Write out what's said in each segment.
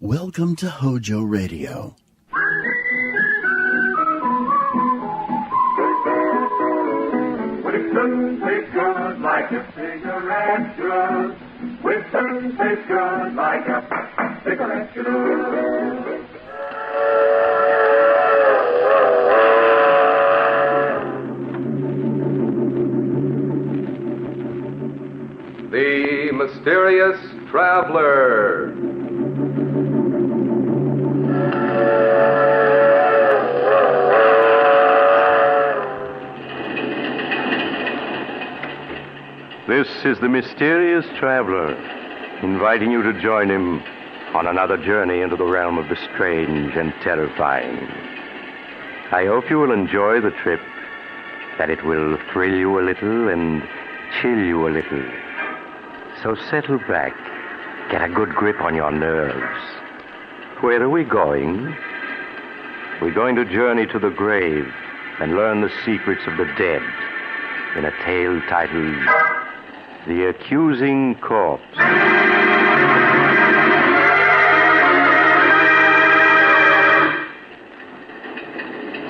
Welcome to Hojo Radio. Winston tastes good like a cigarette should. Winston tastes good like a cigarette should. The Mysterious Traveler. This is the Mysterious Traveler, inviting you to join him on another journey into the realm of the strange and terrifying. I hope you will enjoy the trip, that it will thrill you a little and chill you a little. So settle back, get a good grip on your nerves. Where are we going? We're going to journey to the grave and learn the secrets of the dead in a tale titled The Accusing Corpse.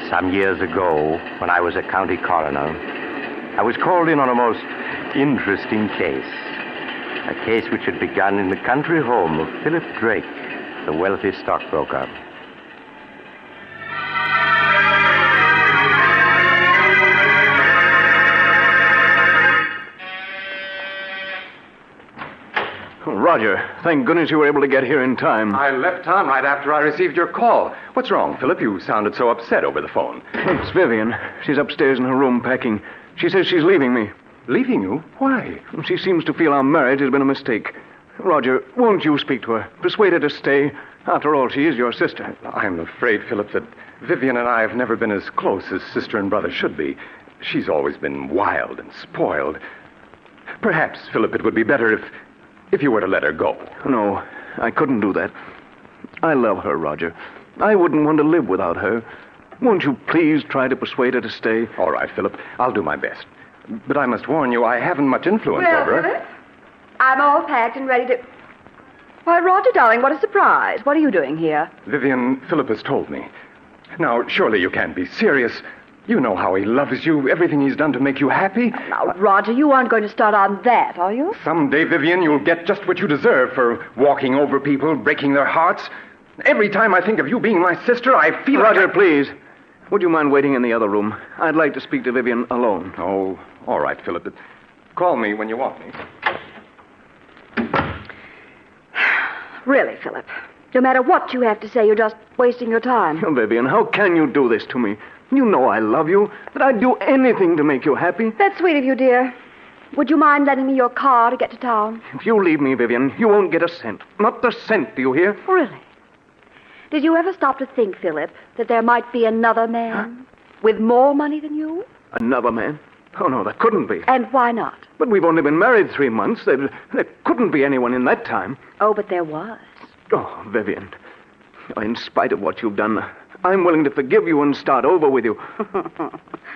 Some years ago, when I was a county coroner, I was called in on a most interesting case. A case which had begun in the country home of Philip Drake, the wealthy stockbroker. Roger, thank goodness you were able to get here in time. I left town right after I received your call. What's wrong, Philip? You sounded so upset over the phone. It's Vivian. She's upstairs in her room packing. She says she's leaving me. Leaving you? Why? She seems to feel our marriage has been a mistake. Roger, won't you speak to her? Persuade her to stay. After all, she is your sister. I'm afraid, Philip, that Vivian and I have never been as close as sister and brother should be. She's always been wild and spoiled. Perhaps, Philip, it would be better if you were to let her go. No, I couldn't do that. I love her, Roger. I wouldn't want to live without her. Won't you please try to persuade her to stay? All right, Philip. I'll do my best. But I must warn you, I haven't much influence over her. Philip, I'm all packed and ready to... Why, Roger, darling, what a surprise. What are you doing here? Vivian, Philip has told me. Now, surely you can't be serious. You know how he loves you, everything he's done to make you happy. Now, Roger, you aren't going to start on that, are you? Someday, Vivian, you'll get just what you deserve for walking over people, breaking their hearts. Every time I think of you being my sister, I feel Roger, like please. Would you mind waiting in the other room? I'd like to speak to Vivian alone. Oh, all right, Philip. But call me when you want me. Really, Philip, no matter what you have to say, you're just wasting your time. Oh, Vivian, how can you do this to me? You know I love you, that I'd do anything to make you happy. That's sweet of you, dear. Would you mind lending me your car to get to town? If you leave me, Vivian, you won't get a cent. Not a cent, do you hear? Really? Did you ever stop to think, Philip, that there might be another man with more money than you? Another man? Oh, no, there couldn't be. And why not? But we've only been married 3 months. There couldn't be anyone in that time. Oh, but there was. Oh, Vivian, in spite of what you've done, I'm willing to forgive you and start over with you.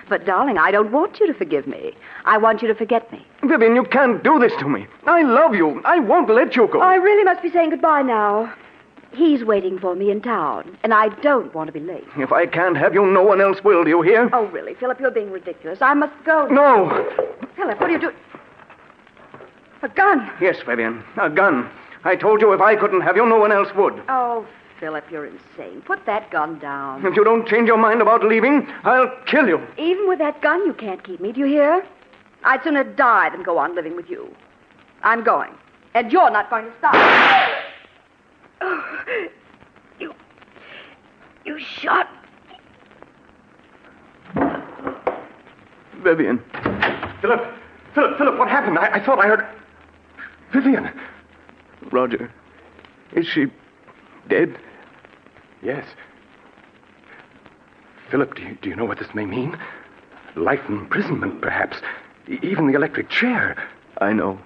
But, darling, I don't want you to forgive me. I want you to forget me. Vivian, you can't do this to me. I love you. I won't let you go. I really must be saying goodbye now. He's waiting for me in town, and I don't want to be late. If I can't have you, no one else will, do you hear? Oh, really, Philip, you're being ridiculous. I must go. No. Philip, what are you doing? A gun. Yes, Vivian, a gun. I told you if I couldn't have you, no one else would. Oh, Philip, you're insane. Put that gun down. If you don't change your mind about leaving, I'll kill you. Even with that gun, you can't keep me, do you hear? I'd sooner die than go on living with you. I'm going. And you're not going to stop. Oh, you shot me. Vivian. Philip, what happened? I thought I heard... Vivian. Roger, is she dead? Yes. Philip, do you know what this may mean? Life imprisonment, perhaps. Even the electric chair. I know.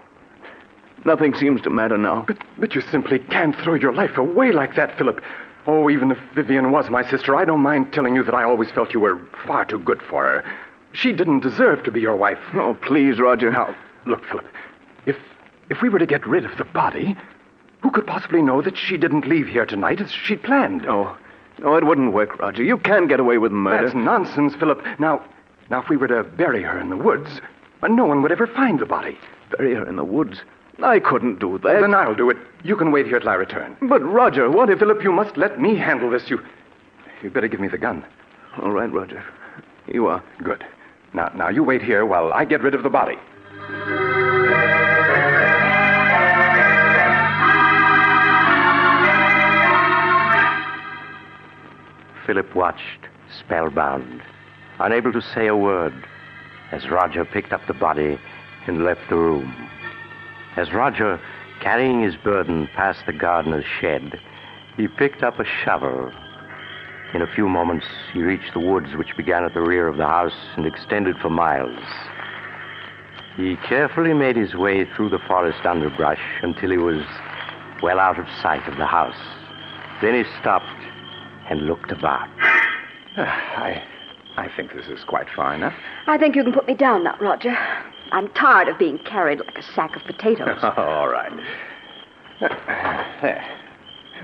Nothing seems to matter now. But you simply can't throw your life away like that, Philip. Oh, even if Vivian was my sister, I don't mind telling you that I always felt you were far too good for her. She didn't deserve to be your wife. Oh, please, Roger. Now, look, Philip, if we were to get rid of the body, Who could possibly know that she didn't leave here tonight as she'd planned? No, it wouldn't work, Roger. You can't get away with murder. That's nonsense, Philip. Now, if we were to bury her in the woods, no one would ever find the body. Bury her in the woods? I couldn't do that. Then I'll do it. You can wait here till I return. But, Roger, what if... Philip, you must let me handle this. You'd better give me the gun. All right, Roger. You are. Good. Now you wait here while I get rid of the body. Philip watched, spellbound, unable to say a word, as Roger picked up the body and left the room. As Roger, carrying his burden past the gardener's shed, he picked up a shovel. In a few moments, he reached the woods which began at the rear of the house and extended for miles. He carefully made his way through the forest underbrush until he was well out of sight of the house. Then he stopped and looked about. I think this is quite far enough. I think you can put me down now, Roger. I'm tired of being carried like a sack of potatoes. All right.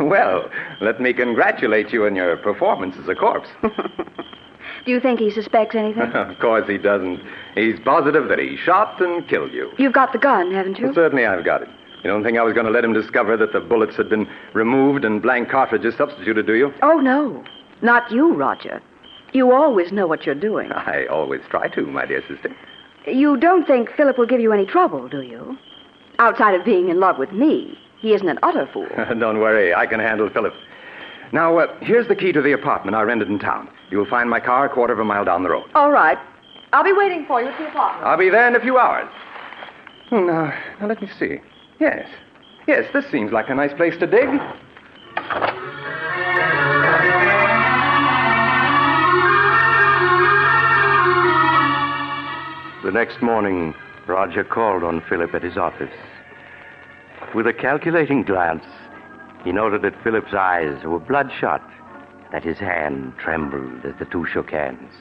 Well, let me congratulate you on your performance as a corpse. Do you think he suspects anything? Of course he doesn't. He's positive that he shot and killed you. You've got the gun, haven't you? Well, certainly I've got it. You don't think I was going to let him discover that the bullets had been removed and blank cartridges substituted, do you? Oh, no. Not you, Roger. You always know what you're doing. I always try to, my dear sister. You don't think Philip will give you any trouble, do you? Outside of being in love with me, he isn't an utter fool. Don't worry, I can handle Philip. Now, here's the key to the apartment I rented in town. You'll find my car a quarter of a mile down the road. All right. I'll be waiting for you at the apartment. I'll be there in a few hours. Now let me see. Yes, this seems like a nice place to dig. The next morning, Roger called on Philip at his office. With a calculating glance, he noted that Philip's eyes were bloodshot, that his hand trembled as the two shook hands.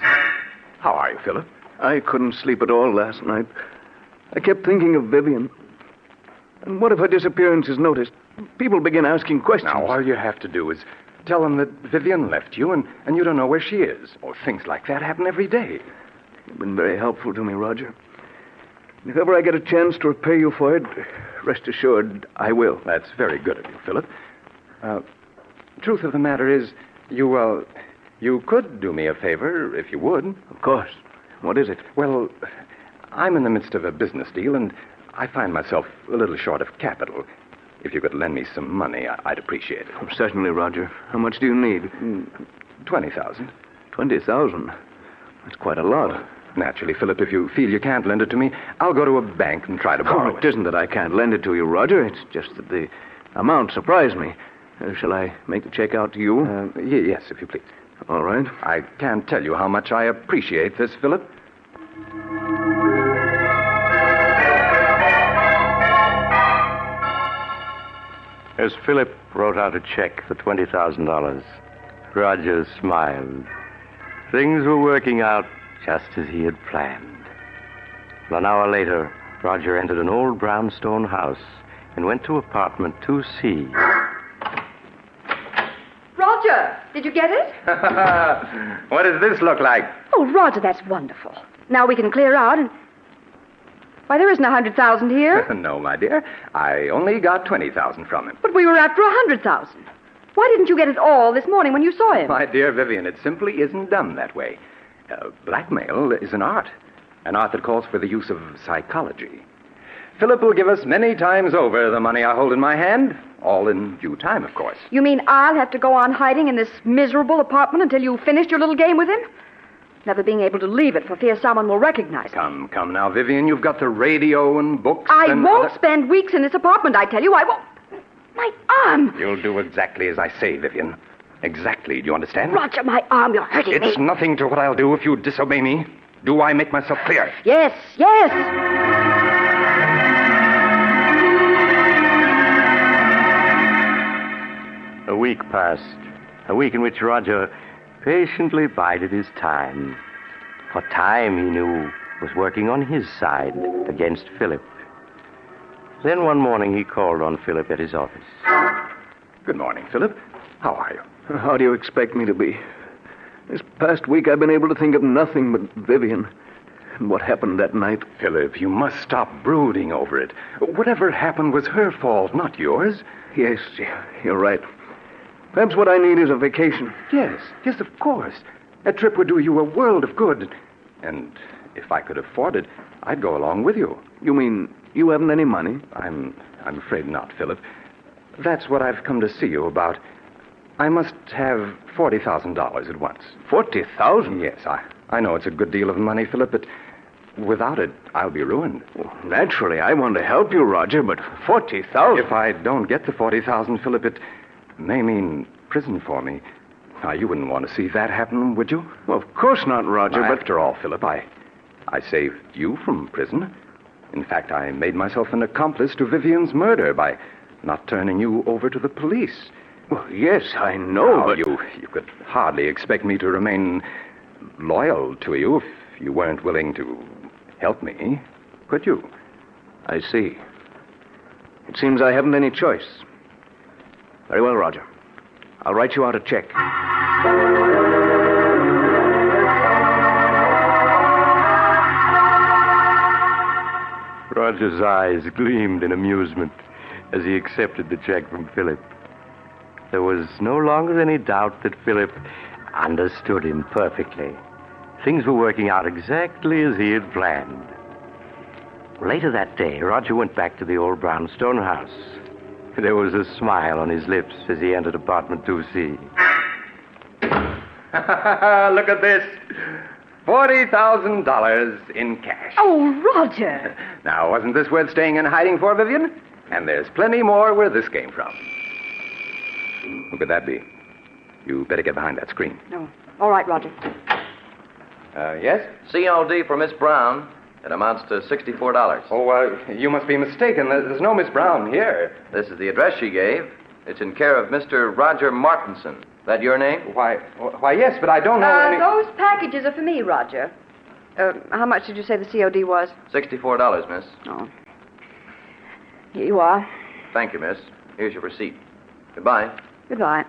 How are you, Philip? I couldn't sleep at all last night. I kept thinking of Vivian. And what if her disappearance is noticed? People begin asking questions. Now, all you have to do is tell them that Vivian left you and you don't know where she is. Or things like that happen every day. You've been very helpful to me, Roger. If ever I get a chance to repay you for it, rest assured I will. That's very good of you, Philip. Truth of the matter is, you could do me a favor if you would. Of course. What is it? Well, I'm in the midst of a business deal, and I find myself a little short of capital. If you could lend me some money, I'd appreciate it. Oh, certainly, Roger. How much do you need? 20,000. 20,000? That's quite a lot. Naturally, Philip, if you feel you can't lend it to me, I'll go to a bank and try to borrow it isn't that I can't lend it to you, Roger. It's just that the amount surprised me. Shall I make the check out to you? Yes, if you please. All right. I can't tell you how much I appreciate this, Philip. As Philip wrote out a check for $20,000, Roger smiled. Things were working out just as he had planned. An hour later, Roger entered an old brownstone house and went to apartment 2C. Roger, did you get it? What does this look like? Oh, Roger, that's wonderful. Now we can clear out and... Why, there isn't 100,000 here. No, my dear. I only got 20,000 from him. But we were after 100,000. Why didn't you get it all this morning when you saw him? My dear Vivian, it simply isn't done that way. Blackmail is an art that calls for the use of psychology. Philip will give us many times over the money I hold in my hand, all in due time, of course. You mean I'll have to go on hiding in this miserable apartment until you finished your little game with him? Never being able to leave it for fear someone will recognize me. Come now, Vivian. You've got the radio and books. I won't spend weeks in this apartment, I tell you. I won't. My arm. You'll do exactly as I say, Vivian. Exactly. Do you understand? Roger, my arm. You're hurting me. It's nothing to what I'll do if you disobey me. Do I make myself clear? Yes. A week passed. A week in which Roger patiently bided his time. For time, he knew, was working on his side against Philip. Then one morning he called on Philip at his office. Good morning, Philip. How are you? How do you expect me to be? This past week I've been able to think of nothing but Vivian and what happened that night. Philip, you must stop brooding over it. Whatever happened was her fault, not yours. Yes, you're right. Perhaps what I need is a vacation. Yes, of course. A trip would do you a world of good. And if I could afford it, I'd go along with you. You mean you haven't any money? I'm afraid not, Philip. That's what I've come to see you about. I must have $40,000 at once. 40,000? Yes, I know it's a good deal of money, Philip, but without it, I'll be ruined. Well, naturally, I want to help you, Roger, but 40,000? If I don't get the 40,000, Philip, it may mean prison for me. Now, you wouldn't want to see that happen, would you? Well, of course not, Roger, but... After all, Philip, I saved you from prison. In fact, I made myself an accomplice to Vivian's murder by not turning you over to the police. Well, yes, I know, Now, but... you could hardly expect me to remain loyal to you if you weren't willing to help me, could you? I see. It seems I haven't any choice. Very well, Roger. I'll write you out a check. Roger's eyes gleamed in amusement as he accepted the check from Philip. There was no longer any doubt that Philip understood him perfectly. Things were working out exactly as he had planned. Later that day, Roger went back to the old brownstone house. There was a smile on his lips as he entered apartment 2C. Look at this. $40,000 in cash. Oh, Roger. Now, wasn't this worth staying in hiding for, Vivian? And there's plenty more where this came from. Who could that be? You better get behind that screen. No. All right, Roger. Yes? COD for Miss Brown. It amounts to $64. Oh, you must be mistaken. There's no Miss Brown here. This is the address she gave. It's in care of Mr. Roger Martinson. That your name? Why, yes, but I don't know any... Those packages are for me, Roger. How much did you say the COD was? $64, miss. Oh. Here you are. Thank you, miss. Here's your receipt. Goodbye. Goodbye.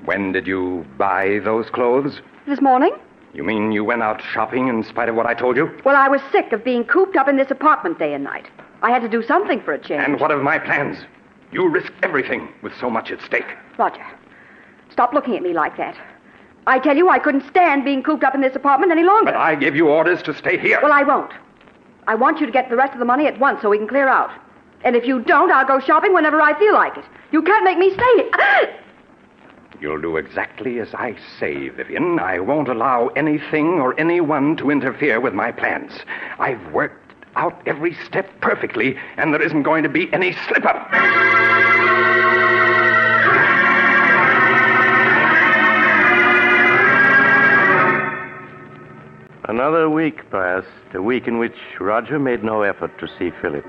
When did you buy those clothes? This morning? You mean you went out shopping in spite of what I told you? Well, I was sick of being cooped up in this apartment day and night. I had to do something for a change. And what of my plans? You risk everything with so much at stake. Roger, stop looking at me like that. I tell you, I couldn't stand being cooped up in this apartment any longer. But I gave you orders to stay here. Well, I won't. I want you to get the rest of the money at once so we can clear out. And if you don't, I'll go shopping whenever I feel like it. You can't make me stay. You'll do exactly as I say, Vivian. I won't allow anything or anyone to interfere with my plans. I've worked out every step perfectly, and there isn't going to be any slip-up. Another week passed, a week in which Roger made no effort to see Philip.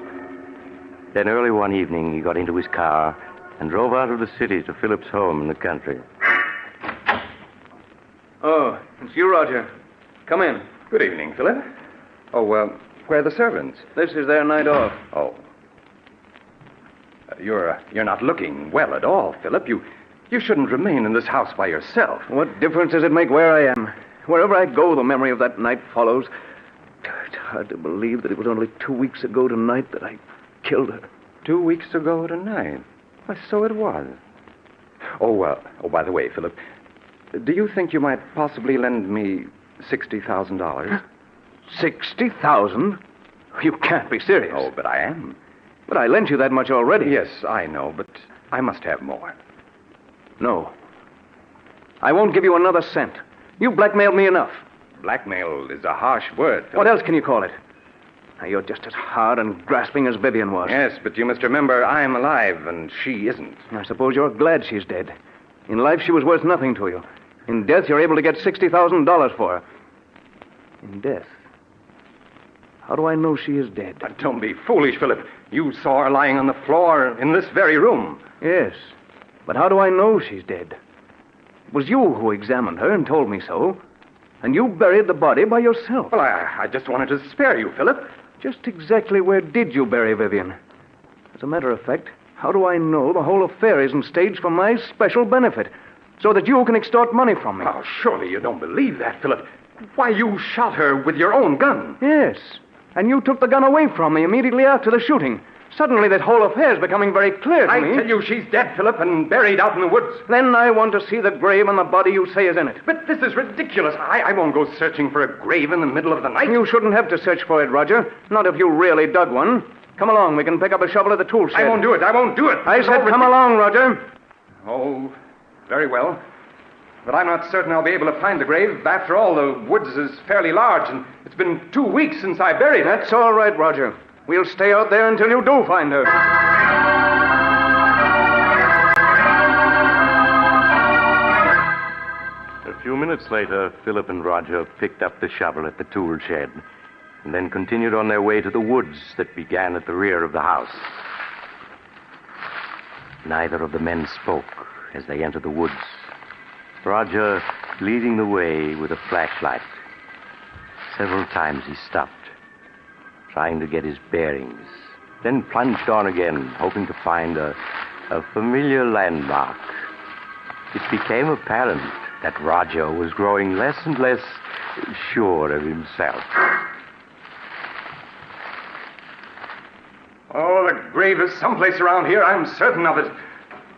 Then early one evening, he got into his car and drove out of the city to Philip's home in the country. Oh, it's you, Roger. Come in. Good evening, Philip. Oh, where are the servants? This is their night off. Oh. You're not looking well at all, Philip. You shouldn't remain in this house by yourself. What difference does it make where I am? Wherever I go, the memory of that night follows. It's hard to believe that it was only 2 weeks ago tonight that I killed her. 2 weeks ago tonight? Why, so it was. Oh, by the way, Philip, do you think you might possibly lend me $60,000? 60,000? You can't be serious. Oh, but I am. But I lent you that much already. Yes, I know, but I must have more. No. I won't give you another cent. You blackmailed me enough. Blackmail is a harsh word, Philip. What else can you call it? Now, you're just as hard and grasping as Vivian was. Yes, but you must remember I'm alive and she isn't. I suppose you're glad she's dead. In life, she was worth nothing to you. In death, you're able to get $60,000 for her. In death? How do I know she is dead? But don't be foolish, Philip. You saw her lying on the floor in this very room. Yes, but how do I know she's dead? It was you who examined her and told me so. And you buried the body by yourself. Well, I just wanted to spare you, Philip. Just exactly where did you bury Vivian? As a matter of fact, how do I know the whole affair isn't staged for my special benefit, so that you can extort money from me? Oh, surely you don't believe that, Philip. Why, you shot her with your own gun. Yes, and you took the gun away from me immediately after the shooting. Suddenly that whole affair is becoming very clear to me. I tell you, she's dead, Philip, and buried out in the woods. Then I want to see the grave and the body you say is in it. But this is ridiculous. I won't go searching for a grave in the middle of the night. You shouldn't have to search for it, Roger. Not if you really dug one. Come along, we can pick up a shovel at the tool shed. I won't do it. I said come along, Roger. Oh, very well. But I'm not certain I'll be able to find the grave. After all, the woods is fairly large, and it's been 2 weeks since I buried her. That's all right, Roger. We'll stay out there until you do find her. A few minutes later, Philip and Roger picked up the shovel at the tool shed and then continued on their way to the woods that began at the rear of the house. Neither of the men spoke as they entered the woods, Roger leading the way with a flashlight. Several times he stopped, trying to get his bearings, then plunged on again, hoping to find a familiar landmark. It became apparent that Roger was growing less and less sure of himself. Oh, the grave is someplace around here. I'm certain of it.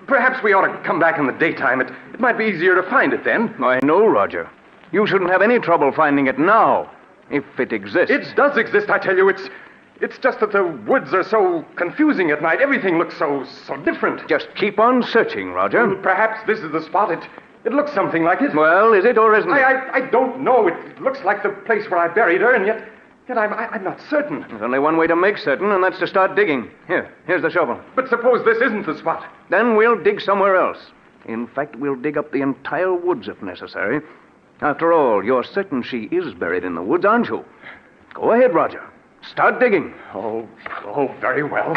Perhaps we ought to come back in the daytime. It might be easier to find it then. I know, Roger. You shouldn't have any trouble finding it now, if it exists. It does exist, I tell you. It's just that the woods are so confusing at night. Everything looks so different. Just keep on searching, Roger. Perhaps this is the spot. It looks something like it. Well, is it or isn't it? I don't know. It looks like the place where I buried her, and yet I'm not certain. There's only one way to make certain, and that's to start digging. Here's the shovel. But suppose this isn't the spot. Then we'll dig somewhere else. In fact, we'll dig up the entire woods if necessary. After all, you're certain she is buried in the woods, aren't you? Go ahead, Roger. Start digging. Oh, very well.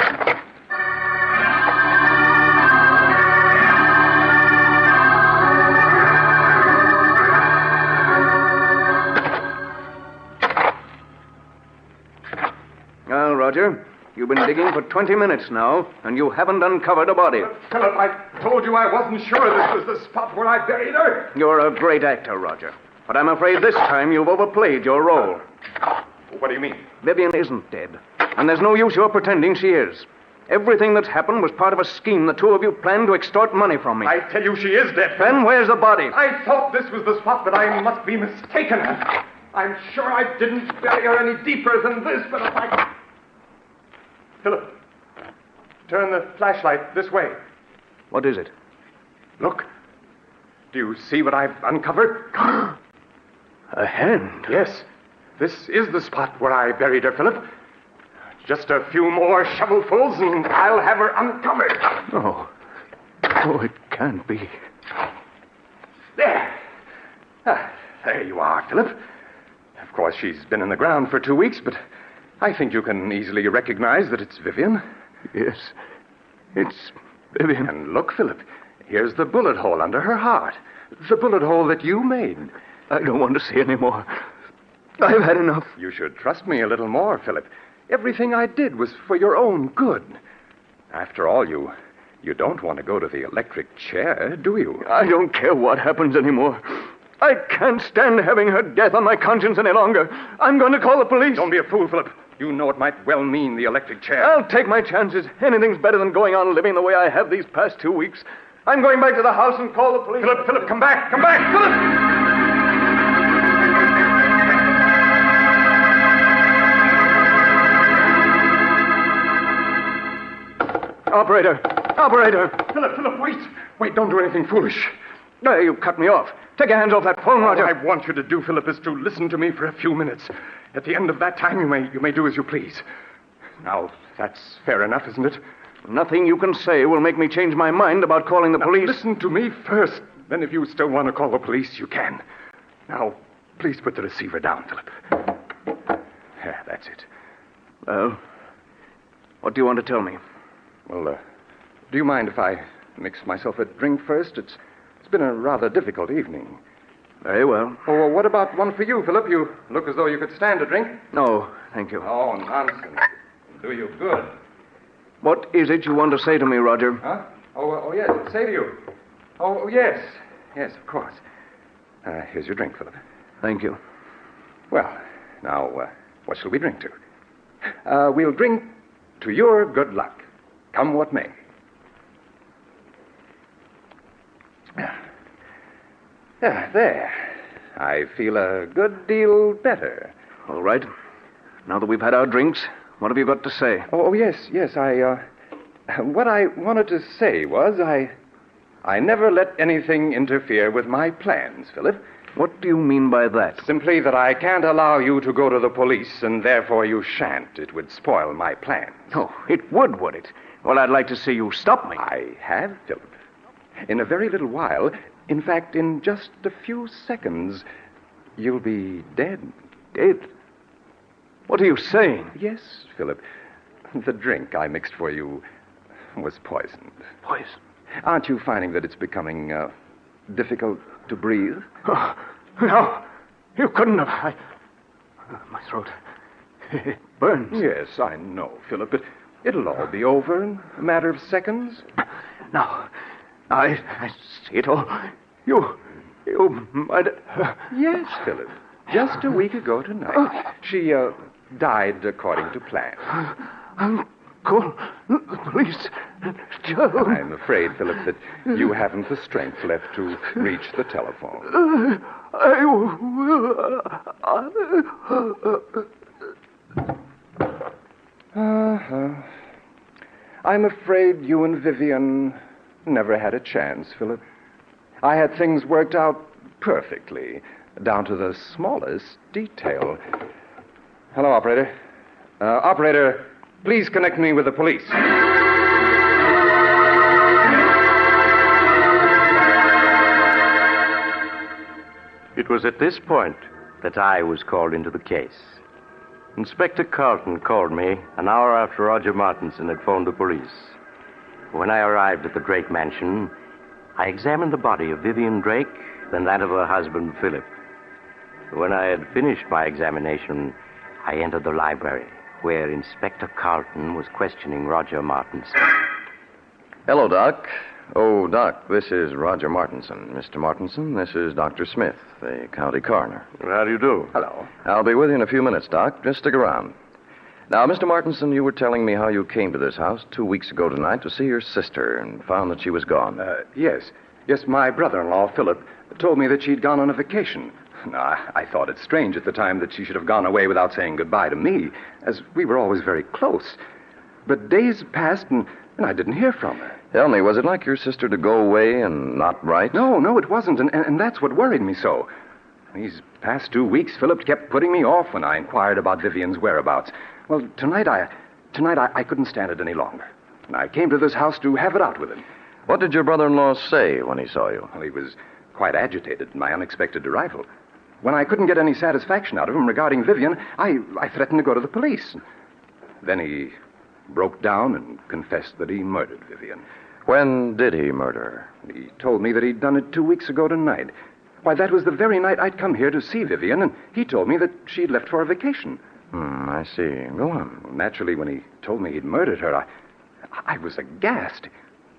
Well, Roger, you've been digging for 20 minutes now, and you haven't uncovered a body. Philip, I told you I wasn't sure this was the spot where I buried her. You're a great actor, Roger. But I'm afraid this time you've overplayed your role. What do you mean? Vivian isn't dead, and there's no use your pretending she is. Everything that's happened was part of a scheme the two of you planned to extort money from me. I tell you she is dead. Then where's the body? I thought this was the spot, but I must be mistaken. I'm sure I didn't bury her any deeper than this, but if I... Philip, turn the flashlight this way. What is it? Look. Do you see what I've uncovered? A hand? Yes. This is the spot where I buried her, Philip. Just a few more shovelfuls and I'll have her uncovered. Oh, it can't be. There. There you are, Philip. Of course, she's been in the ground for 2 weeks, but I think you can easily recognize that it's Vivian. Yes, it's Vivian. And look, Philip, here's the bullet hole under her heart. The bullet hole that you made. I don't want to see any more. I've had enough. You should trust me a little more, Philip. Everything I did was for your own good. After all, you don't want to go to the electric chair, do you? I don't care what happens anymore. I can't stand having her death on my conscience any longer. I'm going to call the police. Don't be a fool, Philip. You know it might well mean the electric chair. I'll take my chances. Anything's better than going on living the way I have these past 2 weeks. I'm going back to the house and call the police. Philip, come back, Philip! Operator! Philip, wait, don't do anything foolish. You cut me off. Take your hands off that phone, Roger. All I want you to do, Philip, is to listen to me for a few minutes. At the end of that time, you may do as you please. Now, that's fair enough, isn't it? Nothing you can say will make me change my mind about calling the police. Listen to me first. Then if you still want to call the police, you can. Now, please put the receiver down, Philip. Yeah, that's it. Well, what do you want to tell me? Well, do you mind if I mix myself a drink first? It's been a rather difficult evening. Very well. Oh, well, what about one for you, Philip? You look as though you could stand a drink. No, Thank you. Oh, nonsense. Do you good. What is it you want to say to me, Roger? Huh? Oh, yes. Say to you. Oh, yes. Yes, of course. Here's your drink, Philip. Thank you. Well, now, what shall we drink to? We'll drink to your good luck, come what may. There. I feel a good deal better. All right. Now that we've had our drinks, what have you got to say? Oh, yes. What I wanted to say was I never let anything interfere with my plans, Philip. What do you mean by that? Simply that I can't allow you to go to the police, and therefore you shan't. It would spoil my plans. Oh, it would it? Well, I'd like to see you stop me. I have, Philip. In a very little while, in fact, in just a few seconds, you'll be dead. Dead? What are you saying? Yes, Philip. The drink I mixed for you was poisoned. Poison? Aren't you finding that it's becoming difficult to breathe? Oh, no. You couldn't have. My throat. It burns. Yes, I know, Philip, but it'll all be over in a matter of seconds. Now, I see it all. You might... Yes, Philip. Just a week ago tonight, she died according to plan. Call the police. Joe. I'm afraid, Philip, that you haven't the strength left to reach the telephone. I will. I'm afraid you and Vivian never had a chance, Philip. I had things worked out perfectly, down to the smallest detail. Hello, operator. Operator, please connect me with the police. It was at this point that I was called into the case. Inspector Carlton called me an hour after Roger Martinson had phoned the police. When I arrived at the Drake mansion, I examined the body of Vivian Drake, then that of her husband, Philip. When I had finished my examination, I entered the library, where Inspector Carlton was questioning Roger Martinson. Hello, Doc. Oh, Doc, this is Roger Martinson. Mr. Martinson, this is Dr. Smith, the county coroner. How do you do? Hello. I'll be with you in a few minutes, Doc. Just stick around. Now, Mr. Martinson, you were telling me how you came to this house 2 weeks ago tonight to see your sister and found that she was gone. Yes. Yes, my brother-in-law, Philip, told me that she'd gone on a vacation. Now, I thought it strange at the time that she should have gone away without saying goodbye to me, as we were always very close. But days passed, and I didn't hear from her. Tell me, was it like your sister to go away and not write? No, it wasn't, and that's what worried me so. These past 2 weeks, Philip kept putting me off when I inquired about Vivian's whereabouts. Well, tonight I couldn't stand it any longer. And I came to this house to have it out with him. What did your brother-in-law say when he saw you? Well, he was quite agitated at my unexpected arrival. When I couldn't get any satisfaction out of him regarding Vivian, I threatened to go to the police. Then he broke down and confessed that he murdered Vivian. When did he murder her? He told me that he'd done it 2 weeks ago tonight. Why, that was the very night I'd come here to see Vivian, and he told me that she'd left for a vacation. I see. Go on. Well, naturally, when he told me he'd murdered her, I was aghast.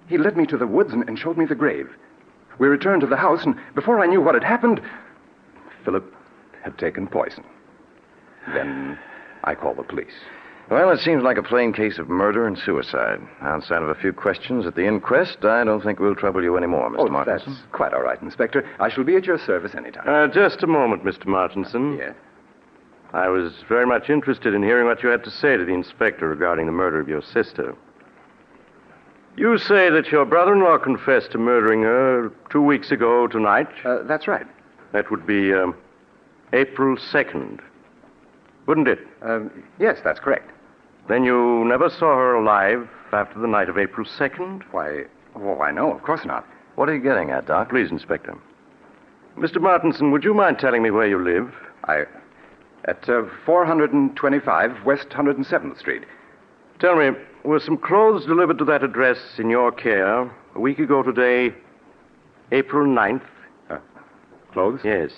He led me to the woods and showed me the grave. We returned to the house, and before I knew what had happened, Philip had taken poison. Then I called the police. Well, it seems like a plain case of murder and suicide. Outside of a few questions at the inquest, I don't think we'll trouble you anymore, Mr. Martinson. That's quite all right, Inspector. I shall be at your service anytime. Just a moment, Mr. Martinson. Yes? I was very much interested in hearing what you had to say to the inspector regarding the murder of your sister. You say that your brother-in-law confessed to murdering her 2 weeks ago tonight? That's right. That would be April 2nd, wouldn't it? Yes, that's correct. Then you never saw her alive after the night of April 2nd? Why, no, of course not. What are you getting at, Doc? Please, Inspector. Mr. Martinson, would you mind telling me where you live? At 425 West 107th Street. Tell me, were some clothes delivered to that address in your care a week ago today, April 9th? Clothes? Yes.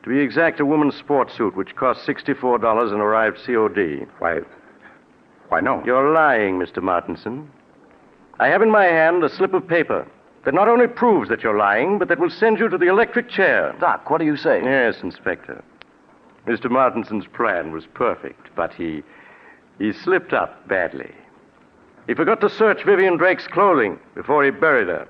To be exact, a woman's sports suit, which cost $64 and arrived COD. Why, no. You're lying, Mr. Martinson. I have in my hand a slip of paper that not only proves that you're lying, but that will send you to the electric chair. Doc, what do you say? Yes, Inspector. Mr. Martinson's plan was perfect, but he slipped up badly. He forgot to search Vivian Drake's clothing before he buried her.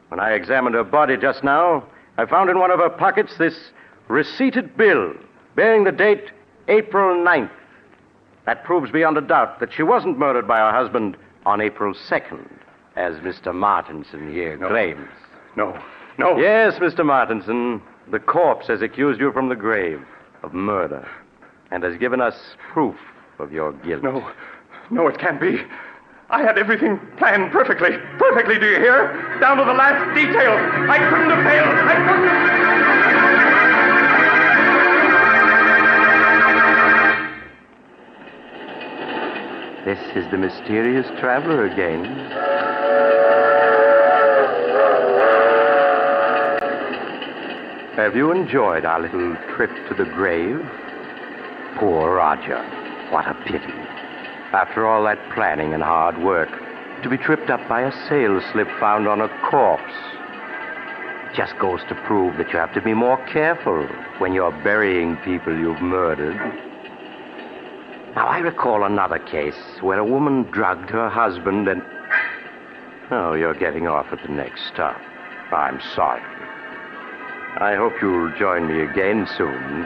When I examined her body just now, I found in one of her pockets this receipted bill bearing the date April 9th. That proves beyond a doubt that she wasn't murdered by her husband on April 2nd, as Mr. Martinson here claims. No. Yes, Mr. Martinson, the corpse has accused you from the grave of murder and has given us proof of your guilt. No, it can't be. I had everything planned perfectly. Perfectly, do you hear? Down to the last detail. I couldn't have failed. This is the mysterious traveler again. Have you enjoyed our little trip to the grave? Poor Roger. What a pity. After all that planning and hard work, to be tripped up by a sales slip found on a corpse. It just goes to prove that you have to be more careful when you're burying people you've murdered. Now, I recall another case where a woman drugged her husband and... Oh, you're getting off at the next stop. I'm sorry. I hope you'll join me again soon.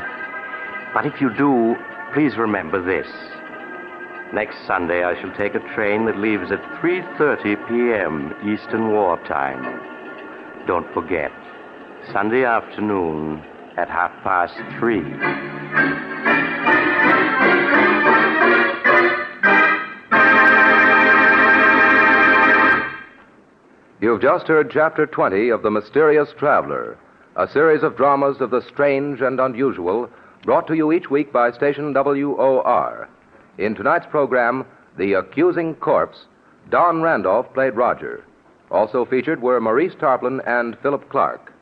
But if you do, please remember this. Next Sunday, I shall take a train that leaves at 3:30 p.m. Eastern Wartime. Don't forget, Sunday afternoon at 3:30. You've just heard Chapter 20 of The Mysterious Traveler, a series of dramas of the strange and unusual, brought to you each week by station WOR. In tonight's program, The Accusing Corpse, Don Randolph played Roger. Also featured were Maurice Tarplin and Philip Clark.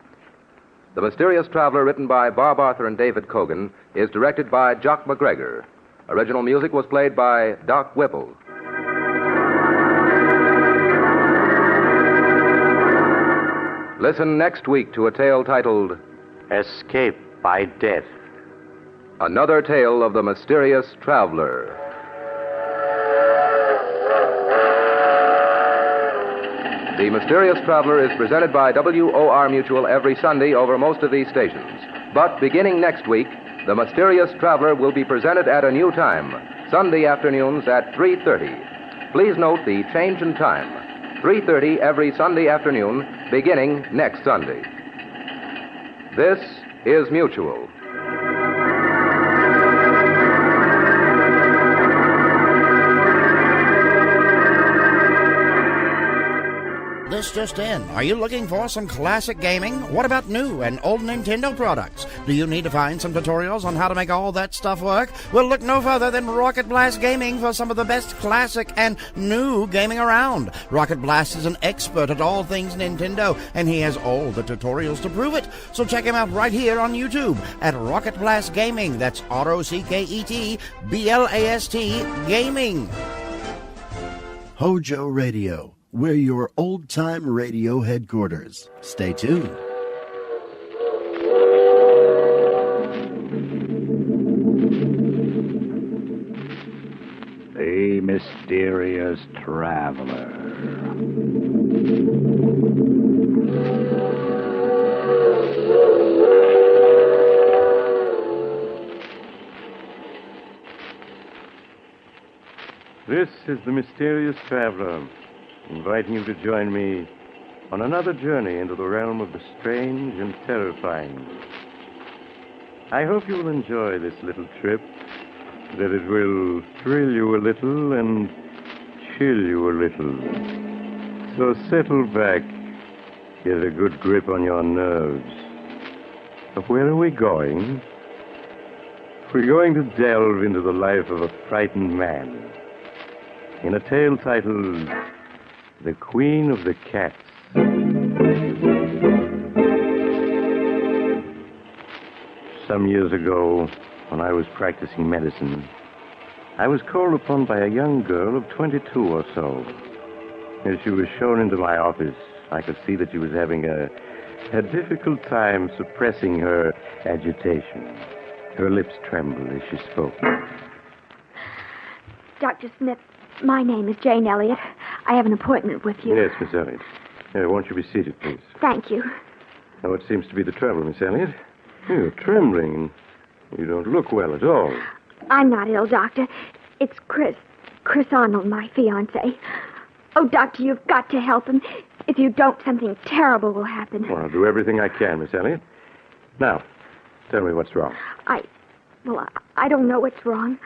The Mysterious Traveler, written by Bob Arthur and David Cogan, is directed by Jock McGregor. Original music was played by Doc Whipple. Listen next week to a tale titled Escape by Death. Another Tale of the Mysterious Traveler. The Mysterious Traveler is presented by WOR Mutual every Sunday over most of these stations. But beginning next week, The Mysterious Traveler will be presented at a new time, Sunday afternoons at 3:30. Please note the change in time. 3:30 every Sunday afternoon, beginning next Sunday. This is Mutual. This just in. Are you looking for some classic gaming? What about new and old Nintendo products? Do you need to find some tutorials on how to make all that stuff work? Well, look no further than Rocket Blast Gaming for some of the best classic and new gaming around. Rocket Blast is an expert at all things Nintendo, and he has all the tutorials to prove it. So check him out right here on YouTube at Rocket Blast Gaming. That's ROCKET BLAST Gaming. Hojo Radio. We're your old-time radio headquarters. Stay tuned. The Mysterious Traveler. This is the Mysterious Traveler, inviting you to join me on another journey into the realm of the strange and terrifying. I hope you will enjoy this little trip, that it will thrill you a little and chill you a little. So settle back, get a good grip on your nerves. But where are we going? We're going to delve into the life of a frightened man in a tale titled The Queen of the Cats. Some years ago, when I was practicing medicine, I was called upon by a young girl of 22 or so. As she was shown into my office, I could see that she was having a difficult time suppressing her agitation. Her lips trembled as she spoke. Dr. Smith, my name is Jane Elliott. I have an appointment with you. Yes, Miss Elliott. Won't you be seated, please? Thank you. Now, what seems to be the trouble, Miss Elliott? You're trembling. You don't look well at all. I'm not ill, Doctor. It's Chris. Chris Arnold, my fiancé. Oh, Doctor, you've got to help him. If you don't, something terrible will happen. Well, I'll do everything I can, Miss Elliott. Now, tell me what's wrong. I don't know what's wrong.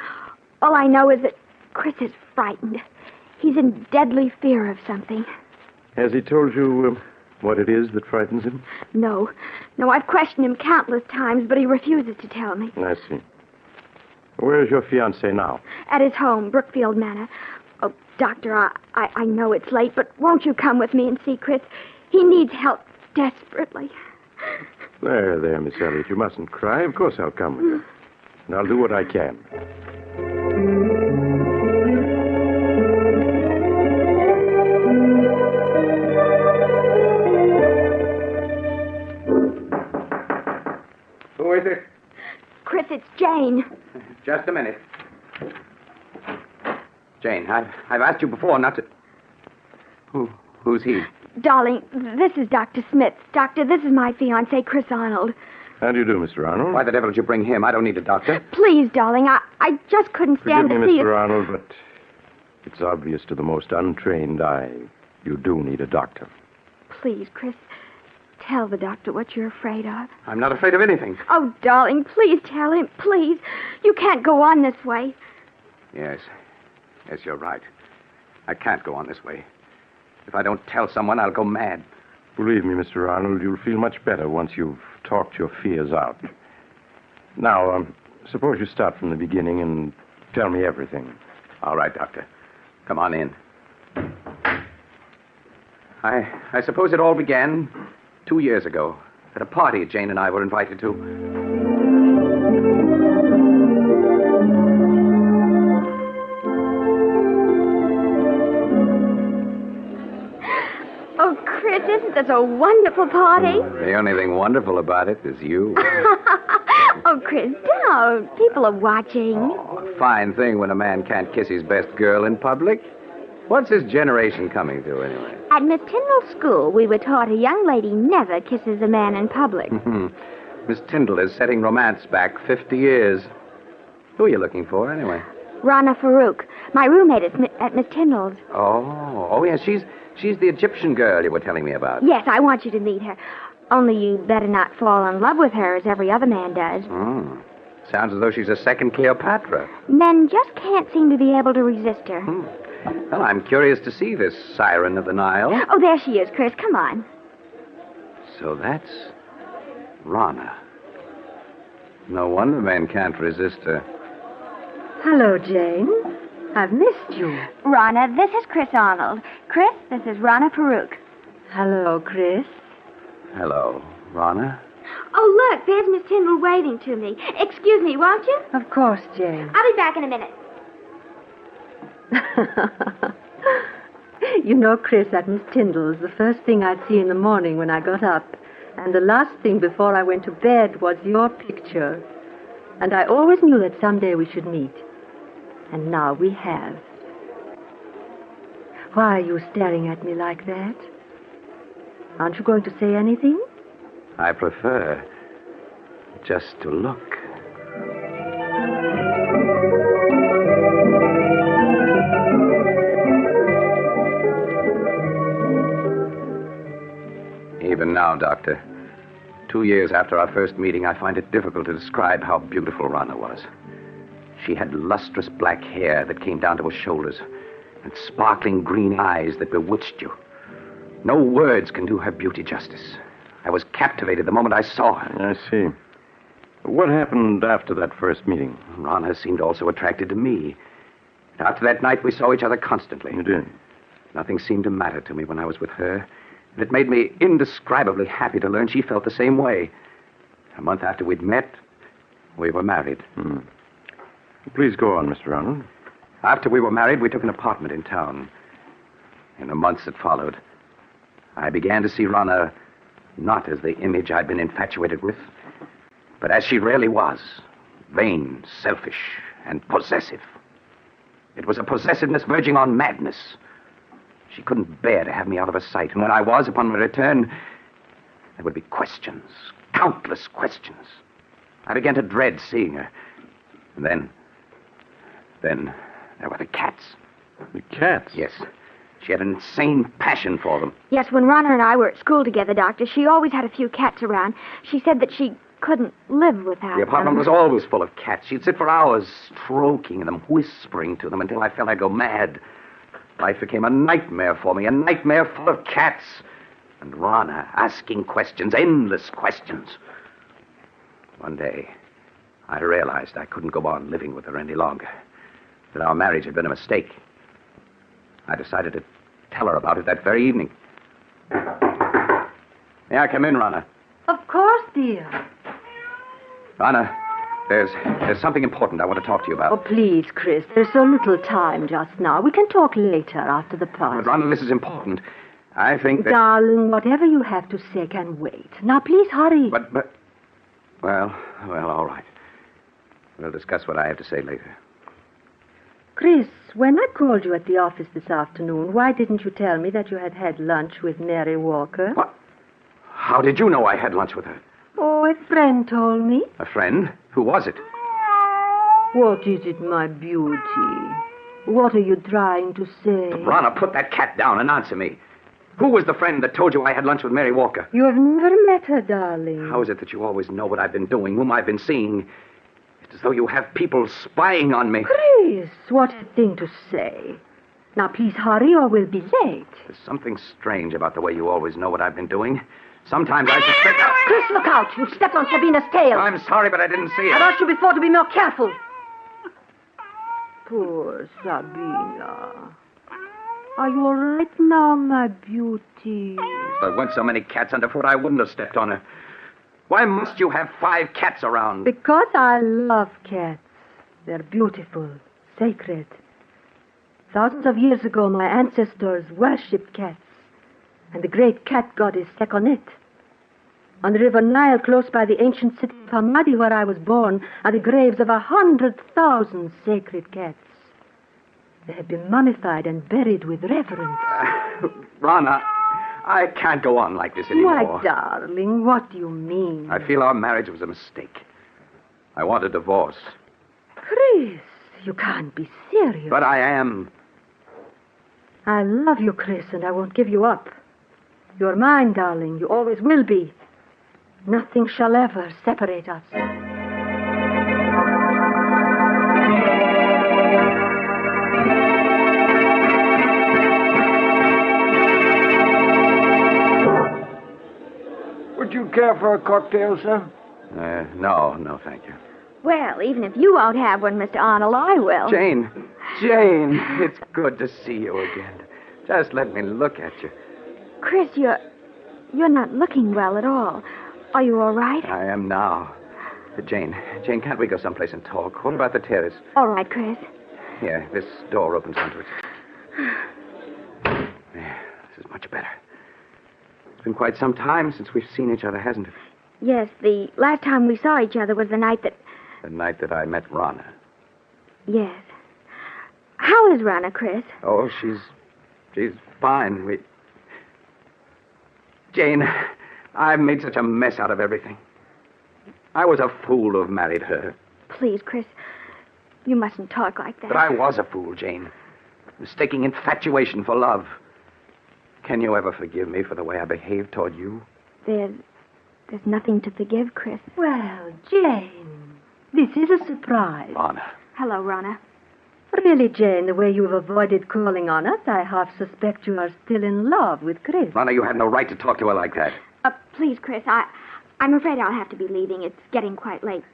All I know is that Chris is frightened. He's in deadly fear of something. Has he told you what it is that frightens him? No, I've questioned him countless times, but he refuses to tell me. I see. Where is your fiancé now? At his home, Brookfield Manor. Oh, Doctor, I know it's late, but won't you come with me and see Chris? He needs help desperately. There, Miss Elliott. You mustn't cry. Of course I'll come with you. And I'll do what I can. Who is it? Chris, it's Jane. Just a minute. Jane, I've asked you before not to... Who's he? Darling, this is Dr. Smith. Doctor, this is my fiancé, Chris Arnold. How do you do, Mr. Arnold? Why the devil did you bring him? I don't need a doctor. Please, darling, I just couldn't stand Forgive to me, see Mr. you. Arnold, but it's obvious to the most untrained eye you do need a doctor. Please, Chris, tell the doctor what you're afraid of. I'm not afraid of anything. Oh, darling, please tell him, please. You can't go on this way. Yes, you're right. I can't go on this way. If I don't tell someone, I'll go mad. Believe me, Mr. Arnold, you'll feel much better once you've talked your fears out. Now, suppose you start from the beginning and tell me everything. All right, Doctor. Come on in. I suppose it all began 2 years ago at a party Jane and I were invited to. Oh, Chris, isn't this a wonderful party? The only thing wonderful about it is you. Oh, Chris, don't. People are watching. Oh, a fine thing when a man can't kiss his best girl in public. What's this generation coming to, anyway? At Miss Tyndall's school, we were taught a young lady never kisses a man in public. Miss Tyndall is setting romance back 50 years. Who are you looking for, anyway? Rana Farouk, my roommate at Miss Tyndall's. Oh, yes, she's the Egyptian girl you were telling me about. Yes, I want you to meet her. Only you better not fall in love with her as every other man does. Sounds as though she's a second Cleopatra. Men just can't seem to be able to resist her. Well, I'm curious to see this siren of the Nile. Oh, there she is, Chris. Come on. So that's Rana. No wonder men can't resist her. Hello, Jane. I've missed you. Rana, this is Chris Arnold. Chris, this is Rana Farouk. Hello, Chris. Hello, Rana. Oh, look, there's Miss Tyndall waving to me. Excuse me, won't you? Of course, Jane. I'll be back in a minute. You know, Chris, at Miss Tyndall's, the first thing I'd see in the morning when I got up, and the last thing before I went to bed was your picture. And I always knew that someday we should meet. And now we have. Why are you staring at me like that? Aren't you going to say anything? I prefer just to look. Even now, Doctor, 2 years after our first meeting, I find it difficult to describe how beautiful Rana was. She had lustrous black hair that came down to her shoulders and sparkling green eyes that bewitched you. No words can do her beauty justice. I was captivated the moment I saw her. I see. What happened after that first meeting? Rana seemed also attracted to me. After that night, we saw each other constantly. You did? Nothing seemed to matter to me when I was with her. And it made me indescribably happy to learn she felt the same way. A month after we'd met, We were married. Please go on, Mr. Arnold. After we were married, we took an apartment in town. In the months that followed, I began to see Rana not as the image I'd been infatuated with, but as she really was, vain, selfish, and possessive. It was a possessiveness verging on madness. She couldn't bear to have me out of her sight, and when I was, upon my return, there would be questions, countless questions. I began to dread seeing her. And then there were the cats. The cats? Yes. She had an insane passion for them. Yes, when Rana and I were at school together, Doctor, she always had a few cats around. She said that she couldn't live without The apartment them. was always full of cats. She'd sit for hours stroking them, whispering to them until I felt I'd go mad. Life became a nightmare for me, a nightmare full of cats. And Rana asking questions, endless questions. One day, I realized I couldn't go on living with her any longer, that our marriage had been a mistake. I decided to tell her about it that very evening. May I come in, Rana? Of course, dear. Rana, there's something important I want to talk to you about. Oh, please, Chris. There's so little time just now. We can talk later after the party. But, Rana, this is important. I think that... Darling, whatever you have to say can wait. Now, please hurry. But... Well, all right. We'll discuss what I have to say later. Chris, when I called you at the office this afternoon, why didn't you tell me that you had had lunch with Mary Walker? What? How did you know I had lunch with her? Oh, a friend told me. A friend? Who was it? What is it, my beauty? What are you trying to say? Rana, put that cat down and answer me. Who was the friend that told you I had lunch with Mary Walker? You have never met her, darling. How is it that you always know what I've been doing, whom I've been seeing? It's as though you have people spying on me. Chris, what a thing to say. Now, please hurry or we'll be late. There's something strange about the way you always know what I've been doing. Sometimes I suspect... Chris, look out. You stepped on Sabina's tail. I'm sorry, but I didn't see it. I've asked you before to be more careful. Poor Sabina. Are you all right now, my beauty? If there weren't so many cats underfoot, I wouldn't have stepped on her. Why must you have 5 cats around? Because I love cats. They're beautiful, sacred. Thousands of years ago, my ancestors worshipped cats, and the great cat goddess Sekhmet. On the river Nile, close by the ancient city of Hamadi, where I was born, are the graves of 100,000 sacred cats. They have been mummified and buried with reverence. Rana, I can't go on like this anymore. My darling, what do you mean? I feel our marriage was a mistake. I want a divorce. Chris, you can't be serious. But I am. I love you, Chris, and I won't give you up. You're mine, darling. You always will be. Nothing shall ever separate us. Would you care for a cocktail, sir? No, thank you. Well, even if you won't have one, Mr. Arnold, I will. Jane, it's good to see you again. Just let me look at you. Chris, you're not looking well at all. Are you all right? I am now. Jane, can't we go someplace and talk? What about the terrace? All right, Chris. Yeah, this door opens onto it. Yeah, this is much better. It's been quite some time since we've seen each other, hasn't it? Yes, the last time we saw each other was the night that... The night that I met Rana. Yes. How is Rana, Chris? Oh, she's fine. Jane, I've made such a mess out of everything. I was a fool to have married her. Please, Chris, you mustn't talk like that. But I was a fool, Jane. Mistaking infatuation for love. Can you ever forgive me for the way I behaved toward you? There's nothing to forgive, Chris. Well, Jane, this is a surprise. Rana. Hello, Rana. Really, Jane, the way you've avoided calling on us, I half suspect you are still in love with Chris. Rana, you had no right to talk to her like that. Please, Chris, I'm afraid I'll have to be leaving. It's getting quite late.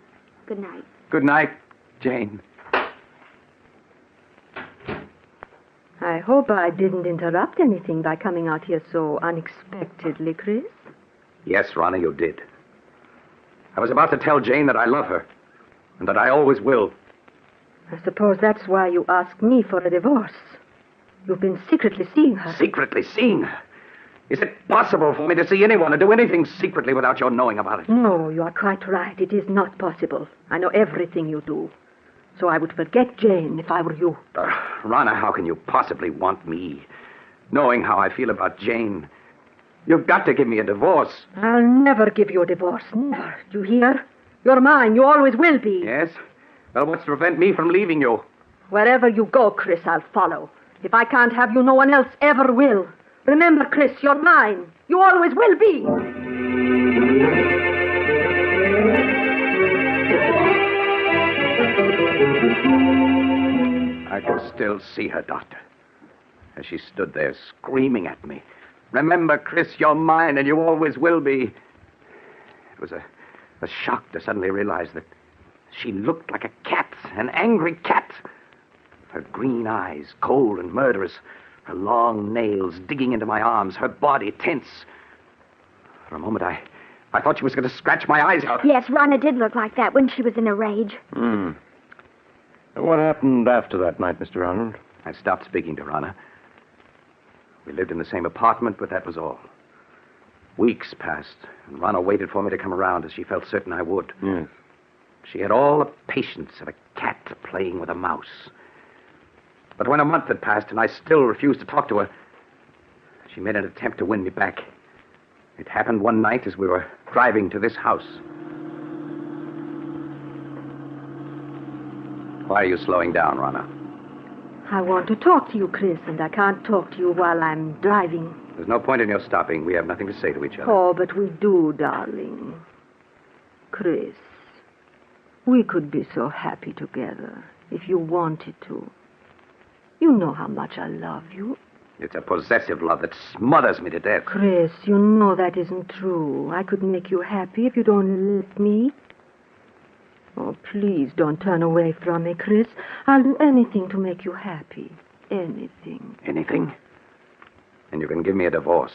Good night. Good night, Jane. I hope I didn't interrupt anything by coming out here so unexpectedly, Chris. Yes, Rana, you did. I was about to tell Jane that I love her. and that I always will. I suppose that's why you asked me for a divorce. You've been secretly seeing her. Secretly seeing her? Is it possible for me to see anyone or do anything secretly without your knowing about it? No, you are quite right. It is not possible. I know everything you do. So I would forget Jane if I were you. Rana, how can you possibly want me? Knowing how I feel about Jane. You've got to give me a divorce. I'll never give you a divorce. Never. Do you hear? You're mine. You always will be. Yes? Well, what's to prevent me from leaving you? Wherever you go, Chris, I'll follow. If I can't have you, no one else ever will. Remember, Chris, you're mine. You always will be. I can still see her, Doctor, as she stood there screaming at me. Remember, Chris, you're mine, and you always will be. It was a shock to suddenly realize that she looked like a cat, an angry cat. Her green eyes, cold and murderous, her long nails digging into my arms, her body tense. For a moment, I thought she was going to scratch my eyes out. Yes, Rana did look like that when she was in a rage. What happened after that night, Mr. Arnold? I stopped speaking to Rana. We lived in the same apartment, but that was all. Weeks passed, and Rana waited for me to come around as she felt certain I would. Yes. She had all the patience of a cat playing with a mouse. But when a month had passed and I still refused to talk to her, she made an attempt to win me back. It happened one night as we were driving to this house. Why are you slowing down, Rana? I want to talk to you, Chris, and I can't talk to you while I'm driving. There's no point in your stopping. We have nothing to say to each other. Oh, but we do, darling. Chris, we could be so happy together if you wanted to. You know how much I love you. It's a possessive love that smothers me to death. Chris, you know that isn't true. I could make you happy if you'd only let me. Oh, please don't turn away from me, Chris. I'll do anything to make you happy. Anything. Anything? And you can give me a divorce.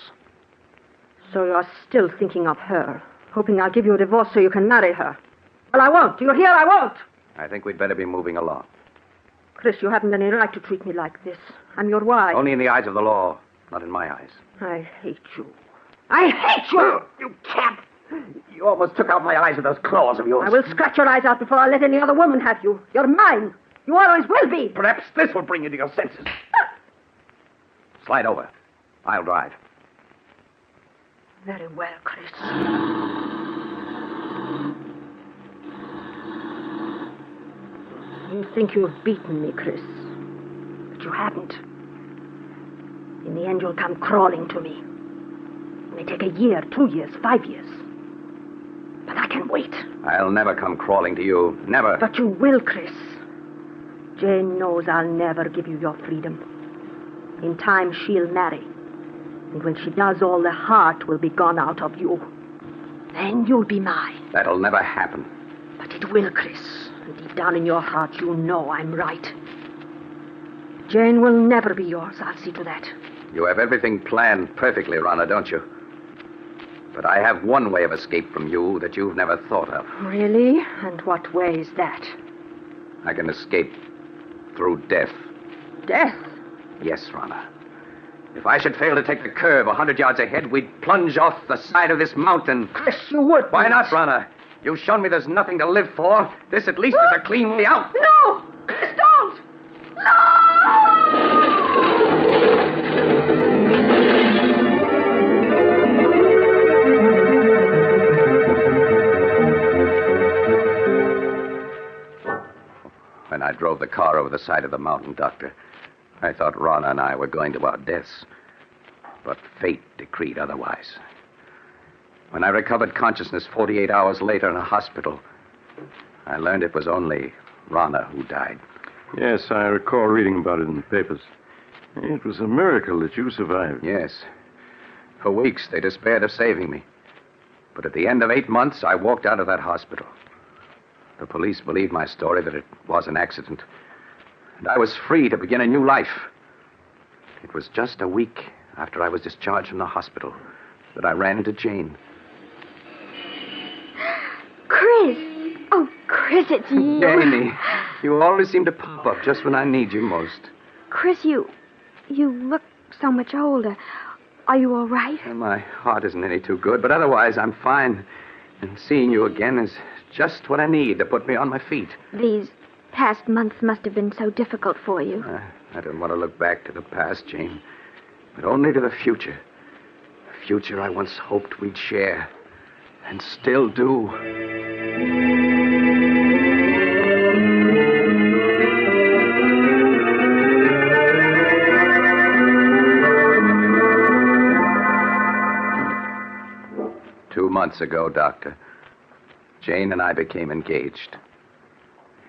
So you're still thinking of her, hoping I'll give you a divorce so you can marry her. Well, I won't. Do you hear? I won't. I think we'd better be moving along. Chris, you haven't any right to treat me like this. I'm your wife. Only in the eyes of the law, not in my eyes. I hate you. I hate you! You can't! You almost took out my eyes with those claws of yours. I will scratch your eyes out before I let any other woman have you. You're mine. You always will be. Perhaps this will bring you to your senses. Slide over. I'll drive. Very well, Chris. You think you've beaten me, Chris. But you haven't. In the end, you'll come crawling to me. It may take a year, 2 years, 5 years. But I can wait. I'll never come crawling to you. Never. But you will, Chris. Jane knows I'll never give you your freedom. In time, she'll marry. And when she does, all the heart will be gone out of you. Then you'll be mine. That'll never happen. But it will, Chris. And deep down in your heart, you know I'm right. Jane will never be yours. I'll see to that. You have everything planned perfectly, Rana, don't you? But I have one way of escape from you that you've never thought of. Really? And what way is that? I can escape through death. Death? Yes, Rana. If I should fail to take the curve 100 yards ahead, we'd plunge off the side of this mountain. Chris, you would. Why not, Rana? You've shown me there's nothing to live for. This at least is a clean way out. No! Chris, don't! No! When I drove the car over the side of the mountain, Doctor, I thought Rana and I were going to our deaths. But fate decreed otherwise. When I recovered consciousness 48 hours later in a hospital, I learned it was only Rana who died. Yes, I recall reading about it in the papers. It was a miracle that you survived. Yes. For weeks, they despaired of saving me. But at the end of 8 months, I walked out of that hospital. The police believed my story that it was an accident. And I was free to begin a new life. It was just a week after I was discharged from the hospital that I ran into Jane. Chris! Oh, Chris! Chris, it's you. Janie, you always seem to pop up just when I need you most. Chris, you look so much older. Are you all right? My heart isn't any too good, but otherwise I'm fine. And seeing you again is just what I need to put me on my feet. These past months must have been so difficult for you. I don't want to look back to the past, Jane, but only to the future. The future I once hoped we'd share, and still do. 2 months ago, Doctor, Jane and I became engaged.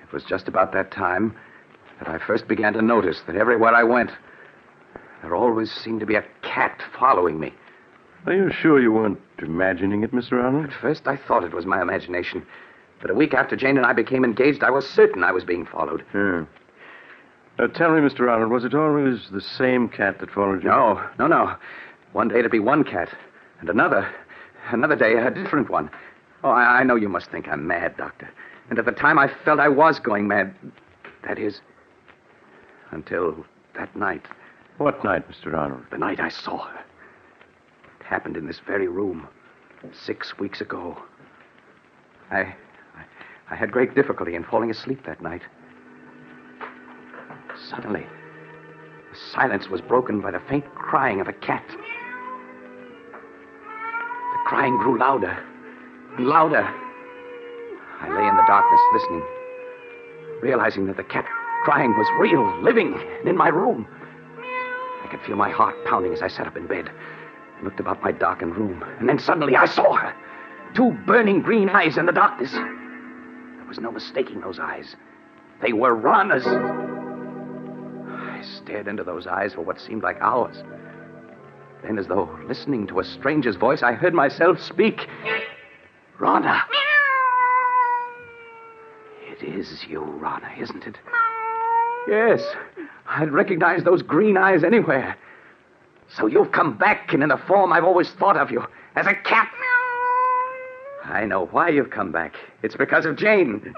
It was just about that time that I first began to notice that everywhere I went, there always seemed to be a cat following me. Are you sure you weren't imagining it, Mr. Arnold? At first, I thought it was my imagination. But a week after Jane and I became engaged, I was certain I was being followed. Yeah. Now, tell me, Mr. Arnold, was it always the same cat that followed you? No. One day it'd be one cat, and another day a different one. Oh, I know you must think I'm mad, Doctor. And at the time I felt I was going mad. That is, until that night. What night, Mr. Arnold? The night I saw her. It happened in this very room 6 weeks ago. I had great difficulty in falling asleep that night. Suddenly, the silence was broken by the faint crying of a cat. The crying grew louder and louder. I lay in the darkness listening, realizing that the cat crying was real, living, and in my room. I could feel my heart pounding as I sat up in bed and looked about my darkened room. And then suddenly I saw her. 2 burning green eyes in the darkness. There was no mistaking those eyes. They were Rana's. I stared into those eyes for what seemed like hours. Then, as though listening to a stranger's voice, I heard myself speak. Rana. It is you, Rana, isn't it? Yes. I'd recognize those green eyes anywhere. So you've come back, and in the form I've always thought of you, as a cat. I know why you've come back. It's because of Jane.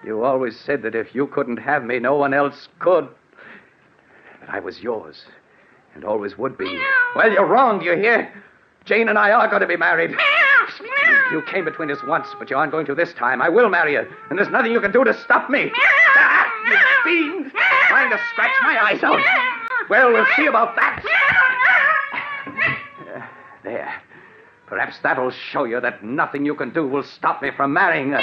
You always said that if you couldn't have me, no one else could. But I was yours, and always would be. Well, you're wrong, do you hear? Jane and I are going to be married. You came between us once, but you aren't going to this time. I will marry you, and there's nothing you can do to stop me. You fiend! Trying to scratch my eyes out. Well, we'll see about that. There. Perhaps that'll show you that nothing you can do will stop me from marrying her.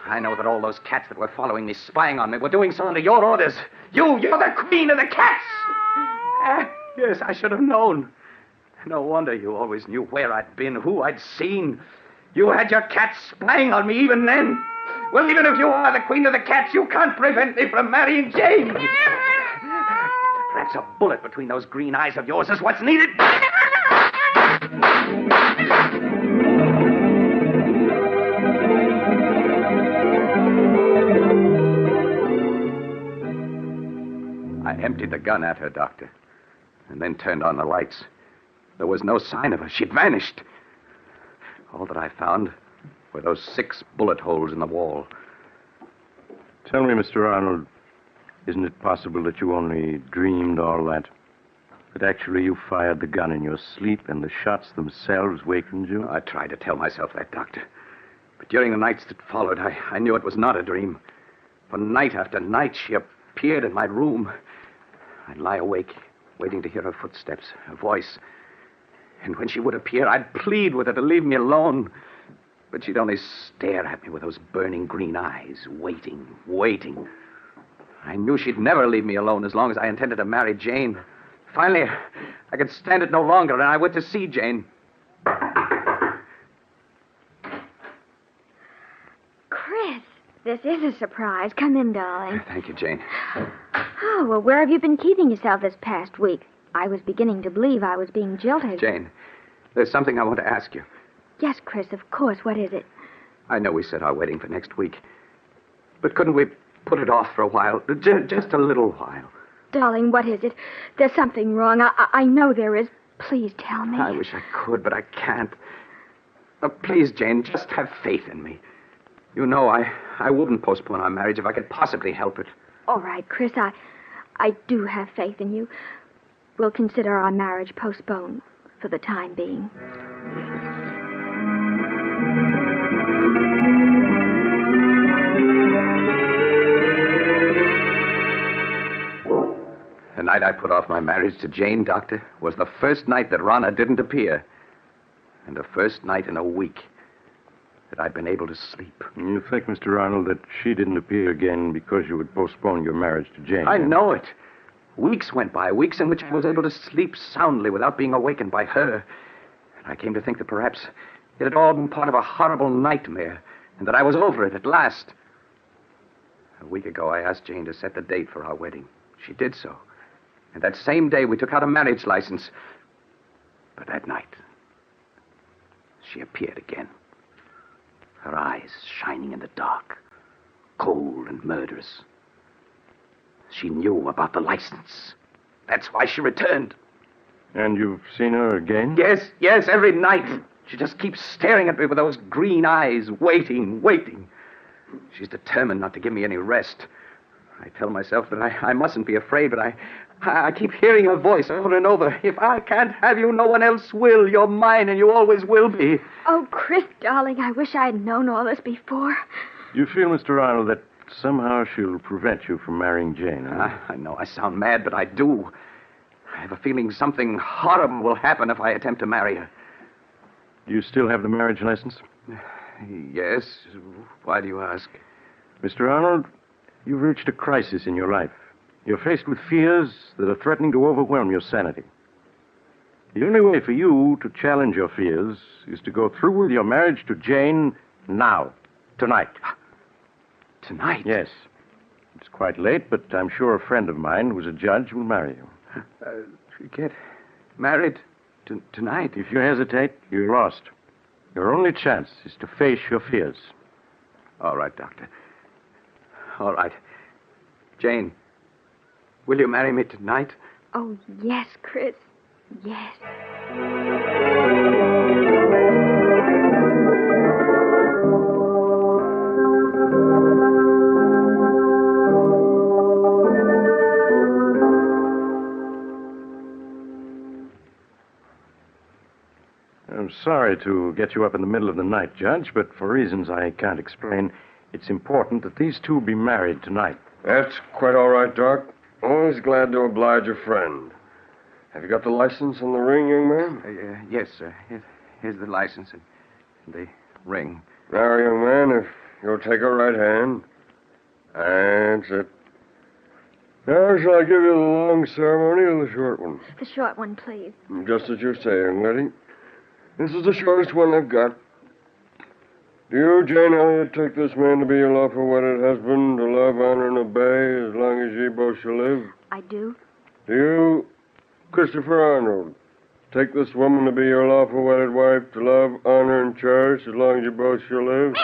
I know that all those cats that were following me, spying on me, were doing so under your orders. You're the queen of the cats. Yes, I should have known. No wonder you always knew where I'd been, who I'd seen. You had your cats spying on me even then. Well, even if you are the queen of the cats, you can't prevent me from marrying Jane. Perhaps a bullet between those green eyes of yours is what's needed. I emptied the gun at her, Doctor, and then turned on the lights. There was no sign of her. She'd vanished. All that I found were those 6 bullet holes in the wall. Tell me, Mr. Arnold, isn't it possible that you only dreamed all that? That actually you fired the gun in your sleep and the shots themselves wakened you? I tried to tell myself that, Doctor. But during the nights that followed, I knew it was not a dream. For night after night, she appeared in my room. I'd lie awake, waiting to hear her footsteps, her voice. And when she would appear, I'd plead with her to leave me alone. But she'd only stare at me with those burning green eyes, waiting. I knew she'd never leave me alone as long as I intended to marry Jane. Finally, I could stand it no longer, and I went to see Jane. Chris, this is a surprise. Come in, darling. Thank you, Jane. Oh, well, where have you been keeping yourself this past week? I was beginning to believe I was being jilted. Jane, there's something I want to ask you. Yes, Chris, of course. What is it? I know we set our wedding for next week. But couldn't we put it off for a while? Just a little while. Darling, what is it? There's something wrong. I know there is. Please tell me. I wish I could, but I can't. Please, Jane, just have faith in me. You know, I wouldn't postpone our marriage if I could possibly help it. All right, Chris, I do have faith in you. We'll consider our marriage postponed for the time being. The night I put off my marriage to Jane, Doctor, was the first night that Rana didn't appear. And the first night in a week that I'd been able to sleep. You think, Mr. Arnold, that she didn't appear again because you would postpone your marriage to Jane? I know it. Weeks went by, weeks in which I was able to sleep soundly without being awakened by her. And I came to think that perhaps it had all been part of a horrible nightmare, and that I was over it at last. A week ago, I asked Jane to set the date for our wedding. She did so. And that same day, we took out a marriage license. But that night, she appeared again. Her eyes shining in the dark, cold and murderous. She knew about the license. That's why she returned. And you've seen her again? Yes, every night. She just keeps staring at me with those green eyes, waiting. She's determined not to give me any rest. I tell myself that I mustn't be afraid, but I keep hearing her voice over and over. If I can't have you, no one else will. You're mine, and you always will be. Oh, Chris, darling, I wish I'd known all this before. You feel, Mr. Arnold, that somehow she'll prevent you from marrying Jane, huh? I know I sound mad, but I do. I have a feeling something horrible will happen if I attempt to marry her. Do you still have the marriage license? Yes. Why do you ask? Mr. Arnold, you've reached a crisis in your life. You're faced with fears that are threatening to overwhelm your sanity. The only way for you to challenge your fears is to go through with your marriage to Jane now, tonight. Tonight? Yes. It's quite late, but I'm sure a friend of mine who's a judge will marry you. Get married tonight? If you hesitate, you're lost. Your only chance is to face your fears. All right, Doctor. All right. Jane, will you marry me tonight? Oh, yes, Chris. Yes. I'm sorry to get you up in the middle of the night, Judge, but for reasons I can't explain, it's important that these two be married tonight. That's quite all right, Doc. Always glad to oblige a friend. Have you got the license and the ring, young man? Yes, sir. Here's the license and the ring. Now, young man, if you'll take a right hand. That's it. Now, shall I give you the long ceremony or the short one? The short one, please. Just as you say, young lady. This is the shortest one I've got. Do you, Jane Elliott, take this man to be your lawful wedded husband, to love, honor, and obey as long as ye both shall live? I do. Do you, Christopher Arnold, take this woman to be your lawful wedded wife, to love, honor, and cherish as long as you both shall live?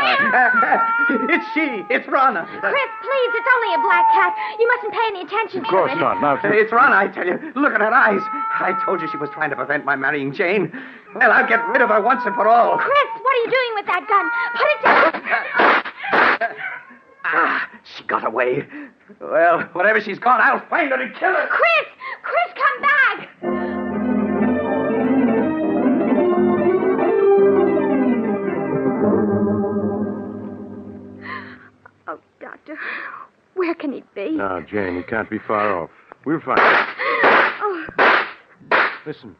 It's she. It's Rana. Chris, please, it's only a black cat. You mustn't pay any attention to it. Of course not. Now, It's Rana, I tell you. Look at her eyes. I told you she was trying to prevent my marrying Jane. Well, I'll get rid of her once and for all. Chris, what are you doing with that gun? Put it down. She got away. Well, wherever she's gone, I'll find her and kill her. Chris, come back. Oh, Doctor, where can he be? Now, Jane, he can't be far off. We'll find him. Oh, Listen.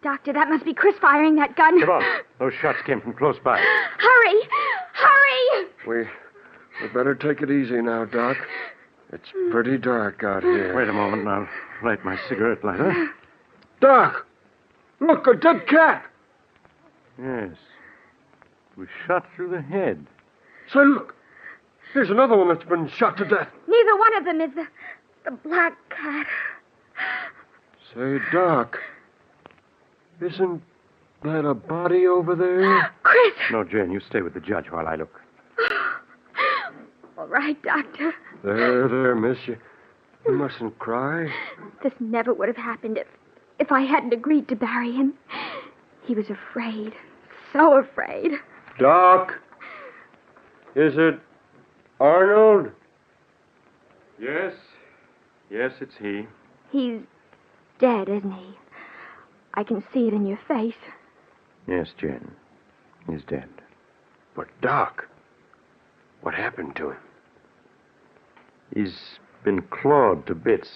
Doctor, that must be Chris firing that gun. Come on. Those shots came from close by. Hurry! We better take it easy now, Doc. It's pretty dark out here. Wait a moment, I'll light my cigarette lighter. Doc! Look, a dead cat! Yes. It was shot through the head. Say, look. Here's another one that's been shot to death. Neither one of them is the black cat. Say, Doc, isn't that a body over there? Chris! No, Jane, you stay with the judge while I look. All right, Doctor. There, miss. You mustn't cry. This never would have happened if I hadn't agreed to bury him. He was afraid. So afraid. Doc! Is it Arnold? Yes. Yes, it's he. He's dead, isn't he? I can see it in your face. Yes, Jen. He's dead. But, Doc, what happened to him? He's been clawed to bits,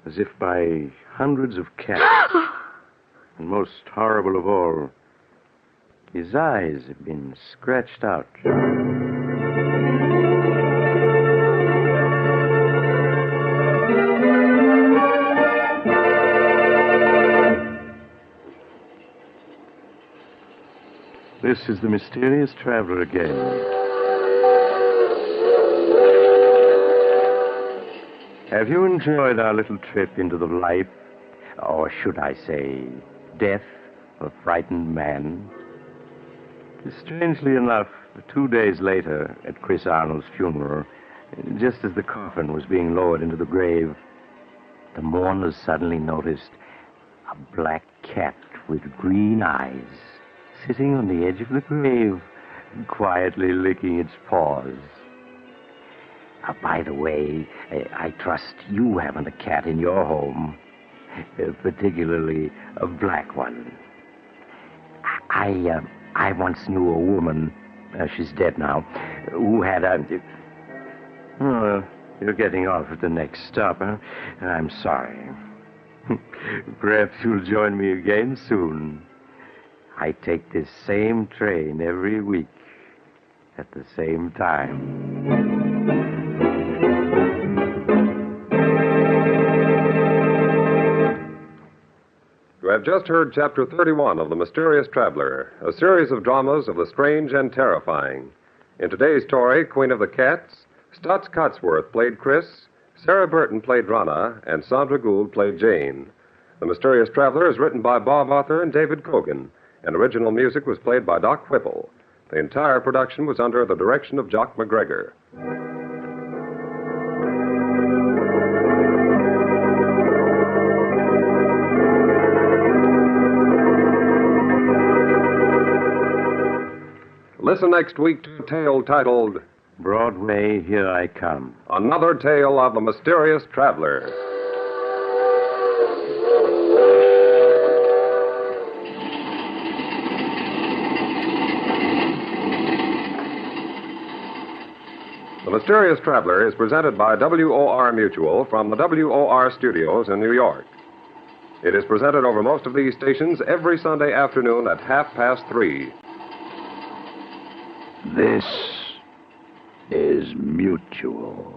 as if by hundreds of cats. And most horrible of all, his eyes have been scratched out. This is the mysterious traveler again. Have you enjoyed our little trip into the life, or should I say, death of a frightened man? Strangely enough, 2 days later, at Chris Arnold's funeral, just as the coffin was being lowered into the grave, the mourners suddenly noticed a black cat with green eyes sitting on the edge of the grave, quietly licking its paws. By the way, I trust you haven't a cat in your home, particularly a black one. I once knew a woman, she's dead now, who had a... Oh, you're getting off at the next stop, huh? I'm sorry. Perhaps you'll join me again soon. I take this same train every week at the same time. You have just heard Chapter 31 of The Mysterious Traveler, a series of dramas of the strange and terrifying. In today's story, Queen of the Cats, Stutz Cotsworth played Chris, Sarah Burton played Rana, and Sandra Gould played Jane. The Mysterious Traveler is written by Bob Arthur and David Cogan, and original music was played by Doc Whipple. The entire production was under the direction of Jock McGregor. Listen next week to a tale titled Broadway, Here I Come. Another Tale of the Mysterious Traveler. The Mysterious Traveler is presented by WOR Mutual from the WOR studios in New York. It is presented over most of these stations every Sunday afternoon at 3:30. This is Mutual.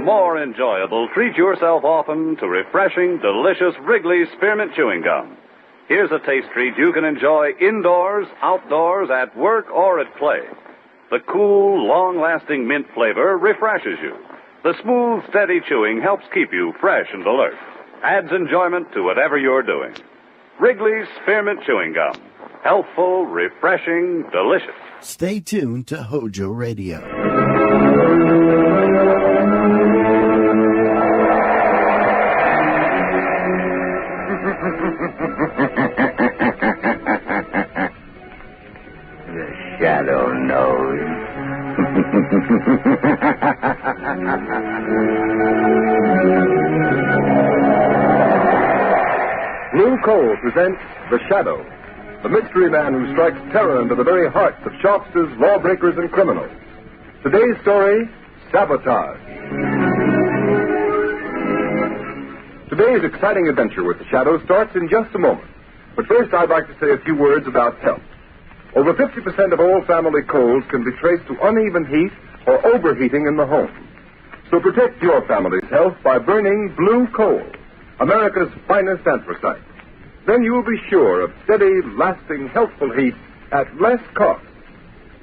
More enjoyable, treat yourself often to refreshing, delicious Wrigley's Spearmint Chewing Gum. Here's a taste treat you can enjoy indoors, outdoors, at work, or at play. The cool, long-lasting mint flavor refreshes you. The smooth, steady chewing helps keep you fresh and alert. Adds enjoyment to whatever you're doing. Wrigley's Spearmint Chewing Gum. Healthful, refreshing, delicious. Stay tuned to Hojo Radio. The shadow knows. Blue Coal presents The Shadow, the mystery man who strikes terror into the very hearts of shopsters, lawbreakers, and criminals. Today's story, Sabotage. Today's exciting adventure with The Shadow starts in just a moment. But first, I'd like to say a few words about health. Over 50% of all family colds can be traced to uneven heat or overheating in the home. So protect your family's health by burning Blue Coal, America's finest anthracite. Then you will be sure of steady, lasting, healthful heat at less cost.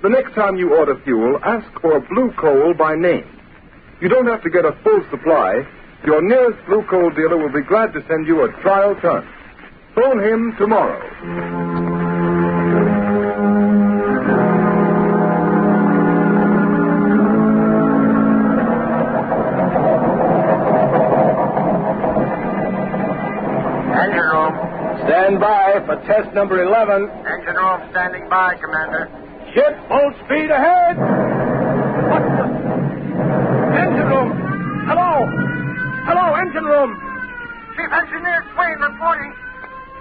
The next time you order fuel, ask for Blue Coal by name. You don't have to get a full supply. Your nearest Blue Coal dealer will be glad to send you a trial ton. Phone him tomorrow. Engine room. Stand by for test number 11. Engine room standing by, Commander. Ship full speed ahead. What the? Engine room. Hello. Hello, engine room. Chief Engineer Swain reporting.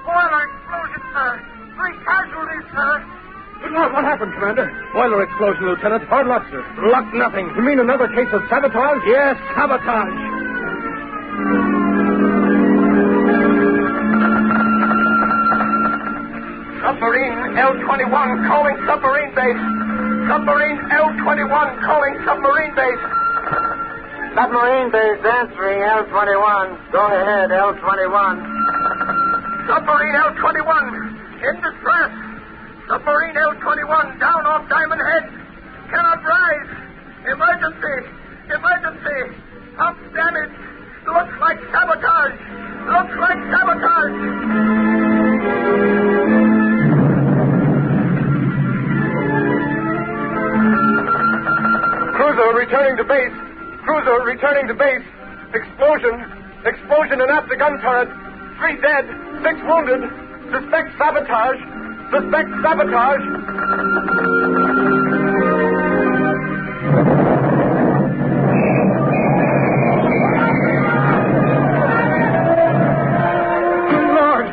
Boiler explosion, sir. 3 casualties, sir. Good Lord, what happened, Commander? Boiler explosion, Lieutenant. Hard luck, sir. Luck nothing. You mean another case of sabotage? Yes, sabotage. Submarine L-21 calling submarine base. Submarine L-21 calling submarine base. Submarine base answering L-21. Go ahead, L-21. Submarine L-21 in distress. Submarine L-21 down off Diamond Head. Cannot rise. Emergency. Emergency. Pump damage. Looks like sabotage. Looks like sabotage. Cruiser returning to base. Cruiser returning to base. Explosion. Explosion in after gun turret. 3 dead. 6 wounded. Suspect sabotage. Suspect sabotage. Lord.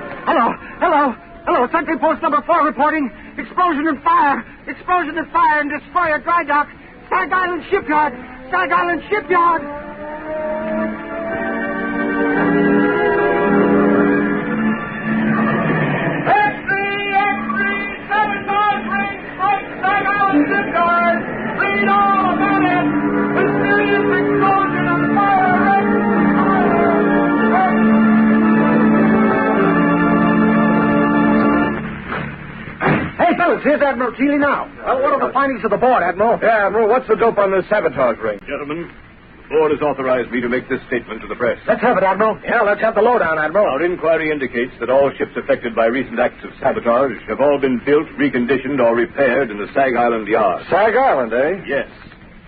Hello. Sentry post number 4 reporting. Explosion and fire. Explosion and fire in destroyer dry dock. Stag Island Shipyard. Stag Island Shipyard. Sabotage ring strike Stag Island Shipyard. Lead all about it. Mysterious explosion and fire. Hey, fellas, here's Admiral Keeley now. Well, what are the findings of the board, Admiral? Yeah, Admiral, what's the dope on this sabotage ring? Gentlemen, the board has authorized me to make this statement to the press. Let's have it, Admiral. Yeah, let's have the lowdown, Admiral. Our inquiry indicates that all ships affected by recent acts of sabotage have all been built, reconditioned, or repaired in the Stag Island yard. Stag Island, eh? Yes.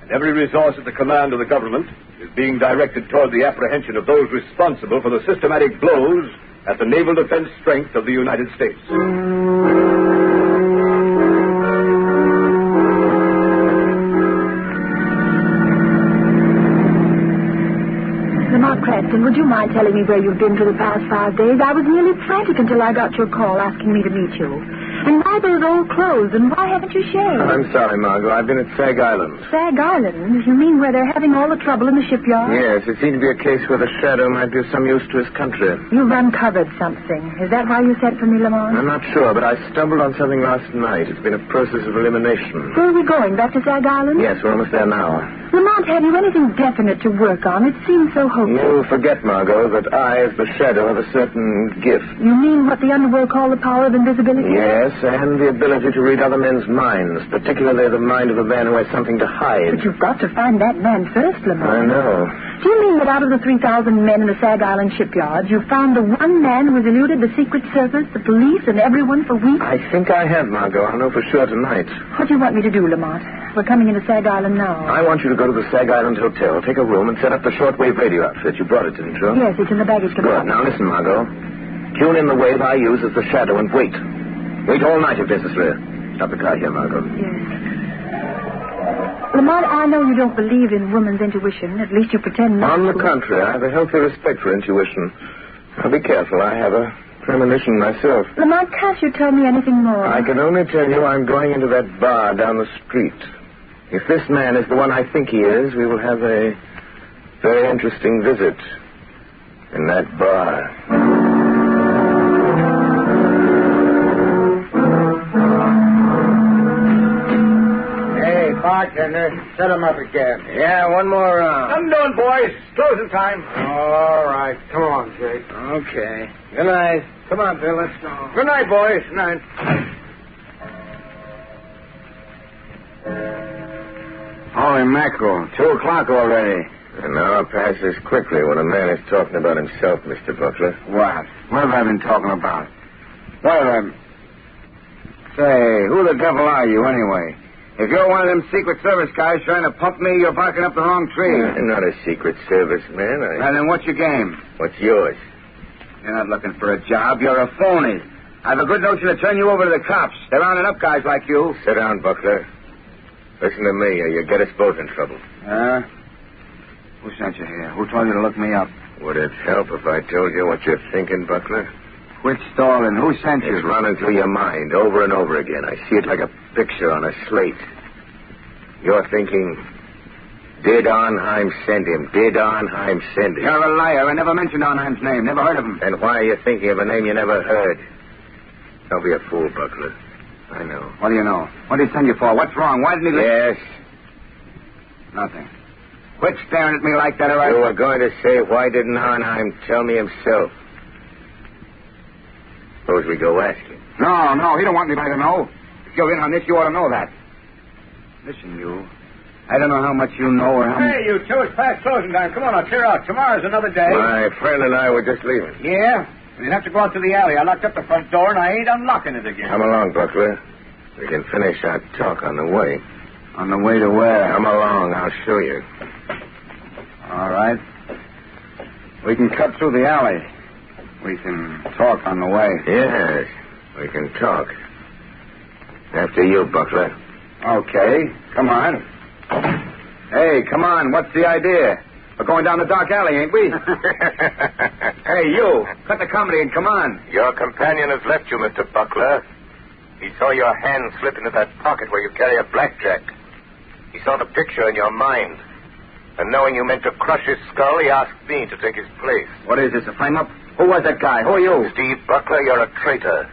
And every resource at the command of the government is being directed toward the apprehension of those responsible for the systematic blows at the naval defense strength of the United States. Lamont Cranston, would you mind telling me where you've been for the past 5 days? I was nearly frantic until I got your call asking me to meet you. And why those old clothes, and why haven't you shaved? I'm sorry, Margot. I've been at Stag Island. Stag Island? You mean where they're having all the trouble in the shipyard? Yes, it seemed to be a case where the Shadow might be of some use to his country. You've uncovered something. Is that why you sent for me, Lamont? I'm not sure, but I stumbled on something last night. It's been a process of elimination. Where are we going? Back to Stag Island? Yes, we're almost there now. Lamont, have you anything definite to work on? It seems so hopeless. You forget, Margot, that I, as the Shadow, have a certain gift. You mean what the underworld call the power of invisibility? Yes, and the ability to read other men's minds, particularly the mind of a man who has something to hide. But you've got to find that man first, Lamont. I know. Do you mean that out of the 3,000 men in the Stag Island shipyard, you found the one man who has eluded the Secret Service, the police, and everyone for weeks? I think I have, Margot. I'll know for sure tonight. What do you want me to do, Lamont? We're coming into Stag Island now. I want you to go to the Stag Island Hotel, take a room, and set up the shortwave radio outfit. You brought it, didn't you? Yes, it's in the baggage compartment. Good. Now listen, Margot. Tune in the wave I use as the Shadow and wait. Wait all night if necessary. Stop the car here, Margot. Yes. Lamont, I know you don't believe in woman's intuition. At least you pretend not On to. the contrary, I have a healthy respect for intuition. Now be careful. I have a premonition myself. Lamont, can't you tell me anything more? I can only tell you I'm going into that bar down the street. If this man is the one I think he is, we will have a very interesting visit in that bar. Bartender, set him up again. Yeah, one more round. I'm doing, boys. Closing time. All right. Come on, Jake. Okay. Good night. Come on, Bill. Let's go. Good night, boys. Good night. Holy mackerel. 2:00 already. An hour passes quickly when a man is talking about himself, Mr. Butler. What? What have I been talking about? What have I... Say, who the devil are you, anyway? If you're one of them Secret Service guys trying to pump me, you're barking up the wrong tree. I'm not a Secret Service man. And then what's your game? What's yours? You're not looking for a job. You're a phony. I have a good notion to turn you over to the cops. They're rounding up guys like you. Sit down, Buckler. Listen to me, or you get us both in trouble. Who sent you here? Who told you to look me up? Would it help if I told you what you're thinking, Buckler? Quit stalling. Who sent you? It's running through your mind over and over again. I see it like a picture on a slate. You're thinking, did Arnheim send him? Did Arnheim send him? You're a liar. I never mentioned Arnheim's name. Never heard of him. Then why are you thinking of a name you never heard? Don't be a fool, Buckler. I know. What do you know? What did he send you for? What's wrong? Why didn't he... Yes. Nothing. Quit staring at me like that, all right? You were going to say, why didn't Arnheim tell me himself? Suppose we go ask him. No, he don't want anybody to know. If you're in on this, you ought to know that. Listen, you. I don't know how much you know or how much... Hey, you two, it's past closing time. Come on, now, clear out. Tomorrow's another day. My friend and I were just leaving. Yeah? You'd have to go out to the alley. I locked up the front door, and I ain't unlocking it again. Come along, Buckler. We can finish our talk on the way. On the way to where? Come along, I'll show you. All right. We can cut through the alley. We can talk on the way. Yes, we can talk. After you, Buckler. Okay, come on. Hey, come on, what's the idea? We're going down the dark alley, ain't we? Hey, you, cut the comedy and come on. Your companion has left you, Mr. Buckler. He saw your hand slip into that pocket where you carry a blackjack. He saw the picture in your mind. And knowing you meant to crush his skull, he asked me to take his place. What is this, a frame-up? Who was that guy? Who are you? Steve Buckler, you're a traitor.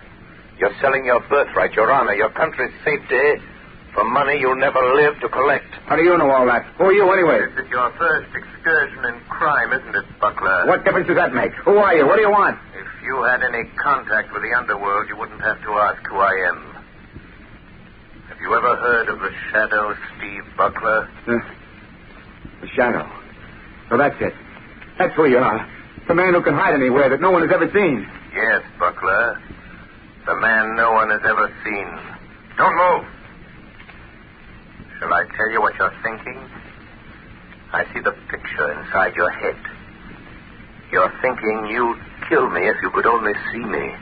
You're selling your birthright, your honor, your country's safety for money you'll never live to collect. How do you know all that? Who are you, anyway? This is your first excursion in crime, isn't it, Buckler? What difference does that make? Who are you? What do you want? If you had any contact with the underworld, you wouldn't have to ask who I am. Have you ever heard of the Shadow, Steve Buckler? The Shadow. So that's it. That's who you are. The man who can hide anywhere that no one has ever seen. Yes, Buckler. The man no one has ever seen. Don't move. Shall I tell you what you're thinking? I see the picture inside your head. You're thinking you'd kill me if you could only see me.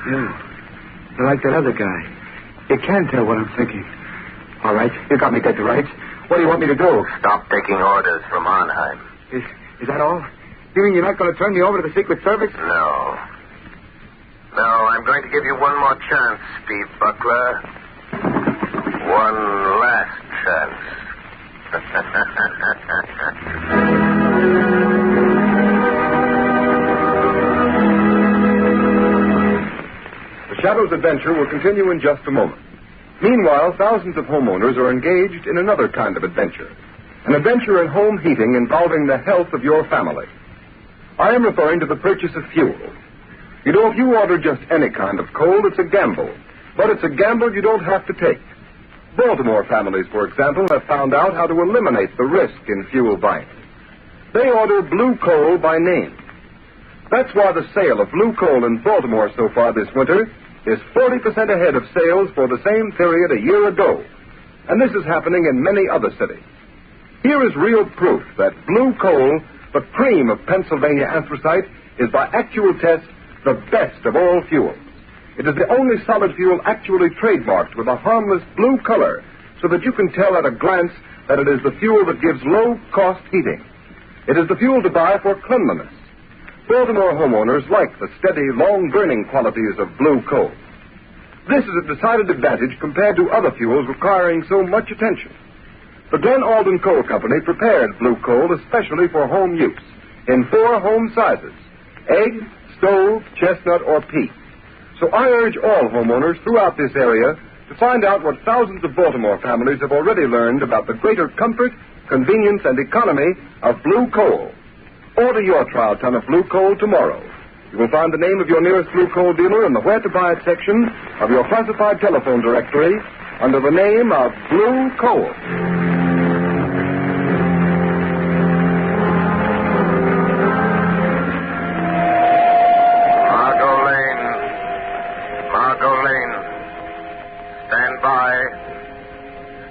You're like that other guy. You can't tell what I'm thinking. All right, you got me dead to rights. What do you want me to do? Stop taking orders from Arnheim. Is that all? You mean you're not going to turn me over to the Secret Service? No. No, I'm going to give you one more chance, Steve Buckler. One last chance. The Shadow's adventure will continue in just a moment. Meanwhile, thousands of homeowners are engaged in another kind of adventure. An adventure in home heating involving the health of your family. I am referring to the purchase of fuel. You know, if you order just any kind of coal, it's a gamble. But it's a gamble you don't have to take. Baltimore families, for example, have found out how to eliminate the risk in fuel buying. They order blue coal by name. That's why the sale of blue coal in Baltimore so far this winter is 40% ahead of sales for the same period a year ago. And this is happening in many other cities. Here is real proof that blue coal, the cream of Pennsylvania anthracite, is by actual test the best of all fuels. It is the only solid fuel actually trademarked with a harmless blue color, so that you can tell at a glance that it is the fuel that gives low-cost heating. It is the fuel to buy for cleanliness. Baltimore homeowners like the steady, long-burning qualities of blue coal. This is a decided advantage compared to other fuels requiring so much attention. The Glen Alden Coal Company prepared blue coal especially for home use in 4 home sizes: egg, stove, chestnut, or peat. So I urge all homeowners throughout this area to find out what thousands of Baltimore families have already learned about the greater comfort, convenience, and economy of blue coal. Order your trial ton of blue coal tomorrow. You will find the name of your nearest blue coal dealer in the Where to Buy It section of your classified telephone directory under the name of Blue Coal.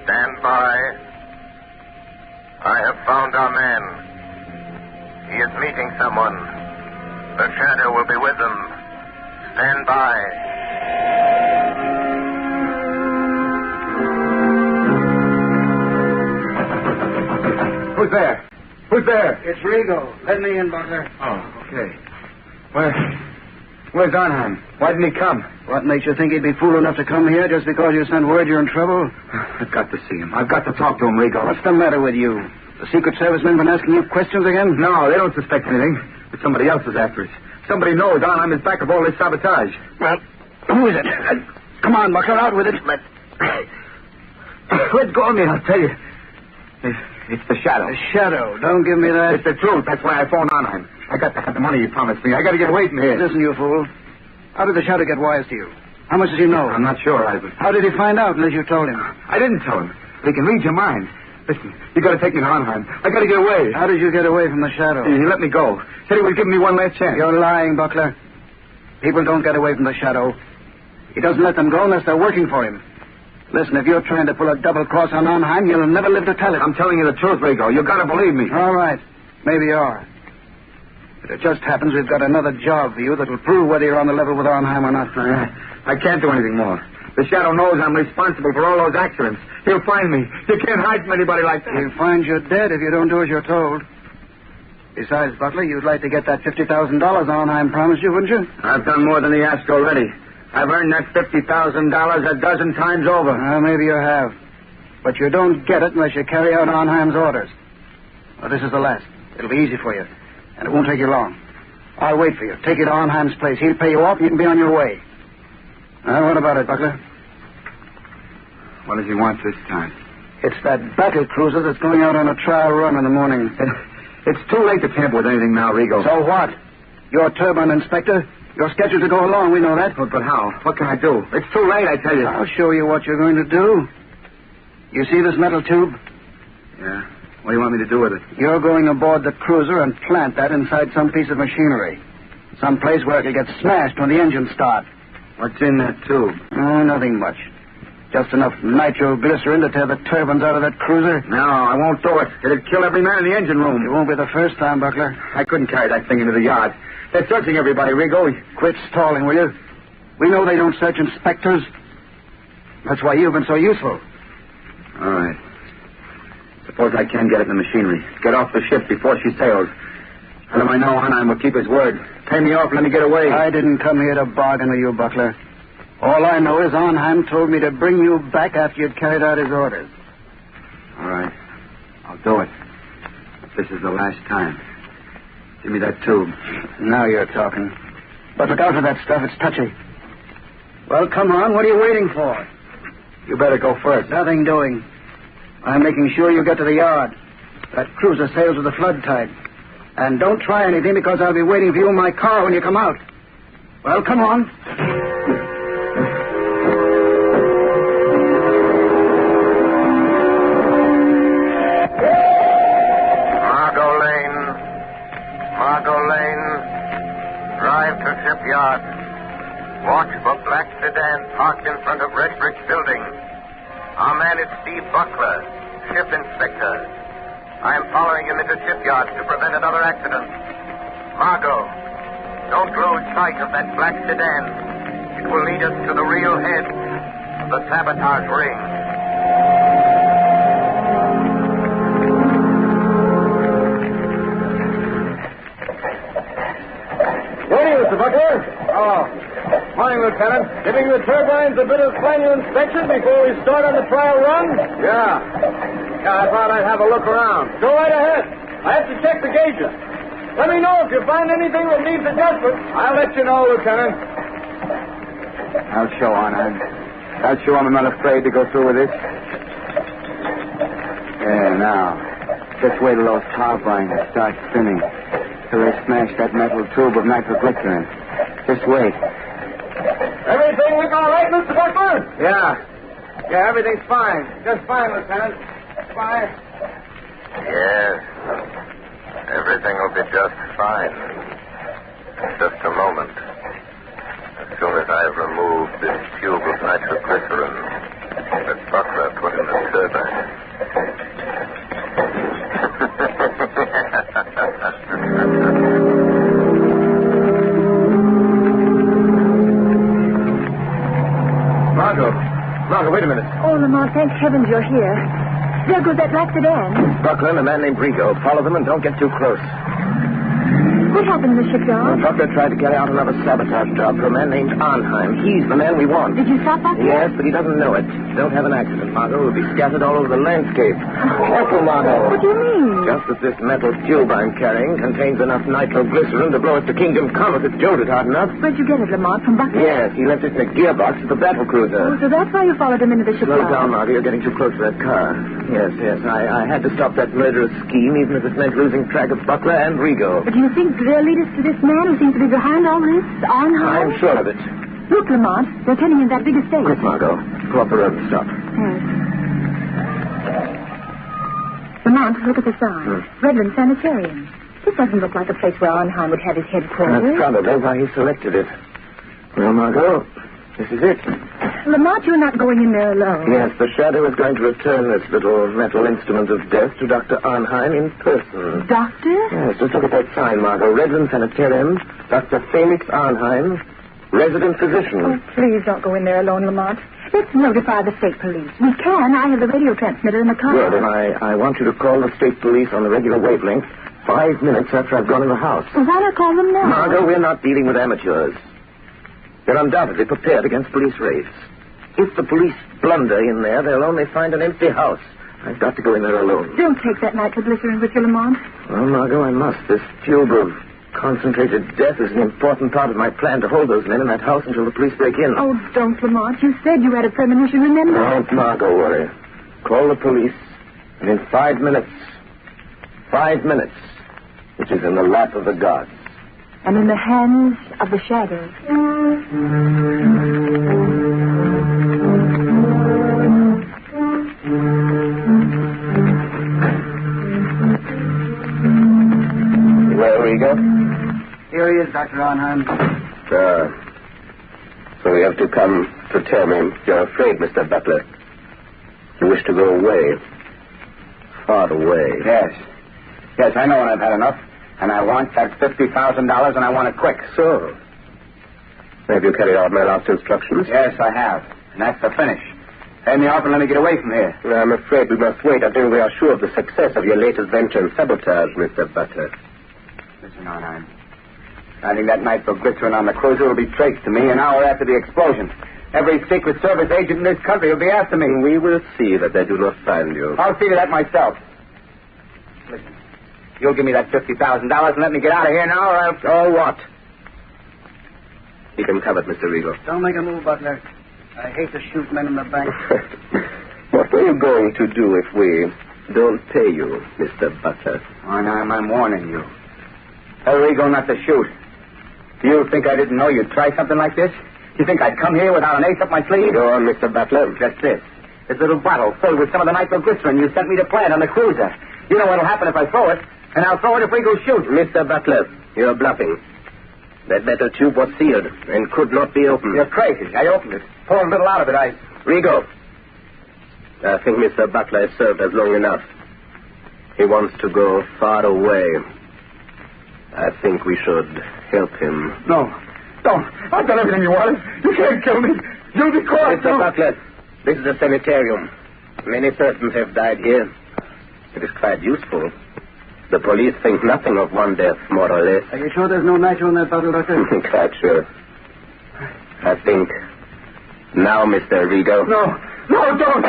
Stand by. I have found our man. He is meeting someone. The Shadow will be with them. Stand by. Who's there? Who's there? It's Rigo. Let me in, Butler. Oh, okay. Where's Arnheim? Why didn't he come? What makes you think he'd be fool enough to come here just because you sent word you're in trouble? I've got to see him. I've got to talk to him, Rigo. What's the matter with you? The Secret Service men been asking you questions again? No, they don't suspect anything. But somebody else is after us. Somebody knows Arnheim is back of all this sabotage. Well, who is it? Come on, Buckler, out with it. Let go of me, I'll tell you. It's the Shadow. The Shadow? Don't give me that. It's the truth. That's why I phoned Arnheim. I got to have the money you promised me. I got to get away from here. Listen, you fool. How did the Shadow get wise to you? How much does he know? I'm not sure, Ivan. How did he find out unless you told him? I didn't tell him. But he can read your mind. Listen, you got to take me to Arnheim. I got to get away. How did you get away from the Shadow? He let me go. Said he would give me one last chance. You're lying, Buckler. People don't get away from the Shadow. He doesn't let them go unless they're working for him. Listen, if you're trying to pull a double cross on Arnheim, you'll never live to tell it. I'm telling you the truth, Rigo. You got to believe me. All right. Maybe you are. But it just happens we've got another job for you that'll prove whether you're on the level with Arnheim or not. I can't do anything more. The Shadow knows I'm responsible for all those accidents. He'll find me. You can't hide from anybody like that. He'll find you dead if you don't do as you're told. Besides, Butler, you'd like to get that $50,000 Arnheim promised you, wouldn't you? I've done more than he asked already. I've earned that $50,000 a dozen times over. Well, maybe you have. But you don't get it unless you carry out Arnheim's orders. Well, this is the last. It'll be easy for you. And it won't take you long. I'll wait for you. Take you to Arnheim's place. He'll pay you off and you can be on your way. Now, what about it, Buckler? What does he want this time? It's that battle cruiser that's going out on a trial run in the morning. It's too late to tamper with anything now, Rigo. So what? You're turbine inspector. You're scheduled to go along. We know that. But how? What can I do? It's too late, I tell you. I'll show you what you're going to do. You see this metal tube? Yeah. What do you want me to do with it? You're going aboard the cruiser and plant that inside some piece of machinery. Some place where it'll get smashed when the engines start. What's in that tube? Oh, nothing much. Just enough nitroglycerin to tear the turbines out of that cruiser. No, I won't do it. It'll kill every man in the engine room. It won't be the first time, Buckler. I couldn't carry that thing into the yard. They're searching everybody, Rigo. Quit stalling, will you? We know they don't search inspectors. That's why you've been so useful. All right. Suppose I can get it in the machinery. Get off the ship before she sails. Tell him I know Arnheim will keep his word. Pay me off and let me get away. I didn't come here to bargain with you, Buckler. All I know is Arnheim told me to bring you back after you'd carried out his orders. All right. I'll do it. But this is the last time. Give me that tube. Now you're talking. But look out for that stuff. It's touchy. Well, come on. What are you waiting for? You better go first. Nothing doing. I'm making sure you get to the yard. That cruiser sails with the flood tide. And don't try anything because I'll be waiting for you in my car when you come out. Well, come on. Drive to shipyard. Watch for black sedan parked in front of red brick building. Our man is Steve Buckler, ship inspector. I am following him into shipyard to prevent another accident. Margot, don't lose sight of that black sedan. It will lead us to the real head of the sabotage ring. Mr. Buckler. Oh. Morning, Lieutenant. Giving the turbines a bit of final inspection before we start on the trial run? Yeah, I thought I'd have a look around. Go right ahead. I have to check the gauges. Let me know if you find anything that needs adjustment. I'll let you know, Lieutenant. I'll show Arnheim. I'll show him I'm not afraid to go through with this. Yeah, now. Just wait till those turbines start spinning. Till they smash that metal tube of nitroglycerin. Just wait. Everything looking all right, Mr. Buckler? Yeah, everything's fine. Just fine, Lieutenant. Fine. Yes. Everything will be just fine. Just a moment. As soon as I've removed this tube of nitroglycerin that Buckler put in the turbine. Margot, wait a minute. Oh, Lamont, thank heavens you're here. There goes that black sedan. Buckler and a man named Rigo. Follow them and don't get too close. What happened in the shipyard? Buckler tried to carry out another sabotage job for a man named Arnheim. He's the man we want. Did you stop Buckler? Yes, but he doesn't know it. Don't have an accident, Margot. We'll be scattered all over the landscape. Careful, Margot. What do you mean? Just as this metal tube I'm carrying contains enough nitroglycerin to blow us to Kingdom Come if it's jolted hard enough. Where'd you get it, Lamont? From Buckler? Yes, he left it in a gearbox at the battle cruiser. Oh, so that's why you followed him into the shipyard. Slow down, Margot. You're getting too close to that car. Yes. I had to stop that murderous scheme, even if it meant losing track of Buckler and Rigo. But do you think they'll lead us to this man who seems to be behind all this, Arnheim? I'm sure of it. Look, Lamont, they're turning in that big estate. Quick, Margot. Go up the road and stop. Yes. Lamont, look at the sign. Redland Sanitarium. This doesn't look like a place where Arnheim would have his headquarters. That's probably why he selected it. Well, Margot, this is it. Lamont, you're not going in there alone. Yes, the Shadow is going to return this little metal instrument of death to Dr. Arnheim in person. Doctor? Yes, just look at that sign, Margot. Redland Sanitarium, Dr. Felix Arnheim, resident physician. Oh, please don't go in there alone, Lamont. Let's notify the state police. We can. I have the radio transmitter in the car. Good, and I want you to call the state police on the regular wavelength 5 minutes after I've gone in the house. Well, why not call them now? Margot, we're not dealing with amateurs. They're undoubtedly prepared against police raids. If the police blunder in there, they'll only find an empty house. I've got to go in there alone. Don't take that nitroglycerin with you, Lamont. Well, Margot, I must. This tube of concentrated death is an important part of my plan to hold those men in that house until the police break in. Oh, don't, Lamont. You said you had a premonition, remember? Don't, Margot, worry. Call the police, and in 5 minutes, which is in the lap of the gods. And in the hands of the shadows. Where we go? Here he is, Dr. Arnheim. So you have to come to tell me you're afraid, Mr. Butler. You wish to go away. Far away. Yes. Yes, I know when I've had enough. And I want that $50,000, and I want it quick. So, have you carried out my last instructions? Yes, I have. And that's the finish. Pay me off and let me get away from here. I'm afraid we must wait until we are sure of the success of your latest venture in sabotage, Mr. Butler. Listen, Arnheim. Finding that nitroglycerin on the cruiser will be traced to me an hour after the explosion. Every Secret Service agent in this country will be after me. We will see that they do not find you. I'll see to that myself. Listen. You'll give me that $50,000 and let me get out of here now, or I'll... Oh, what? Keep him covered, Mr. Riegel. Don't make a move, Butler. I hate to shoot men in the bank. What are you going to do if we don't pay you, Mr. Butler? Arnheim, I'm warning you. Tell Riegel not to shoot. Do you think I didn't know you'd try something like this? You think I'd come here without an ace up my sleeve? Go on, Mr. Butler. Just this. This little bottle filled with some of the nitroglycerin you sent me to plant on the cruiser. You know what'll happen if I throw it. And I'll throw it if Riegel shoots. Mr. Butler, you're bluffing. That metal tube was sealed and could not be opened. You're crazy. I opened it. Poured a little out of it. Riegel, I think Mr. Butler has served us long enough. He wants to go far away. I think we should help him. No. Don't. I've done everything you wanted. You can't kill me. You'll be caught. Mr. Butler, this is a sanitarium. Many persons have died here. It is quite useful. The police think nothing of one death, more or less. Are you sure there's no nitro in that bottle, Doctor? Quite sure. I think now, Mr. Riegel. No, don't.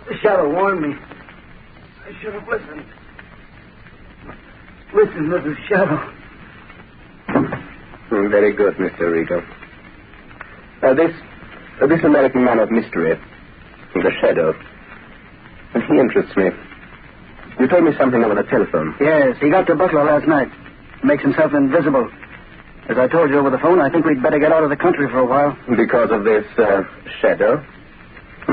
The shadow warned me. I should have listened. Listen to the shadow. Very good, Mr. Riegel. This American man of mystery, the Shadow, he interests me. You told me something over the telephone. Yes, he got to Butler last night. Makes himself invisible. As I told you over the phone, I think we'd better get out of the country for a while. Because of this Shadow?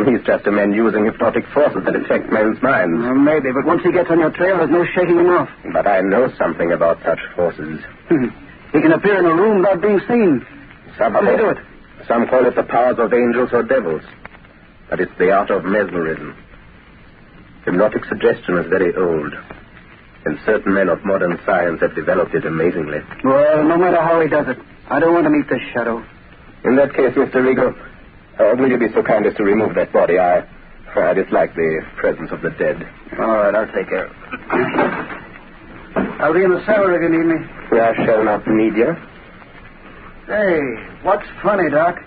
He's just a man using hypnotic forces that affect men's minds. Maybe, but once he gets on your trail, there's no shaking him off. But I know something about such forces. He can appear in a room without being seen. How do they do it? Some call it the powers of angels or devils. But it's the art of mesmerism. Hypnotic suggestion is very old. And certain men of modern science have developed it amazingly. Well, no matter how he does it, I don't want to meet this shadow. In that case, Mr. Rigo, will you be so kind as to remove that body? I dislike the presence of the dead. All right, I'll take care. I'll be in the cellar if you need me. I shall not need you. Hey, what's funny, Doc?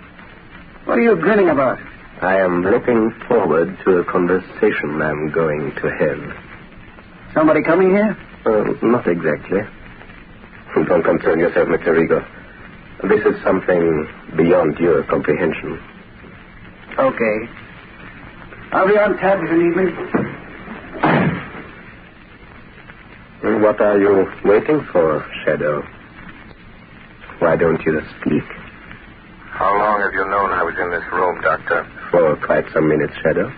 What are you grinning about? I am looking forward to a conversation I'm going to have. Somebody coming here? Not exactly. Don't concern yourself, Mr. Rigo. This is something beyond your comprehension. Okay. I'll be on tap if you need me. What are you waiting for, Shadow? Why don't you speak? How long have you known I was in this room, Doctor? For quite some minutes, Shadow.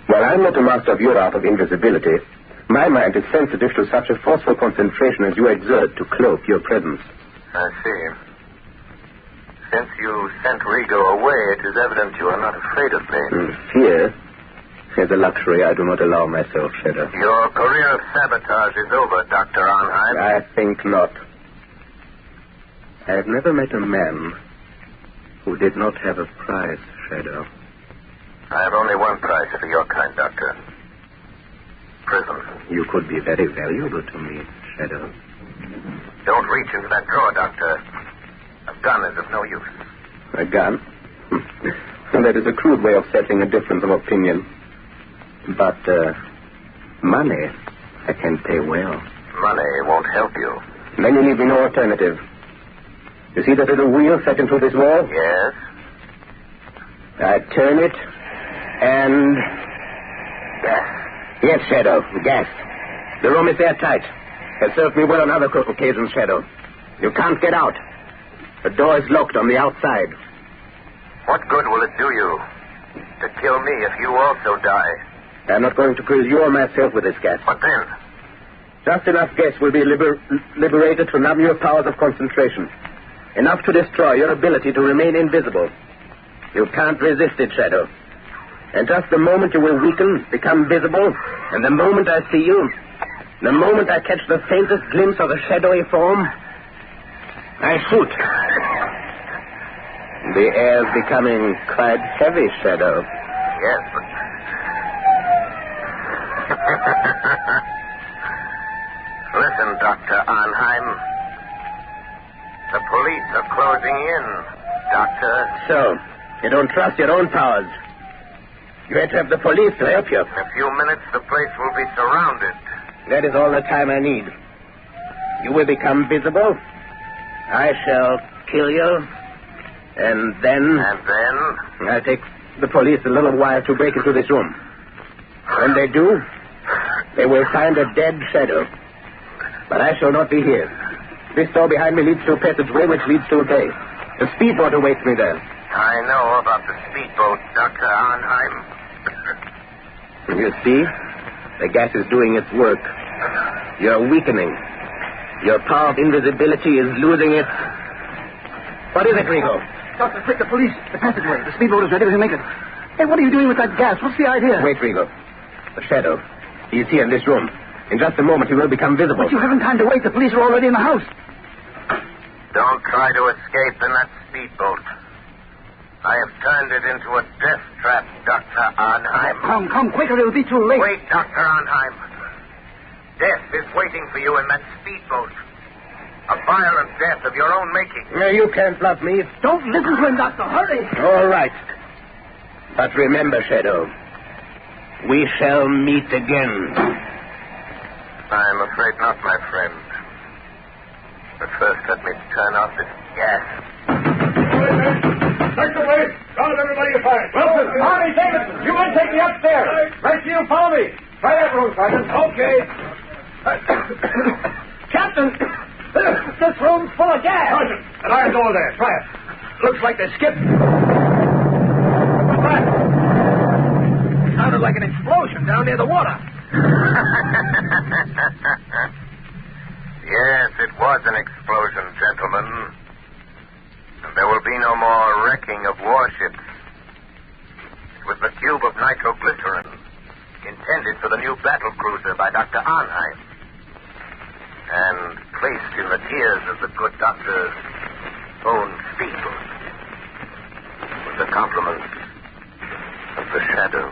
While I'm not a master of your art of invisibility, my mind is sensitive to such a forceful concentration as you exert to cloak your presence. I see. Since you sent Rigo away, it is evident you are not afraid of me. Fear is a luxury I do not allow myself, Shadow. Your career of sabotage is over, Dr. Arnheim. I think not. I have never met a man who did not have a prize, Shadow. I have only one prize for your kind, Doctor. Prison. You could be very valuable to me, Shadow. Don't reach into that drawer, Doctor. A gun is of no use. A gun? That is a crude way of settling a difference of opinion. But, money, I can pay well. Money won't help you. Then you leave me no alternative. You see that little wheel set into this wall? Yes. I turn it, and... Gas. Yes, Shadow, gas. The room is airtight. Has served me well on other occasions, Shadow. You can't get out. The door is locked on the outside. What good will it do you to kill me if you also die? I'm not going to kill you or myself with this gas. What then? Just enough gas will be liberated to numb your powers of concentration. Enough to destroy your ability to remain invisible. You can't resist it, Shadow. And just the moment you will weaken, become visible, and the moment I see you, the moment I catch the faintest glimpse of a shadowy form, I shoot. The air's becoming quite heavy, Shadow. Yes, but... Listen, Dr. Arnheim. The police are closing in, Doctor. So, you don't trust your own powers. You had to have the police to help you. In a few minutes, the place will be surrounded. That is all the time I need. You will become visible. I shall kill you. And then... And then? I'll take the police a little while to break into this room. When they do, they will find a dead Shadow. But I shall not be here. This door behind me leads to a passageway which leads to a bay. A speedboat awaits me there. I know about the speedboat, Dr. Arnheim. You see? The gas is doing its work. You're weakening. Your power of invisibility is losing its... What is it, Rigo? Doctor, quick, the police. The passageway. The speedboat is ready to make it. Hey, what are you doing with that gas? What's the idea? Wait, Rigo. The Shadow. He's here in this room. In just a moment, he will become visible. But you haven't time to wait. The police are already in the house. Don't try to escape in that speedboat. I have turned it into a death trap, Dr. Arnheim. Come, quicker. It'll be too late. Wait, Dr. Arnheim. Death is waiting for you in that speedboat. A violent death of your own making. No, you can't bluff me. Don't listen to him, Doctor. Hurry. All right. But remember, Shadow, we shall meet again. I'm afraid not, my friend. But first, let me turn off this gas. Search the place. Round up everybody you find. Wilson, Harvey, Davidson, you men take me upstairs. Rest of you follow me. Try that room, Sergeant. Okay. Captain, this room's full of gas. Sergeant, that iron door there. Try it. Looks like they skipped. What's that? Sounded like an explosion down near the water. Yes, it was an explosion, gentlemen. And there will be no more wrecking of warships. It was the tube of nitroglycerin intended for the new battle cruiser by Dr. Arnheim. and placed in the tears of the good doctor's own feet with the compliments of the shadow.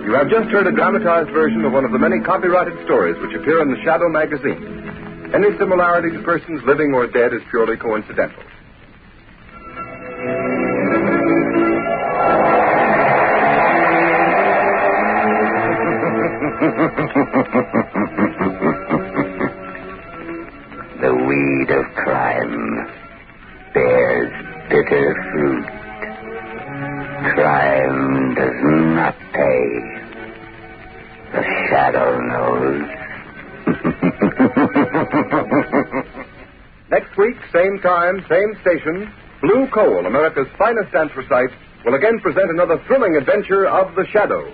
You have just heard a dramatized version of one of the many copyrighted stories which appear in the Shadow magazine. Any similarity to persons living or dead is purely coincidental. The weed of crime bears bitter fruit. Crime does not pay. The shadow knows. Next week, same time, same station, Blue Coal, America's finest anthracite, will again present another thrilling adventure of the Shadow.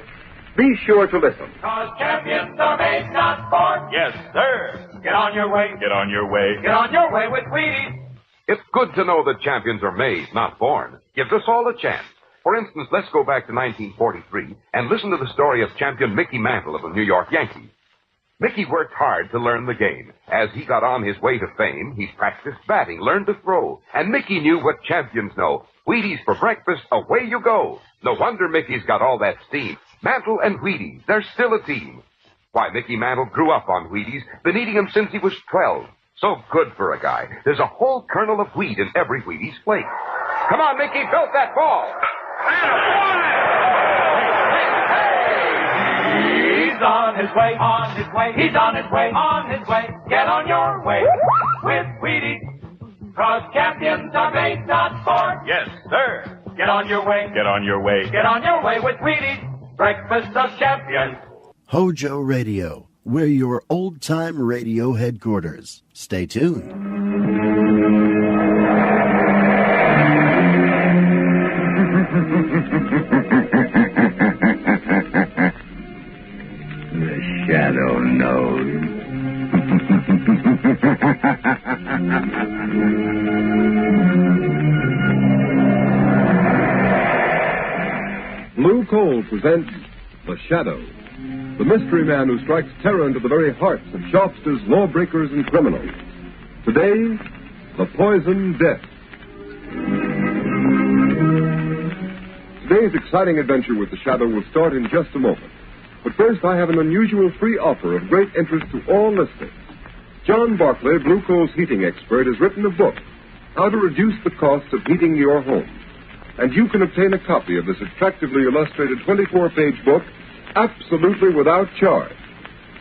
Be sure to listen. Cause champions are made, not born. Yes, sir. Get on your way. Get on your way. Get on your way with Wheaties. It's good to know that champions are made, not born. Gives us all a chance. For instance, let's go back to 1943 and listen to the story of champion Mickey Mantle of the New York Yankees. Mickey worked hard to learn the game. As he got on his way to fame, he practiced batting, learned to throw. And Mickey knew what champions know. Wheaties for breakfast, away you go. No wonder Mickey's got all that steam. Mantle and Wheaties, they're still a team. Why, Mickey Mantle grew up on Wheaties, been eating them since he was 12. So good for a guy. There's a whole kernel of wheat in every Wheaties flake. Come on, Mickey, belt that ball. He's on his way, on his way. He's on his way, on his way. Get on your way with Wheaties. Cause champions are made, not born. Yes, sir. Get on your way. Get on your way. Get on your way with Wheaties. Breakfast of champions. Hojo Radio, we're your old-time radio headquarters. Stay tuned. The shadow knows. Blue Coal presents The Shadow, the mystery man who strikes terror into the very hearts of shopsters, lawbreakers, and criminals. Today, the poison death. Today's exciting adventure with The Shadow will start in just a moment. But first, I have an unusual free offer of great interest to all listeners. John Barclay, Blue Coal's heating expert, has written a book, How to Reduce the Cost of Heating Your Home. And you can obtain a copy of this attractively illustrated 24-page book absolutely without charge.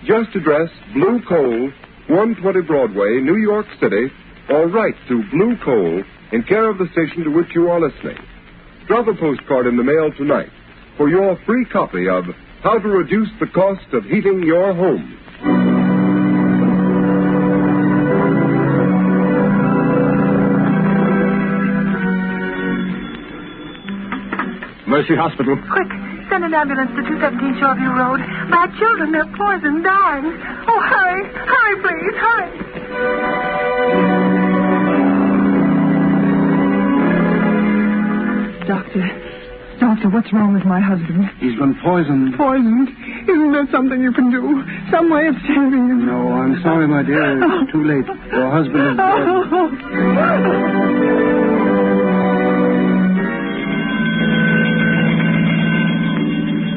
Just address Blue Coal, 120 Broadway, New York City, or write to Blue Coal in care of the station to which you are listening. Drop a postcard in the mail tonight for your free copy of How to Reduce the Cost of Heating Your Home. Mercy Hospital. Quick, send an ambulance to 217 Shoreview Road. My children, they're poisoned, dying. Oh, hurry. Hurry, please. Hurry. Doctor, what's wrong with my husband? He's been poisoned. Poisoned? Isn't there something you can do? Some way of saving him? No, I'm sorry, my dear. It's too late. Your husband is dead.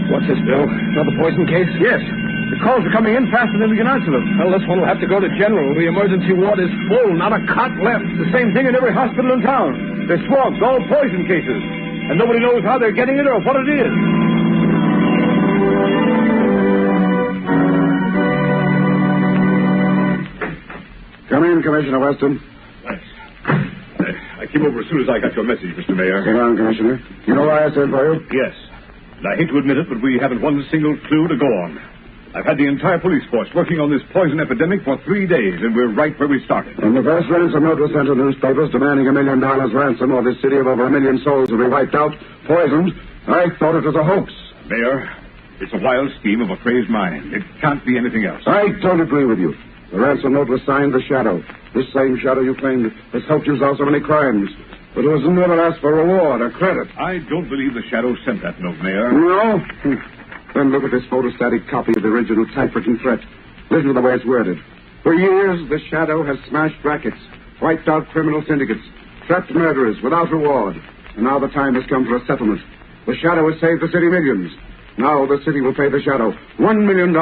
What's this, Bill? Another poison case? Yes. The calls are coming in faster than we can answer them. Well, this one will have to go to General. The emergency ward is full. Not a cot left. The same thing in every hospital in town. They're swamped, all poison cases. And nobody knows how they're getting it or what it is. Come in, Commissioner Weston. Thanks. I came over as soon as I got your message, Mr. Mayor. Sit down, Commissioner. You know why I sent for you? Yes. And I hate to admit it, but we haven't one single clue to go on. I've had the entire police force working on this poison epidemic for 3 days, and we're right where we started. When the first ransom note was sent to newspapers demanding $1 million ransom or this city of over 1 million souls will be wiped out, poisoned, I thought it was a hoax. Mayor, it's a wild scheme of a crazed mind. It can't be anything else. I don't agree with you. The ransom note was signed The Shadow. This same Shadow you claimed has helped you solve so many crimes. but it was never asked for reward or credit. I don't believe the Shadow sent that note, Mayor. No? Then look at this photostatic copy of the original typewritten threat. Listen to the way it's worded. For years, the Shadow has smashed rackets, wiped out criminal syndicates, trapped murderers without reward. And now the time has come for a settlement. The Shadow has saved the city millions. Now the city will pay the Shadow $1 million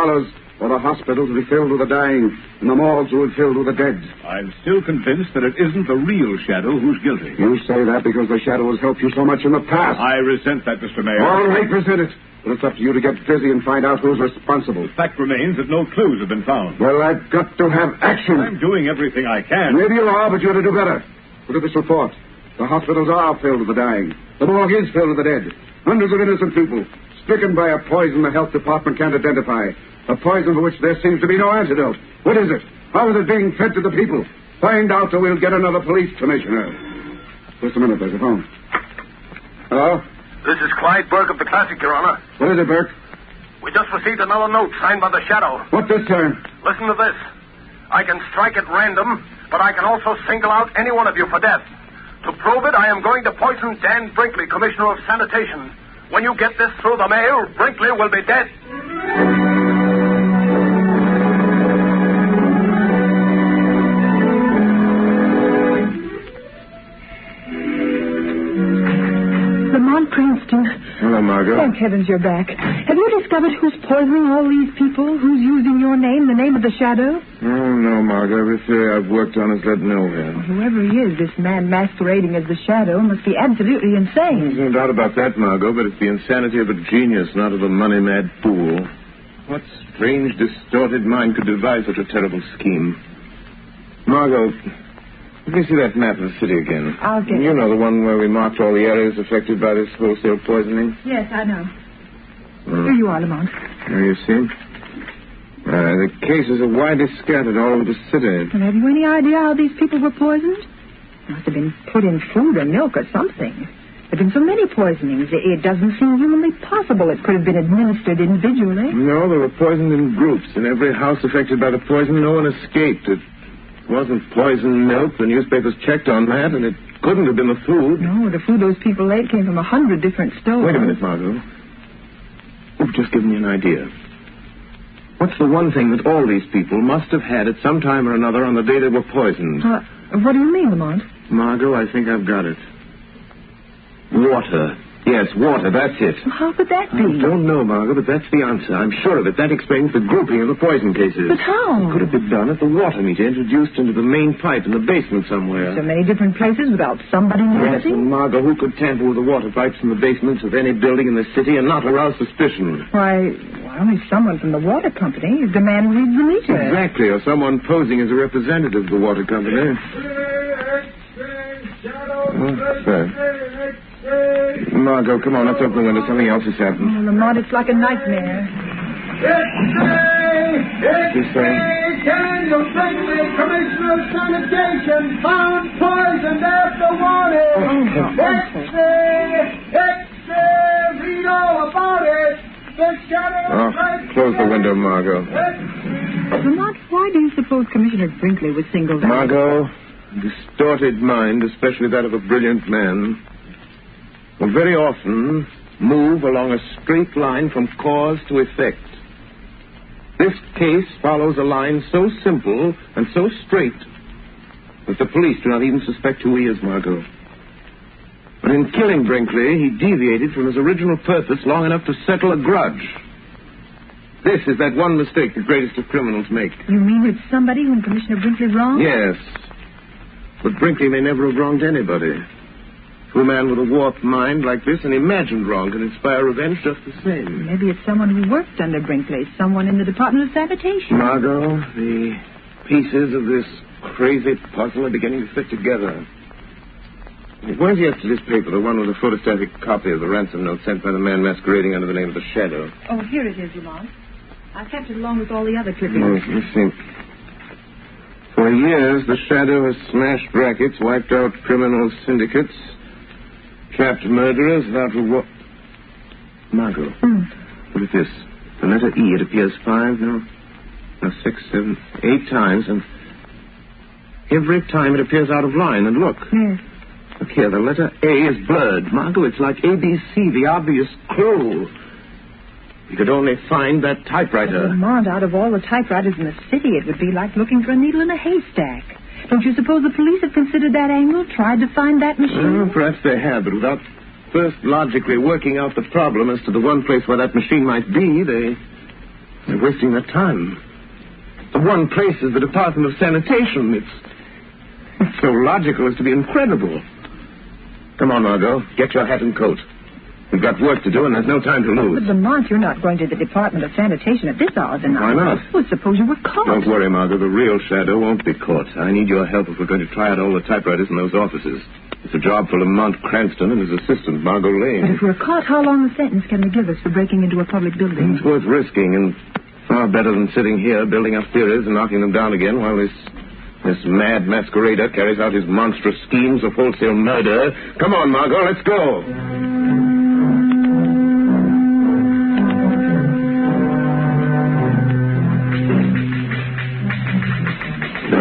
for the hospital to be filled with the dying and the morgues will be filled with the dead. I'm still convinced that it isn't the real Shadow who's guilty. You say that because the Shadow has helped you so much in the past. I resent that, Mr. Mayor. All right, resent it. But it's up to you to get busy and find out who's responsible. The fact remains that no clues have been found. Well, I've got to have action. I'm doing everything I can. Maybe you are, but you ought to do better. Look at this report. The hospitals are filled with the dying. The morgue is filled with the dead. Hundreds of innocent people, stricken by a poison the health department can't identify. A poison for which there seems to be no antidote. What is it? How is it being fed to the people? Find out or we'll get another police commissioner. Just a minute, there's a phone. Hello? This is Clyde Burke of the Classic, Your Honor. What is it, Burke? We just received another note signed by the Shadow. What this time? Listen to this. I can strike at random, but I can also single out any one of you for death. To prove it, I am going to poison Dan Brinkley, Commissioner of Sanitation. When you get this through the mail, Brinkley will be dead. Lamont Princeton. Hello, Margot. Thank heavens you're back. Have you discovered who's poisoning all these people? Who's using your name, the name of the Shadow? Oh, no, Margot. Every theory I've worked on has led nowhere. Whoever he is, this man masquerading as the Shadow must be absolutely insane. There's no doubt about that, Margot, but it's the insanity of a genius, not of a money-mad fool. What strange, distorted mind could devise such a terrible scheme? Margot, let me see that map of the city again. I'll get it. You know, the one where we marked all the areas affected by this wholesale poisoning? Yes, I know. Here you are, Lamont. There you see. The cases are widely scattered all over the city. And have you any idea how these people were poisoned? Must have been put in food or milk or something. There have been so many poisonings, it doesn't seem humanly possible it could have been administered individually. No, they were poisoned in groups. In every house affected by the poison, no one escaped. It wasn't poisoned milk. The newspapers checked on that, and it couldn't have been the food. No, the food those people ate came from 100 different stores. Wait a minute, Margot. You've just given me an idea. What's the one thing that all these people must have had at some time or another on the day they were poisoned? What do you mean, Lamont? Margot, I think I've got it. Water. Yes, water, that's it. How could that be? I don't know, Margot, but that's the answer. I'm sure of it. That explains the grouping of the poison cases. But how? It could have been done at the water meter introduced into the main pipe in the basement somewhere. So many different places without somebody Yes, noticing? and Margot, who could tamper with the water pipes in the basements of any building in the city and not arouse suspicion? Why, only someone from the water company. The man who reads the meter. Exactly, or someone posing as a representative of the water company. Margot, come on, let's open the window. Something else has happened. Oh, Lamont, it's like a nightmare. She's saying? Daniel Brinkley, Commissioner of Sanitation, found poisoned after warning. X-ray, read all about it. The Shadow... Oh, close the window, Margot. Lamont, why do you suppose Commissioner Brinkley was singled out? Margot, distorted mind, especially that of a brilliant man, will very often move along a straight line from cause to effect. This case follows a line so simple and so straight that the police do not even suspect who he is, Margot. But in killing Brinkley, he deviated from his original purpose long enough to settle a grudge. This is that one mistake the greatest of criminals make. You mean it's somebody whom Commissioner Brinkley wronged? Yes. But Brinkley may never have wronged anybody. To a man with a warped mind like this, an imagined wrong can inspire revenge just the same. Maybe it's someone who worked under Brinkley, someone in the Department of Sanitation. Margot, the pieces of this crazy puzzle are beginning to fit together. Where's yesterday's paper, the one with a photostatic copy of the ransom note sent by the man masquerading under the name of the Shadow? Oh, here it is, Lamont. I kept it along with all the other clippings. Oh, let me see. For years, the Shadow has smashed rackets, wiped out criminal syndicates, trapped murderers without reward. Margot, look at this. The letter E, it appears 6, 7, 8 times, and every time it appears out of line. And look, Look here, the letter A is blurred. Margot, it's like ABC, the obvious clue. You could only find that typewriter. Lamont, out of all the typewriters in the city, it would be like looking for a needle in a haystack. Don't you suppose the police have considered that angle, tried to find that machine? Well, perhaps they have, but without first logically working out the problem as to the one place where that machine might be, they're wasting their time. The one place is the Department of Sanitation. It's so logical as to be incredible. Come on, Margot. Get your hat and coat. We've got work to do, and there's no time to lose. But, Lamont, you're not going to the Department of Sanitation at this hour of the night. Why not? Well, suppose you were caught. Don't worry, Margot. The real Shadow won't be caught. I need your help if we're going to try out all the typewriters in those offices. It's a job for Lamont Cranston and his assistant, Margot Lane. But if we're caught, how long a sentence can they give us for breaking into a public building? It's worth risking, and far better than sitting here building up theories and knocking them down again while this mad masquerader carries out his monstrous schemes of wholesale murder. Come on, Margot, let's go.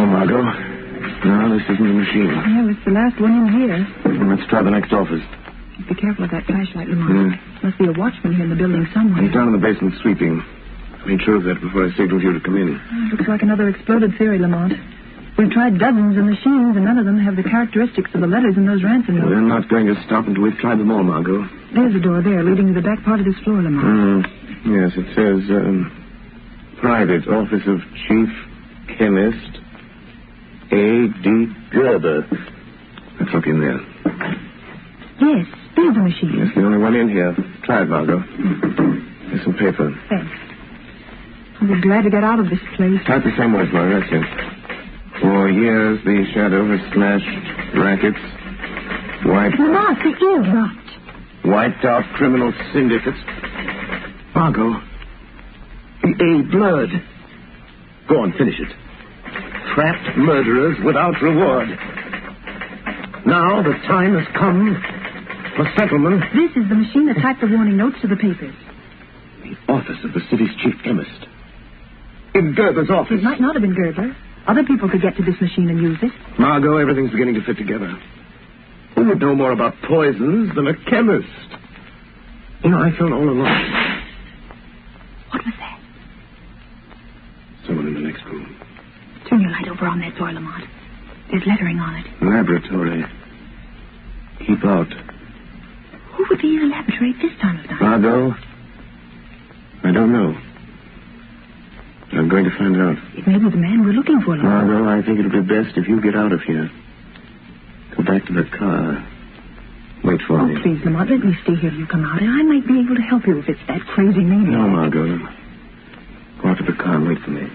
Margot. No, this isn't the machine. Yeah, it's the last one in here. Let's try the next office. Be careful of that flashlight, Lamont. Must be a watchman here in the building somewhere. He's down in the basement sweeping. I made sure of that before I signaled you to come in. Looks like another exploded theory, Lamont. We've tried dozens of machines, and none of them have the characteristics of the letters in those ransom notes. We're not going to stop until we've tried them all, Margot. There's a door there leading to the back part of this floor, Lamont. Yes, it says, Private Office of Chief Chemist A.D. Gerber. Let's look in there. Yes, there's the machine. It's the only one in here. Try it, Margot. Here's some paper. Thanks. I'll be glad to get out of this place. Type the same words, Margot. That's it. For years, the Shadow has smashed rackets, Lamont, the earrot. wiped out criminal syndicates. Margot, the A blurred. Go on, finish it. Trapped murderers without reward. Now the time has come for settlement. This is the machine that typed the warning notes to the papers. The office of the city's chief chemist. In Gerber's office. It might not have been Gerber. Other people could get to this machine and use it. Margot, everything's beginning to fit together. Who would know more about poisons than a chemist? You know, I felt all alone. What was that? Someone in the next room. Turn your light over on that door, Lamont. There's lettering on it. Laboratory. Keep out. Who would be in the laboratory at this time of night? Margot, I don't know. I'm going to find out. It may be the man we're looking for, Lamont. Margot, I think it'll be best if you get out of here. Go back to the car. Wait for me. Oh, please, Lamont, let me stay here till you come out, and I might be able to help you if it's that crazy maniac. No, Margot. Go out to the car and wait for me.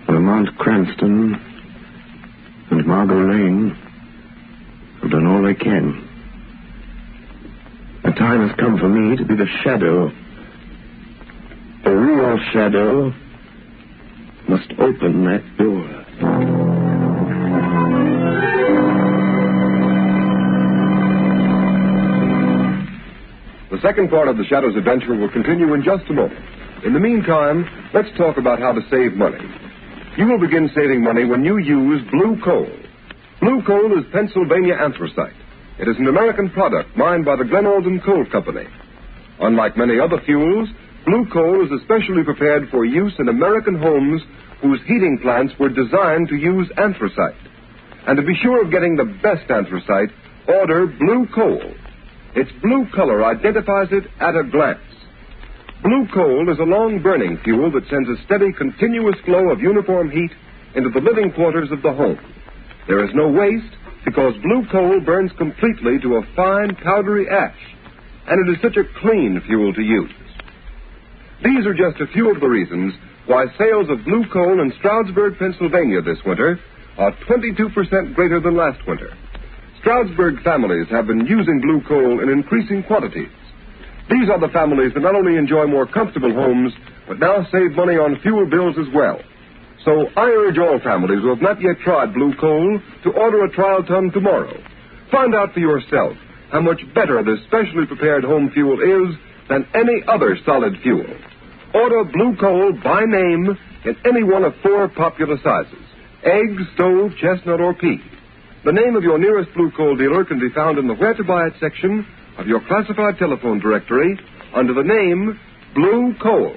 Lamont Cranston and Margot Lane have done all they can. The time has come for me to be the Shadow. The real Shadow must open that door. The second part of the Shadow's adventure will continue in just a moment. In the meantime, let's talk about how to save money. You will begin saving money when you use blue coal. Blue coal is Pennsylvania anthracite. It is an American product mined by the Glen Alden Coal Company. Unlike many other fuels, blue coal is especially prepared for use in American homes whose heating plants were designed to use anthracite. And to be sure of getting the best anthracite, order blue coal. Its blue color identifies it at a glance. Blue coal is a long-burning fuel that sends a steady, continuous flow of uniform heat into the living quarters of the home. There is no waste because blue coal burns completely to a fine, powdery ash, and it is such a clean fuel to use. These are just a few of the reasons why sales of blue coal in Stroudsburg, Pennsylvania this winter are 22% greater than last winter. Stroudsburg families have been using blue coal in increasing quantities. These are the families that not only enjoy more comfortable homes, but now save money on fuel bills as well. So I urge all families who have not yet tried blue coal to order a trial ton tomorrow. Find out for yourself how much better this specially prepared home fuel is than any other solid fuel. Order blue coal by name in any one of 4 popular sizes: egg, stove, chestnut, or pea. The name of your nearest blue coal dealer can be found in the Where to Buy It section of your classified telephone directory under the name Blue Coal.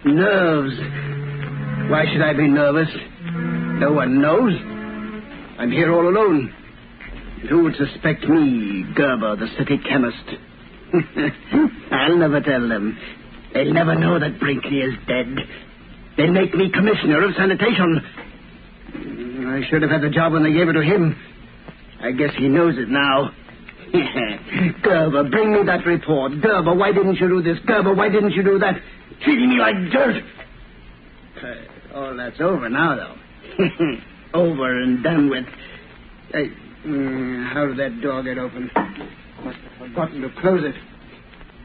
Nerves. Why should I be nervous? No one knows. I'm here all alone. And who would suspect me, Gerber, the city chemist? I'll never tell them. They'll never know that Brinkley is dead. They'll make me commissioner of sanitation. I should have had the job when they gave it to him. I guess he knows it now. Gerber, bring me that report. Gerber, why didn't you do this? Gerber, why didn't you do that? Treating me like dirt. All that's over now, though. Over and done with. How did that door get open? Must have forgotten to close it.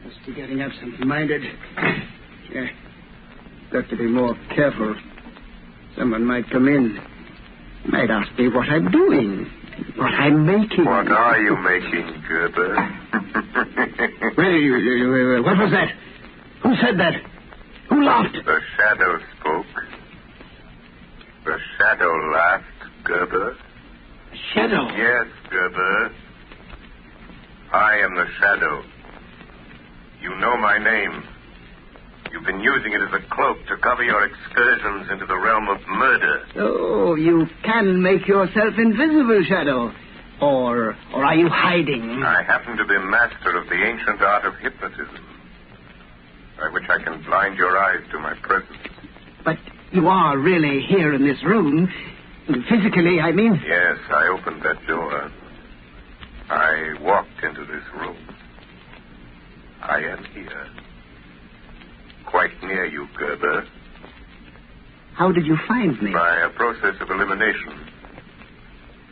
Must be getting absent-minded. Got to be more careful. Someone might come in. Might ask me what I'm doing. What I'm making. What are you making, Gerber? What was that? Who said that? Who laughed? The shadow spoke. The shadow laughed, Gerber. Shadow? Yes, Gerber. I am the shadow. You know my name. You've been using it as a cloak to cover your excursions into the realm of murder. Oh, you can make yourself invisible, Shadow. Or are you hiding? I happen to be master of the ancient art of hypnotism, by which I can blind your eyes to my presence. But you are really here in this room. Physically, I mean. Yes, I opened that door. I walked into this room. I am here. Quite near you, Gerber. How did you find me? By a process of elimination.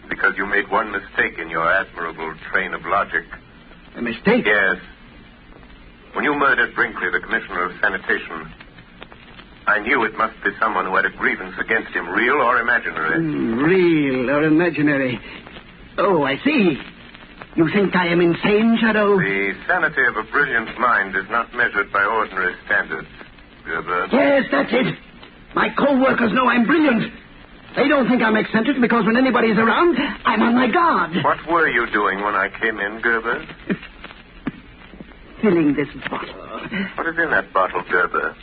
Because you made one mistake in your admirable train of logic. A mistake? Yes. When you murdered Brinkley, the commissioner of sanitation, I knew it must be someone who had a grievance against him, real or imaginary. Real or imaginary. Oh, I see. You think I am insane, Shadow? The sanity of a brilliant mind is not measured by ordinary standards, Gerber. Yes, that's it. My co-workers know I'm brilliant. They don't think I'm eccentric because when anybody's around, I'm on my guard. What were you doing when I came in, Gerber? Filling this bottle. What is in that bottle, Gerber?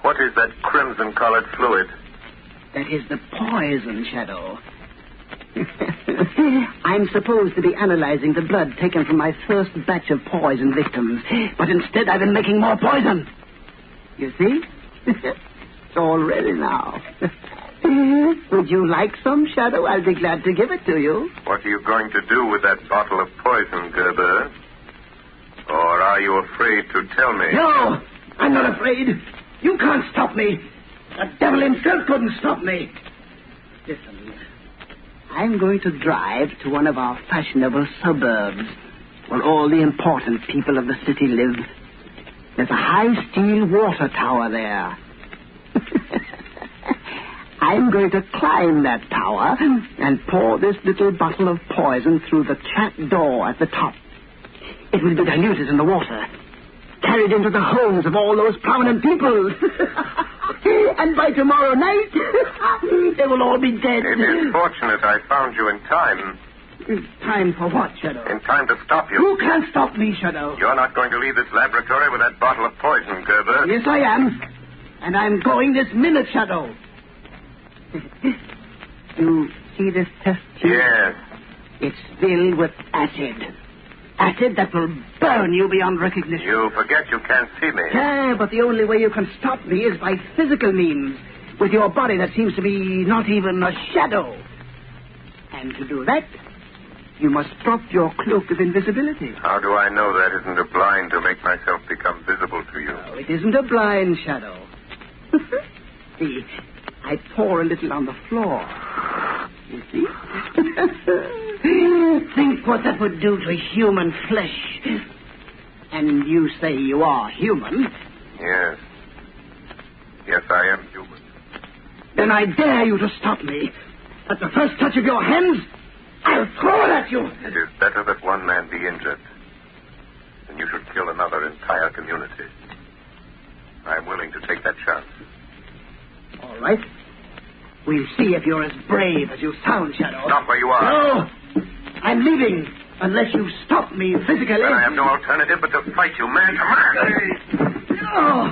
What is that crimson-colored fluid? That is the poison, Shadow. I'm supposed to be analyzing the blood taken from my first batch of poison victims, but instead I've been making more poison. You see? It's all ready now. Would you like some, Shadow? I'll be glad to give it to you. What are you going to do with that bottle of poison, Gerber? Or are you afraid to tell me? No, I'm not afraid. You can't stop me. The devil himself couldn't stop me. Listen, I'm going to drive to one of our fashionable suburbs where all the important people of the city live. There's a high steel water tower there. I'm going to climb that tower and pour this little bottle of poison through the trap door at the top. It will be diluted in the water, carried into the homes of all those prominent people. And by tomorrow night, they will all be dead. It is fortunate I found you in time. Time for what, Shadow? In time to stop you. Who can't stop me, Shadow? You're not going to leave this laboratory with that bottle of poison, Gerber. Yes, I am. And I'm going this minute, Shadow. You see this test tube? Yes. It's filled with acid. Acid that will burn you beyond recognition. You forget you can't see me. Yeah, but the only way you can stop me is by physical means, with your body that seems to be not even a shadow. And to do that, you must drop your cloak of invisibility. How do I know that isn't a blind to make myself become visible to you? No, it isn't a blind, Shadow. See, I pour a little on the floor. You see? Think what that would do to human flesh. And you say you are human. Yes. Yes, I am human. Then I dare you to stop me. At the first touch of your hands, I'll throw it at you. It is better that one man be injured than you should kill another entire community. I'm willing to take that chance. All right. We'll see if you're as brave as you sound, Shadow. Stop where you are. No! I'm leaving unless you stop me physically. Then I have no alternative but to fight you man to man. Oh,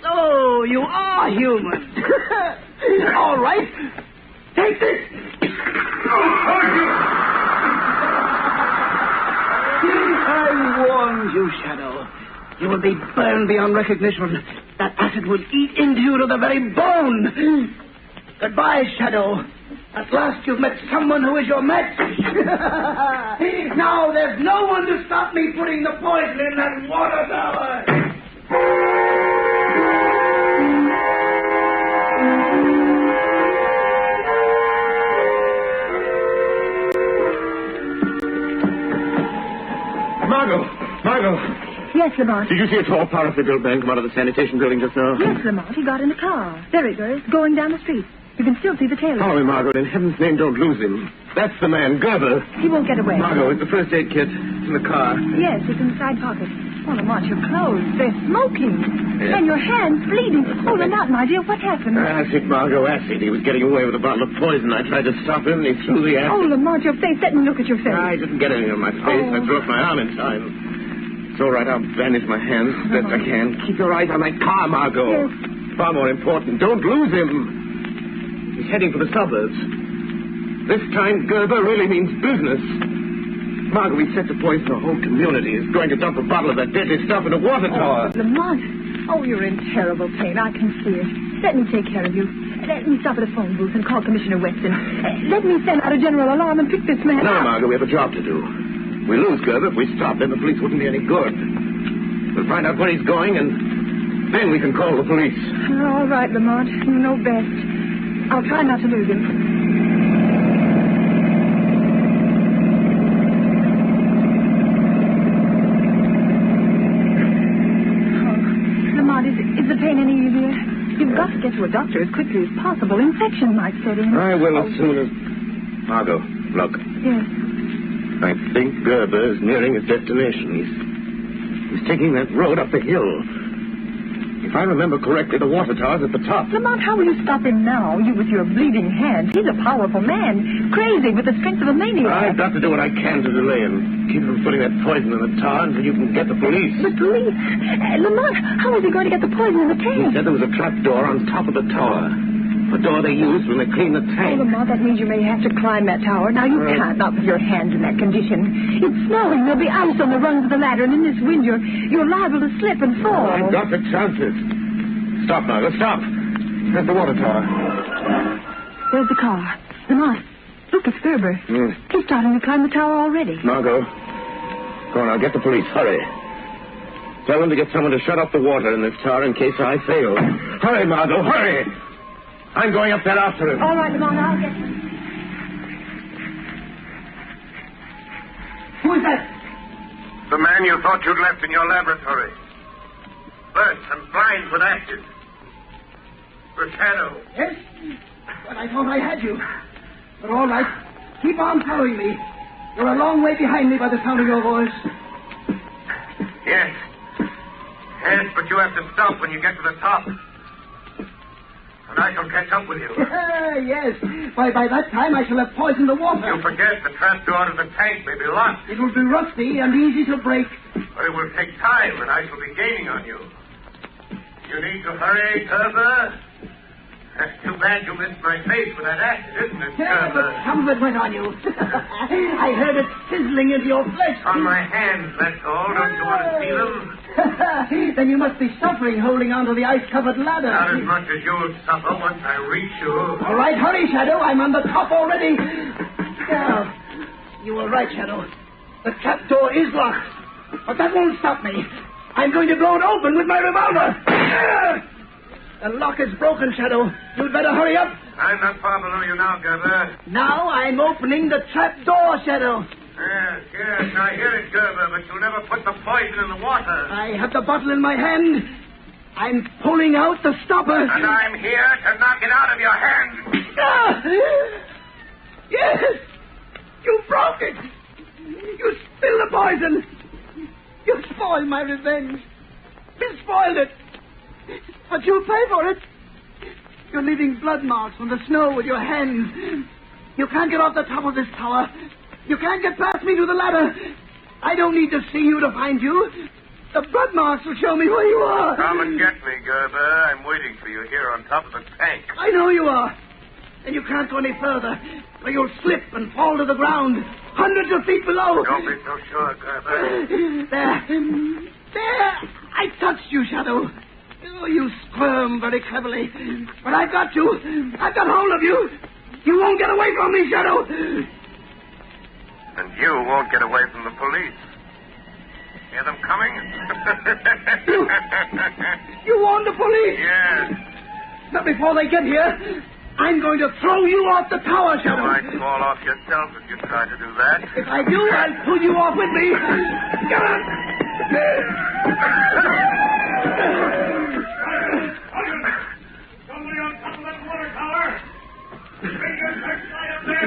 so you are human. All right. Take this. I warned you, Shadow. You will be burned beyond recognition. That acid will eat into you to the very bone. Goodbye, Shadow. At last you've met someone who is your match. Now there's no one to stop me putting the poison in that water tower. Margot. Yes, Lamont. Did you see a tall, powerful built man come out of the sanitation building just now? Yes, Lamont. He got in the car. There he goes, going down the street. You can still see the tail. Follow me, Margot. In heaven's name, don't lose him. That's the man, Gerber. He won't get away. Margot, it's the first aid kit. It's in the car. Yes, it's in the side pocket. Oh, Lamont, your clothes. They're smoking. Yes. And your hands bleeding. Oh, Lamont, my dear, what happened? Acid, Margot, acid. He was getting away with a bottle of poison. I tried to stop him, and he threw the acid. Oh, Lamont, your face. Let me look at your face. I didn't get anything on my face. I threw up my arm in time. It's all right. I'll bandage my hands as best I can. Keep your eyes on that car, Margot. Yes. Far more important. Don't lose him. He's heading for the suburbs. This time, Gerber really means business. Margot, we set the poison the whole community. Is going to dump a bottle of that deadly stuff in a water tower. Oh, Lamont. Oh, you're in terrible pain. I can see it. Let me take care of you. Let me stop at a phone booth and call Commissioner Weston. Let me send out a general alarm and pick this man No, up. Margot, we have a job to do. We lose Gerber. If we stop, then the police wouldn't be any good. We'll find out where he's going, and then we can call the police. All right, Lamont. You know best. I'll try not to lose him. Is the pain any easier? You've got to get to a doctor as quickly as possible. Infection might set in. I will as soon as... Margot, look. Yes. I think Gerber is nearing his destination. He's taking that road up the hill. If I remember correctly, the water tower's at the top. Lamont, how will you stop him now? You with your bleeding hands. He's a powerful man. Crazy with the strength of a maniac. I've got to do what I can to delay him. Keep him from putting that poison in the tower until you can get the police. The police? Lamont, how is he going to get the poison in the tank? He said there was a trap door on top of the tower. The door they used when they cleaned the tank. Oh, Lamont, that means you may have to climb that tower. Now, you can't, not with your hands in that condition. It's snowing. There'll be ice on the rungs of the ladder, and in this wind, you're liable to slip and fall. I've got the chances. Stop, Margaret, stop. There's the water tower. There's the car. Lamont, look, it's Gerber. He's starting to climb the tower already. Margot, go on, I'll get the police. Hurry. Tell them to get someone to shut off the water in this tower in case I fail. Hurry, Margot, hurry! I'm going up there after him. All right, Lamont, I'll get him. Who is that? The man you thought you'd left in your laboratory. Burnt and blind with acid. The Shadow. Yes? Well, I thought I had you. But all right. Keep on following me. You're a long way behind me by the sound of your voice. Yes. Yes, but you have to stop when you get to the top. And I shall catch up with you. Yes. By that time, I shall have poisoned the water. You forget the trapdoor to the tank may be locked. It will be rusty and easy to break. But it will take time, and I shall be gaining on you. You need to hurry, Gerber. That's too bad you missed my face with that acid, isn't it, Yeah, Gerber? but some of it went on you. I heard it sizzling into your flesh. On my hands, that's all. Don't you want to see them? Then you must be suffering holding onto the ice-covered ladder. Not as much as you'll suffer once I reach you. All right, hurry, Shadow. I'm on the top already. Now, you were right, Shadow. The trapdoor is locked. But that won't stop me. I'm going to blow it open with my revolver. The lock is broken, Shadow. You'd better hurry up. I'm not far below you now, Gerber. Now I'm opening the trapdoor, Shadow. Yes, I hear it, Gerber, but you'll never put the poison in the water. I have the bottle in my hand. I'm pulling out the stopper. And I'm here to knock it out of your hand. Ah! Yes! You broke it! You spilled the poison! You spoiled my revenge! You spoiled it! But you'll pay for it! You're leaving blood marks on the snow with your hands. You can't get off the top of this tower. You can't get past me to the ladder. I don't need to see you to find you. The blood marks will show me where you are. Come and get me, Gerber. I'm waiting for you here on top of the tank. I know you are. And you can't go any further, or you'll slip and fall to the ground, hundreds of feet below. Don't be so sure, Gerber. There. I touched you, Shadow. Oh, you squirm very cleverly. But I've got you. I've got hold of you. You won't get away from me, Shadow. And you won't get away from the police. Hear them coming? You warned the police? Yes. But before they get here, I'm going to throw you off the tower, Shadow. You might fall off yourself if you try to do that. If I do, I'll pull you off with me. Come on. Somebody on top of that water tower. Bring your searchlight up there.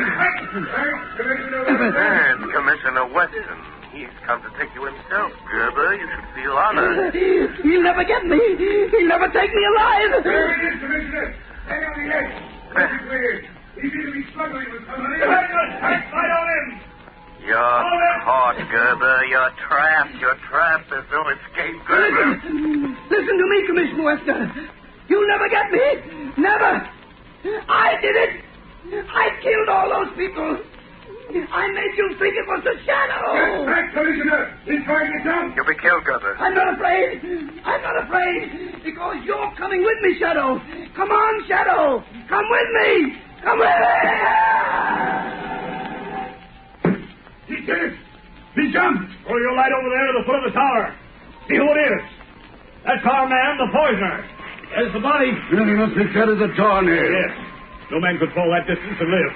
There's Commissioner Weston. He's come to take you himself, Gerber. You should feel honored. He'll never get me. He'll never take me alive. There it is, Commissioner. Hang on the edge. That's clear. He seems to be struggling with somebody. Hang your searchlight on him. You're caught, Gerber. You're trapped. You're trapped. There's no escape, Gerber. Listen to me, Commissioner Weston. You'll never get me. Never. I did it. I killed all those people. I made you think it was the Shadow. Get back, Commissioner. He's trying to jump. You'll be killed, Gerber. I'm not afraid. I'm not afraid. Because you're coming with me, Shadow. Come on, Shadow. Come with me. Come with me. He did it. He jumped. Throw your light over there to the foot of the tower. See who it is. That's our man, the poisoner. There's the body. Then he must be dead as a doornail. Yes. No man could fall that distance and live.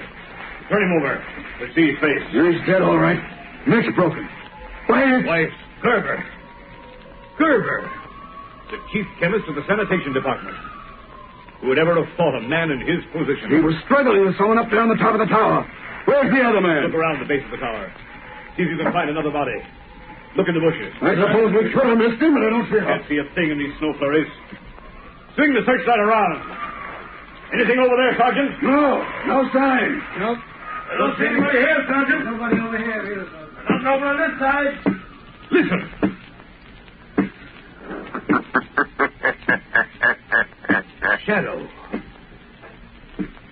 Turn him over. Let's see his face. He's dead, all right. Neck's broken. Why, Gerber. Gerber. The chief chemist of the sanitation department. Who would ever have thought a man in his position? He was struggling with someone up there on the top of the tower. Where's the other man? Look around the base of the tower. See if you can find another body. Look in the bushes. I suppose we could have missed him, but I don't see how. Can't see a thing in these snow flurries. Swing the searchlight around. Anything over there, Sergeant? No sign. No. I don't see anybody here, Sergeant. Nobody over here either. Nothing over on this side. Listen. Shadow.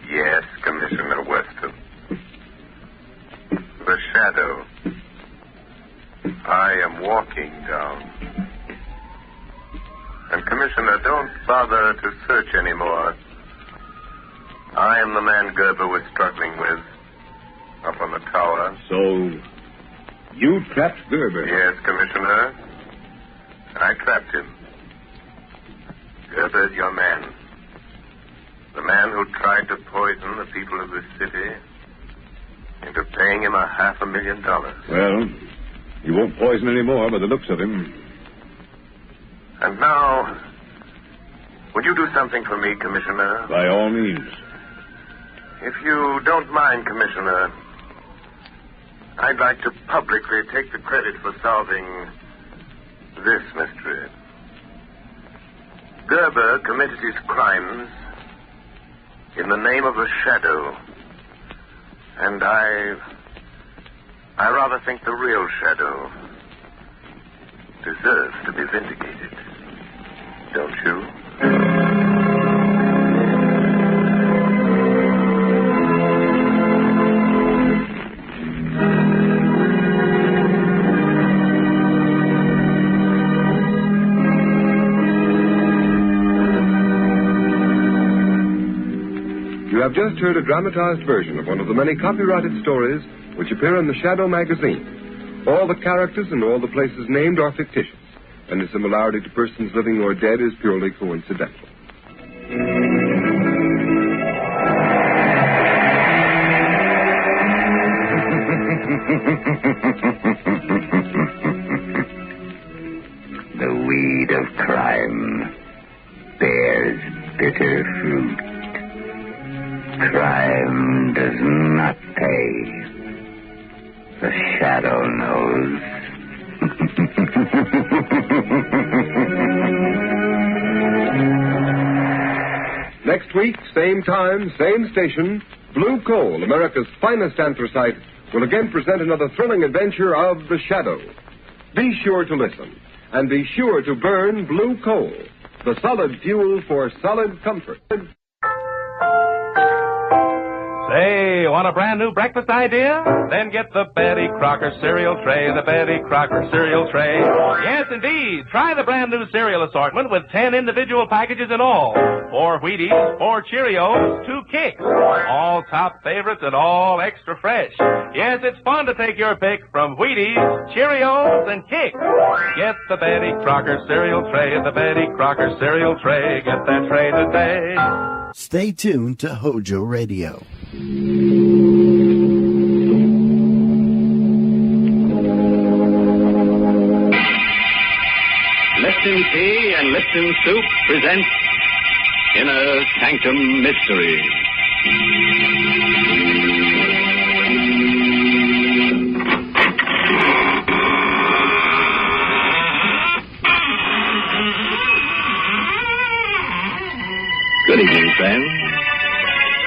Yes, Commissioner Weston. The Shadow. I am walking down. And, Commissioner, don't bother to search anymore. I am the man Gerber was struggling with up on the tower. So, you trapped Gerber? Yes, Commissioner. I trapped him. Gerber's your man. The man who tried to poison the people of this city into paying him $500,000. Well, he won't poison any more by the looks of him. And now, would you do something for me, Commissioner? By all means. If you don't mind, Commissioner, I'd like to publicly take the credit for solving this mystery. Gerber committed his crimes in the name of the Shadow. And I rather think the real Shadow deserves to be vindicated. Don't you? You have just heard a dramatized version of one of the many copyrighted stories which appear in the Shadow magazine. All the characters and all the places named are fictitious, and the similarity to persons living or dead is purely coincidental. The weed of crime bears bitter fruit. Crime does not pay. The shadow knows. Next week, same time, same station, Blue Coal, America's finest anthracite, will again present another thrilling adventure of The Shadow. Be sure to listen, and be sure to burn Blue Coal, the solid fuel for solid comfort. Say, want a brand new breakfast idea? Then get the Betty Crocker cereal tray, the Betty Crocker cereal tray. Yes, indeed. Try the brand new cereal assortment with 10 individual packages in all. 4 Wheaties, 4 Cheerios, 2 Kicks. All top favorites and all extra fresh. Yes, it's fun to take your pick from Wheaties, Cheerios, and Kicks. Get the Betty Crocker cereal tray, the Betty Crocker cereal tray. Get that tray today. Stay tuned to Hojo Radio. Lipton Tea and Lipton Soup present Inner Sanctum Mystery. Good evening, friends.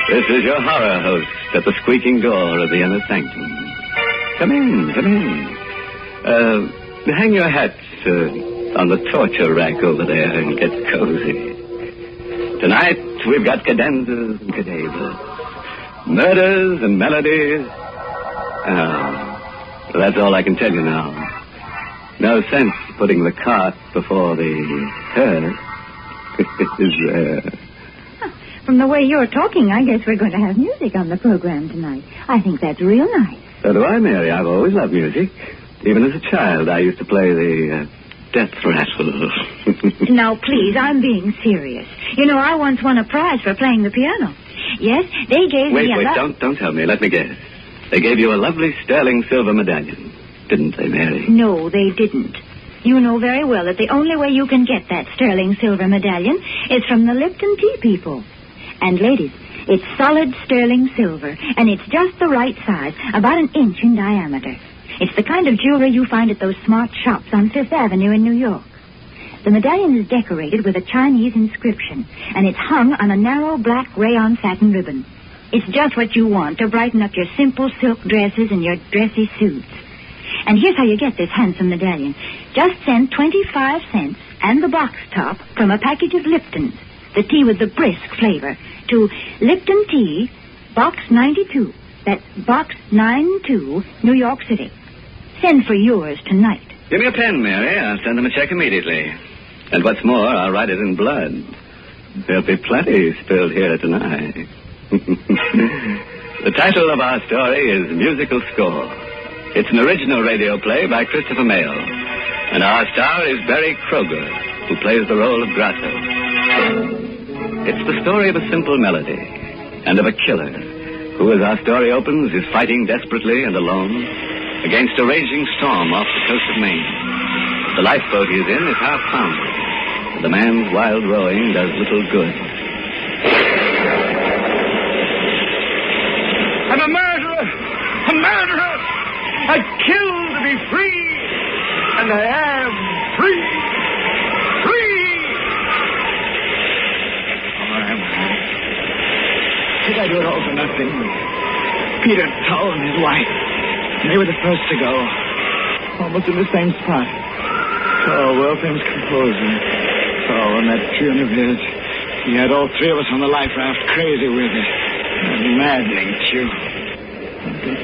This is your horror host at the squeaking door of the Inner Sanctum. Come in, come in. Hang your hats on the torture rack over there and get cozy. Tonight, we've got cadenzas and cadavers, murders and melodies. Well, that's all I can tell you now. No sense putting the cart before the hearse. From the way you're talking, I guess we're going to have music on the program tonight. I think that's real nice. So do I, Mary. I've always loved music. Even as a child, I used to play the death rattle. Now, please, I'm being serious. You know, I once won a prize for playing the piano. Yes, they gave me a... Wait, don't tell me. Let me guess. They gave you a lovely sterling silver medallion, didn't they, Mary? No, they didn't. You know very well that the only way you can get that sterling silver medallion is from the Lipton Tea people. And, ladies, it's solid sterling silver, and it's just the right size, about an inch in diameter. It's the kind of jewelry you find at those smart shops on Fifth Avenue in New York. The medallion is decorated with a Chinese inscription, and it's hung on a narrow black rayon satin ribbon. It's just what you want to brighten up your simple silk dresses and your dressy suits. And here's how you get this handsome medallion. Just send 25 cents and the box top from a package of Lipton's, the tea with the brisk flavor, to Lipton Tea, Box 92. That's Box 92, New York City. Send for yours tonight. Give me a pen, Mary. I'll send them a check immediately. And what's more, I'll write it in blood. There'll be plenty spilled here tonight. The title of our story is Musical Score. It's an original radio play by Christopher Mayle. And our star is Barry Kroger, who plays the role of Grasso. It's the story of a simple melody and of a killer who, as our story opens, is fighting desperately and alone against a raging storm off the coast of Maine. The lifeboat he is in is half foundered, and the man's wild rowing does little good. I'm a murderer! A murderer! I killed to be free! And I am free! Free! Did I do it all for nothing? Peter Toth and his wife. They were the first to go. Almost in the same spot. Oh, world-famous composer. Oh, and that tune of his. He had all three of us on the life raft crazy with it. A maddening tune. I can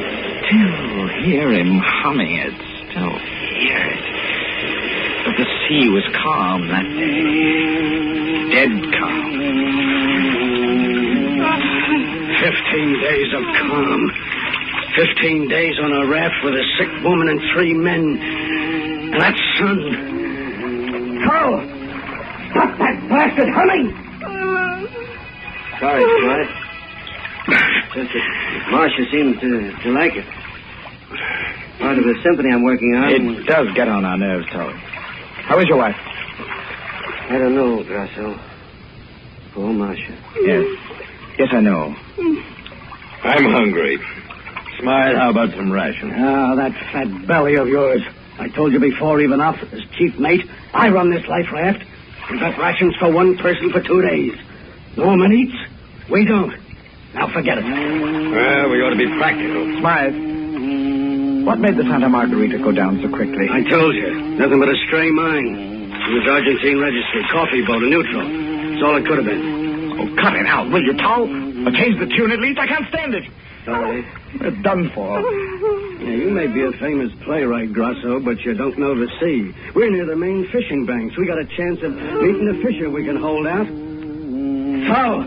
still hear him humming it. Still hear it. But the sea was calm that day. Dead calm. 15 days of calm. 15 days on a raft with a sick woman and 3 men. And that sun. Carl! Stop that blasted humming! Sorry, Spud. Marcia seems to like it. Part of the symphony I'm working on. It does get on our nerves, Toth. How is your wife? I don't know, Grasso. Poor Marcia. Yes. Yes, I know. I'm hungry. Smart, how about some rations? Ah, that fat belly of yours. I told you before, even off as chief mate, I run this life raft. We've got rations for one person for 2 days. No woman eats. We don't. Now forget it. Well, we ought to be practical. Smythe, what made the Santa Margarita go down so quickly? I told you. Nothing but a stray mine. It was Argentine registry, coffee boat, a neutral. That's all it could have been. Oh, cut it out, will you, Toll? Or change the tune at least. I can't stand it. Sorry. We're done for. Yeah, you may be a famous playwright, Grosso, but you don't know the sea. We're near the main fishing banks. We got a chance of meeting a fisher we can hold out. Toll!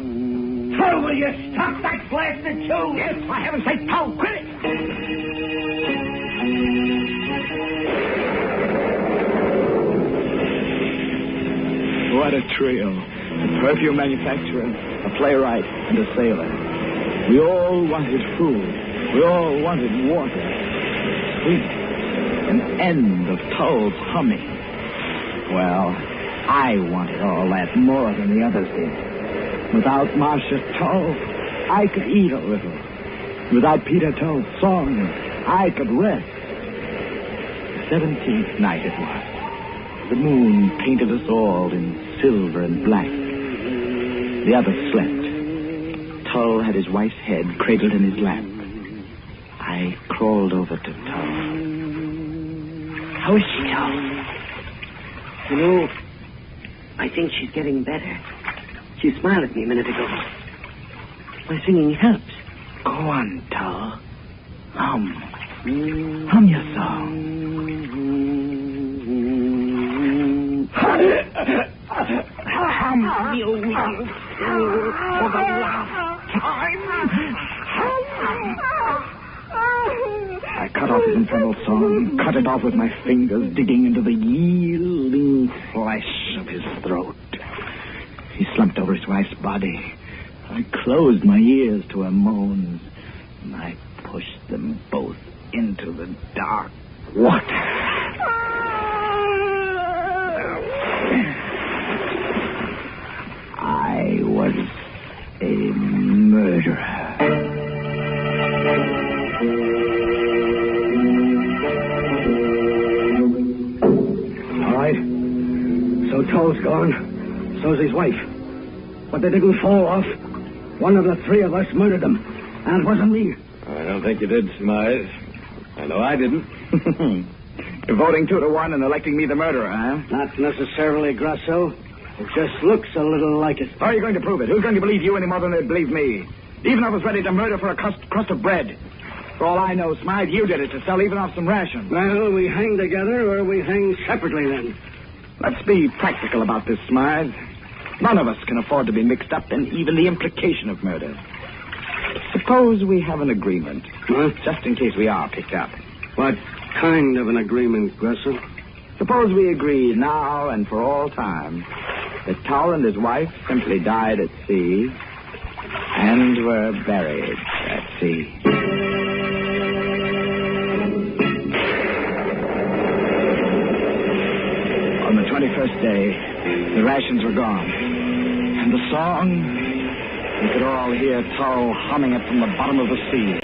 Toll, will you stop that blasted tune? Yes, for heaven's sake, Toll, quit it! What a trio. A perfume manufacturer, a playwright, and a sailor. We all wanted food. We all wanted water. Sweet. An end of Toll's humming. Well, I wanted all that more than the others did. Without Marcia Toll, I could eat a little. Without Peter Toll's song, I could rest. The 17th night it was. The moon painted us all in silver and black. The others slept. Toll had his wife's head cradled in his lap. I crawled over to Toll. How is she, Toll? You know, I think she's getting better. She smiled at me a minute ago. My singing helps. Go on, Toll. Hum your song. For the last time. I cut off his infernal song, cut it off with my fingers, digging into the yielding flesh of his throat. He slumped over his wife's body. I closed my ears to her moans, and I pushed them both into the dark water. I was a murderer. All right. So Toll's gone. So's his wife. But they didn't fall off. One of the three of us murdered them. And it wasn't me. I don't think you did, Smythe. I know I didn't. You're voting 2-1 and electing me the murderer, huh? Not necessarily, Grosso. It just looks a little like it. How are you going to prove it? Who's going to believe you any more than they'd believe me? Even I was ready to murder for a crust of bread. For all I know, Smythe, you did it to sell even off some rations. Well, we hang together or we hang separately then. Let's be practical about this, Smythe. None of us can afford to be mixed up in even the implication of murder. Suppose we have an agreement. Huh? Just in case we are picked up. What kind of an agreement, Grosso? Suppose we agree now and for all time that Toll and his wife simply died at sea and were buried at sea. On the 21st day, the rations were gone. And the song, we could all hear Toll humming it from the bottom of the sea.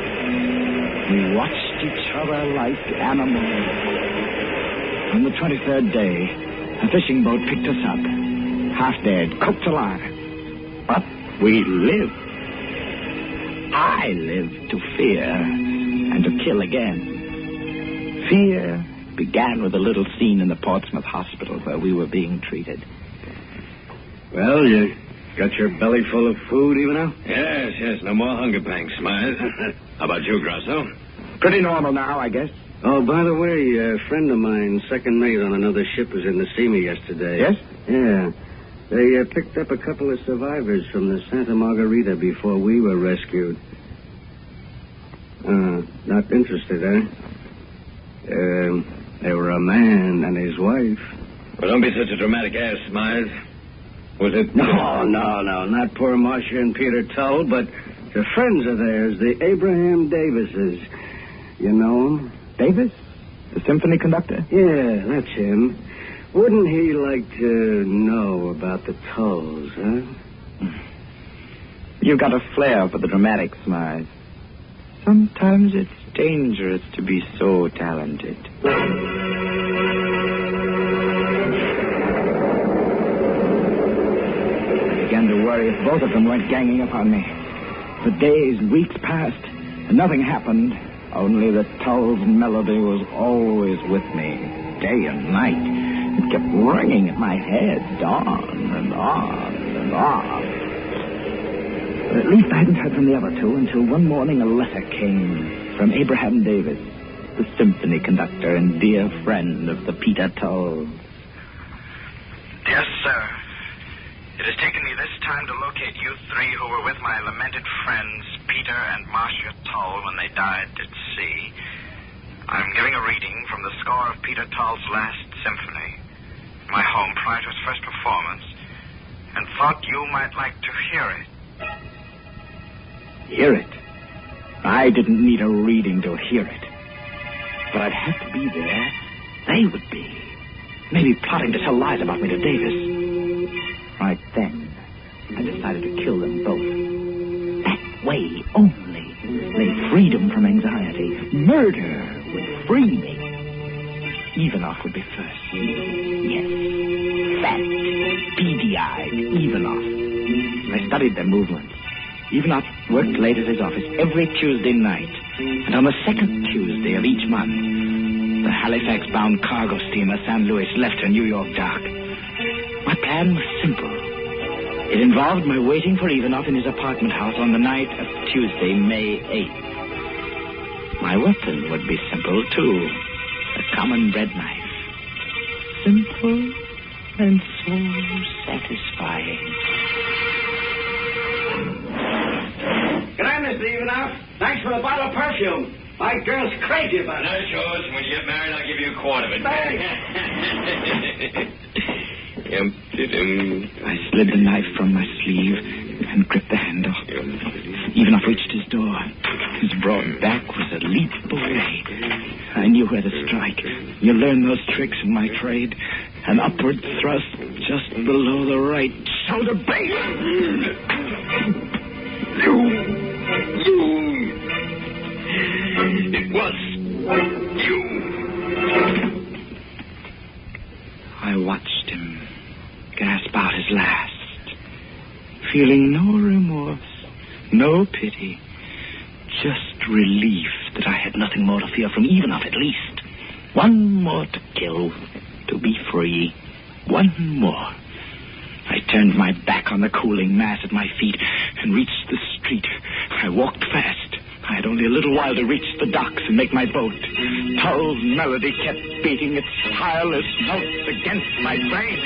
We watched each other like animals. On the 23rd day, a fishing boat picked us up, half dead, cooked alive. But we lived. I lived to fear and to kill again. Fear began with a little scene in the Portsmouth hospital where we were being treated. Well, you got your belly full of food even now? Yes, no more hunger pangs, Smythe. How about you, Grosso? Pretty normal now, I guess. Oh, by the way, a friend of mine, second mate on another ship, was in to see me yesterday. Yes? Yeah. They picked up a couple of survivors from the Santa Margarita before we were rescued. Not interested, eh? They were a man and his wife. Well, don't be such a dramatic ass, Smythe. Was it... No, not poor Marcia and Peter Toll, but the friends of theirs, the Abraham Davises. You know him? Davis? The symphony conductor? Yeah, that's him. Wouldn't he like to know about the Tolls, huh? You've got a flair for the dramatic, Smythe. Sometimes it's dangerous to be so talented. I began to worry if both of them weren't ganging up on me. The days and weeks passed, and nothing happened. Only the Toth melody was always with me, day and night. It kept ringing in my head, on and on and on. But at least I hadn't heard from the other two until one morning a letter came from Abraham Davis, the symphony conductor and dear friend of the Peter Toth. Dear sir, it has taken me this time to locate you three who were with my lamented friends, Peter and Marcia Toth, when they died at sea. I'm giving a reading from the score of Peter Toth's last symphony, my home prior to his first performance, and thought you might like to hear it. Hear it? I didn't need a reading to hear it. But I'd have to be there. They would be. Maybe plotting to tell lies about me to Davis. Right then, I decided to kill them both. That way only lay freedom from anxiety. Murder would free me. Ivanov would be first. Yes. Fat, beady-eyed Ivanov. I studied their movements. Ivanov worked late at his office every Tuesday night. And on the second Tuesday of each month, the Halifax-bound cargo steamer St. Louis left her New York dock. My plan was simple. It involved my waiting for Ivanov in his apartment house on the night of Tuesday, May 8th. My weapon would be simple, too. A common bread knife. Simple and so satisfying. Good night, Mr. Ivanov. Thanks for a bottle of perfume. My girl's crazy about it. That's yours. When you get married, I'll give you a quart of it. I slid the knife from my sleeve and gripped the handle. Ivanov reached his door. His broad back was a leap away. I knew where to strike. You learn those tricks in my trade. An upward thrust just below the right shoulder blade. It was you. I watched him gasp out his last, feeling no remorse, no pity, just relief that I had nothing more to fear from Ivanov at least. One more to kill, to be free. One more. I turned my back on the cooling mass at my feet and reached the street. I walked fast. I had only a little while to reach the docks and make my boat. Toth's melody kept beating its tireless notes against my brain.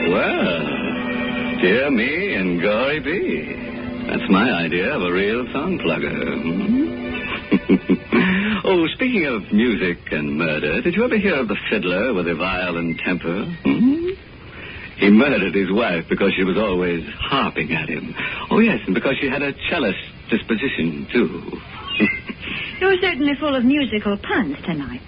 Well, dear me and gory be. That's my idea of a real song plugger. Oh, speaking of music and murder, did you ever hear of the fiddler with a violent temper? He murdered his wife because she was always harping at him. Oh, yes, and because she had a cellist disposition, too. You're certainly full of musical puns tonight.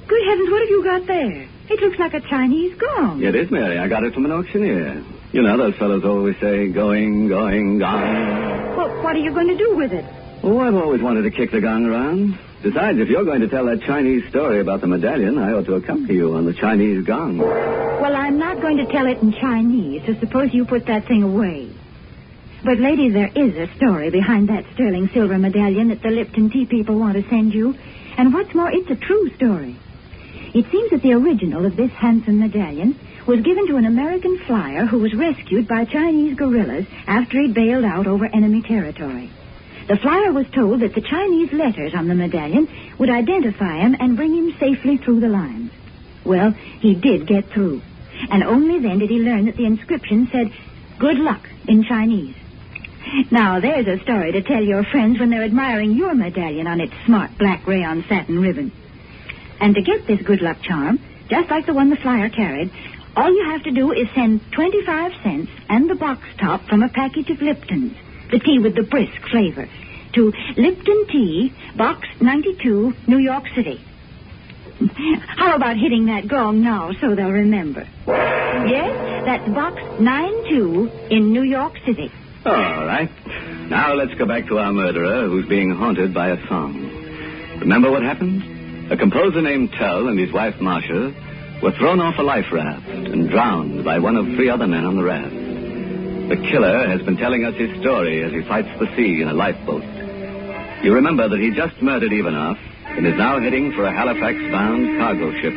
Good heavens, what have you got there? It looks like a Chinese gong. It is, Mary. I got it from an auctioneer. You know, those fellows always say, going, going, gong. Well, what are you going to do with it? Oh, I've always wanted to kick the gong around. Besides, if you're going to tell that Chinese story about the medallion, I ought to accompany you on the Chinese gong. Well, I'm not going to tell it in Chinese, so suppose you put that thing away. But, ladies, there is a story behind that sterling silver medallion that the Lipton tea people want to send you. And what's more, it's a true story. It seems that the original of this handsome medallion was given to an American flyer who was rescued by Chinese guerrillas after he'd bailed out over enemy territory. The flyer was told that the Chinese letters on the medallion would identify him and bring him safely through the lines. Well, he did get through. And only then did he learn that the inscription said, "Good luck," in Chinese. Now, there's a story to tell your friends when they're admiring your medallion on its smart black rayon satin ribbon. And to get this good luck charm, just like the one the flyer carried, all you have to do is send 25 cents and the box top from a package of Lipton's, the tea with the brisk flavor, to Lipton Tea, Box 92, New York City. How about hitting that gong now so they'll remember? Yes, that's box 92 in New York City. All right. Now let's go back to our murderer who's being haunted by a song. Remember what happened? A composer named Tell and his wife Marcia were thrown off a life raft and drowned by one of 3 other men on the raft. The killer has been telling us his story as he fights the sea in a lifeboat. You remember that he just murdered Ivanov and is now heading for a Halifax-bound cargo ship.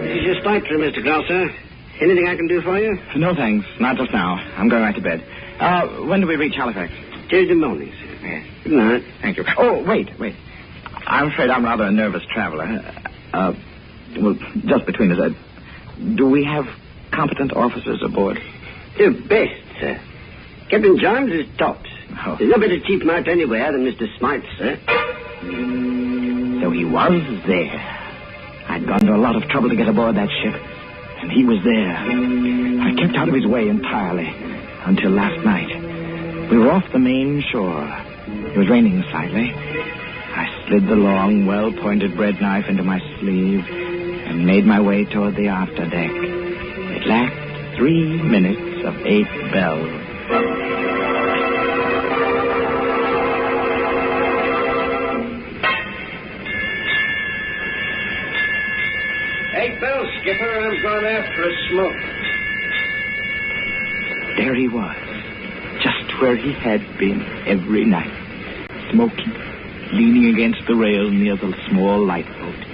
This is your SANCTUM, Mr. Grosser. Anything I can do for you? No, thanks. Not just now. I'm going right to bed. When do we reach Halifax? Tuesday morning, sir. Yes. Good night. Thank you. Oh, wait. I'm afraid I'm rather a nervous traveler. Well, just between us, do we have competent officers aboard? The best, sir. Captain Johns is tops. Oh. There's no better chief mate anywhere than Mr. Smythe, sir. So he was there. I'd gone to a lot of trouble to get aboard that ship, and he was there. I kept out of his way entirely until last night. We were off the main shore. It was raining slightly. I slid the long, well-pointed bread knife into my sleeve and made my way toward the afterdeck. It lacked 3 minutes of 8 bells. 8 bells, skipper. I'm going after a smoke. There he was, just where he had been every night, smoking, leaning against the rail near the small lifeboat.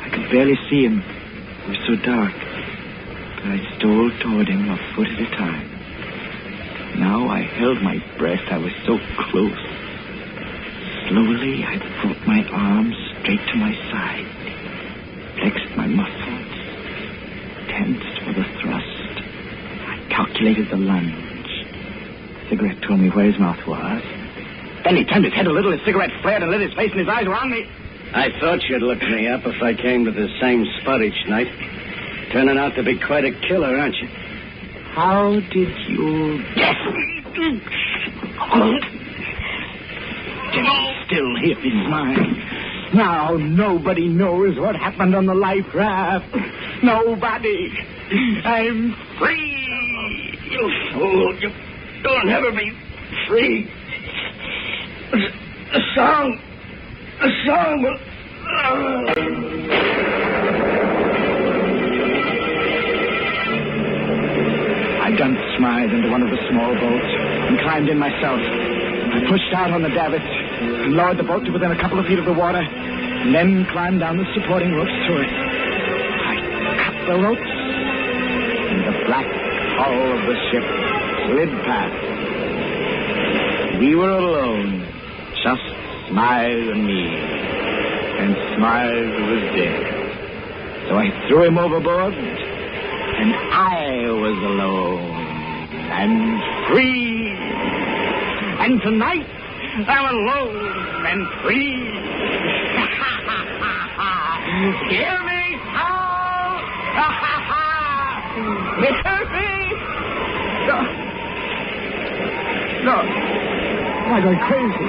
I could barely see him. It was so dark. But I stole toward him a foot at a time. Now I held my breath. I was so close. Slowly, I brought my arms straight to my side, flexed my muscles, tensed for the thrust. I calculated the lunge. The cigarette told me where his mouth was. Then he turned his head a little, his cigarette flared and lit his face, and his eyes were on me. I thought you'd look me up if I came to the same spot each night. Turning out to be quite a killer, aren't you? How did you guess? Can you still hear me smile? Now nobody knows what happened on the life raft. Nobody. I'm free. You fool. You'll never be free. A song will... I dumped Smythe into one of the small boats and climbed in myself. I pushed out on the davits and lowered the boat to within a couple of feet of the water, and then climbed down the supporting ropes to it. I cut the ropes, and the black hull of the ship slid past. We were alone, just Smythe and me, and Smythe was dead. So I threw him overboard, and I was alone and free. And tonight, I'm alone and free. Hear me howl! Hear me! No. Am I going crazy?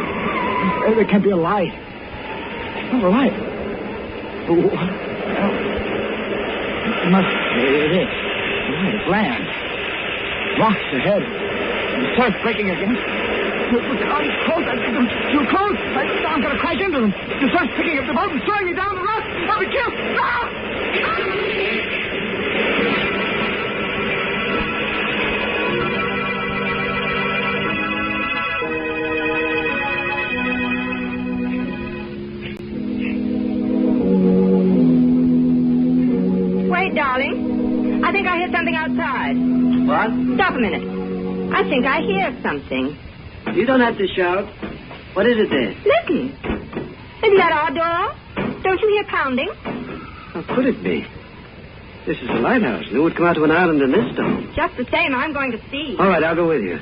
There can't be a light. Not a light. It must be. It is. It's land. Rocks ahead. The surf breaking against. I'm close. I'm too close. I'm going to crash into them. The surf's picking up the boat and throwing me down the rock. I'll be killed. No! Wait, darling. I think I hear something outside. What? Stop a minute. I think I hear something. You don't have to shout. What is it there? Listen. Isn't that our door? Don't you hear pounding? How could it be? This is the lighthouse. Who would come out to an island in this storm? Just the same, I'm going to see. All right, I'll go with you.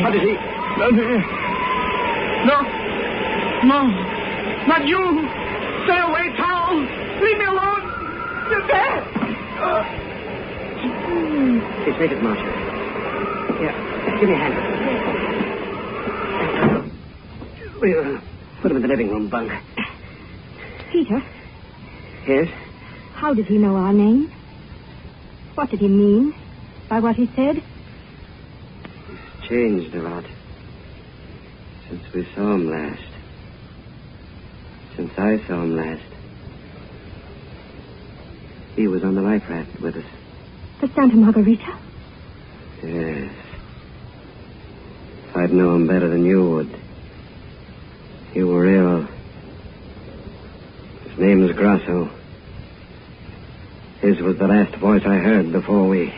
What did he... No. Not you. Stay away, Towel. Leave me alone. You're dead. Here, take it, Marcia. Here, give me a hand. We'll put him in the living room bunk. Peter, Yes? how did he know our name? What did he mean by what he said? He's changed a lot since we saw him last. Since I saw him last. He was on the life raft with us. The Santa Margarita? Yes. I'd know him better than you would. You were ill. His name is Grasso. His was the last voice I heard before we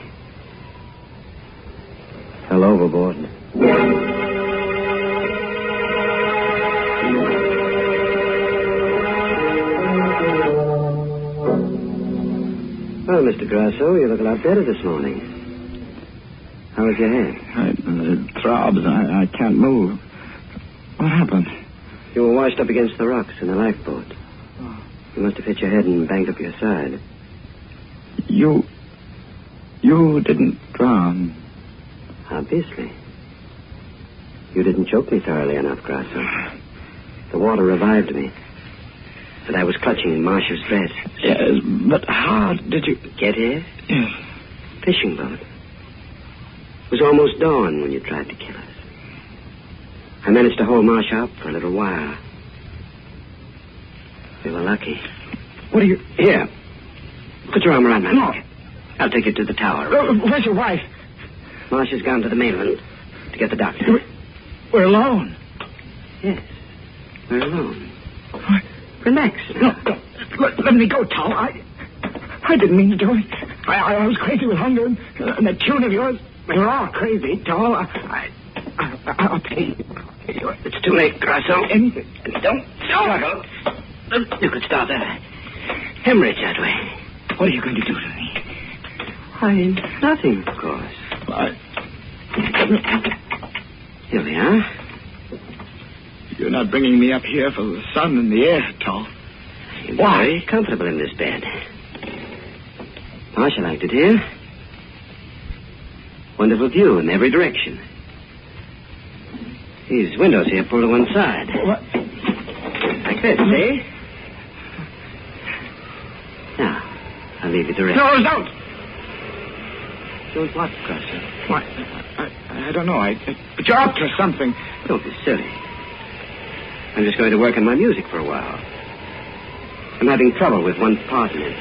fell overboard. Well, Mr. Grasso, you look a lot better this morning. How is your head? It throbs. I can't move. What happened? You were washed up against the rocks in the lifeboat. You must have hit your head and banged up your side. You didn't drown. Obviously. You didn't choke me thoroughly enough, Grasso. The water revived me. But I was clutching in Marcia's dress. Yes, but how did you... Get here? Yes. Fishing boat. It was almost dawn when you tried to kill us. I managed to hold Marcia up for a little while. We were lucky. What are you... Here. Put your arm around my neck. I'll take you to the tower. Where's your wife? Marcia's gone to the mainland to get the doctor. We're alone. Yes. We're alone. Relax. No. Let me go, Tom. I didn't mean to do it. I was crazy with hunger, and that tune of yours. We were all crazy, Tom. I'll pay you. It's too late, Grasso. Anything. Don't struggle. You could start a hemorrhage that way. What are you going to do to me? Nothing, of course. Here we are. You're not bringing me up here for the sun and the air, Tom. I'm very comfortable in this bed. Marcia liked it here. Wonderful view in every direction. These windows here pull to one side. What? Like this, see? Now, I'll leave you to rest. No, don't! Don't what, Grasso? What? I don't know. But you're up to something. Don't be silly. I'm just going to work on my music for a while. I'm having trouble with one part in it.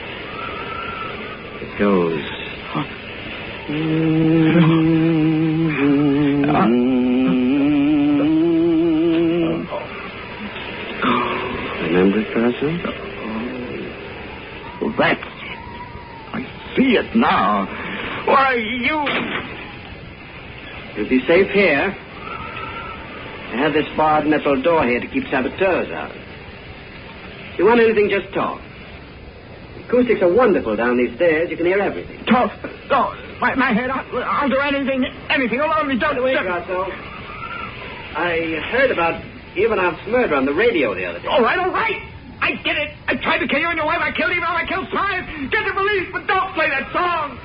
It goes... Remember it, Grasso? Well, that's it. I see it now. Why, You'll be safe here. I have this barred metal door here to keep saboteurs out. If you want anything, just talk. Acoustics are wonderful down these stairs. You can hear everything. Talk. No, my head. I'll do anything. Anything. Only don't... Wait, Grasso. I heard about Ivanov's murder on the radio the other day. All right. I get it. I tried to kill you and your wife. I killed Ivanov. I killed Smythe. Get the police, but don't play that song.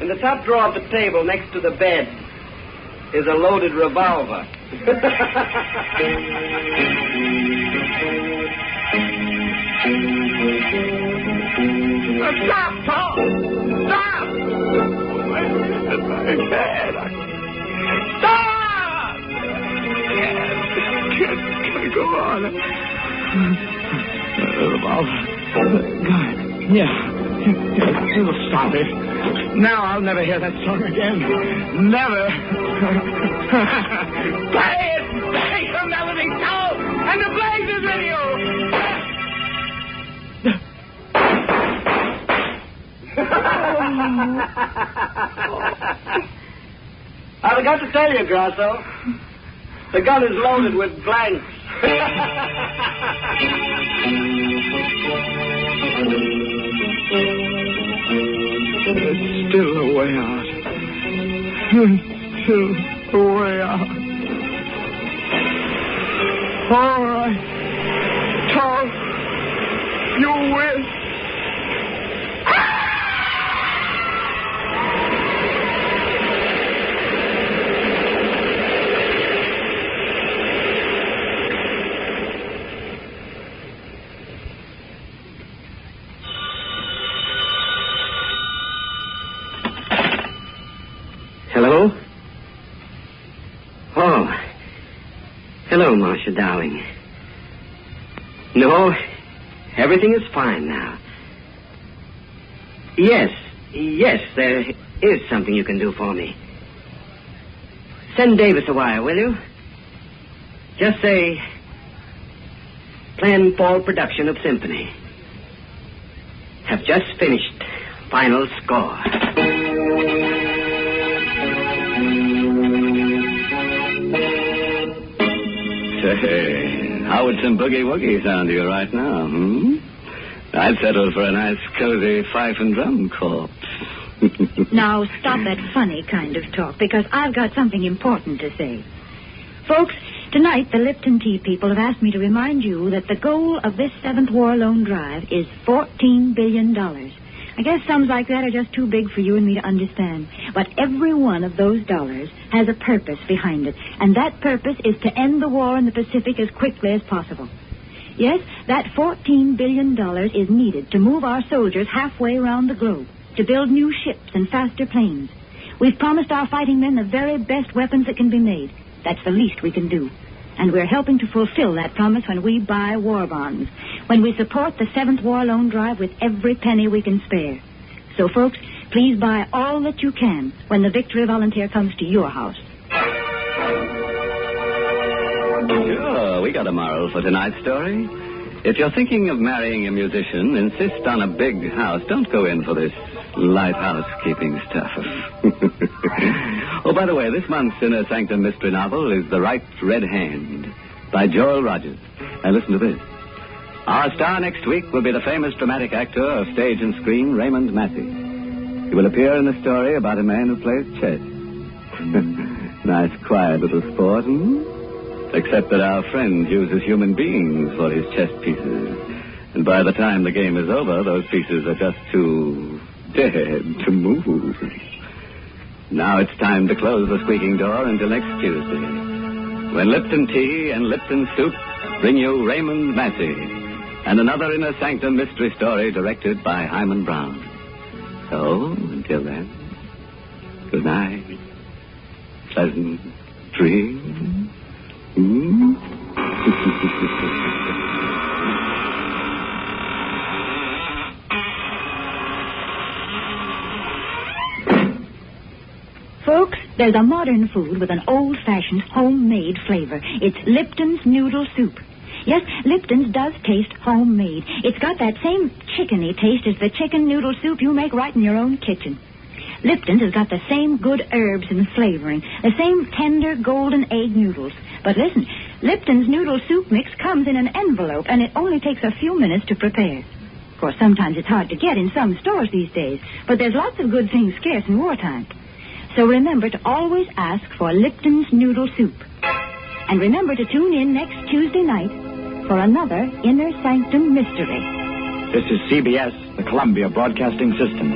In the top drawer of the table next to the bed is a loaded revolver. Stop, Paul! Stop! I can't. Stop! Can I go on? Revolver. Good. Yeah. It'll stop it. Now I'll never hear that song again. Never. Play it! Play some melody soul! And the blaze is in you! I forgot to tell you, Grasso. The gun is loaded with blanks. It's still a way out. Still a way out. All right. Toth, you win. Hello, Marcia, darling. No, everything is fine now. Yes, there is something you can do for me. Send Davis a wire, will you? Just say, planned fall production of symphony. Have just finished. Final score. Say, how would some boogie-woogie sound to you right now, I'd settle for a nice, cozy fife and drum corpse. Now, stop that funny kind of talk, because I've got something important to say. Folks, tonight the Lipton Tea people have asked me to remind you that the goal of this 7th War Loan Drive is $14 billion. I guess sums like that are just too big for you and me to understand. But every one of those dollars has a purpose behind it, and that purpose is to end the war in the Pacific as quickly as possible. Yes, that $14 billion is needed to move our soldiers halfway around the globe, to build new ships and faster planes. We've promised our fighting men the very best weapons that can be made. That's the least we can do. And we're helping to fulfill that promise when we buy war bonds, when we support the 7th War Loan Drive with every penny we can spare. So, folks, please buy all that you can when the Victory Volunteer comes to your house. Sure, we got a moral for tonight's story. If you're thinking of marrying a musician, insist on a big house. Don't go in for this light housekeeping stuff. Oh, by the way, this month's Inner Sanctum mystery novel is The Right Red Hand by Joel Rogers. And listen to this. Our star next week will be the famous dramatic actor of stage and screen, Raymond Massey. He will appear in a story about a man who plays chess. Nice, quiet little sport, Except that our friend uses human beings for his chess pieces. And by the time the game is over, those pieces are just too dead to move. Now it's time to close the squeaking door until next Tuesday, when Lipton Tea and Lipton Soup bring you Raymond Massey and another Inner Sanctum mystery story directed by Hyman Brown. So, until then, good night. Pleasant dreams. Folks, there's a modern food with an old-fashioned homemade flavor. It's Lipton's Noodle Soup. Yes, Lipton's does taste homemade. It's got that same chickeny taste as the chicken noodle soup you make right in your own kitchen. Lipton's has got the same good herbs and flavoring, the same tender golden egg noodles. But listen, Lipton's noodle soup mix comes in an envelope, and it only takes a few minutes to prepare. Of course, sometimes it's hard to get in some stores these days, but there's lots of good things scarce in wartime. So remember to always ask for Lipton's Noodle Soup. And remember to tune in next Tuesday night for another Inner Sanctum Mystery. This is CBS, the Columbia Broadcasting System.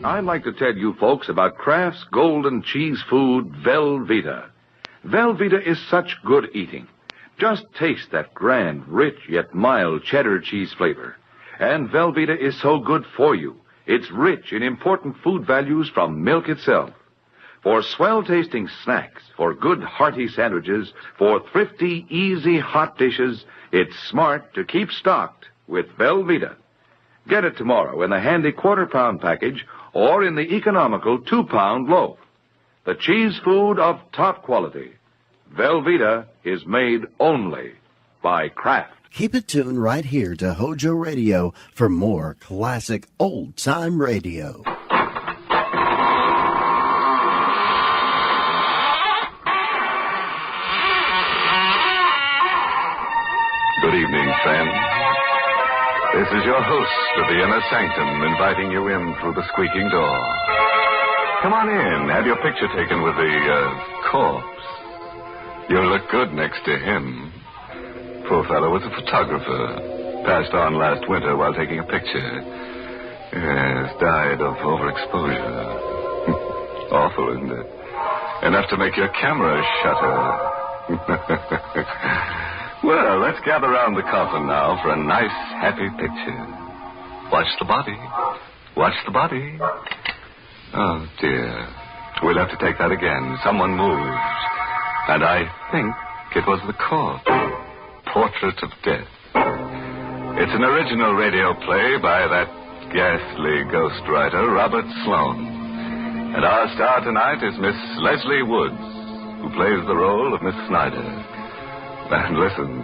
I'd like to tell you folks about Kraft's golden cheese food, Velveeta. Velveeta is such good eating. Just taste that grand, rich, yet mild cheddar cheese flavor. And Velveeta is so good for you. It's rich in important food values from milk itself. For swell-tasting snacks, for good, hearty sandwiches, for thrifty, easy, hot dishes, it's smart to keep stocked with Velveeta. Get it tomorrow in the handy quarter-pound package or in the economical 2-pound loaf. The cheese food of top quality. Velveeta is made only by Kraft. Keep it tuned right here to Hojo Radio for more classic old-time radio. Good evening, friends. This is your host of the Inner Sanctum inviting you in through the squeaking door. Come on in, have your picture taken with the corpse. You'll look good next to him. Poor fellow was a photographer. Passed on last winter while taking a picture. Yes, died of overexposure. Awful, isn't it? Enough to make your camera shutter. Well, let's gather around the coffin now for a nice, happy picture. Watch the body. Watch the body. Oh, dear. We'll have to take that again. Someone moved. And I think it was the court. Portrait of Death. It's an original radio play by that ghastly ghostwriter, Robert Sloan. And our star tonight is Miss Leslie Woods, who plays the role of Miss Snyder. And listen,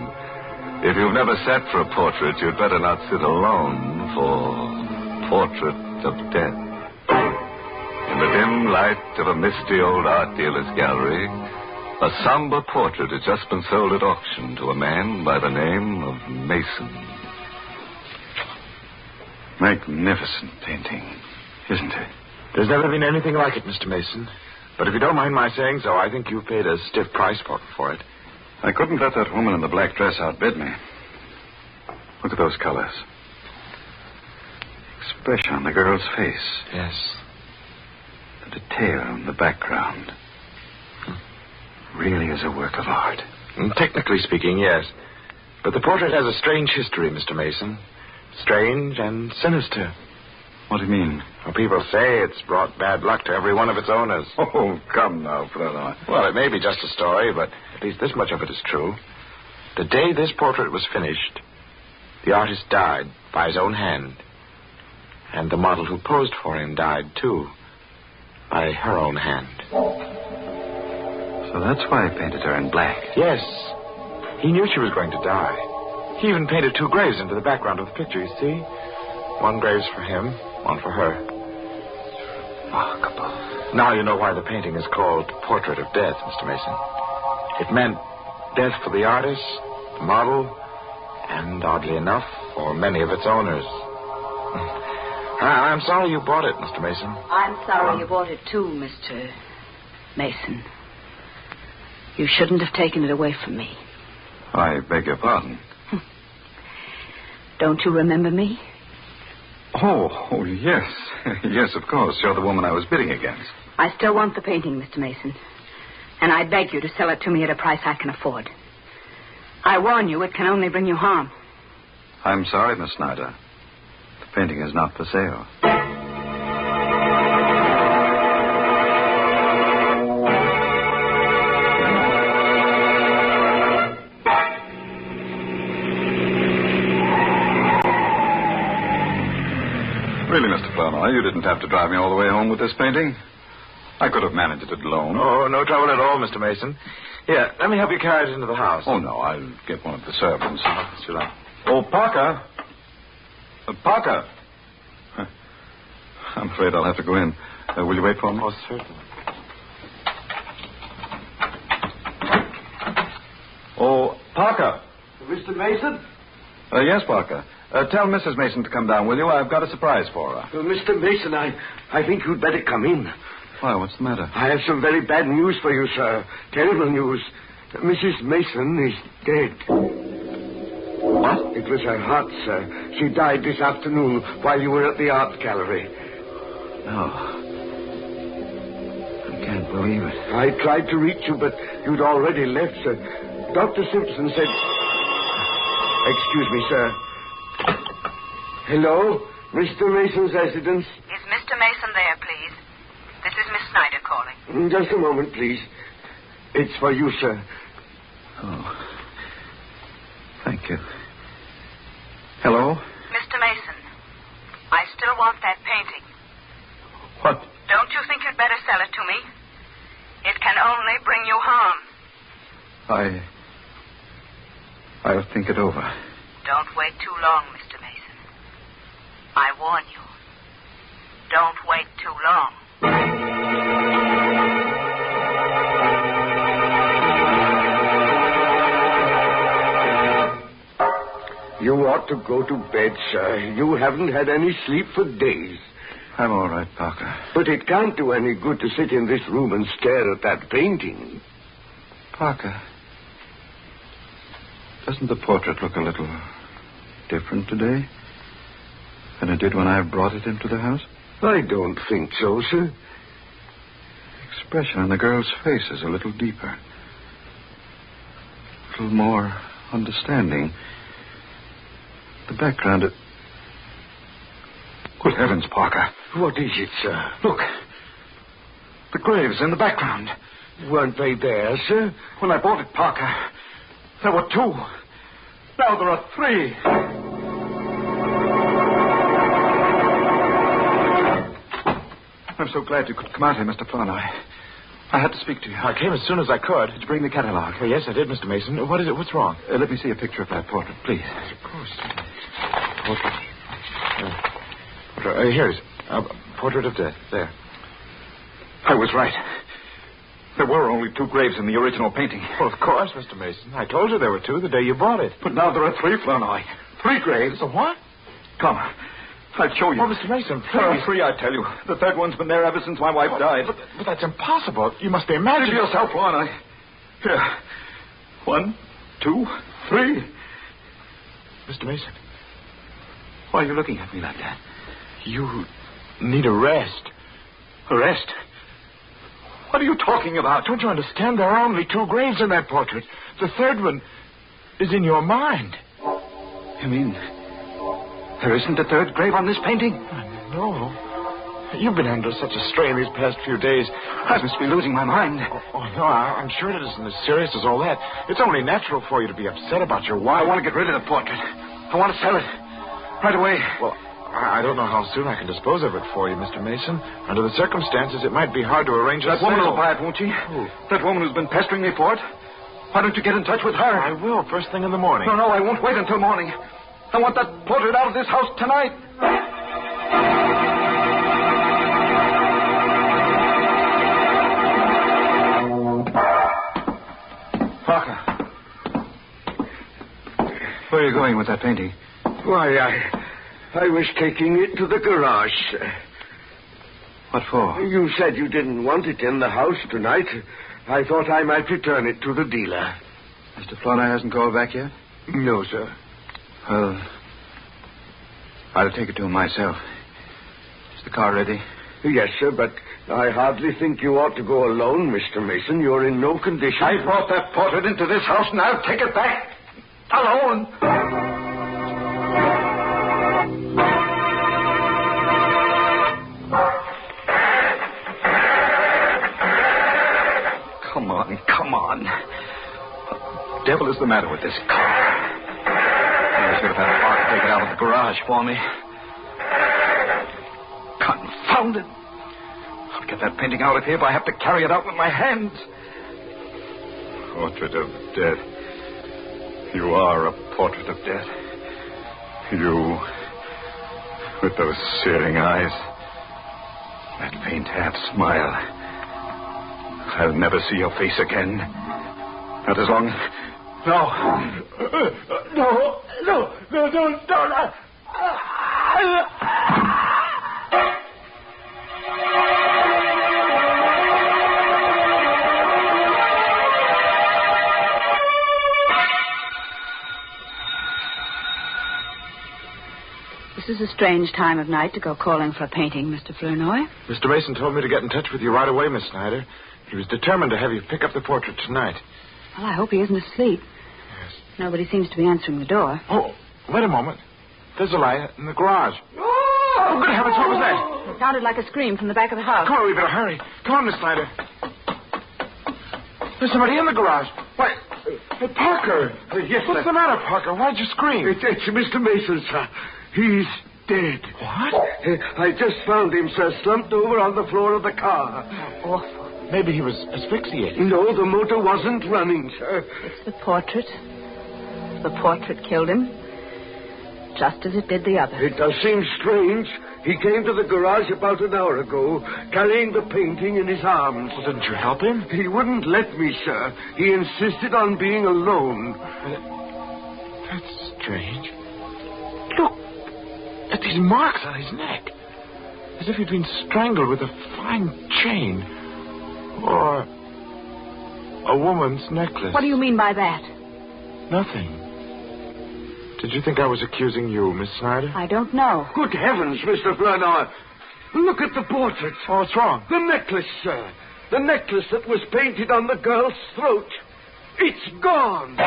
if you've never sat for a portrait, you'd better not sit alone for Portrait of Death. In the dim light of a misty old art dealer's gallery, a somber portrait has just been sold at auction to a man by the name of Mason. Magnificent painting, isn't it? There's never been anything like it, Mr. Mason. But if you don't mind my saying so, I think you've paid a stiff price for it. I couldn't let that woman in the black dress outbid me. Look at those colors. Expression on the girl's face. Yes. The detail in the background. Really is a work of art. Technically speaking, yes. But the portrait has a strange history, Mr. Mason. Strange and sinister. What do you mean? Well, people say it's brought bad luck to every one of its owners. Oh, come now, brother. Well, it may be just a story, but at least this much of it is true. The day this portrait was finished, the artist died by his own hand. And the model who posed for him died, too, by her own hand. So that's why I painted her in black. Yes. He knew she was going to die. He even painted 2 graves into the background of the picture, you see. 1 grave's for him, 1 for her. Remarkable. Now you know why the painting is called Portrait of Death, Mr. Mason. It meant death for the artist, the model, and, oddly enough, for many of its owners. I'm sorry you bought it, Mr. Mason. I'm sorry you bought it, too, Mr. Mason. You shouldn't have taken it away from me. I beg your pardon. Don't you remember me? Oh, yes. Yes, of course. You're the woman I was bidding against. I still want the painting, Mr. Mason. And I beg you to sell it to me at a price I can afford. I warn you, it can only bring you harm. I'm sorry, Miss Snyder. The painting is not for sale. Really, Mr. Flournoy, you didn't have to drive me all the way home with this painting. I could have managed it alone. Oh, no trouble at all, Mr. Mason. Here, let me help you carry it into the house. Oh, no, I'll get one of the servants. Should I? Oh, Parker. Parker. I'm afraid I'll have to go in. Will you wait for me? Oh, certainly. Oh, Parker. Mr. Mason? Yes, Parker. Tell Mrs. Mason to come down, will you? I've got a surprise for her. Mr. Mason, I think you'd better come in. Why, what's the matter? I have some very bad news for you, sir. Terrible news. Mrs. Mason is dead. What? It was her heart, sir. She died this afternoon while you were at the art gallery. No. I can't believe it. I tried to reach you, but you'd already left, sir. Dr. Simpson said... Excuse me, sir. Hello? Mr. Mason's residence? Is Mr. Mason there, please? This is Miss Snyder calling. Just a moment, please. It's for you, sir. Oh. Thank you. Hello? Mr. Mason, I still want that painting. What? Don't you think you'd better sell it to me? It can only bring you harm. I'll think it over. Don't wait too long, Mr. Mason. I warn you. Don't wait too long. You ought to go to bed, sir. You haven't had any sleep for days. I'm all right, Parker. But it can't do any good to sit in this room and stare at that painting. Parker, doesn't the portrait look a little different today than it did when I brought it into the house? I don't think so, sir. The expression on the girl's face is a little deeper. A little more understanding. The background... Good heavens, Parker. What is it, sir? Look. The graves in the background. Weren't they there, sir? When I bought it, Parker, there were 2. Now there are 3. I'm so glad you could come out here, Mr. Flournoy. I had to speak to you. I came as soon as I could. Did you bring the catalog? Well, yes, I did, Mr. Mason. What is it? What's wrong? Let me see a picture of that portrait, please. Of course. Portrait. Here it is. Portrait of Death. There. I was right. There were only 2 graves in the original painting. Well, of course, Mr. Mason. I told you there were 2 the day you bought it. But now there are 3, Flournoy. 3 graves. So what? Come. I'll show you. Oh, Mr. Mason, please. There are 3, I tell you. The 3rd one's been there ever since my wife died. But that's impossible. You must be imagining. Give yourself one. Here. 1, 2, 3. Mr. Mason. Why are you looking at me like that? You need a rest. A rest? What are you talking about? Don't you understand? There are only 2 graves in that portrait. The 3rd one is in your mind. You mean there isn't a 3rd grave on this painting? No. You've been under such a strain these past few days. I must be losing my mind. Oh, no, I'm sure it isn't as serious as all that. It's only natural for you to be upset about your wife. I want to get rid of the portrait. I want to sell it. Right away. Well, I don't know how soon I can dispose of it for you, Mr. Mason. Under the circumstances, it might be hard to arrange a That woman sale. will buy it, won't she? Who? That woman who's been pestering me for it. Why don't you get in touch with her? I will, first thing in the morning. No, I won't wait until morning. I want that portrait out of this house tonight. Parker. Where are you going with that painting? Why, I was taking it to the garage, sir. What for? You said you didn't want it in the house tonight. I thought I might return it to the dealer. Mr. Flournoy hasn't called back yet? No, sir. Well, I'll take it to him myself. Is the car ready? Yes, sir, but I hardly think you ought to go alone, Mr. Mason. You're in no condition. I brought that portrait into this house, and I'll take it back. Alone. Come on. What the devil is the matter with this car? I should have had Parker take it out of the garage for me. Confound it. I'll get that painting out of here if I have to carry it out with my hands. Portrait of death. You are a portrait of death. You, with those searing eyes, that faint half smile. I'll never see your face again. Not as long. No, don't. This is a strange time of night to go calling for a painting, Mr. Flournoy. Mr. Mason told me to get in touch with you right away, Miss Snyder. He was determined to have you pick up the portrait tonight. Well, I hope he isn't asleep. Yes. Nobody seems to be answering the door. Oh, wait a moment. There's a light in the garage. Oh, good heavens, what was that? It sounded like a scream from the back of the house. Come on, we better hurry. Come on, Miss Snyder. There's somebody in the garage. Why, Parker. Yes, What's the matter, Parker? Why'd you scream? It's Mr. Mason, sir. He's dead. What? I just found him, sir, slumped over on the floor of the car. Oh, maybe he was asphyxiated. No, the motor wasn't running, sir. It's the portrait. The portrait killed him, just as it did the other. It does seem strange. He came to the garage about an hour ago, carrying the painting in his arms. Well, didn't you help him? He wouldn't let me, sir. He insisted on being alone. That's strange. Look at these marks on his neck. As if he'd been strangled with a fine chain. Or a woman's necklace. What do you mean by that? Nothing. Did you think I was accusing you, Miss Snyder? I don't know. Good heavens, Mr. Flournoy. Look at the portrait. Oh, what's wrong? The necklace, sir. The necklace that was painted on the girl's throat. It's gone.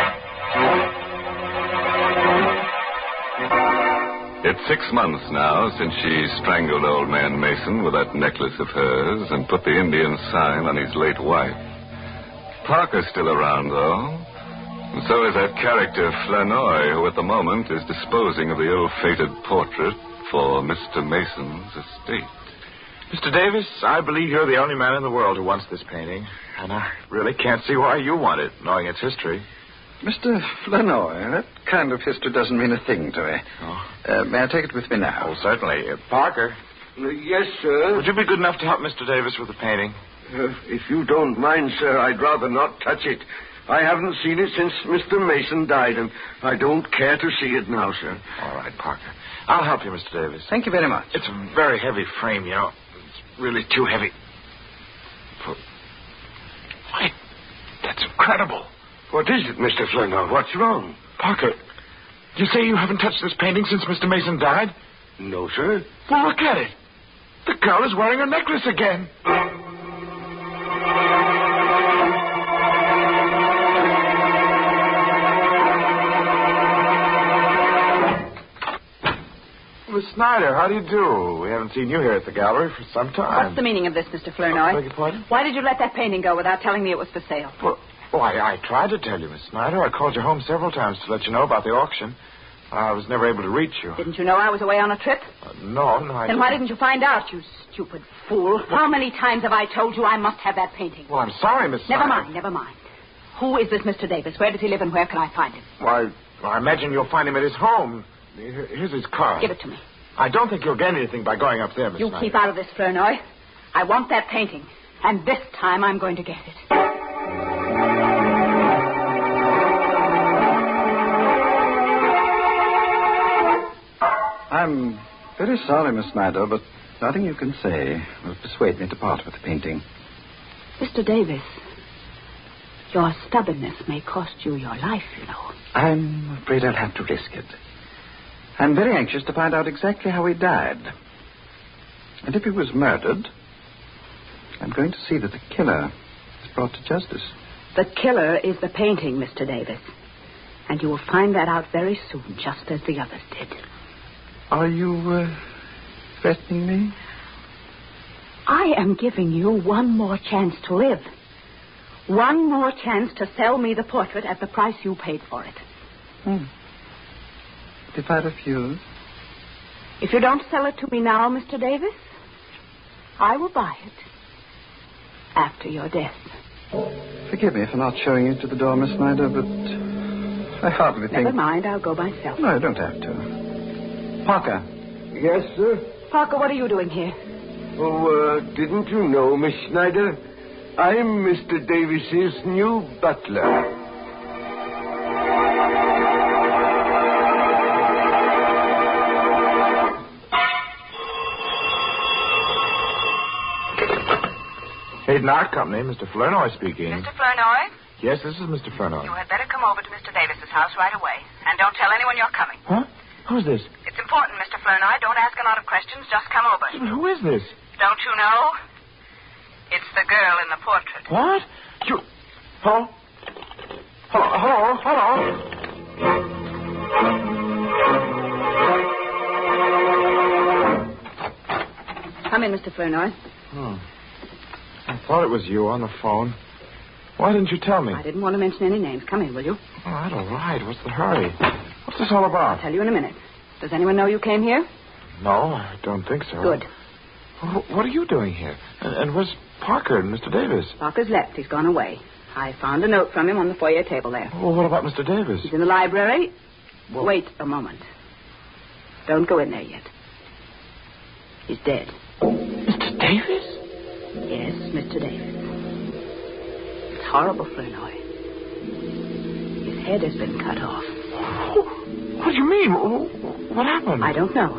It's 6 months now since she strangled old man Mason with that necklace of hers and put the Indian sign on his late wife. Parker's still around, though. And so is that character Flanoy, who at the moment is disposing of the ill-fated portrait for Mr. Mason's estate. Mr. Davis, I believe you're the only man in the world who wants this painting. And I really can't see why you want it, knowing its history. Mr. Flanoy, that kind of history doesn't mean a thing to me. Oh. May I take it with me now? Oh, certainly. Parker. Yes, sir. Would you be good enough to help Mr. Davis with the painting? If you don't mind, sir, I'd rather not touch it. I haven't seen it since Mr. Mason died, and I don't care to see it now, sir. All right, Parker. I'll help you, Mr. Davis. Thank you very much. It's a very heavy frame, you know. It's really too heavy. Wait, that's incredible. What is it, Mr. Flanoy? What's wrong? Parker, you say you haven't touched this painting since Mr. Mason died? No, sir. Well, look at it. The girl is wearing a necklace again. Miss Snyder, how do you do? We haven't seen you here at the gallery for some time. What's the meaning of this, Mr. Flournoy? Beg your pardon? Why did you let that painting go without telling me it was for sale? Well, I tried to tell you, Miss Snyder. I called you home several times to let you know about the auction. I was never able to reach you. Didn't you know I was away on a trip? No, I Then why didn't you find out, you stupid fool? How many times have I told you I must have that painting? Well, I'm sorry, Miss Snyder. Never mind. Who is this Mr. Davis? Where does he live and where can I find him? Well, I imagine you'll find him at his home. Here's his card. Give it to me. I don't think you'll gain anything by going up there, Miss Snyder. You keep out of this, Flournoy. I want that painting, and this time I'm going to get it. I'm very sorry, Miss Snyder, but nothing you can say will persuade me to part with the painting. Mr. Davis, your stubbornness may cost you your life, you know. I'm afraid I'll have to risk it. I'm very anxious to find out exactly how he died. And if he was murdered, I'm going to see that the killer is brought to justice. The killer is the painting, Mr. Davis. And you will find that out very soon, just as the others did. Are you threatening me? I am giving you one more chance to live. One more chance to sell me the portrait at the price you paid for it. If I refuse? If you don't sell it to me now, Mr. Davis, I will buy it after your death. Forgive me for not showing you to the door, Miss Snyder, but I hardly think... Never mind, I'll go myself. No, you don't have to. Parker. Yes, sir? Parker, what are you doing here? Oh, didn't you know, Miss Snyder? I'm Mr. Davis's new butler. Hayden Art Company, Mr. Flournoy speaking. Mr. Flournoy? Yes, this is Mr. Flournoy. You had better come over to Mr. Davis's house right away. And don't tell anyone you're coming. Huh? Who's this? It's important, Mr. Flournoy. Don't ask a lot of questions. Just come over. Who is this? Don't you know? It's the girl in the portrait. What? You... Hello? Hello? Come in, Mr. Flournoy. I thought it was you on the phone. Why didn't you tell me? I didn't want to mention any names. Come in, will you? All right, all right. What's the hurry? What's this all about? I'll tell you in a minute. Does anyone know you came here? No, I don't think so. Good. What are you doing here? And where's Parker and Mr. Davis? Parker's left. He's gone away. I found a note from him on the foyer table there. Well, what about Mr. Davis? He's in the library. Well... Wait a moment. Don't go in there yet. He's dead. Mr. Davis? Yes, Mr. Davis. It's horrible, Flournoy. His head has been cut off. What do you mean? What happened? I don't know.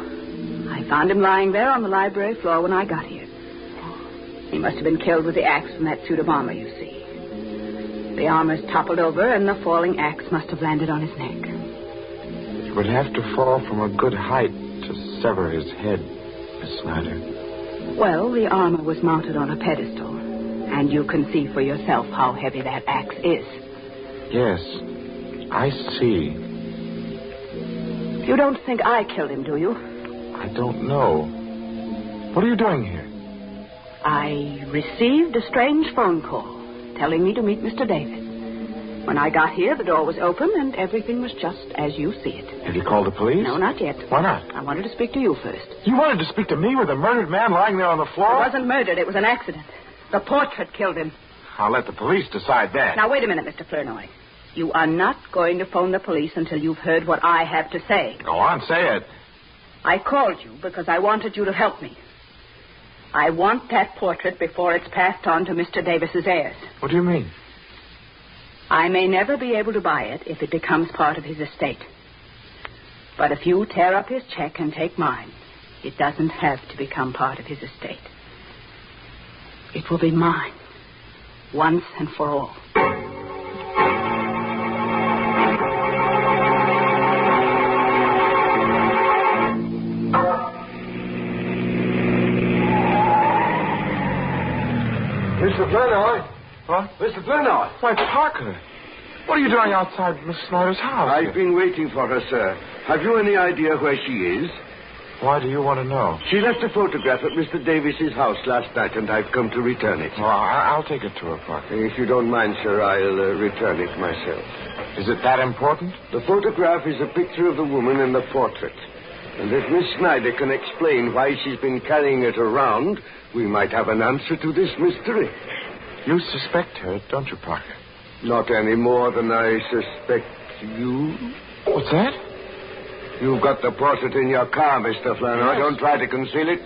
I found him lying there on the library floor when I got here. He must have been killed with the axe from that suit of armor you see. The armor's toppled over, and the falling axe must have landed on his neck. It would have to fall from a good height to sever his head, Miss Snyder. Well, the armor was mounted on a pedestal, and you can see for yourself how heavy that axe is. Yes, I see. You don't think I killed him, do you? I don't know. What are you doing here? I received a strange phone call telling me to meet Mr. Davis. When I got here, the door was open and everything was just as you see it. Have you called the police? No, not yet. Why not? I wanted to speak to you first. You wanted to speak to me with a murdered man lying there on the floor? It wasn't murdered. It was an accident. The portrait killed him. I'll let the police decide that. Now, wait a minute, Mr. Flournoy. You are not going to phone the police until you've heard what I have to say. Go on, say it. I called you because I wanted you to help me. I want that portrait before it's passed on to Mr. Davis's heirs. What do you mean? I may never be able to buy it if it becomes part of his estate. But if you tear up his check and take mine, it doesn't have to become part of his estate. It will be mine, once and for all. Mr. Flournoy? What? Mr. Flournoy? Why, Parker. What are you doing outside Miss Snyder's house? I've been waiting for her, sir. Have you any idea where she is? Why do you want to know? She left a photograph at Mr. Davis's house last night, and I've come to return it. Well, I'll take it to her, Parker. If you don't mind, sir, I'll return it myself. Is it that important? The photograph is a picture of the woman in the portrait. And if Miss Snyder can explain why she's been carrying it around, we might have an answer to this mystery. You suspect her, don't you, Parker? Not any more than I suspect you. What's that? You've got the portrait in your car, Mr. Flournoy. Yes. Don't try to conceal it.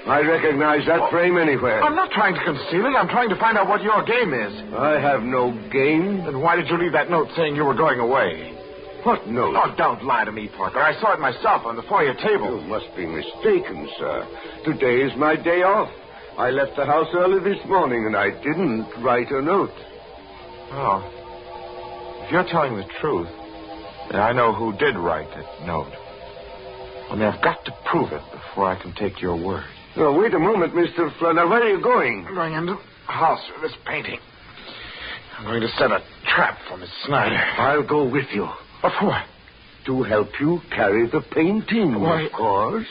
I recognize that frame anywhere. I'm not trying to conceal it. I'm trying to find out what your game is. I have no game. Then why did you leave that note saying you were going away? What note? Oh, don't lie to me, Parker. I saw it myself on the foyer table. You must be mistaken, sir. Today is my day off. I left the house early this morning, and I didn't write a note. Oh. If you're telling the truth, then I know who did write that note. Only I've got to prove it before I can take your word. Oh, wait a moment, Mr. Flournoy. Where are you going? I'm going into the house for this painting. I'm going to set a trap for Miss Snyder. I'll go with you. What for? To help you carry the painting, Why, of course.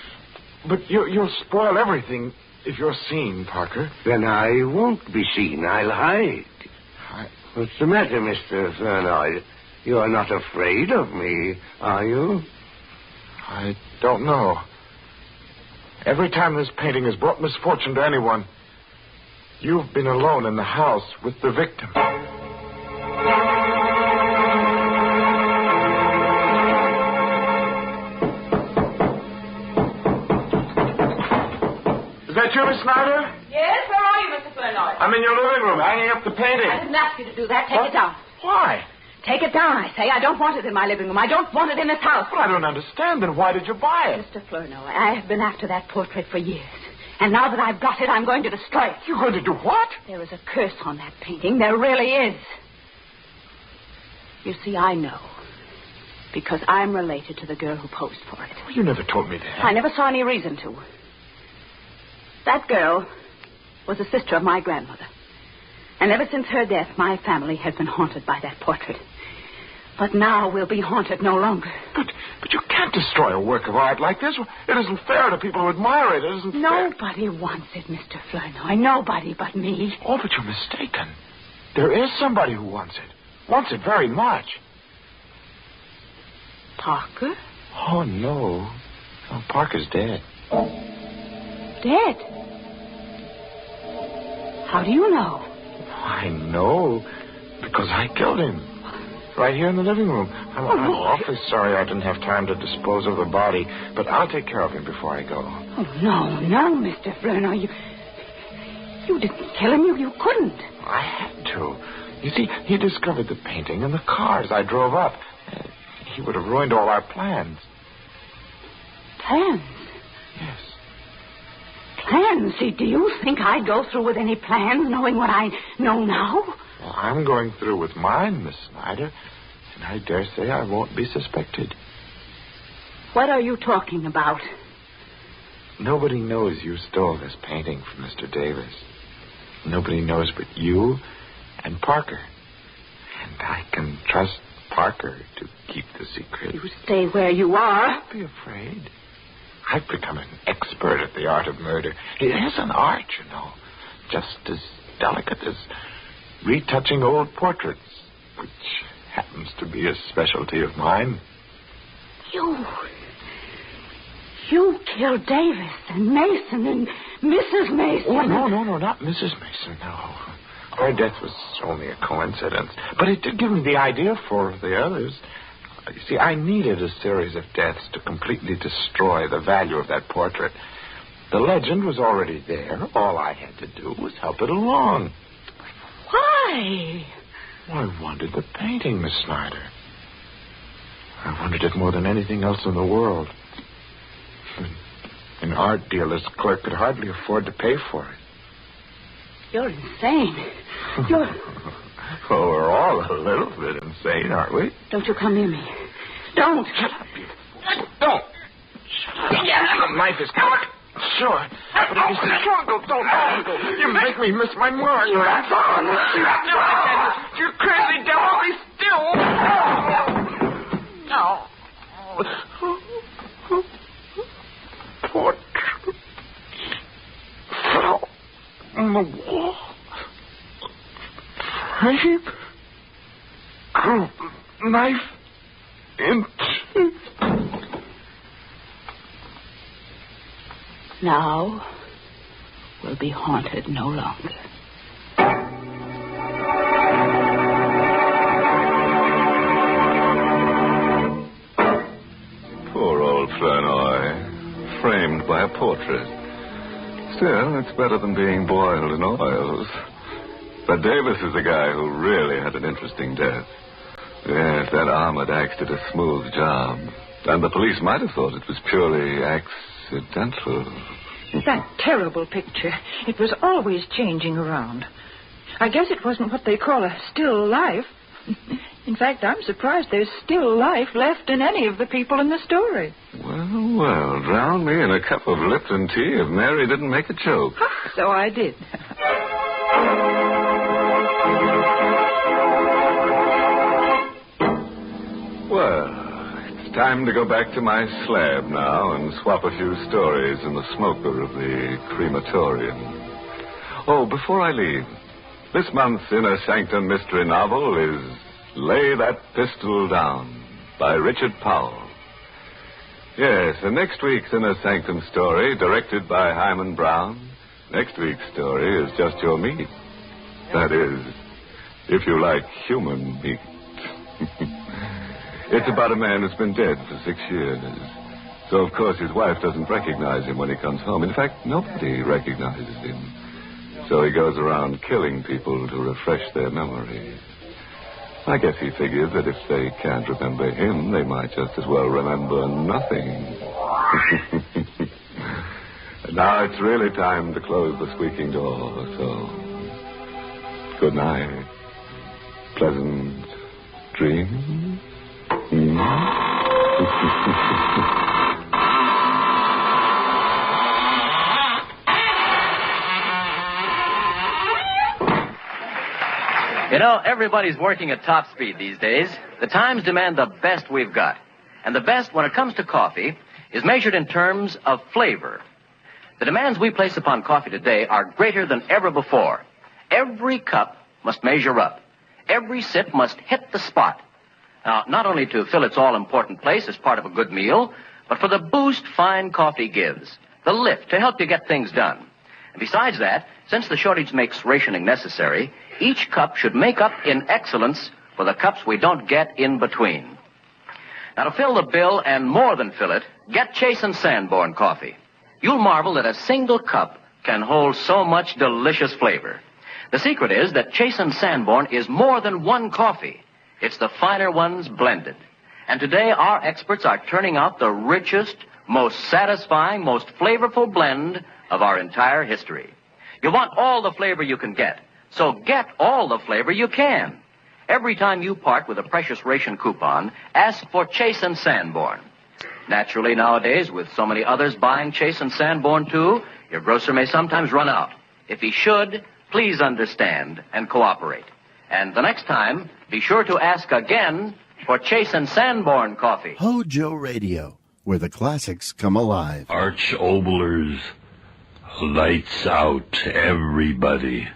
But you'll spoil everything if you're seen, Parker. Then I won't be seen. I'll hide. What's the matter, Mr. Flournoy? You're not afraid of me, are you? I don't know. Every time this painting has brought misfortune to anyone, you've been alone in the house with the victim. Is that you, Miss Snyder? Yes, where are you, Mr. Flournoy? I'm in your living room, hanging up the painting. I didn't ask you to do that. Take it down. Why? Take it down, I say. I don't want it in my living room. I don't want it in this house. Well, I don't understand. Then why did you buy it? Mr. Flournoy, I have been after that portrait for years. And now that I've got it, I'm going to destroy it. You're going to do what? There is a curse on that painting. There really is. You see, I know. Because I'm related to the girl who posed for it. Well, you never told me that. I never saw any reason to. That girl was a sister of my grandmother. And ever since her death, my family has been haunted by that portrait. But now we'll be haunted no longer. But you can't destroy a work of art like this. It isn't fair to people who admire it. It isn't fair. Nobody wants it, Mr. Flournoy. Nobody but me. Oh, but you're mistaken. There is somebody who wants it. Wants it very much. Parker? Oh, no. Oh, Parker's dead. Dead? How do you know? I know. Because I killed him. Right here in the living room. I'm awfully sorry I didn't have time to dispose of the body, but I'll take care of him before I go. Oh, no, Mr. Flournoy. You didn't kill him. You couldn't. I had to. You see, he discovered the painting and the cars I drove up. He would have ruined all our plans. Plans? Yes. Plans? See, do you think I'd go through with any plans knowing what I know now? Well, I'm going through with mine, Miss Snyder, and I dare say I won't be suspected. What are you talking about? Nobody knows you stole this painting from Mr. Davis. Nobody knows but you and Parker. And I can trust Parker to keep the secret. You stay where you are. Don't be afraid. I've become an expert at the art of murder. It is an art, you know, just as delicate as retouching old portraits, which happens to be a specialty of mine. You killed Davis and Mason and Mrs. Mason. Oh, no, not Mrs. Mason, no. Her death was only a coincidence. But it did give me the idea for the others. You see, I needed a series of deaths to completely destroy the value of that portrait. The legend was already there. All I had to do was help it along. Why? I wanted the painting, Miss Snyder. I wanted it more than anything else in the world. An art dealer's clerk could hardly afford to pay for it. You're insane. You're... Well, we're all a little bit insane, aren't we? Don't you come near me. Don't. Shut up, you... Don't. Shut up. The knife is cut. Sure. But it is the struggle. Don't. You make me miss my mind. You're not on. You crazy devil. Be still. No. Portrait fell on the wall. Frame grew knife into. Now we'll be haunted no longer. Poor old Flournoy, framed by a portrait. Still, it's better than being boiled in oils. But Davis is a guy who really had an interesting death. Yes, that armored axe did a smooth job. And the police might have thought it was purely accidental. That terrible picture. It was always changing around. I guess it wasn't what they call a still life. In fact, I'm surprised there's still life left in any of the people in the story. Well, drown me in a cup of Lipton tea if Mary didn't make a joke. So I did. Well, it's time to go back to my slab now and swap a few stories in the smoker of the crematorium. Oh, before I leave, this month's Inner Sanctum mystery novel is Lay That Pistol Down by Richard Powell. Yes, and next week's Inner Sanctum story, directed by Hyman Brown, next week's story is just your meat. That is, if you like human meat. It's about a man who's been dead for 6 years. So, of course, his wife doesn't recognize him when he comes home. In fact, nobody recognizes him. So he goes around killing people to refresh their memories. I guess he figures that if they can't remember him, they might just as well remember nothing. Now it's really time to close the squeaking door, so good night. Pleasant dreams. You know, everybody's working at top speed these days. The times demand the best we've got. And the best, when it comes to coffee, is measured in terms of flavor. The demands we place upon coffee today are greater than ever before. Every cup must measure up. Every sip must hit the spot. Now, not only to fill its all-important place as part of a good meal, but for the boost fine coffee gives, the lift to help you get things done. And besides that, since the shortage makes rationing necessary, each cup should make up in excellence for the cups we don't get in between. Now, to fill the bill and more than fill it, get Chase & Sanborn coffee. You'll marvel that a single cup can hold so much delicious flavor. The secret is that Chase & Sanborn is more than one coffee. It's the finer ones blended. And today, our experts are turning out the richest, most satisfying, most flavorful blend of our entire history. You want all the flavor you can get, so get all the flavor you can. Every time you part with a precious ration coupon, ask for Chase & Sanborn. Naturally, nowadays, with so many others buying Chase & Sanborn, too, your grocer may sometimes run out. If he should, please understand and cooperate. And the next time, be sure to ask again for Chase and Sanborn coffee. Hojo Radio, where the classics come alive. Arch Oboler's Lights Out, everybody.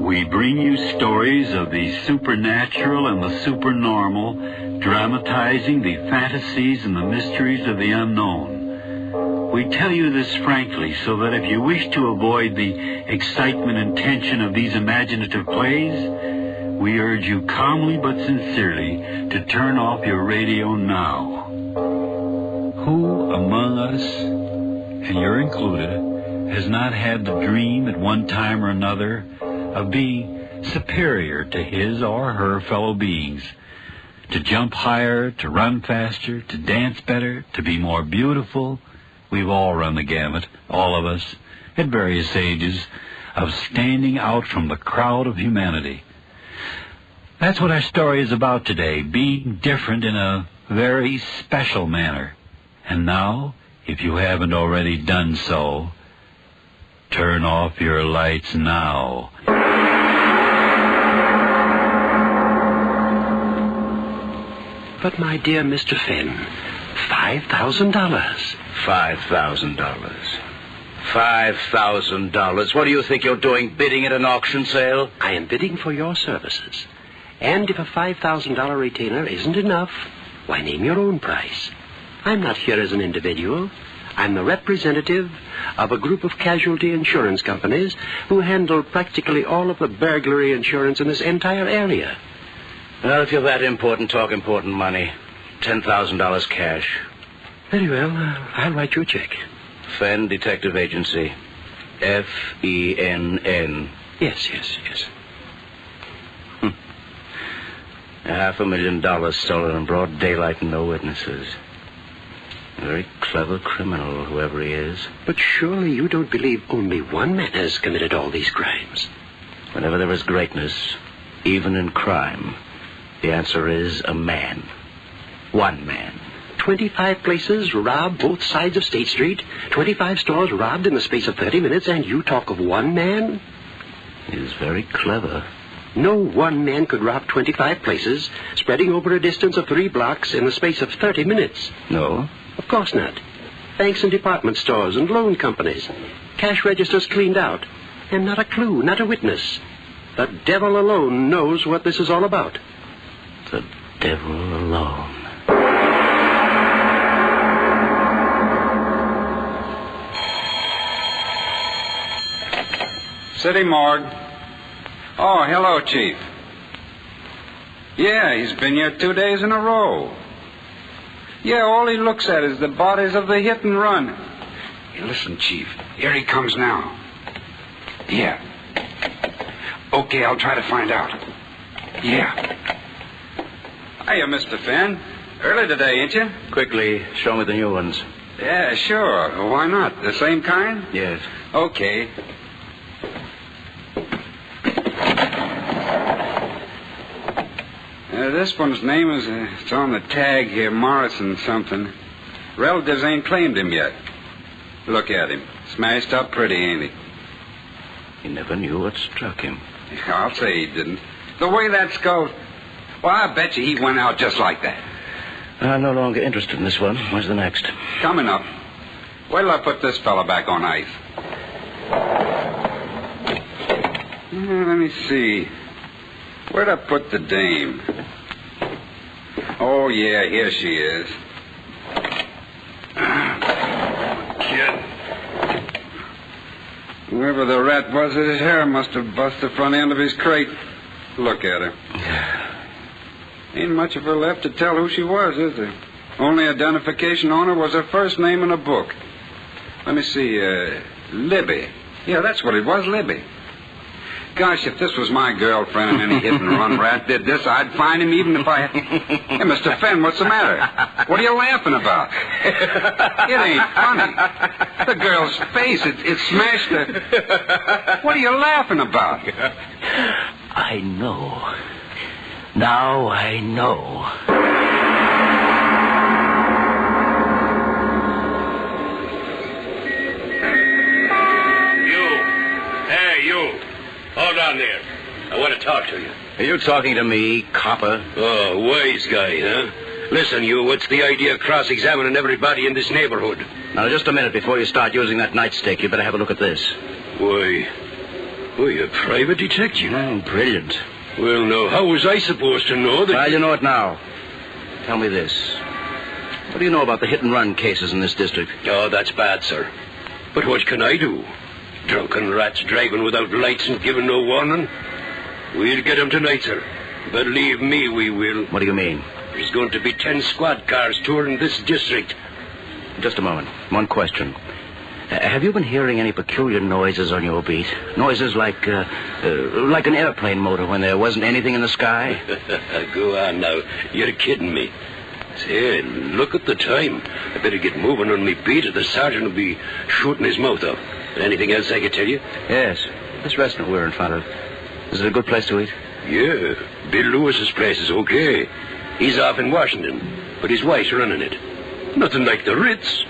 We bring you stories of the supernatural and the supernormal, dramatizing the fantasies and the mysteries of the unknown. We tell you this frankly so that if you wish to avoid the excitement and tension of these imaginative plays, we urge you calmly but sincerely to turn off your radio now. Who among us, and you're included, has not had the dream at one time or another of being superior to his or her fellow beings, to jump higher, to run faster, to dance better, to be more beautiful? We've all run the gamut, all of us, at various ages, of standing out from the crowd of humanity. That's what our story is about today, being different in a very special manner. And now, if you haven't already done so, turn off your lights now. But, my dear Mr. Finn, $5,000. $5,000. $5,000. What do you think you're doing, bidding at an auction sale? I am bidding for your services. And if a $5,000 retainer isn't enough, why, name your own price. I'm not here as an individual. I'm the representative of a group of casualty insurance companies who handle practically all of the burglary insurance in this entire area. Well, if you're that important, talk important money. $10,000 cash. Very well. I'll write you a check. Fenn Detective Agency. Fenn. Yes. $500,000 stolen in broad daylight and no witnesses. A very clever criminal, whoever he is. But surely you don't believe only one man has committed all these crimes. Whenever there is greatness, even in crime, the answer is a man. One man. 25 places robbed both sides of State Street, 25 stores robbed in the space of 30 minutes, and you talk of one man? He is very clever. No one man could rob 25 places, spreading over a distance of 3 blocks in the space of 30 minutes. No? Of course not. Banks and department stores and loan companies. Cash registers cleaned out. And not a clue, not a witness. The devil alone knows what this is all about. The devil alone. City morgue. Oh, hello, Chief. Yeah, he's been here 2 days in a row. Yeah, all he looks at is the bodies of the hit and run. Hey, listen, Chief. Here he comes now. Yeah. Okay, I'll try to find out. Yeah. Hiya, Mr. Fenn. Early today, ain't you? Quickly, show me the new ones. Yeah, sure. Why not? The same kind? Yes. Okay. This one's name is, it's on the tag here, Morrison something. Relatives ain't claimed him yet. Look at him. Smashed up pretty, ain't he? He never knew what struck him. I'll say he didn't. The way that skull... Well, I bet you he went out just like that. I'm no longer interested in this one. Where's the next? Coming up. Wait till I put this fella back on ice. Let me see. Where'd I put the dame? Oh, yeah, here she is. Kid. Whoever the rat was, his hair must have bust the front end of his crate. Look at her. Ain't much of her left to tell who she was, is there? Only identification on her was her first name in a book. Let me see, Libby. Yeah, that's what it was, Libby. Gosh, if this was my girlfriend and any hit-and-run rat did this, I'd find him even if I... Hey, Mr. Fenn, what's the matter? What are you laughing about? It ain't funny. The girl's face, it smashed her. What are you laughing about? I know. Now I know. You, on there. I want to talk to you. Are you talking to me, copper? Oh, wise guy, huh? Listen, you, what's the idea of cross-examining everybody in this neighborhood? Now, just a minute before you start using that nightstick, you better have a look at this. Why, you're a private detective. Oh, brilliant. Well, now, how was I supposed to know that... Well, you know it now. Tell me this. What do you know about the hit-and-run cases in this district? Oh, that's bad, sir. But what can I do? Drunken rats driving without lights and giving no warning? We'll get 'em tonight, sir. Believe me, we will. What do you mean? There's going to be 10 squad cars touring this district. Just a moment. One question. Have you been hearing any peculiar noises on your beat? Noises like an airplane motor when there wasn't anything in the sky? Go on now. You're kidding me. Say, look at the time. I better get moving on me beat or the sergeant will be shooting his mouth off. Anything else I can tell you? Yes. This restaurant we're in front of. Is it a good place to eat? Yeah. Bill Lewis's place is okay. He's off in Washington, but his wife's running it. Nothing like the Ritz,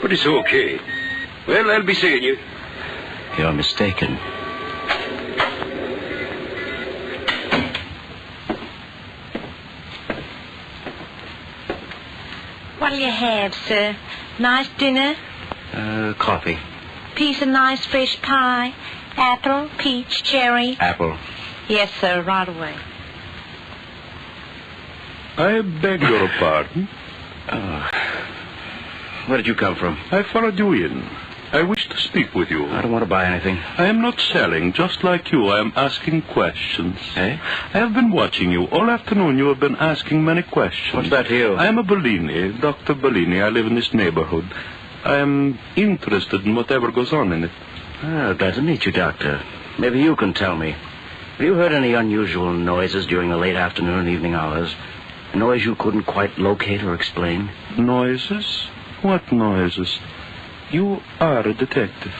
but it's okay. Well, I'll be seeing you. You're mistaken. What'll you have, sir? Nice dinner? Coffee. Piece of nice fresh pie? Apple, peach, cherry? Apple. Yes, sir, right away. I beg your pardon? Where did you come from? I followed you in. I wish to speak with you. I don't want to buy anything. I am not selling. Just like you, I am asking questions. Eh? I have been watching you. All afternoon you have been asking many questions. What's that to you? I am a Bellini, Dr. Bellini. I live in this neighborhood. I am interested in whatever goes on in it. Glad to meet you, Doctor. Maybe you can tell me. Have you heard any unusual noises during the late afternoon and evening hours? A noise you couldn't quite locate or explain? Noises? What noises? You are a detective.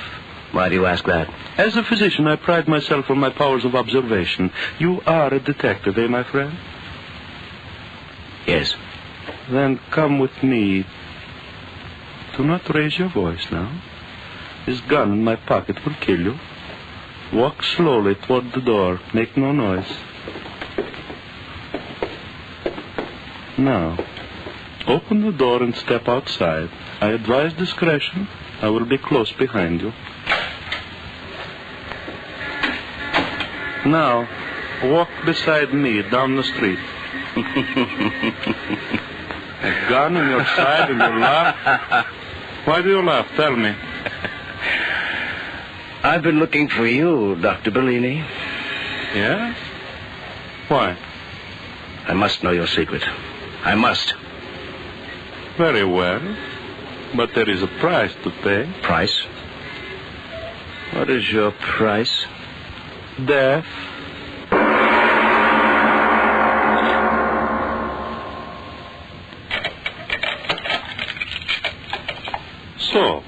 Why do you ask that? As a physician, I pride myself on my powers of observation. You are a detective, my friend? Yes. Then come with me. Do not raise your voice now. This gun in my pocket will kill you. Walk slowly toward the door. Make no noise. Now, open the door and step outside. I advise discretion. I will be close behind you. Now, walk beside me down the street. A gun in your side and you laugh? Why do you laugh? Tell me. I've been looking for you, Dr. Bellini. Yeah? Why? I must know your secret. I must. Very well. But there is a price to pay. Price? What is your price? Death. So,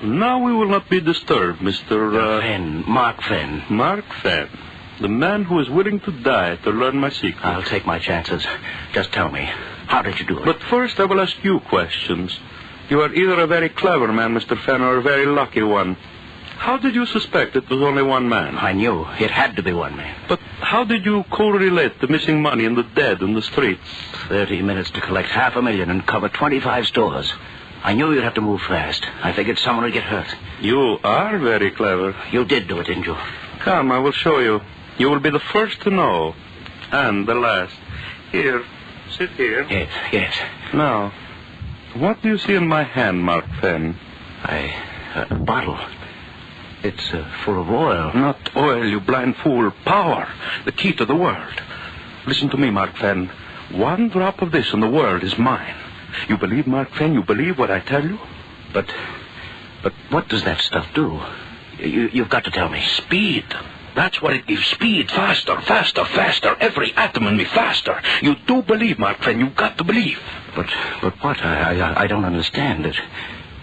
now we will not be disturbed, Mr. Fenn. Mark Fenn. Mark Fenn. The man who is willing to die to learn my secret. I'll take my chances. Just tell me, how did you do it? But first I will ask you questions. You are either a very clever man, Mr. Fenn, or a very lucky one. How did you suspect it was only one man? I knew. It had to be one man. But how did you correlate the missing money and the dead in the streets? 30 minutes to collect $500,000 and cover 25 stores. I knew you'd have to move fast. I figured someone would get hurt. You are very clever. You did do it, didn't you? Come, I will show you. You will be the first to know. And the last. Here. Sit here. Yes. Now, what do you see in my hand, Mark Fenn? A bottle. It's full of oil. Not oil, you blind fool. Power. The key to the world. Listen to me, Mark Fenn. One drop of this and the world is mine. You believe, Mark Fenn? You believe what I tell you? But what does that stuff do? You've got to tell me. Speed. That's what it gives. Speed. Faster, faster, faster. Every atom in me faster. You do believe, Mark Fenn. You've got to believe. But what? I don't understand it.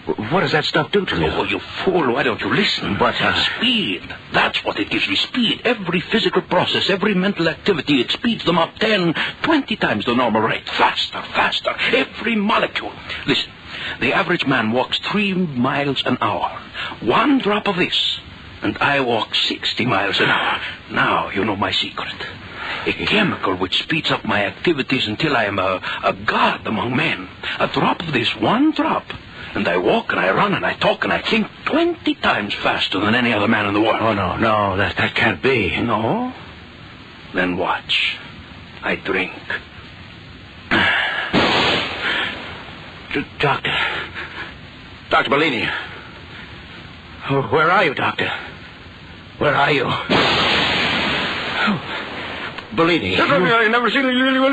What does that stuff do to you? Oh, you fool. Why don't you listen? But speed. That's what it gives me. Speed. Every physical process, every mental activity, it speeds them up 10, 20 times the normal rate. Faster, faster. Every molecule. Listen. The average man walks 3 miles an hour. One drop of this, and I walk 60 miles an hour. Now you know my secret. A chemical which speeds up my activities until I am a god among men. A drop of this, one drop, and I walk and I run and I talk and I think 20 times faster than any other man in the world. Oh, no, that can't be. No? Then watch. I drink. Dr. Bellini. Where are you, Doctor? Where are you? Bellini. I've never seen Bellini, what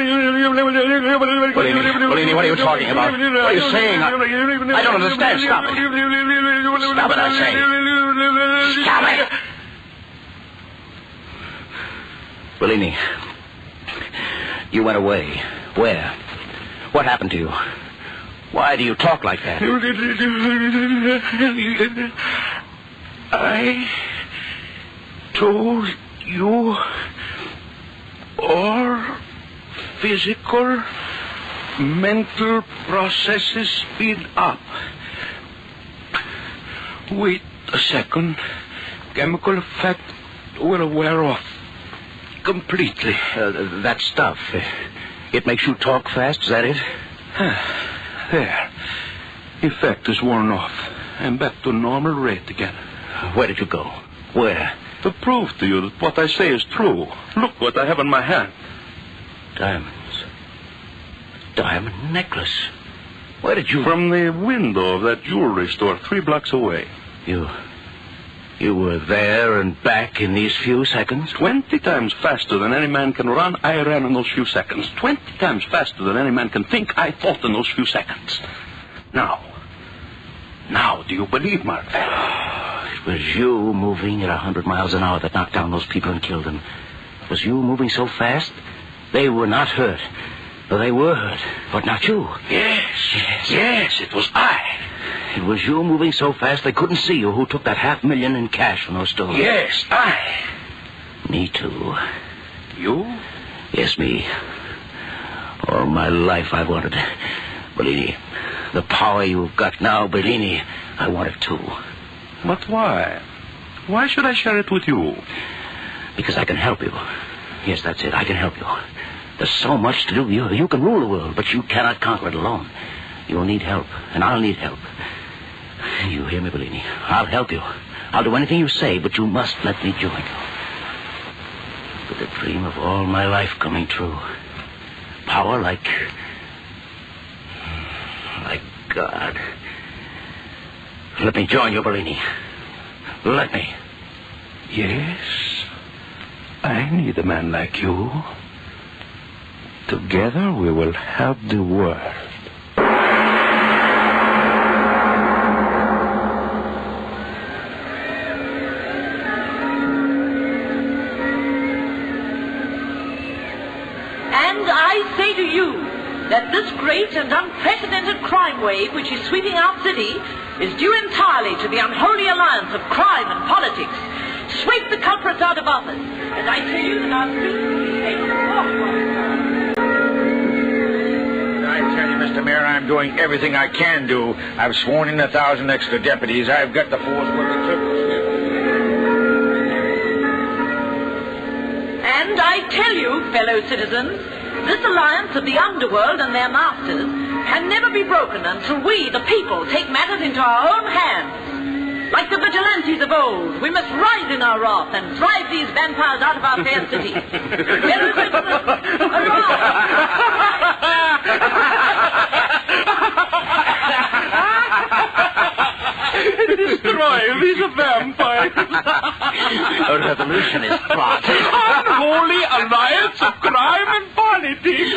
are you talking about? What are you saying? I don't understand. Stop it. Stop it, I say. Stop it. Bellini, you went away. Where? What happened to you? Why do you talk like that? I told you all physical, mental processes speed up. Wait a second. Chemical effect will wear off completely. That stuff, it makes you talk fast, is that it? There. Effect is worn off. I'm back to normal rate again. Where did you go? Where? To prove to you that what I say is true. Look what I have in my hand. Diamonds. Diamond necklace. Where did you... From the window of that jewelry store 3 blocks away. You were there and back in these few seconds? 20 times faster than any man can run, I ran in those few seconds. 20 times faster than any man can think, I thought in those few seconds. Now, do you believe, Mark? It was you moving at 100 miles an hour that knocked down those people and killed them. It was you moving so fast, they were not hurt. Well, they were hurt, but not you. Yes, it was I. It was you moving so fast they couldn't see you who took that $500,000 in cash from those stores. Yes, I. Me too. You? Yes, me. All my life I wanted. Bellini, the power you've got now, Bellini, I want it too. But why? Why should I share it with you? Because I can help you. Yes, that's it. I can help you. There's so much to do. You can rule the world, but you cannot conquer it alone. You'll need help, and I'll need help. You hear me, Bellini? I'll help you. I'll do anything you say, but you must let me join you. With the dream of all my life coming true. Power like God. Let me join you, Bellini. Let me. Yes. I need a man like you. Together we will help the world. And I say to you that this great and unprecedented crime wave which is sweeping our city is due entirely to the unholy alliance of crime and politics. Sweep the culprits out of office, and I tell you that our streets will be able to walk once. I tell you, Mr. Mayor, I'm doing everything I can do. I've sworn in 1,000 extra deputies. I've got the force where the troops. And I tell you, fellow citizens, this alliance of the underworld and their masters can never be broken until we, the people, take matters into our own hands. Like the vigilantes of old, we must rise in our wrath and drive these vampires out of our fair city. Fellow citizens, Destroy these vampires. A revolutionist plot. Unholy alliance of crime and politics.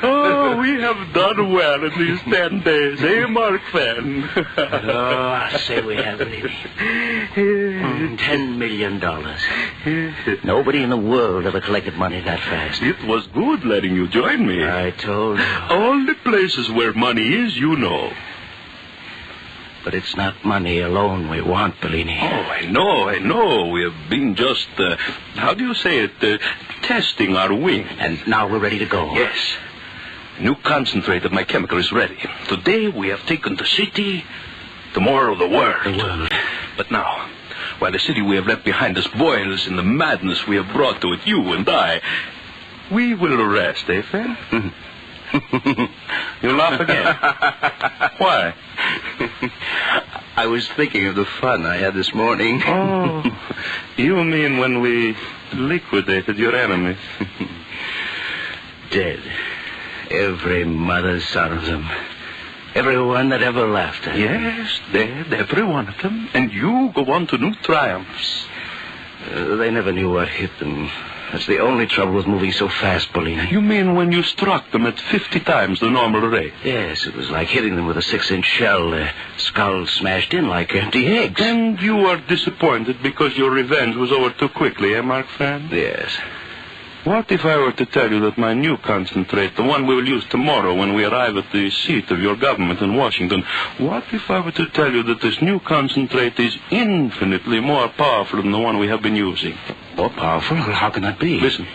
Oh, we have done well in these 10 days, eh, Mark Fenn? I say we have, baby. $10 million. Nobody in the world ever collected money that fast. It was good letting you join me. I told you. All the places where money is, you know. But it's not money alone we want, Bellini. Oh, I know. We have been just, how do you say it, testing our wing. And now we're ready to go. Yes. New concentrate of my chemical is ready. Today we have taken the city, tomorrow the world. But now, while the city we have left behind us boils in the madness we have brought to it, you and I, we will rest, eh, Fen? You laugh again. Why? I was thinking of the fun I had this morning. Oh, you mean when we liquidated your enemies? Dead. Every mother's son of them. Everyone that ever laughed at me. Yes, dead, every one of them. And you go on to new triumphs. They never knew what hit them. That's the only trouble with moving so fast, Bellini. You mean when you struck them at 50 times the normal rate? Yes, it was like hitting them with a 6-inch shell. Their skulls smashed in like empty eggs. And you are disappointed because your revenge was over too quickly, eh, Mark Fan? Yes. What if I were to tell you that my new concentrate, the one we will use tomorrow when we arrive at the seat of your government in Washington, what if I were to tell you that this new concentrate is infinitely more powerful than the one we have been using? More powerful? How can that be? Listen.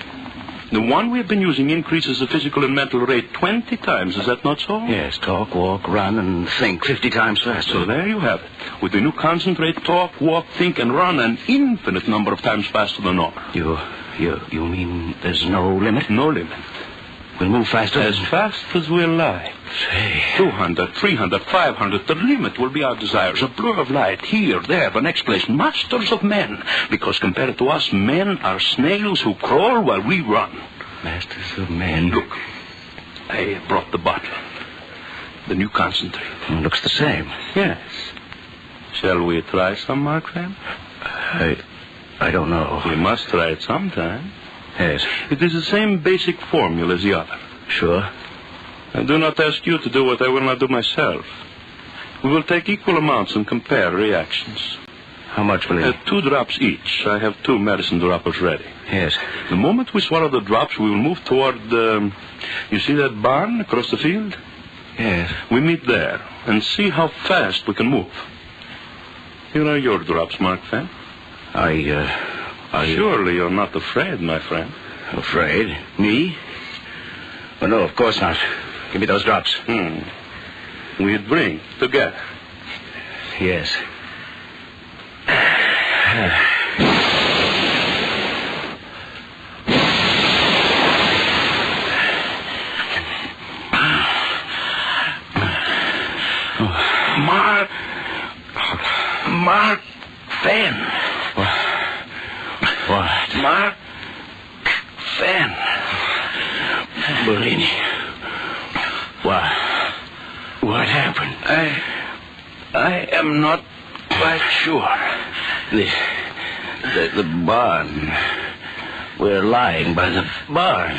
The one we have been using increases the physical and mental rate 20 times. Is that not so? Yes, talk, walk, run, and think 50 times faster. So there you have it. With the new concentrate, talk, walk, think, and run an infinite number of times faster than normal. You mean there's no limit? No limit. We'll move faster? As fast as we're like. Say. 200, 300, 500. The limit will be our desires. A blur of light here, there, the next place. Masters of men. Because compared to us, men are snails who crawl while we run. Masters of men. Look, I brought the bottle. The new concentrate. It looks the same. Yes. Shall we try some, Mark Van? I don't know. We must try it sometime. Yes. It is the same basic formula as the other. Sure. I do not ask you to do what I will not do myself. We will take equal amounts and compare reactions. How much will it? 2 drops each. I have 2 medicine droppers ready. Yes. The moment we swallow the drops, we will move toward you see that barn across the field? Yes. We meet there and see how fast we can move. Here are your drops, Mark Fan. Surely you're not afraid, my friend. Afraid? Me? Well, no, of course not. Give me those drops. We drink together. Yes. Mark Fan. What? Mark Fan. Bellini. What happened? I am not quite sure. The barn. We're lying by the barn.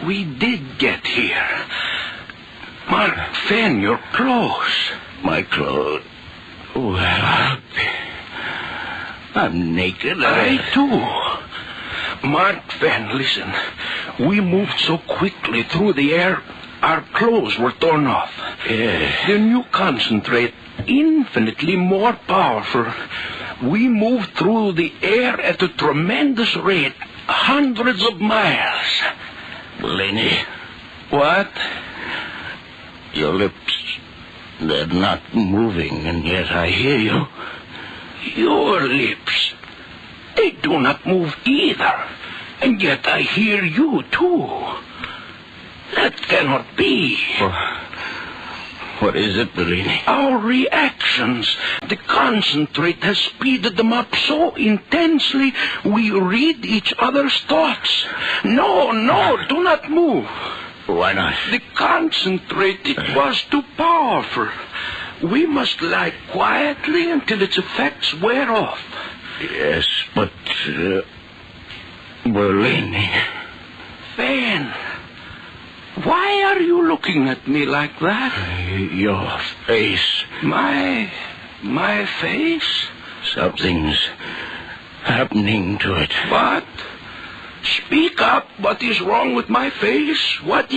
We did get here. Mark Fan, your clothes. My clothes? Well, I'm naked. I too. Mark Van, listen. We moved so quickly through the air, our clothes were torn off. Yes. The new concentrate, infinitely more powerful. We moved through the air at a tremendous rate, hundreds of miles. Bellini. What? Your lips, they're not moving, and yet I hear you. Your lips, they do not move either, and yet I hear you too. That cannot be. What is it, Bellini? Our reactions. The concentrate has speeded them up so intensely we read each other's thoughts. No, do not move. Why not? The concentrate, it was too powerful. We must lie quietly until its effects wear off. Yes, but... Bellini. Van, why are you looking at me like that? Your face. My face? Something's happening to it. What? Speak up. What is wrong with my face? What?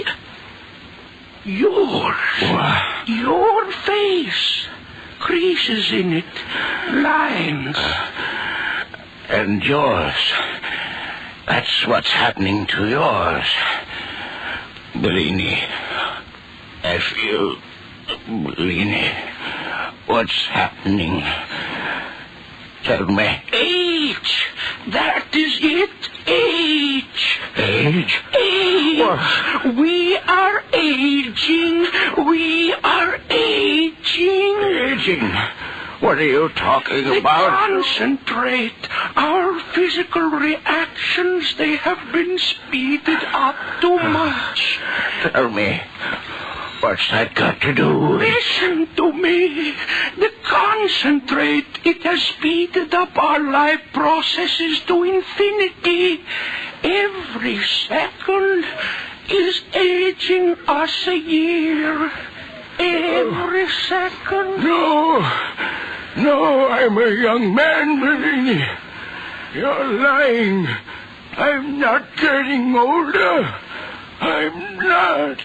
Yours. What? Your face. Creases in it. Lines. And yours. That's what's happening to yours. Bellini. I feel... Bellini. What's happening? Tell me. Age. That is it. Age. Age? Age. What? We are aging. We are aging. Aging? What are you talking about? Concentrate. Our physical reactions, they have been speeded up too much. Tell me, what's that got to do with... Listen to me. The concentrate, it has speeded up our life processes to infinity. Every second is aging us a year. Every second. No, I'm a young man, Bellini. You're lying. I'm not getting older. I'm not.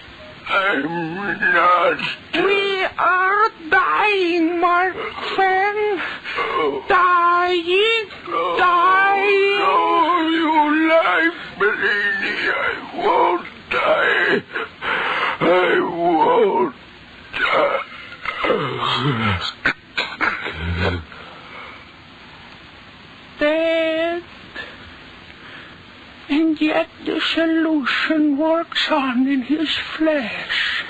We are dying, my friend. Dying. No, you lie, Bellini. I won't die. I won't die. Dead. And yet the solution works on in his flesh.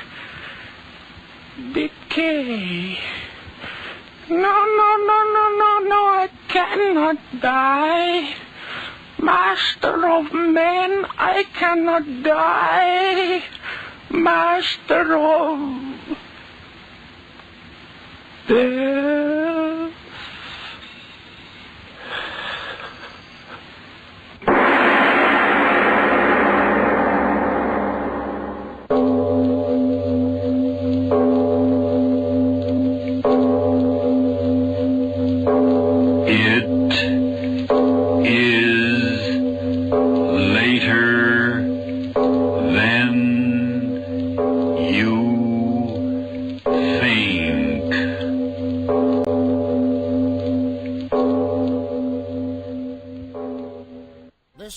Decay. No, I cannot die. Master of men, I cannot die. Master of death.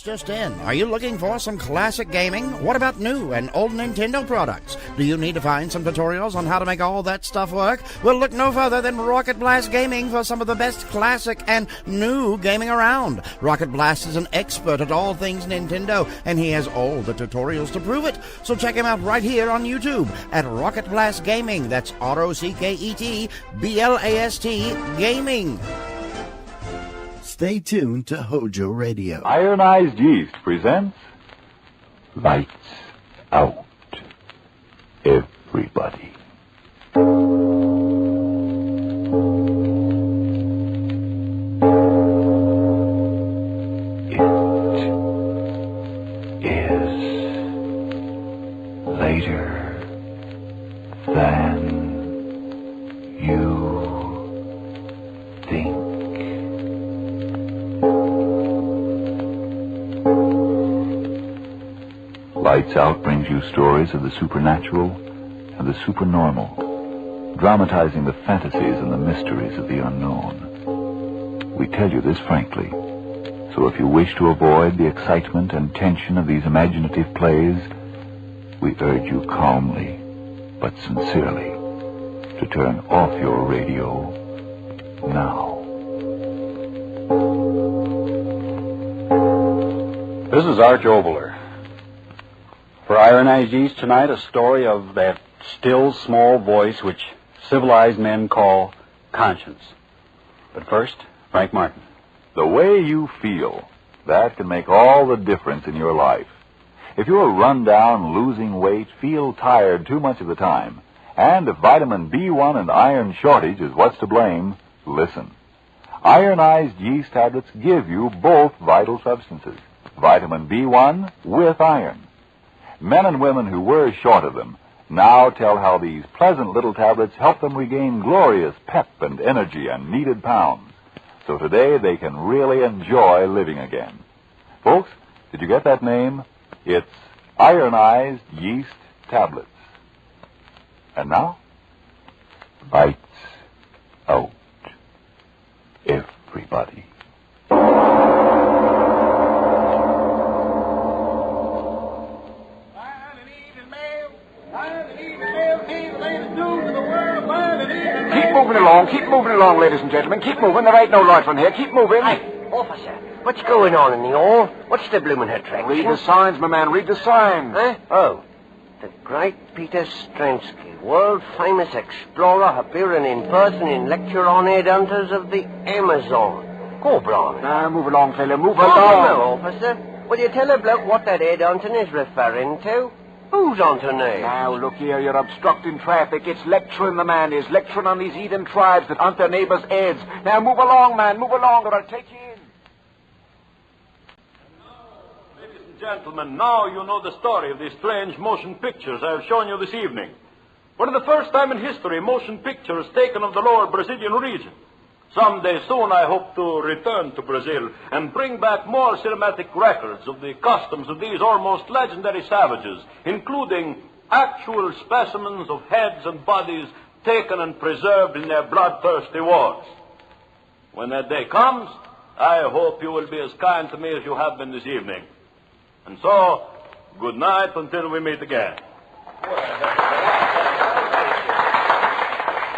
Just in. Are you looking for some classic gaming? What about new and old Nintendo products? Do you need to find some tutorials on how to make all that stuff work? Well, look no further than Rocket Blast Gaming for some of the best classic and new gaming around. Rocket Blast is an expert at all things Nintendo, and he has all the tutorials to prove it. So check him out right here on YouTube at Rocket Blast Gaming. That's ROCKET BLAST Gaming. Stay tuned to Hojo Radio. Ironized Yeast presents Lights Out, Everybody. It is later than you think. Lights Out brings you stories of the supernatural and the supernormal, dramatizing the fantasies and the mysteries of the unknown. We tell you this frankly, so if you wish to avoid the excitement and tension of these imaginative plays, we urge you calmly, but sincerely, to turn off your radio now. This is Arch Obler. For Ironized Yeast tonight, a story of that still small voice which civilized men call conscience. But first, Frank Martin. The way you feel, that can make all the difference in your life. If you're run down, losing weight, feel tired too much of the time, and if vitamin B1 and iron shortage is what's to blame, listen. Ironized Yeast tablets give you both vital substances, vitamin B1 with iron. Men and women who were short of them now tell how these pleasant little tablets help them regain glorious pep and energy and needed pounds. So today they can really enjoy living again. Folks, did you get that name? It's Ironized Yeast Tablets. And now, Lights Out, Everybody. along, ladies and gentlemen. Keep moving. There ain't no loitering here. Keep moving. Hey, officer, what's going on in the hall? What's the bloomin' attraction? Read the signs, my man. Read the signs. Huh? Oh. The great Peter Stransky, world-famous explorer, appearing in person in lecture on headhunters of the Amazon. Go, Brian. Now, move along, fella. Move Oh, along. no, officer. Will you tell a bloke what that headhunting is referring to? Who's on to name? Now, look here. You're obstructing traffic. It's lecturing, the man is. Lecturing on these heathen tribes that hunt their neighbors' heads. Now, move along, man. Move along, or I'll take you in. Ladies and gentlemen, now you know the story of these strange motion pictures I have shown you this evening. For the first time in history, motion pictures taken of the lower Brazilian region. Someday soon I hope to return to Brazil and bring back more cinematic records of the customs of these almost legendary savages, including actual specimens of heads and bodies taken and preserved in their bloodthirsty wars. When that day comes, I hope you will be as kind to me as you have been this evening. And so, good night until we meet again.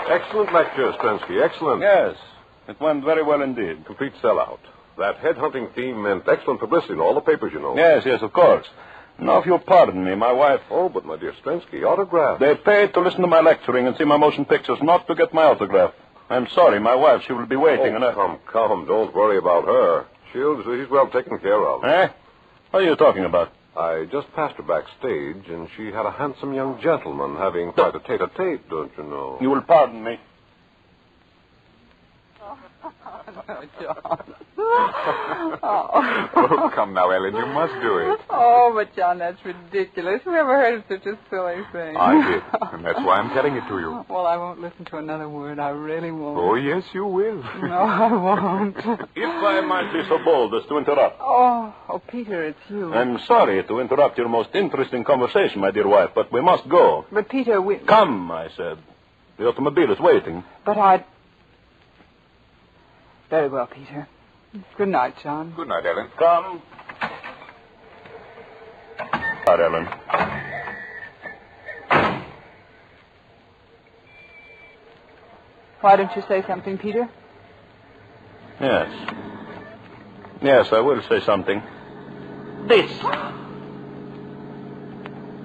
Excellent lecture, Stransky. Excellent. Yes, it went very well indeed. Complete sellout. That headhunting theme meant excellent publicity in all the papers, you know. Yes, of course. Now, if you'll pardon me, my wife... Oh, but my dear Stransky, autograph. They paid to listen to my lecturing and see my motion pictures, not to get my autograph. I'm sorry, my wife, she will be waiting. Come, don't worry about her. She's well taken care of. Eh? What are you talking about? I just passed her backstage, and she had a handsome young gentleman having quite a tete-a-tete, don't you know? You will pardon me. John. Oh, come now, Ellen, you must do it. Oh, but John, that's ridiculous. Who ever heard of such a silly thing? I did, and that's why I'm telling it to you. Well, I won't listen to another word. I really won't. Oh, yes, you will. No, I won't. If I might be so bold as to interrupt. Oh, Peter, it's you. I'm sorry to interrupt your most interesting conversation, my dear wife, but we must go. But, Peter, we... Come, I said. The automobile is waiting. But I'd... Very well, Peter. Good night, John. Good night, Ellen. Come. Good, Ellen. Why don't you say something, Peter? Yes. Yes, I will say something. This.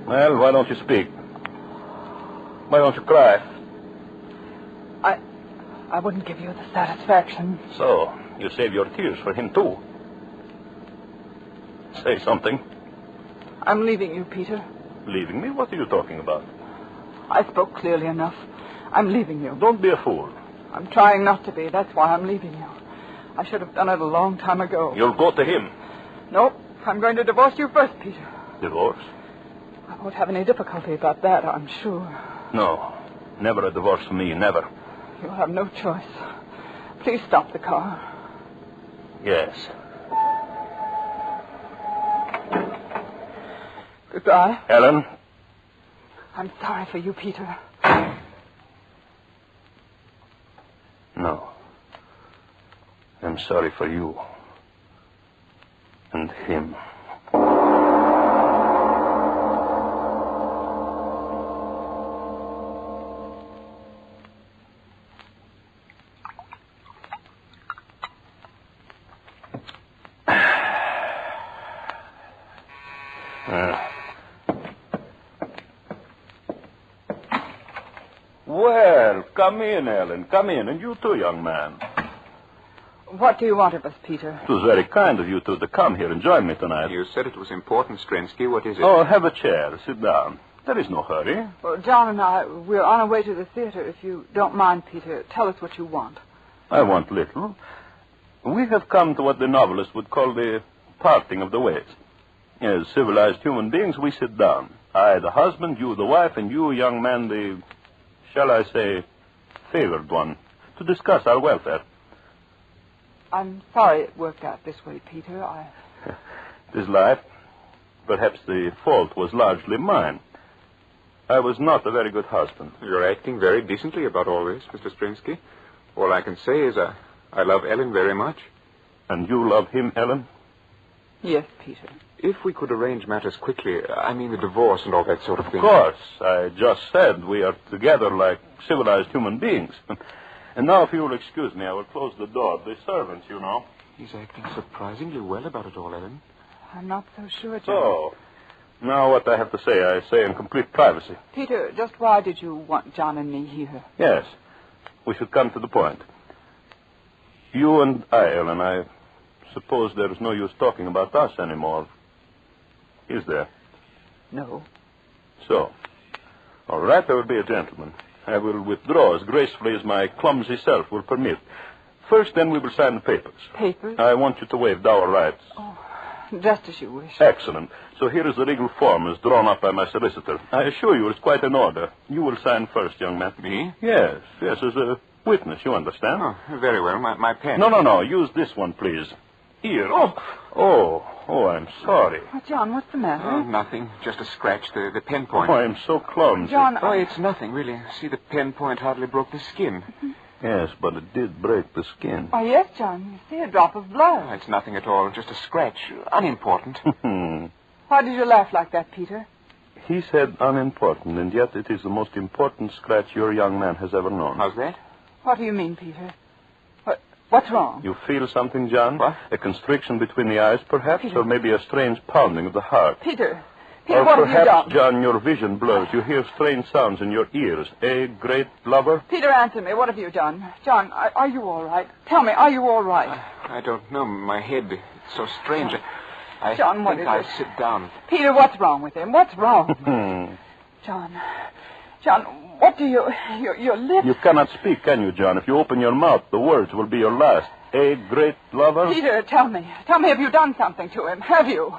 Well, why don't you speak? Why don't you cry? I wouldn't give you the satisfaction. So, you save your tears for him, too. Say something. I'm leaving you, Peter. Leaving me? What are you talking about? I spoke clearly enough. I'm leaving you. Don't be a fool. I'm trying not to be. That's why I'm leaving you. I should have done it a long time ago. You'll go to him. Nope. I'm going to divorce you first, Peter. Divorce? I won't have any difficulty about that, I'm sure. No. Never a divorce for me. Never. You'll have no choice. Please stop the car. Yes. Goodbye. Ellen? I'm sorry for you, Peter. No. I'm sorry for you. And him. Well, come in, Ellen. Come in. And you too, young man. What do you want of us, Peter? It was very kind of you two to come here and join me tonight. You said it was important, Stransky. What is it? Oh, have a chair. Sit down. There is no hurry. Well, John and I, we're on our way to the theater. If you don't mind, Peter, tell us what you want. I want little. We have come to what the novelist would call the parting of the ways. As civilized human beings, we sit down. I, the husband, you, the wife, and you, young man, the, shall I say, favored one, to discuss our welfare. I'm sorry it worked out this way, Peter. It is life. Perhaps the fault was largely mine. I was not a very good husband. You're acting very decently about all this, Mr. Stransky. All I can say is I love Ellen very much. And you love him, Ellen? Yes, Peter. If we could arrange matters quickly, I mean the divorce and all that sort of thing. Of course. I just said we are together like civilized human beings. And now, if you will excuse me, I will close the door. The servants, you know. He's acting surprisingly well about it all, Ellen. I'm not so sure, John. So, now what I have to say, I say in complete privacy. Peter, just why did you want John and me here? Yes, we should come to the point. You and I, Ellen, I suppose there is no use talking about us anymore. Is there? No. So, all right, I will be a gentleman. I will withdraw as gracefully as my clumsy self will permit. First, then, we will sign the papers. Papers? I want you to waive dower rights. Oh, just as you wish. Excellent. So here is the legal form as drawn up by my solicitor. I assure you it's quite in order. You will sign first, young man. Me? Yes, as a witness, you understand? Oh, very well. My pen. No. Use this one, please. Here. Oh, I'm sorry. Oh, John, what's the matter? Oh, nothing. Just a scratch, the pen point. Oh, I am so clumsy. John, Oh, it's nothing, really. See, the pen point hardly broke the skin. Yes, but it did break the skin. Oh, yes, John. You see a drop of blood. Oh, it's nothing at all. Just a scratch. Unimportant. Why did you laugh like that, Peter? He said unimportant, and yet it is the most important scratch your young man has ever known. How's that? What do you mean, Peter? What's wrong? You feel something, John? What? A constriction between the eyes, perhaps? Peter. Or maybe a strange pounding of the heart? Peter, Or what have you perhaps, done? John, your vision blurs. You hear strange sounds in your ears. A great lover? Peter, answer me. What have you done? John, are you all right? Tell me, are you all right? I don't know. My head, it's so strange. I John, what think is I'll it? sit down. Peter, what's wrong with him? What's wrong? John, what do your lips... You cannot speak, can you, John? If you open your mouth, the words will be your last. A great lover? Peter, tell me. Tell me, have you done something to him? Have you?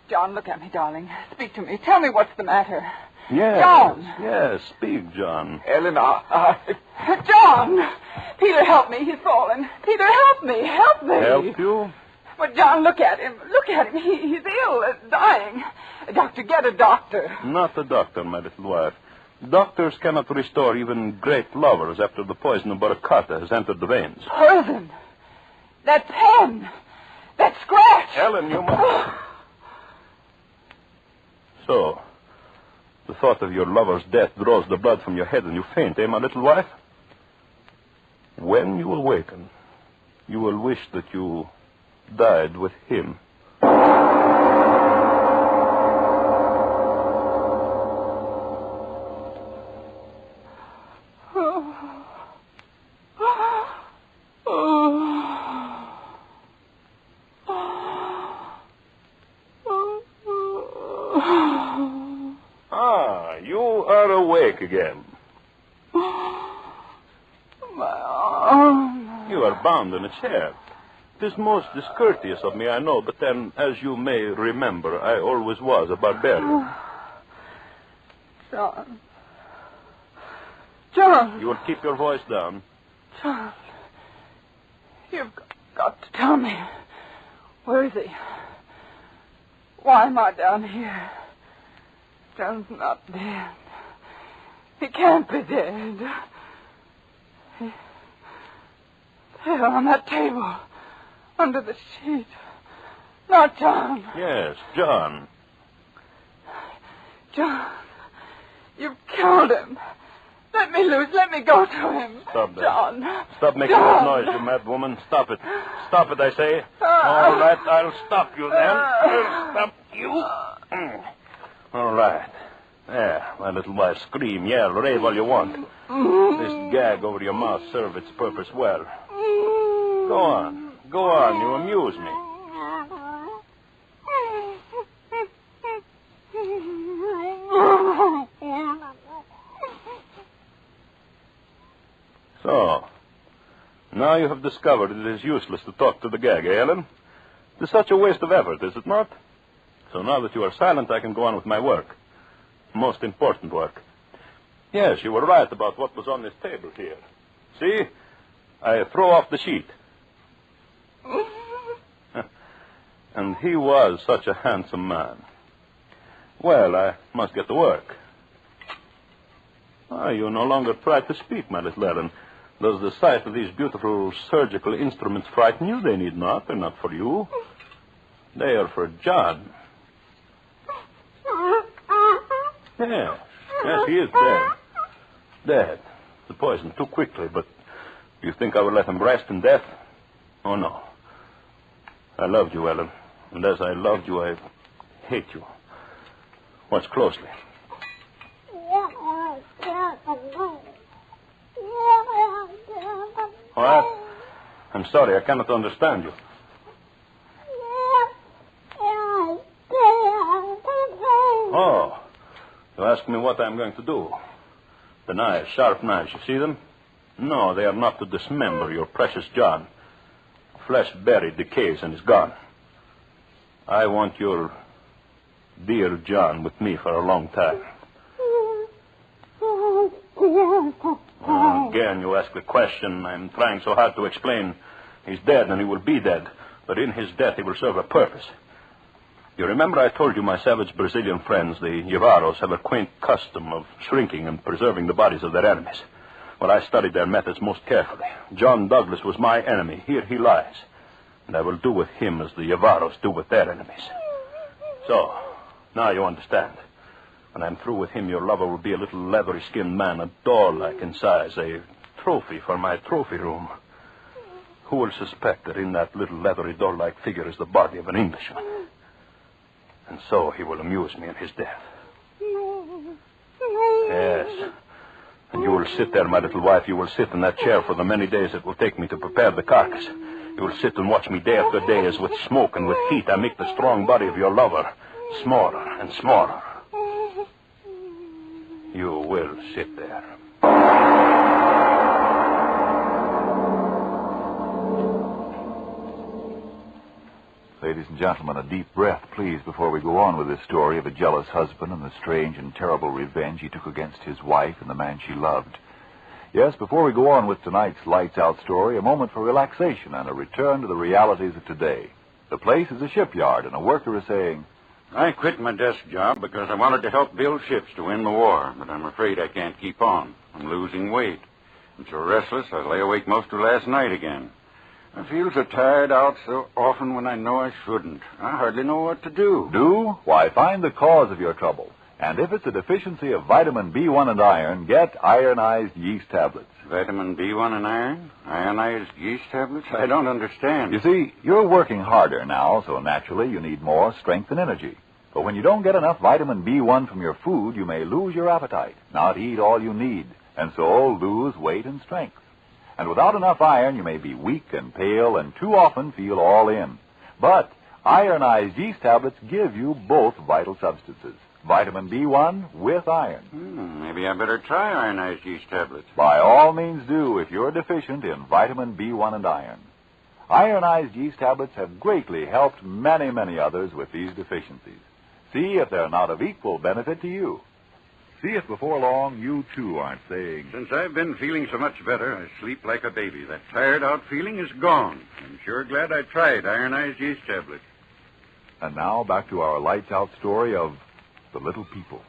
John, look at me, darling. Speak to me. Tell me what's the matter. Yes. John. Yes, speak, John. Ellen, John! Peter, help me. He's fallen. Peter, help me. Help me. Help you? But, John, look at him. Look at him. He's ill, dying. Doctor, get a doctor. Not a doctor, my little wife. Doctors cannot restore even great lovers after the poison of Baracata has entered the veins. Poison. That pen. That scratch. Ellen, you must... So, the thought of your lover's death draws the blood from your head and you faint, my little wife? When you awaken, you will wish that you died with him. You are awake again. My arm. You are bound in a chair. It is most discourteous of me, I know, but then, as you may remember, I always was a barbarian. John. You will keep your voice down. John. You've got to tell me. Where is he? Why am I down here? John's not dead. He can't be dead. There on that table. Under the sheet. Not John. Yes, John. John. You've killed him. Let me loose. Let me go to him. Stop that. John. Stop making that noise, you mad woman. Stop it. Stop it, I say. All right, I'll stop you then. I'll stop you. All right. There, my little wife. Scream, yell, rave all you want. This gag over your mouth served its purpose well. Go on. Go on. You amuse me. So, now you have discovered it is useless to talk to the gag, eh, Ellen? It is such a waste of effort, is it not? So now that you are silent, I can go on with my work. Most important work. Yes, you were right about what was on this table here. See? I throw off the sheet. And he was such a handsome man. Well, I must get to work. You no longer try to speak, my little Ellen. Does the sight of these beautiful surgical instruments frighten you? They need not. They're not for you. They are for John. Yes, he is dead. Dead. The poison too quickly, but Do you think I would let him rest in death? Oh, no. I loved you, Ellen. And as I loved you, I hate you. Watch closely. What? I'm sorry, I cannot understand you. Oh, you ask me what I'm going to do. The knives, sharp knives, you see them? No, they are not to dismember your precious John. Flesh buried, decays, and is gone. I want your dear John with me for a long time. Again, you ask the question. I'm trying so hard to explain. He's dead, and he will be dead. But in his death, he will serve a purpose. You remember I told you my savage Brazilian friends, the Jivaros, have a quaint custom of shrinking and preserving the bodies of their enemies. Well, I studied their methods most carefully. John Douglas was my enemy. Here he lies. And I will do with him as the Jivaros do with their enemies. So, now you understand. When I'm through with him, your lover will be a little leathery-skinned man, a doll-like in size, a trophy for my trophy room. Who will suspect that in that little leathery doll-like figure is the body of an Englishman? And so he will amuse me in his death. Yes. And you will sit there, my little wife. You will sit in that chair for the many days it will take me to prepare the carcass. You will sit and watch me day after day as with smoke and with heat I make the strong body of your lover smaller and smaller. You will sit there. Ladies and gentlemen, a deep breath, please, before we go on with this story of a jealous husband and the strange and terrible revenge he took against his wife and the man she loved. Yes, before we go on with tonight's Lights Out story, a moment for relaxation and a return to the realities of today. The place is a shipyard, and a worker is saying, I quit my desk job because I wanted to help build ships to win the war, but I'm afraid I can't keep on. I'm losing weight. I'm so restless I lay awake most of last night again. I feel so tired out so often when I know I shouldn't. I hardly know what to do. Do? Why, find the cause of your trouble. And if it's a deficiency of vitamin B1 and iron, get ironized yeast tablets. Vitamin B1 and iron? Ionized yeast tablets? I don't understand. You see, you're working harder now, so naturally you need more strength and energy. But when you don't get enough vitamin B1 from your food, you may lose your appetite, not eat all you need, and so lose weight and strength. And without enough iron, you may be weak and pale and too often feel all in. But ironized yeast tablets give you both vital substances. Vitamin B1 with iron. Maybe I better try ironized yeast tablets. By all means do if you're deficient in vitamin B1 and iron. Ironized yeast tablets have greatly helped many, many others with these deficiencies. See if they're not of equal benefit to you. See if before long you, too, aren't saying, Since I've been feeling so much better, I sleep like a baby. That tired-out feeling is gone. I'm sure glad I tried ironized yeast tablets. And now back to our Lights Out story of The Little People.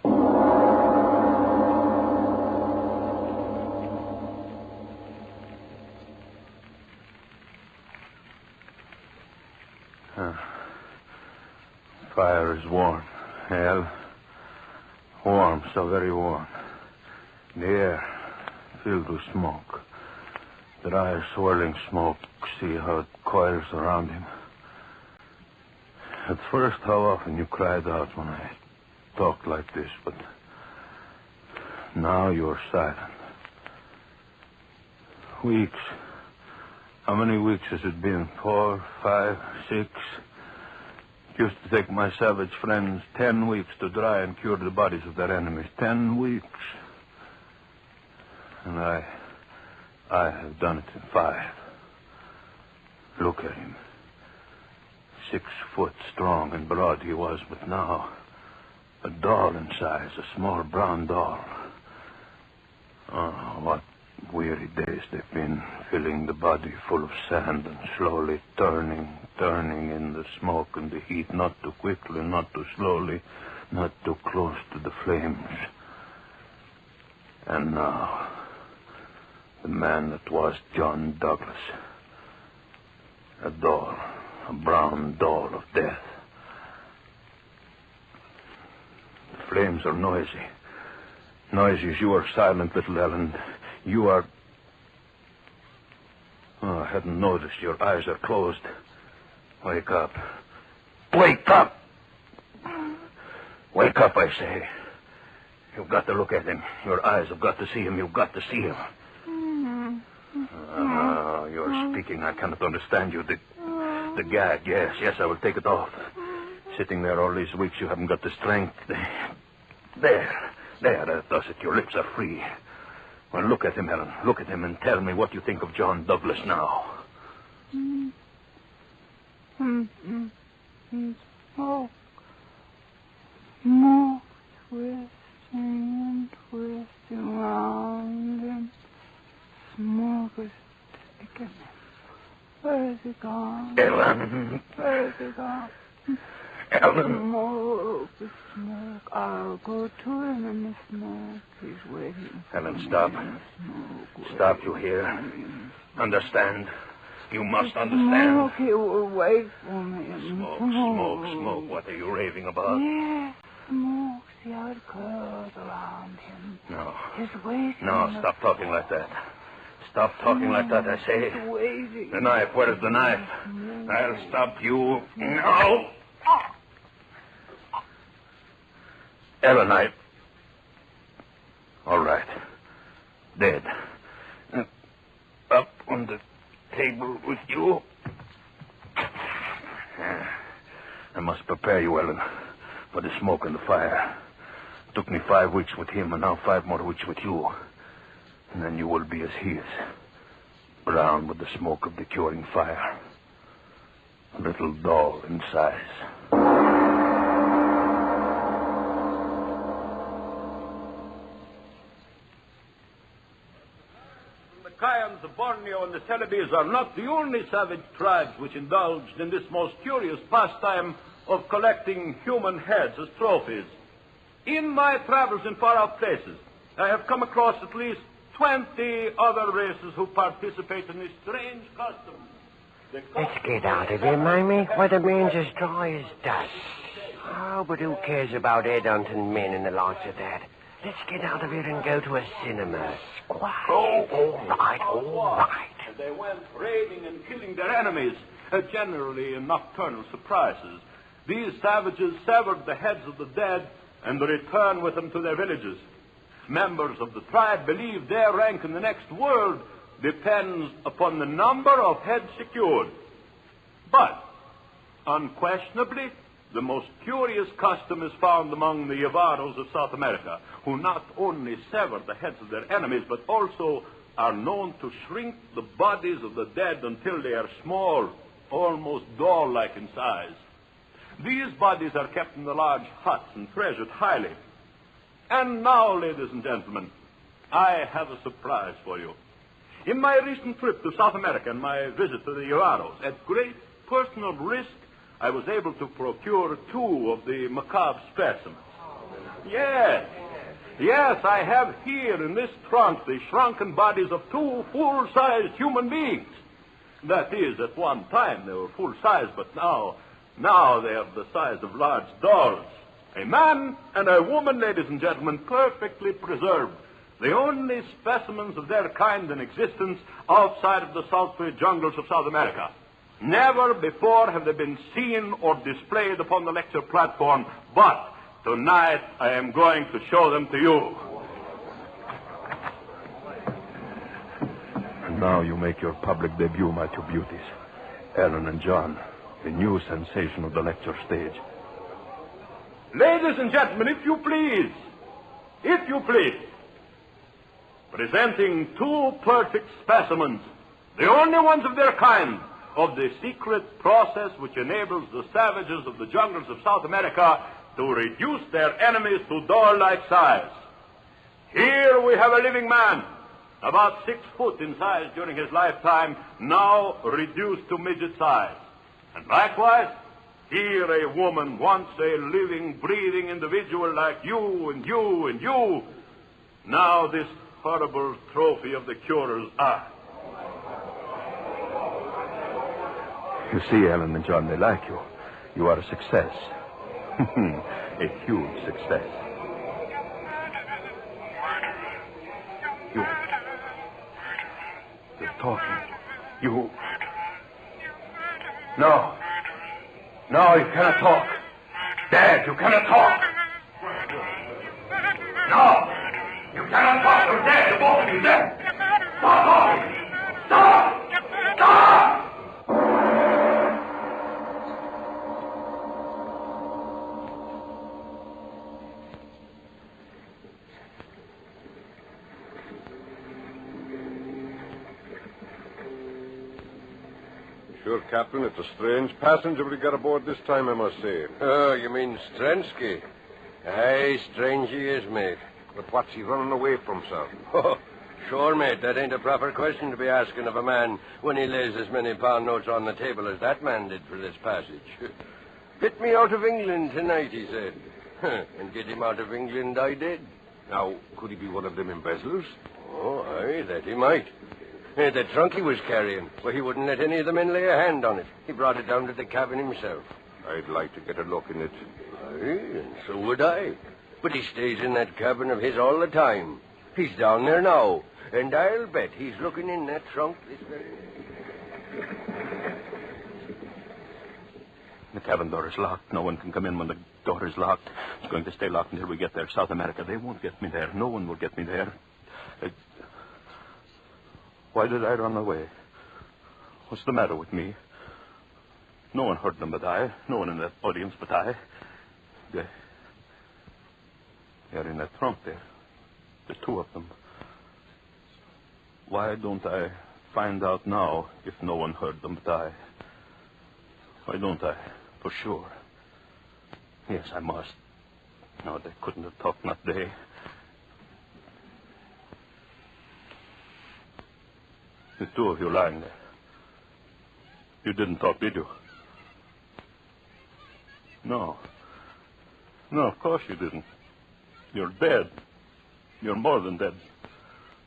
Fire is warm. Hell, warm, so very warm. The air filled with smoke. Dry, swirling smoke. See how it coils around him. At first, how often you cried out when I talked like this, but now you're silent. Weeks. How many weeks has it been? 4, 5, 6? It used to take my savage friends 10 weeks to dry and cure the bodies of their enemies. 10 weeks. And I have done it in 5. Look at him. 6 foot strong and broad he was, but now a doll in size, a small brown doll. Oh, what weary days they've been, filling the body full of sand and slowly turning in the smoke and the heat, not too quickly, not too slowly, not too close to the flames. And now, the man that was John Douglas, a doll, a brown doll of death. The flames are noisy. Noisy as you are silent, little Ellen. You are... I hadn't noticed. Your eyes are closed. Wake up. Wake up! Wake up, I say. You've got to look at him. Your eyes have got to see him. You've got to see him. You're speaking. I cannot understand you. The gag, yes, I will take it off. Sitting there all these weeks, you haven't got the strength. There, that does it. Your lips are free. Well, look at him, Helen. Look at him and tell me what you think of John Douglas now. Smoke, twisting around him. Smoke is taking him. Where is he gone? Ellen. Where is he gone? Ellen. Smoke. I'll go to him in the smoke. He's waiting. Ellen, stop. Stop, you hear? Understand? You must understand. Smoke, he will wait for me. Smoke. What are you raving about? Yeah, smoke. See how it curls around him. No. He's waiting. No, stop talking like that. Stop talking like that, I say. He's waiting. The knife. Where is the knife? I'll stop you. No. Ellen, all right. Dead. Up on the table with you. I must prepare you, Ellen, for the smoke and the fire. Took me 5 weeks with him, and now 5 more weeks with you. And then you will be as he is. Brown with the smoke of the curing fire. A little dull in size. The Kayans, the Borneo, and the Celebes are not the only savage tribes which indulged in this most curious pastime of collecting human heads as trophies. In my travels in far-off places, I have come across at least 20 other races who participate in this strange custom. Let's get out of here, Mamie. Why, the man's as dry as dust. Oh, but who cares about headhunting men and the likes of that? Let's get out of here and go to a cinema. Quiet. All right. They went raiding and killing their enemies, generally in nocturnal surprises. These savages severed the heads of the dead and returned with them to their villages. Members of the tribe believe their rank in the next world depends upon the number of heads secured. But, unquestionably, the most curious custom is found among the Yavaros of South America, who not only sever the heads of their enemies, but also are known to shrink the bodies of the dead until they are small, almost doll-like in size. These bodies are kept in the large huts and treasured highly. And now, ladies and gentlemen, I have a surprise for you. In my recent trip to South America and my visit to the Yavaros, at great personal risk, I was able to procure 2 of the macabre specimens. Yes, I have here in this trunk the shrunken bodies of 2 full-sized human beings. That is, at one time they were full-size, but now they are the size of large dolls. A man and a woman, ladies and gentlemen, perfectly preserved. The only specimens of their kind in existence outside of the sultry jungles of South America. Never before have they been seen or displayed upon the lecture platform, but tonight I am going to show them to you. And now you make your public debut, my 2 beauties. Ellen and John, the new sensation of the lecture stage. Ladies and gentlemen, if you please, presenting 2 perfect specimens, the only ones of their kind, of the secret process which enables the savages of the jungles of South America to reduce their enemies to doll-like size. Here we have a living man, about 6 foot in size during his lifetime, now reduced to midget size. And likewise, here a woman, once a living, breathing individual like you and you and you, now this horrible trophy of the curer's eye. You see, Ellen and John, they like you. You are a success. A huge success. You're talking. No. No, you cannot talk. Dad, you cannot talk. No. You cannot talk. You're dead. You're both of you dead. Stop talking. Stop. Stop. Sure, Captain, it's a strange passenger we got aboard this time, I must say. Oh, you mean Strensky? Aye, strange he is, mate. But what's he running away from, sir? Oh, sure, mate, that ain't a proper question to be asking of a man when he lays as many pound notes on the table as that man did for this passage. Get me out of England tonight, he said. And get him out of England I did. Now, could he be one of them embezzlers? Oh, aye, that he might. The trunk he was carrying, well, he wouldn't let any of the men lay a hand on it. He brought it down to the cabin himself. I'd like to get a look in it. Aye, and so would I. But he stays in that cabin of his all the time. He's down there now, and I'll bet he's looking in that trunk this very minute. The cabin door is locked. No one can come in when the door is locked. It's going to stay locked until we get there. South America, they won't get me there. No one will get me there. Why did I run away? What's the matter with me? No one heard them but I. No one in that audience but I. They're in that trunk there. The two of them. Why don't I find out now if no one heard them but I? Why don't I? For sure. Yes, I must. No, they couldn't have talked, not they. The two of you lying there. You didn't talk, did you? No. No, of course you didn't. You're dead. You're more than dead.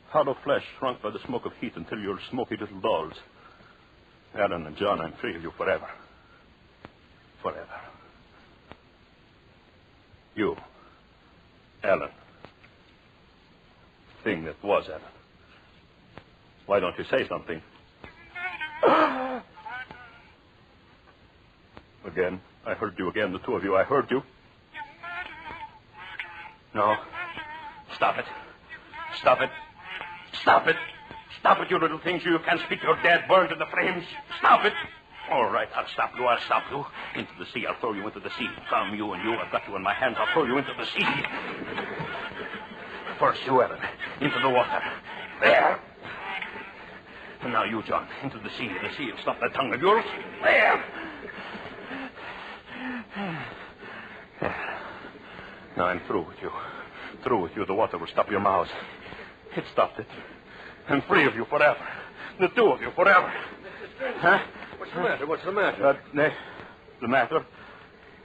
Hollow flesh shrunk by the smoke of heat until you're smoky little dolls. Alan and John, I'm free of you forever. Forever. You, Alan. Thing that was Alan. Why don't you say something? Again. I heard you again, the two of you. I heard you. No. Stop it. Stop it. Stop it. Stop it, you little things. You can't speak. You're dead, burned in the flames. Stop it. All right, I'll stop you. I'll stop you. Into the sea. I'll throw you into the sea. Come, you and you. I've got you in my hands. I'll throw you into the sea. First, you, Ellen. Into the water. There. And now you, John, into the sea. The sea will stop that tongue of yours. There. Now I'm through with you. Through with you. The water will stop your mouths. It stopped it. I'm free of you forever. The two of you forever. Huh? What's the matter? What's the matter? The matter?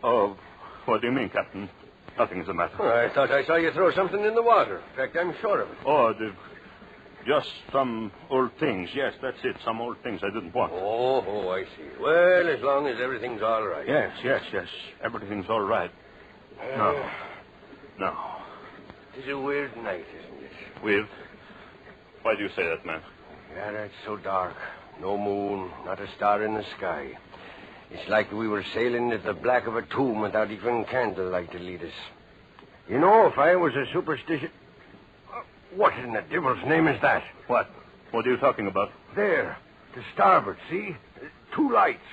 Oh, what do you mean, Captain? Nothing's the matter. Oh, I thought I saw you throw something in the water. In fact, I'm sure of it. Oh, just some old things. Yes, that's it. Some old things I didn't want. Oh, I see. Well, as long as everything's all right. Yes. Everything's all right. No. It's a weird night, isn't it? Weird? Why do you say that, man? Yeah, it's so dark. No moon, not a star in the sky. It's like we were sailing at the black of a tomb without even candlelight to lead us. You know, if I was a superstitious... What in the devil's name is that? What? What are you talking about? There, to starboard, see? Two lights.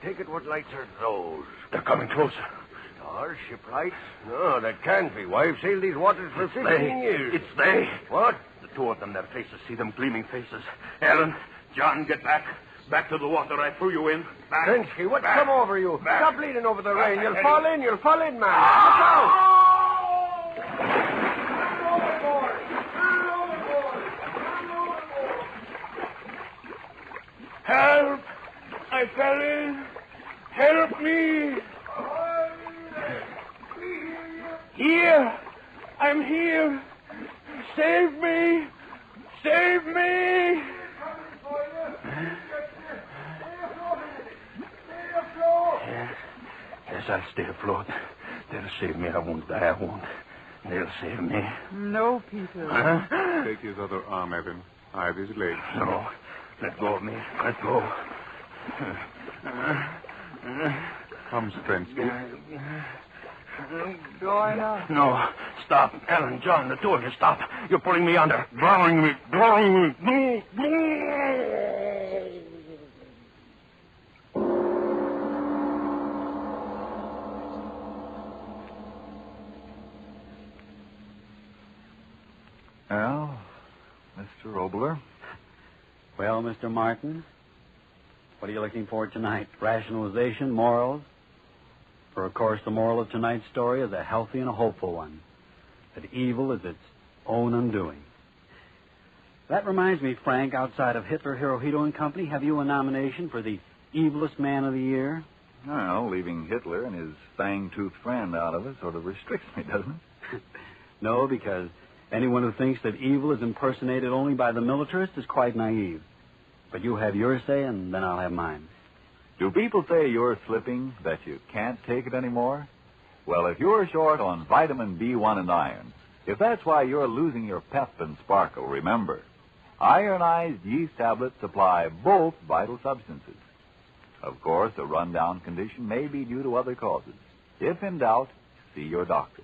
Take it, what lights are those? They're coming closer. Stars, ship lights? No, that can't be. Why, I've sailed these waters for 15 years. It's they. What? The two of them, their faces. See them gleaming faces. Ellen, John, get back. Back to the water. I threw you in. Back. Trensky, what's come over you? Back. Stop bleeding over the rain. You'll fall in, man. Look out! Help! I fell in. Help me! Here! I'm here! Save me! Save me! Yes, I'll stay afloat. They'll save me. I won't die. I won't. They'll save me. No, Peter. Take his other arm, Evan. I have his leg. No. Let go of me. Let go. Come, Strensky. Going up. No, stop. Ellen, John, the two of you, stop. You're pulling me under. Drowning me. Well, Mr. Obler. Well, Mr. Martin, what are you looking for tonight? Rationalization, morals? For, of course, the moral of tonight's story is a healthy and a hopeful one. That evil is its own undoing. That reminds me, Frank, outside of Hitler, Hirohito and Company, have you a nomination for the evilest man of the year? Well, leaving Hitler and his fang-toothed friend out of it sort of restricts me, doesn't it? No, because anyone who thinks that evil is impersonated only by the militarist is quite naive. But you have your say, and then I'll have mine. Do people say you're slipping, that you can't take it anymore? Well, if you're short on vitamin B1 and iron, if that's why you're losing your pep and sparkle, remember, ironized yeast tablets supply both vital substances. Of course, a rundown condition may be due to other causes. If in doubt, see your doctor.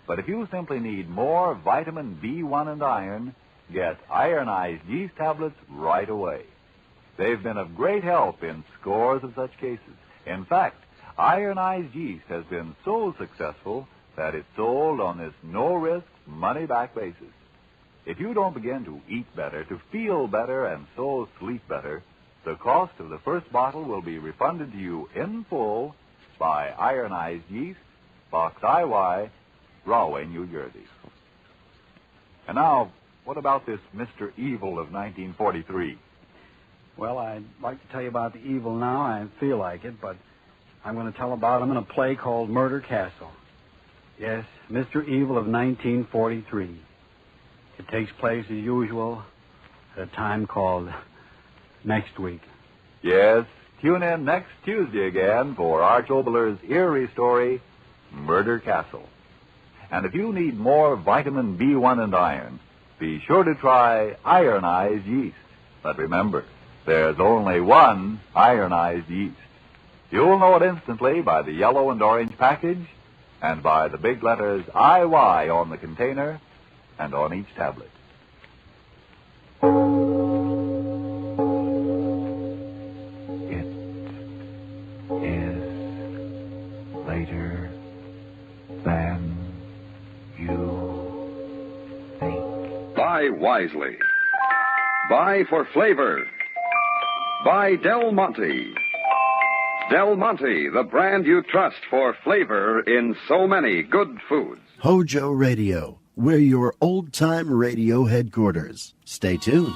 But if you simply need more vitamin B1 and iron, get ironized yeast tablets right away. They've been of great help in scores of such cases. In fact, ironized yeast has been so successful that it's sold on this no-risk, money-back basis. If you don't begin to eat better, to feel better, and so sleep better, the cost of the first bottle will be refunded to you in full by Ironized Yeast, Box IY, Rahway, New Jersey. And now, what about this Mr. Evil of 1943? Well, I'd like to tell you about the evil now. I feel like it, but I'm going to tell about him in a play called Murder Castle. Yes, Mr. Evil of 1943. It takes place, as usual, at a time called next week. Yes, tune in next Tuesday again for Arch Obler's eerie story, Murder Castle. And if you need more vitamin B1 and iron, be sure to try ironized yeast. But remember, there's only one ironized yeast. You'll know it instantly by the yellow and orange package and by the big letters IY on the container and on each tablet. It is later than you think. Buy wisely. Buy for flavor. Buy Del Monte. Del Monte, the brand you trust for flavor in so many good foods. Hojo Radio, we're your old-time radio headquarters. Stay tuned.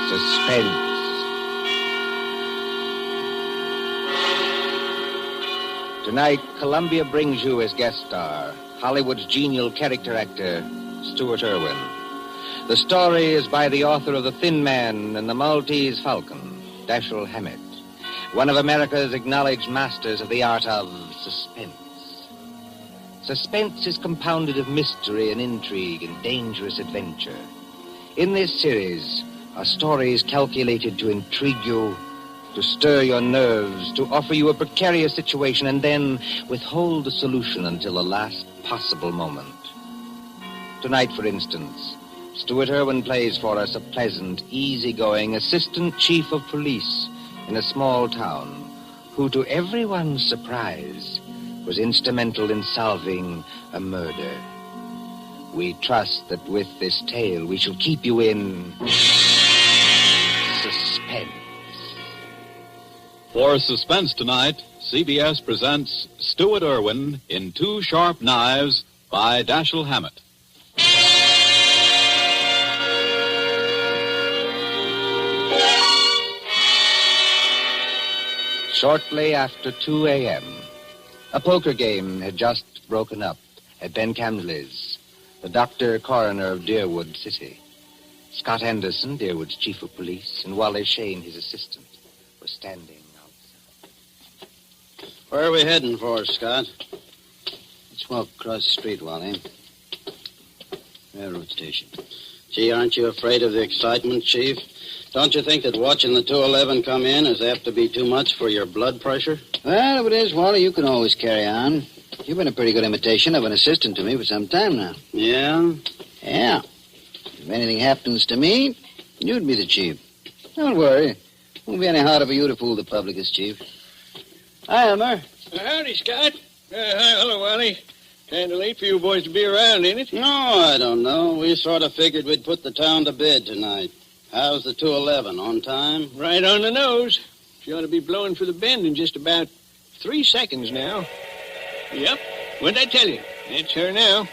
Suspense. Tonight, Columbia brings you as guest star Hollywood's genial character actor, Stuart Irwin. The story is by the author of The Thin Man and the Maltese Falcon, Dashiell Hammett, one of America's acknowledged masters of the art of suspense. Suspense is compounded of mystery and intrigue and dangerous adventure. In this series are stories calculated to intrigue you, to stir your nerves, to offer you a precarious situation, and then withhold the solution until the last possible moment. Tonight, for instance, Stuart Irwin plays for us a pleasant, easygoing assistant chief of police in a small town who, to everyone's surprise, was instrumental in solving a murder. We trust that with this tale we shall keep you in suspense. For Suspense tonight, CBS presents Stuart Irwin in Two Sharp Knives by Dashiell Hammett. Shortly after 2 a.m., a poker game had just broken up at Ben Camsley's, the doctor coroner of Deerwood City. Scott Anderson, Deerwood's chief of police, and Wally Shane, his assistant, were standing outside. Where are we heading for, Scott? Let's walk across the street, Wally. Railroad station. Gee, aren't you afraid of the excitement, Chief? Don't you think that watching the 211 come in is apt to be too much for your blood pressure? Well, if it is, Wally, you can always carry on. You've been a pretty good imitation of an assistant to me for some time now. Yeah? Yeah. If anything happens to me, you'd be the chief. Don't worry. It won't be any harder for you to fool the public as chief. Hi, Elmer. Howdy, Scott. Hello, Wally. Kind of late for you boys to be around, ain't it? No, I don't know. We sort of figured we'd put the town to bed tonight. How's the 211? On time? Right on the nose. She ought to be blowing for the bend in just about 3 seconds now. Yep. What'd I tell you? That's her now.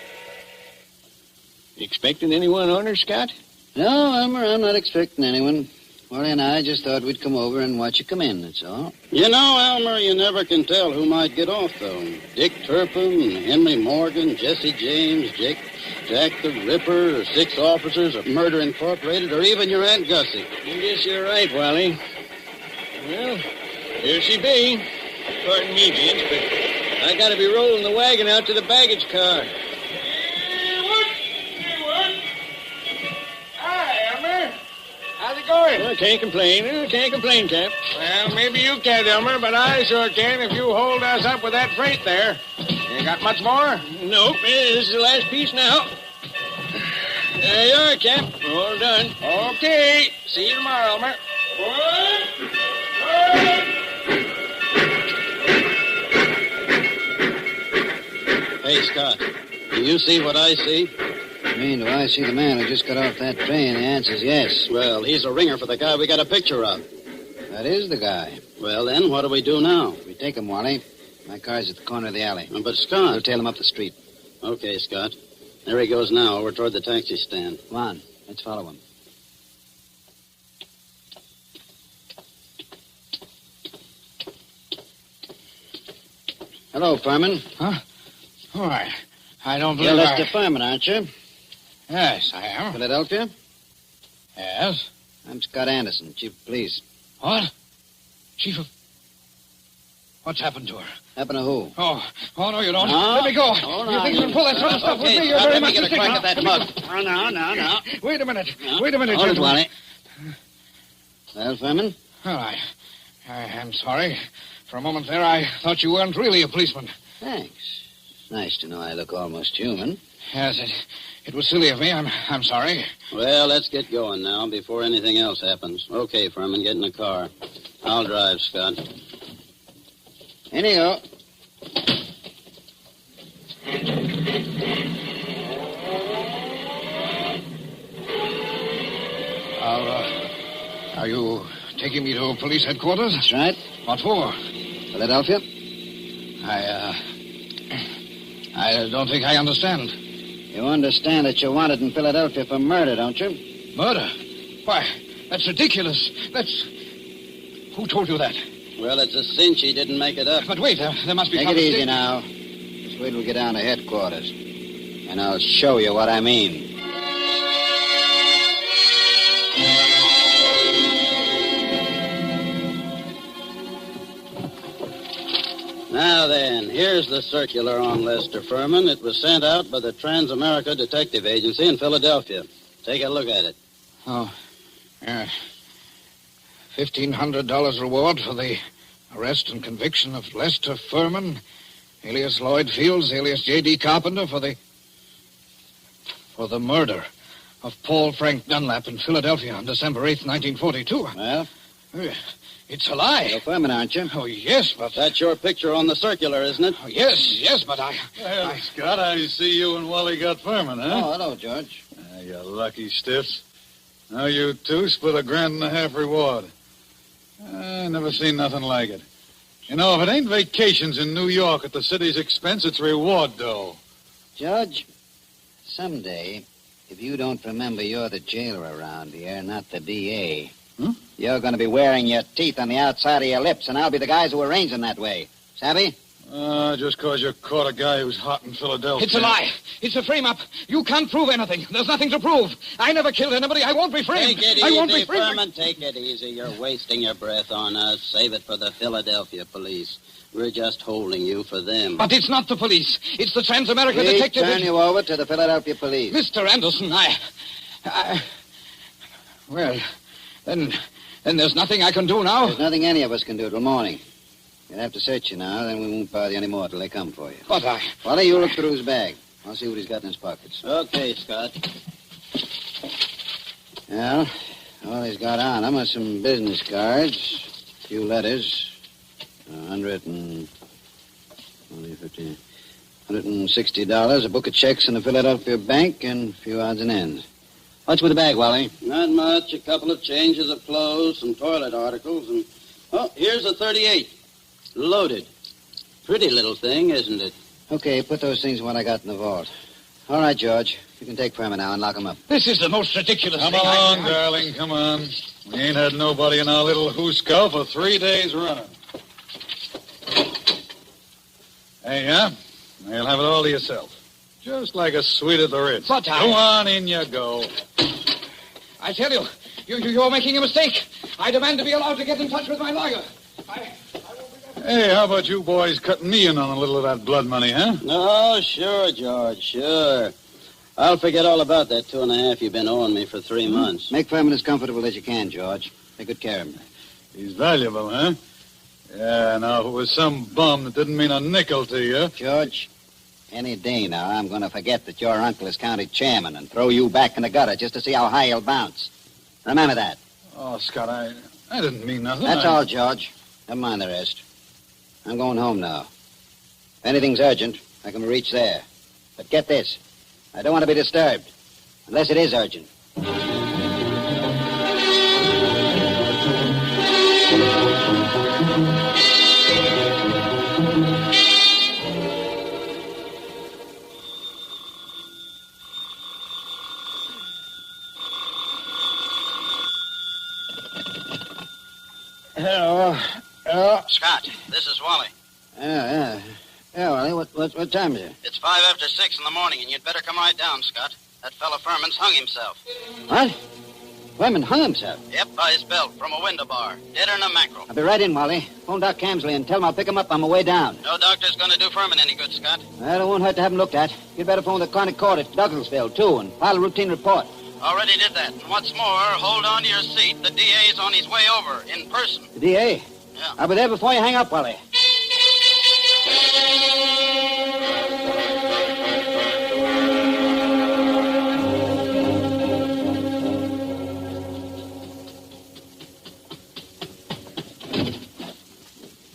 You expecting anyone on her, Scott? No, Elmer, I'm not expecting anyone. Wally and I just thought we'd come over and watch you come in, that's all. You know, Elmer, you never can tell who might get off, though. Dick Turpin, Henry Morgan, Jesse James, Jack the Ripper, or 6 officers of Murder Incorporated, or even your Aunt Gussie. I guess you're right, Wally. Well, here she be. Pardon me, gents, but I gotta be rolling the wagon out to the baggage car. Hi, Elmer. How's it going? Well, can't complain, Cap. Well, maybe you can't, Elmer, but I sure can if you hold us up with that freight there. You got much more? Nope, this is the last piece now. There you are, Cap. All done. Okay. See you tomorrow, Elmer. Hey, Scott, do you see what I see? I mean, do I see the man who just got off that train? The answer's yes. Well, he's a ringer for the guy we got a picture of. That is the guy. Well, then, what do we do now? We take him, Wally. My car's at the corner of the alley. But, Scott... We'll tail him up the street. Okay, Scott. There he goes now, over toward the taxi stand. Come on, let's follow him. Hello, Furman. Huh? Why, I don't believe You're Lester Furman, aren't you? Yes, I am. Philadelphia? Yes. I'm Scott Anderson, Chief of Police. What? Chief of... What's happened to her? Happened to who? Oh, no, you don't. No? Let me go. Oh, no. You think you can pull that sort of stuff with me? You're Scott, very let me much get a mistaken. crack at that mug. No. Wait a minute. Wait a minute, Hold it, gentlemen. Wally. Well, Furman? Well, I'm sorry. For a moment there, I thought you weren't really a policeman. Thanks. Nice to know I look almost human. Yes, it was silly of me. I'm sorry. Well, let's get going now before anything else happens. Okay, Furman, get in the car. I'll drive, Scott. In you go. Are you taking me to police headquarters? That's right. What for? Philadelphia? I don't think I understand. You understand that you're wanted in Philadelphia for murder, don't you? Murder? Why, that's ridiculous. Who told you that? Well, it's a cinch he didn't make it up. But wait, there must be... Take it easy now. Just wait till we get down to headquarters. And I'll show you what I mean. Now then, here's the circular on Lester Furman. It was sent out by the Trans-America Detective Agency in Philadelphia. Take a look at it. Oh, yeah. $1,500 reward for the arrest and conviction of Lester Furman, alias Lloyd Fields, alias J.D. Carpenter, for the murder of Paul Frank Dunlap in Philadelphia on December 8th, 1942. Well? It's a lie. You're Furman, aren't you? Oh, yes, but... That's your picture on the circular, isn't it? Oh, yes, but I... Well, Scott, I see you and Wally got Furman, huh? Oh, hello, George. You lucky stiffs. Now you two split $1.50 reward. I never seen nothing like it. You know, if it ain't vacations in New York at the city's expense, it's reward, though. George, someday, if you don't remember you're the jailer around here, not the D.A., you're going to be wearing your teeth on the outside of your lips, and I'll be the guys who arrange them that way. Savvy? Just because you caught a guy who's hot in Philadelphia. It's a lie. It's a frame-up. You can't prove anything. There's nothing to prove. I never killed anybody. I won't be framed. Take it I won't easy, be framed. Furman. Take it easy. You're wasting your breath on us. Save it for the Philadelphia police. We're just holding you for them. But it's not the police. It's the Transamerica We detective. turn you over to the Philadelphia police. Mr. Anderson, Well, then there's nothing I can do now. There's nothing any of us can do till morning. You'll have to search you now, then we won't bother you any more till they come for you. But Wally, you look through his bag. I'll see what he's got in his pockets. Okay, Scott. Well, all he's got on him are some business cards, a few letters, $160, a book of checks in the Philadelphia bank, and a few odds and ends. What's with the bag, Wally? Not much. A couple of changes of clothes, some toilet articles, and... Oh, here's a 38. Loaded. Pretty little thing, isn't it? Okay, put those things in what I got in the vault. All right, George. You can take Furman now and lock him up. This is the most ridiculous Come thing along, darling, come on. We ain't had nobody in our little hoosegow for 3 days running. Hey, yeah? You'll have it all to yourself. Just like a suite at the Ritz. But Go on, in you go. I tell you, you're making a mistake. I demand to be allowed to get in touch with my lawyer. Hey, how about you boys cutting me in on a little of that blood money, huh? Oh, sure, George, sure. I'll forget all about that 2.5 you've been owing me for 3 months. Make Furman as comfortable as you can, George. Take good care of him. He's valuable, huh? Yeah, now, if it was some bum that didn't mean a nickel to you... George, any day now, I'm going to forget that your uncle is county chairman and throw you back in the gutter just to see how high you'll bounce. Remember that. Oh, Scott, I didn't mean nothing. That's all, George. Never mind the rest. I'm going home now. If anything's urgent, I can reach there. But get this. I don't want to be disturbed. Unless it is urgent. Hello. Scott, this is Wally. Yeah, Wally, what time is it? It's 5 after 6 in the morning, and you'd better come right down, Scott. That fellow Furman's hung himself. What? Furman hung himself? Yep, by his belt, from a window bar. Deader than a mackerel. I'll be right in, Wally. Phone Doc Camsley and tell him I'll pick him up on my way down. No doctor's gonna do Furman any good, Scott. Well, it won't hurt to have him looked at. You'd better phone the county court at Douglasville, too, and file a routine report. Already did that. And what's more, hold on to your seat. The DA's on his way over, in person. The DA? Yeah. I'll be there before you hang up, Wally.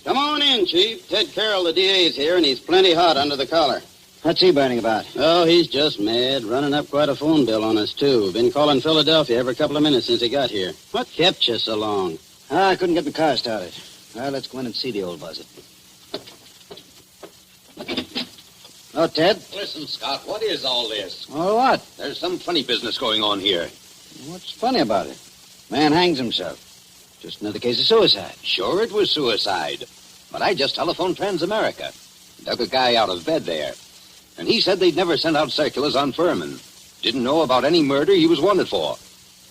Come on in, Chief. Ted Carroll, the DA's here, and he's plenty hot under the collar. What's he burning about? Oh, he's just mad. Running up quite a phone bill on us, too. Been calling Philadelphia every couple of minutes since he got here. What kept you so long? I couldn't get the car started. Well, let's go in and see the old buzzard. Oh, Ted? Listen, Scott, what is all this? Oh, what? There's some funny business going on here. What's funny about it? Man hangs himself. Just another case of suicide. Sure, it was suicide. But I just telephoned Transamerica. Dug a guy out of bed there. And he said they'd never sent out circulars on Furman. Didn't know about any murder he was wanted for.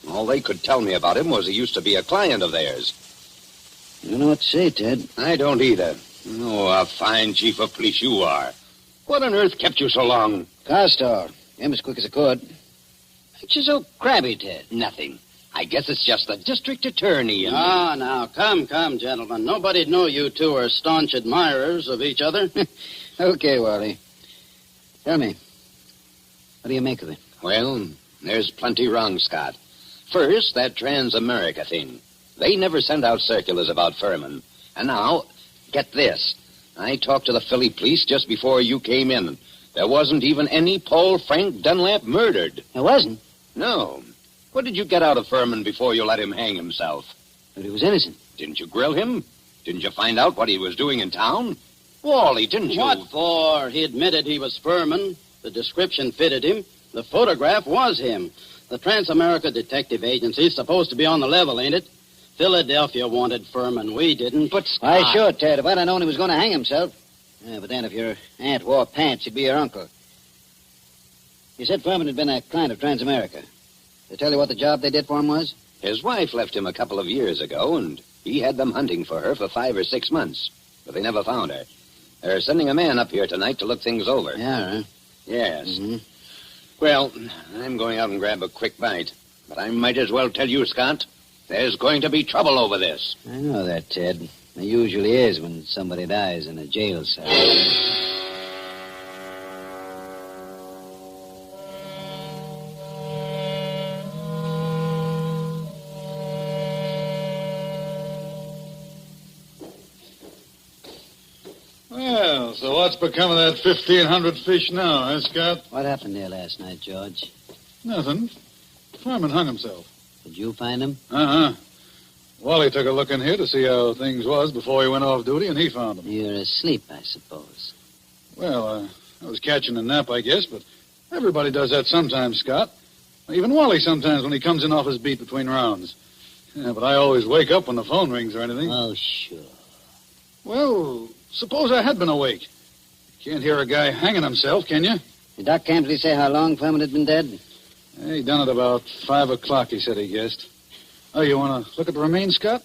All they could tell me about him was he used to be a client of theirs. You don't know what to say, Ted. I don't either. Oh, a fine chief of police you are. What on earth kept you so long? Car store. Came as quick as I could. Ain't you so crabby, Ted? Nothing. I guess it's just the district attorney and... Ah, now, come, gentlemen. Nobody'd know you two are staunch admirers of each other. Okay, Wally. Tell me, what do you make of it? Well, there's plenty wrong, Scott. First, that Transamerica thing. They never sent out circulars about Furman. And now, get this. I talked to the Philly police just before you came in. There wasn't even any Paul Frank Dunlap murdered. There wasn't? No. What did you get out of Furman before you let him hang himself? But he was innocent. Didn't you grill him? Didn't you find out what he was doing in town? Wally, didn't you? What for? He admitted he was Furman. The description fitted him. The photograph was him. The Transamerica Detective Agency's supposed to be on the level, ain't it? Philadelphia wanted Furman. We didn't. But Scott... Why, sure, Ted. If I'd have known he was going to hang himself. Yeah, but then if your aunt wore pants, he'd be your uncle. You said Furman had been a client of Transamerica. They tell you what the job they did for him was? His wife left him a couple of years ago, and he had them hunting for her for 5 or 6 months. but they never found her. They're sending a man up here tonight to look things over. Yeah, huh? Yes. Mm-hmm. Well, I'm going out and grab a quick bite. But I might as well tell you, Scott, there's going to be trouble over this. I know that, Ted. There usually is when somebody dies in a jail cell. Well, so what's become of that 1,500 fish now, huh, Scott? What happened there last night, George? Nothing. Furman hung himself. Did you find him? Uh-huh. Wally took a look in here to see how things was before he went off duty, and he found him. You're asleep, I suppose. Well, I was catching a nap, I guess, but everybody does that sometimes, Scott. Even Wally sometimes when he comes in off his beat between rounds. Yeah, but I always wake up when the phone rings or anything. Oh, sure. Well, suppose I had been awake. You can't hear a guy hanging himself, can you? Did Doc Camsley say how long Furman had been dead? He done it about 5 o'clock, he said he guessed. Oh, you want to look at the remains, Scott?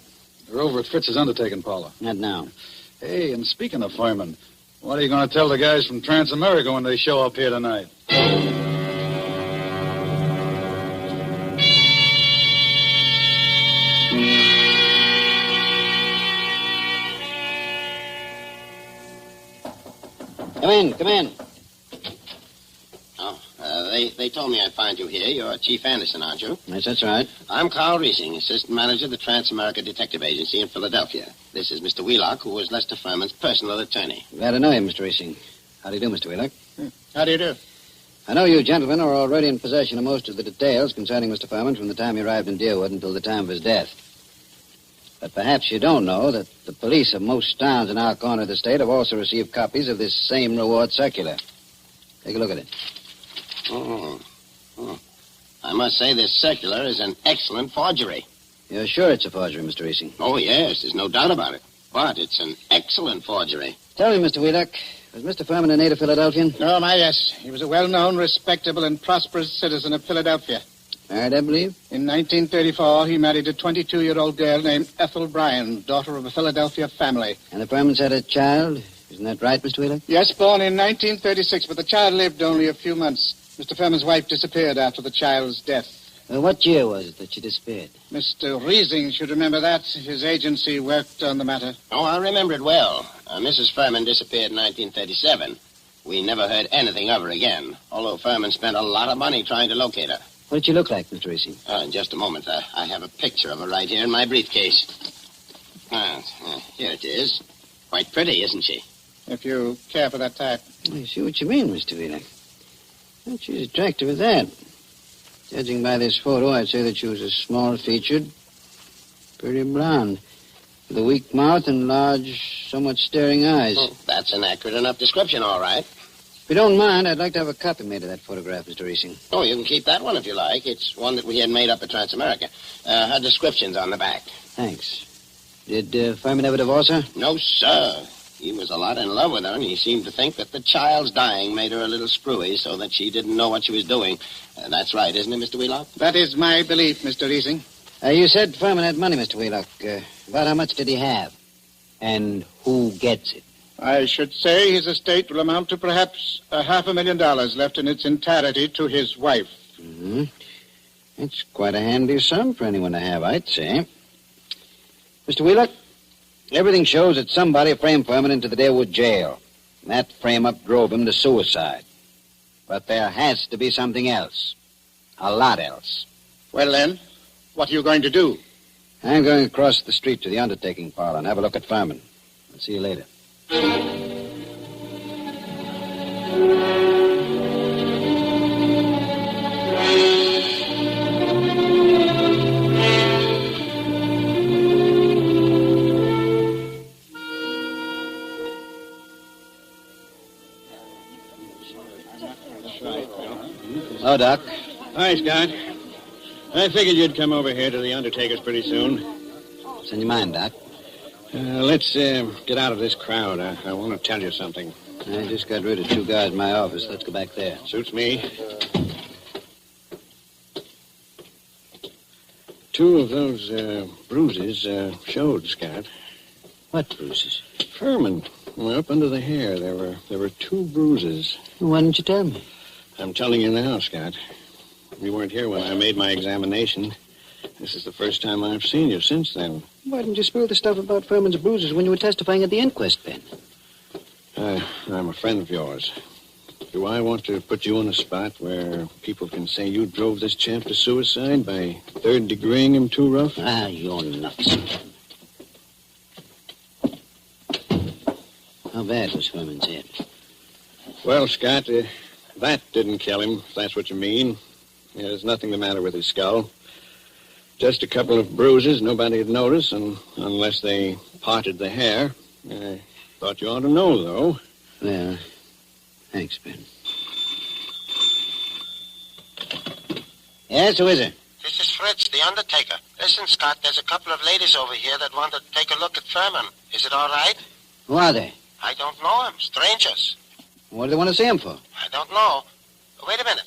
They're over at Fritz's undertaking parlor. Not now. Hey, and speaking of firemen, what are you going to tell the guys from Transamerica when they show up here tonight? Come in. Oh, they told me I'd find you here. You're Chief Anderson, aren't you? Yes, that's right. I'm Carl Riesing, Assistant Manager of the Transamerica Detective Agency in Philadelphia. This is Mr. Wheelock, who was Lester Furman's personal attorney. Glad to know you, Mr. Riesing. How do you do, Mr. Wheelock? How do you do? I know you gentlemen are already in possession of most of the details concerning Mr. Furman from the time he arrived in Deerwood until the time of his death. But perhaps you don't know that the police of most towns in our corner of the state have also received copies of this same reward circular. Take a look at it. Oh. I must say this circular is an excellent forgery. You're sure it's a forgery, Mr. Riesing? Oh, yes, there's no doubt about it. But it's an excellent forgery. Tell me, Mr. Wheelock, was Mr. Furman a native Philadelphian? Oh, my, yes. He was a well-known, respectable, and prosperous citizen of Philadelphia. Married, I believe? In 1934, he married a 22-year-old girl named Ethel Bryan, daughter of a Philadelphia family. And the Furmans had a child? Isn't that right, Mr. Wheelock? Yes, born in 1936, but the child lived only a few months. Mr. Furman's wife disappeared after the child's death. What year was it that she disappeared? Mr. Riesing should remember that. His agency worked on the matter. Oh, I remember it well. Mrs. Furman disappeared in 1937. We never heard anything of her again, although Furman spent a lot of money trying to locate her. What did she look like, Mr. Riesing? In just a moment. I have a picture of her right here in my briefcase. Here it is. Quite pretty, isn't she? If you care for that type. I see what you mean, Mr. Wheelock. Well, she's attractive at that. Judging by this photo, I'd say that she was a small-featured, pretty blonde, with a weak mouth and large, somewhat staring eyes. Oh, that's an accurate enough description, all right. If you don't mind, I'd like to have a copy made of that photograph, Mr. Riesing. Oh, you can keep that one if you like. It's one that we had made up at Transamerica. Her description's on the back. Thanks. Did Furman ever divorce her? No, sir. He was a lot in love with her, and he seemed to think that the child's dying made her a little screwy so that she didn't know what she was doing. That's right, isn't it, Mr. Wheelock? That is my belief, Mr. Riesing. You said Furman had money, Mr. Wheelock. About how much did he have? And who gets it? I should say his estate will amount to perhaps $500,000 left in its entirety to his wife. Mm-hmm. It's quite a handy sum for anyone to have, I'd say. Mr. Wheelock, everything shows that somebody framed Furman into the Deerwood jail. And that frame-up drove him to suicide. But there has to be something else. A lot else. Well, then, what are you going to do? I'm going across the street to the undertaking parlor and have a look at Furman. I'll see you later. Hello, Doc. Hi, Scott. I figured you'd come over here to the undertaker's pretty soon. What's in your mind, Doc? Let's get out of this crowd. I want to tell you something. I just got rid of 2 guys in my office. Let's go back there. Suits me. 2 of those bruises showed, Scott. What bruises? Furman. Well, up under the hair, there were 2 bruises. Why didn't you tell me? I'm telling you now, Scott. You weren't here when I made my examination. This is the first time I've seen you since then. Why didn't you spill the stuff about Furman's bruises when you were testifying at the inquest, Ben? I'm a friend of yours. Do I want to put you on a spot where people can say you drove this champ to suicide by third-degreeing him too rough? Ah, you're nuts. How bad was Furman's head? Well, Scott, that didn't kill him, if that's what you mean. There's nothing the matter with his skull. Just a couple of bruises nobody'd notice, and unless they parted the hair. I thought you ought to know, though. Well, thanks, Ben. Yes, who is it? This is Fritz, the undertaker. Listen, Scott, there's a couple of ladies over here that want to take a look at Furman. Is it all right? Who are they? I don't know them. Strangers. What do they want to see him for? I don't know. Wait a minute.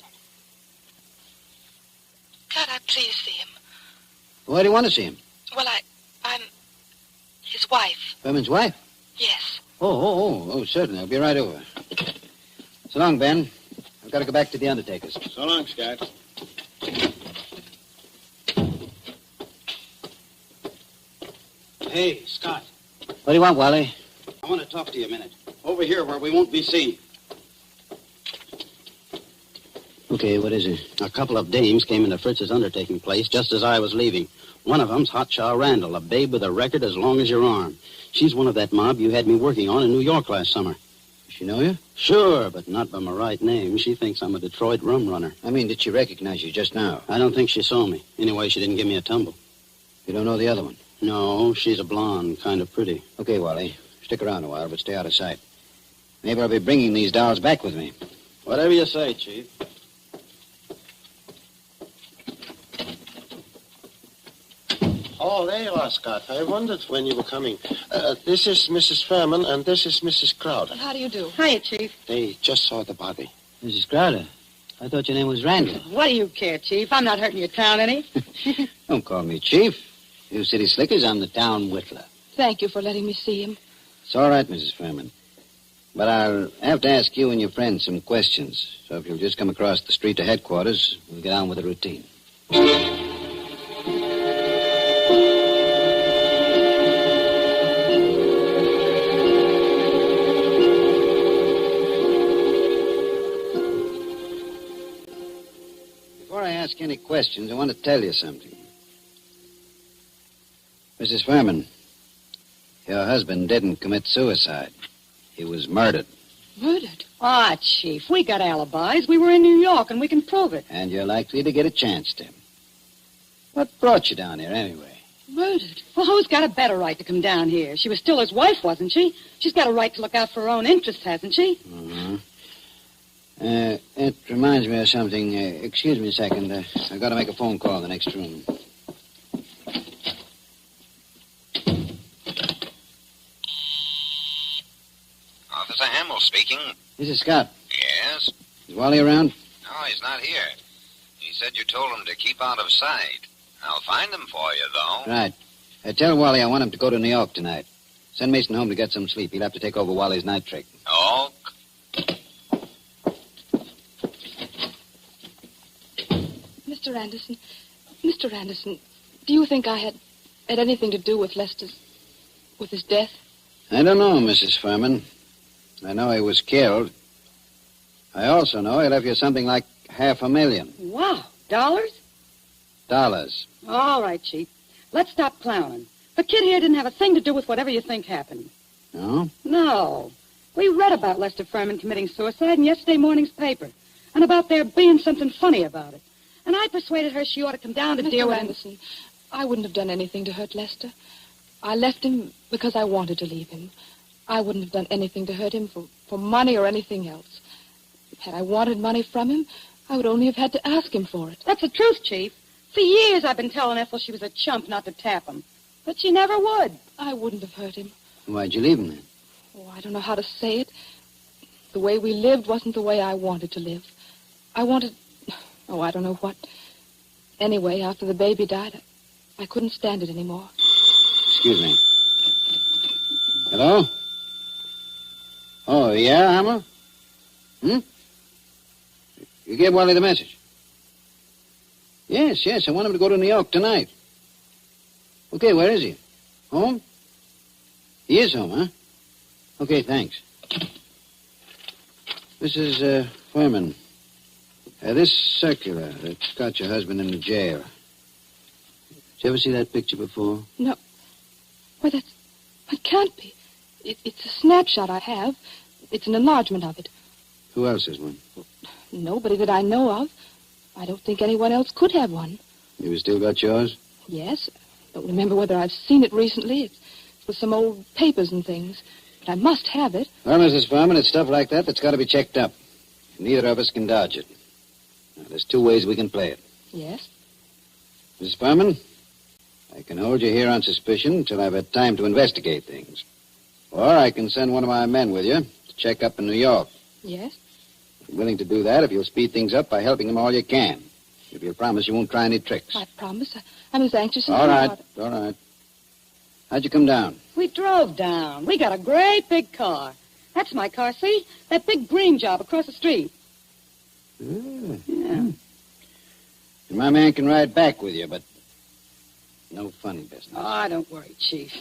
Can't I please see him? Why do you want to see him? Well, I'm his wife. Furman's wife? Yes. Oh, certainly. I'll be right over. So long, Ben. I've got to go back to the undertaker's. So long, Scott. Hey, Scott. What do you want, Wally? I want to talk to you a minute. Over here where we won't be seen. Okay, what is it? A couple of dames came into Fritz's undertaking place just as I was leaving. One of them's Hotshot Randall, a babe with a record as long as your arm. She's one of that mob you had me working on in New York last summer. Does she know you? Sure, but not by my right name. She thinks I'm a Detroit rum runner. I mean, did she recognize you just now? I don't think she saw me. Anyway, she didn't give me a tumble. You don't know the other one? No, she's a blonde, kind of pretty. Okay, Wally. Stick around a while, but stay out of sight. Maybe I'll be bringing these dolls back with me. Whatever you say, Chief. Oh, there you are, Scott. I wondered when you were coming. This is Mrs. Furman, and this is Mrs. Crowder. How do you do? Hiya, Chief. They just saw the body. Mrs. Crowder, I thought your name was Randall. What do you care, Chief? I'm not hurting your town any. Don't call me Chief. You city slickers, I'm the town whittler. Thank you for letting me see him. It's all right, Mrs. Furman. But I'll have to ask you and your friend some questions. So if you'll just come across the street to headquarters, we'll get on with the routine. Before I ask any questions, I want to tell you something. Mrs. Furman, your husband didn't commit suicide. He was murdered. Murdered? Ah, Chief, we got alibis. We were in New York, and we can prove it. And you're likely to get a chance to. What brought you down here, anyway? Murdered? Well, who's got a better right to come down here? She was still his wife, wasn't she? She's got a right to look out for her own interests, hasn't she? Mm-hmm. It reminds me of something. Excuse me a second. I've got to make a phone call in the next room. Officer Hamill speaking. This is Scott. Yes? Is Wally around? No, he's not here. He said you told him to keep out of sight. I'll find him for you, though. Right. Tell Wally I want him to go to New York tonight. Send Mason home to get some sleep. He'll have to take over Wally's night trick. Oh. Mr. Anderson, do you think I had anything to do with with his death? I don't know, Mrs. Furman. I know he was killed. I also know he left you something like $500,000. Wow. Dollars? Dollars. All right, Chief. Let's stop clowning. The kid here didn't have a thing to do with whatever you think happened. No? No. We read about Lester Furman committing suicide in yesterday morning's paper, and about there being something funny about it. And I persuaded her she ought to come down to deal with Anderson, I wouldn't have done anything to hurt Lester. I left him because I wanted to leave him. I wouldn't have done anything to hurt him for money or anything else. Had I wanted money from him, I would only have had to ask him for it. That's the truth, Chief. For years I've been telling Ethel she was a chump not to tap him. But she never would. I wouldn't have hurt him. Why'd you leave him then? Oh, I don't know how to say it. The way we lived wasn't the way I wanted to live. I wanted... Oh, I don't know what. Anyway, after the baby died, I couldn't stand it anymore. Excuse me. Hello? Oh, yeah, Hammer? You gave Wally the message? Yes, I want him to go to New York tonight. Okay, where is he? Home? He is home, huh? Okay, thanks. This is, Furman. This circular that's got your husband in the jail. Did you ever see that picture before? No. Why, that can't be. It's a snapshot I have. It's an enlargement of it. Who else has one? Nobody that I know of. I don't think anyone else could have one. You still got yours? Yes. Don't remember whether I've seen it recently. It's with some old papers and things. But I must have it. Well, Mrs. Furman, it's stuff like that that's got to be checked up. Neither of us can dodge it. Now, there's two ways we can play it. Yes? Mrs. Furman, I can hold you here on suspicion until I've had time to investigate things. Or I can send one of my men with you to check up in New York. Yes? I'm willing to do that if you'll speed things up by helping them all you can. If you'll promise you won't try any tricks. I promise. I'm as anxious as All you right, are. all right. How'd you come down? We drove down. We got a great big car. That's my car, see? That big green job across the street. Yeah. Yeah. And my man can ride back with you, but no funny business. Oh, don't worry, Chief.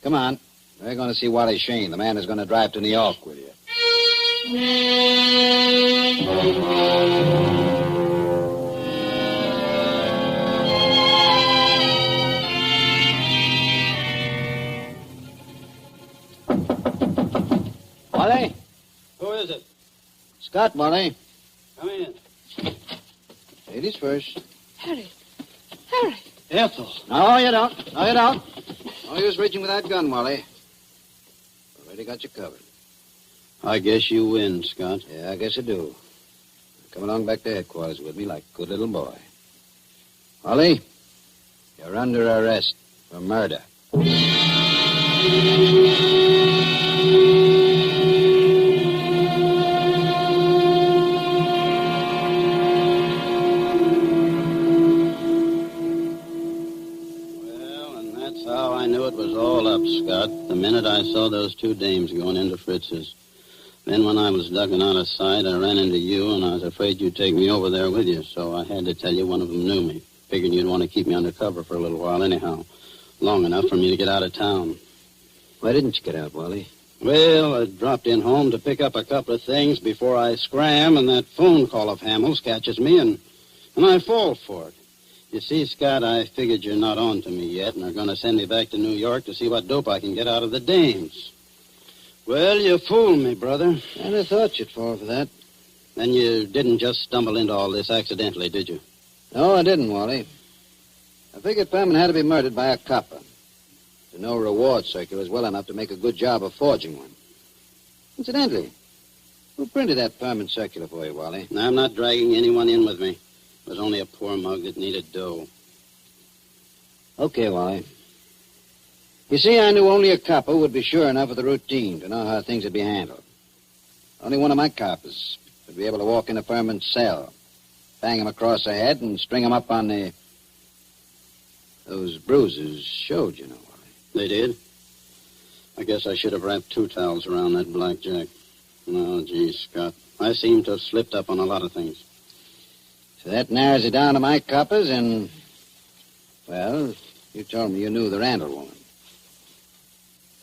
Come on. We're going to see Wally Shane, the man who's going to drive to New York with you. Wally? Who is it? Scott, Wally. Come in. Ladies first. Harry. Ethel. No, you don't. No use reaching with that gun, Wally. Already got you covered. I guess you win, Scott. Yeah, I guess I do. Come along back to headquarters with me like a good little boy. Wally, you're under arrest for murder. I knew it was all up, Scott, the minute I saw those two dames going into Fritz's. Then when I was ducking out of sight, I ran into you, and I was afraid you'd take me over there with you, so I had to tell you one of them knew me. Figured you'd want to keep me under cover for a little while anyhow, long enough for me to get out of town. Why didn't you get out, Wally? Well, I dropped in home to pick up a couple of things before I scram, and that phone call of Hamill's catches me, and I fall for it. You see, Scott, I figured you're not on to me yet and are going to send me back to New York to see what dope I can get out of the dames. Well, you fooled me, brother. And I thought you'd fall for that. Then you didn't just stumble into all this accidentally, did you? No, I didn't, Wally. I figured Furman had to be murdered by a copper. The no reward circular was well enough to make a good job of forging one. Incidentally, who printed that Furman circular for you, Wally? I'm not dragging anyone in with me. It was only a poor mug that needed dough. Okay, Wally. You see, I knew only a copper would be sure enough of the routine to know how things would be handled. Only one of my coppers would be able to walk into Furman's cell, bang him across the head, and string him up on the... Those bruises showed, you know, Wally. They did? I guess I should have wrapped 2 towels around that blackjack. No, gee, Scott. I seem to have slipped up on a lot of things. So that narrows it down to my coppers and... Well, you told me you knew the Randall woman.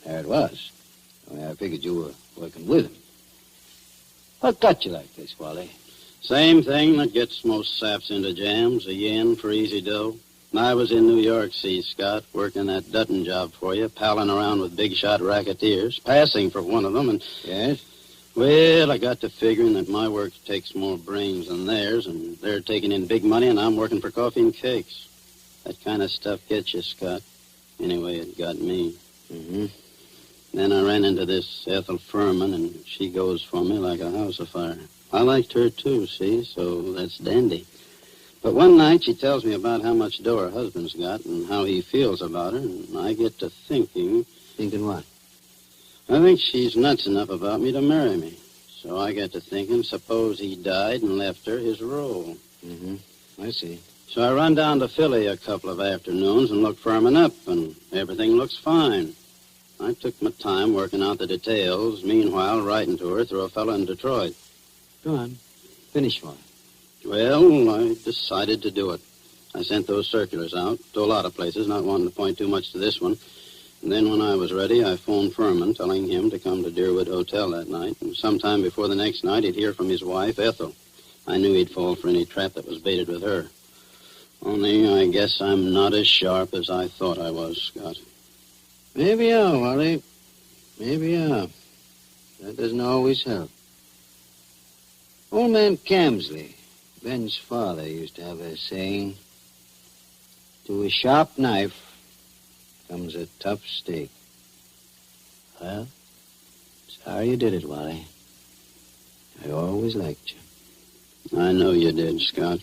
There it was. Only I figured you were working with him. What got you like this, Wally? Same thing that gets most saps into jams, a yen for easy dough. And I was in New York, see, Scott, working that Dutton job for you, palling around with big-shot racketeers, passing for one of them, and... Yes? Well, I got to figuring that my work takes more brains than theirs, and they're taking in big money, and I'm working for coffee and cakes. That kind of stuff gets you, Scott. Anyway, it got me. Mm-hmm. Then I ran into this Ethel Furman, and she goes for me like a house afire. I liked her, too, see, so that's dandy. But one night she tells me about how much dough her husband's got and how he feels about her, and I get to thinking... Thinking what? I think she's nuts enough about me to marry me. So I got to thinking, suppose he died and left her his role. Mm-hmm. I see. So I run down to Philly a couple of afternoons and look Furman up, and everything looks fine. I took my time working out the details, meanwhile writing to her through a fellow in Detroit. Go on. Finish for her. Well, I decided to do it. I sent those circulars out to a lot of places, not wanting to point too much to this one. And then when I was ready, I phoned Furman, telling him to come to Deerwood Hotel that night. And sometime before the next night, he'd hear from his wife, Ethel. I knew he'd fall for any trap that was baited with her. Only I guess I'm not as sharp as I thought I was, Scott. Maybe you are, Wally. Maybe you are. That doesn't always help. Old man Camsley, Ben's father, used to have a saying, to a sharp knife comes a tough steak. Well, sorry you did it, Wally. I always liked you. I know you did, Scott.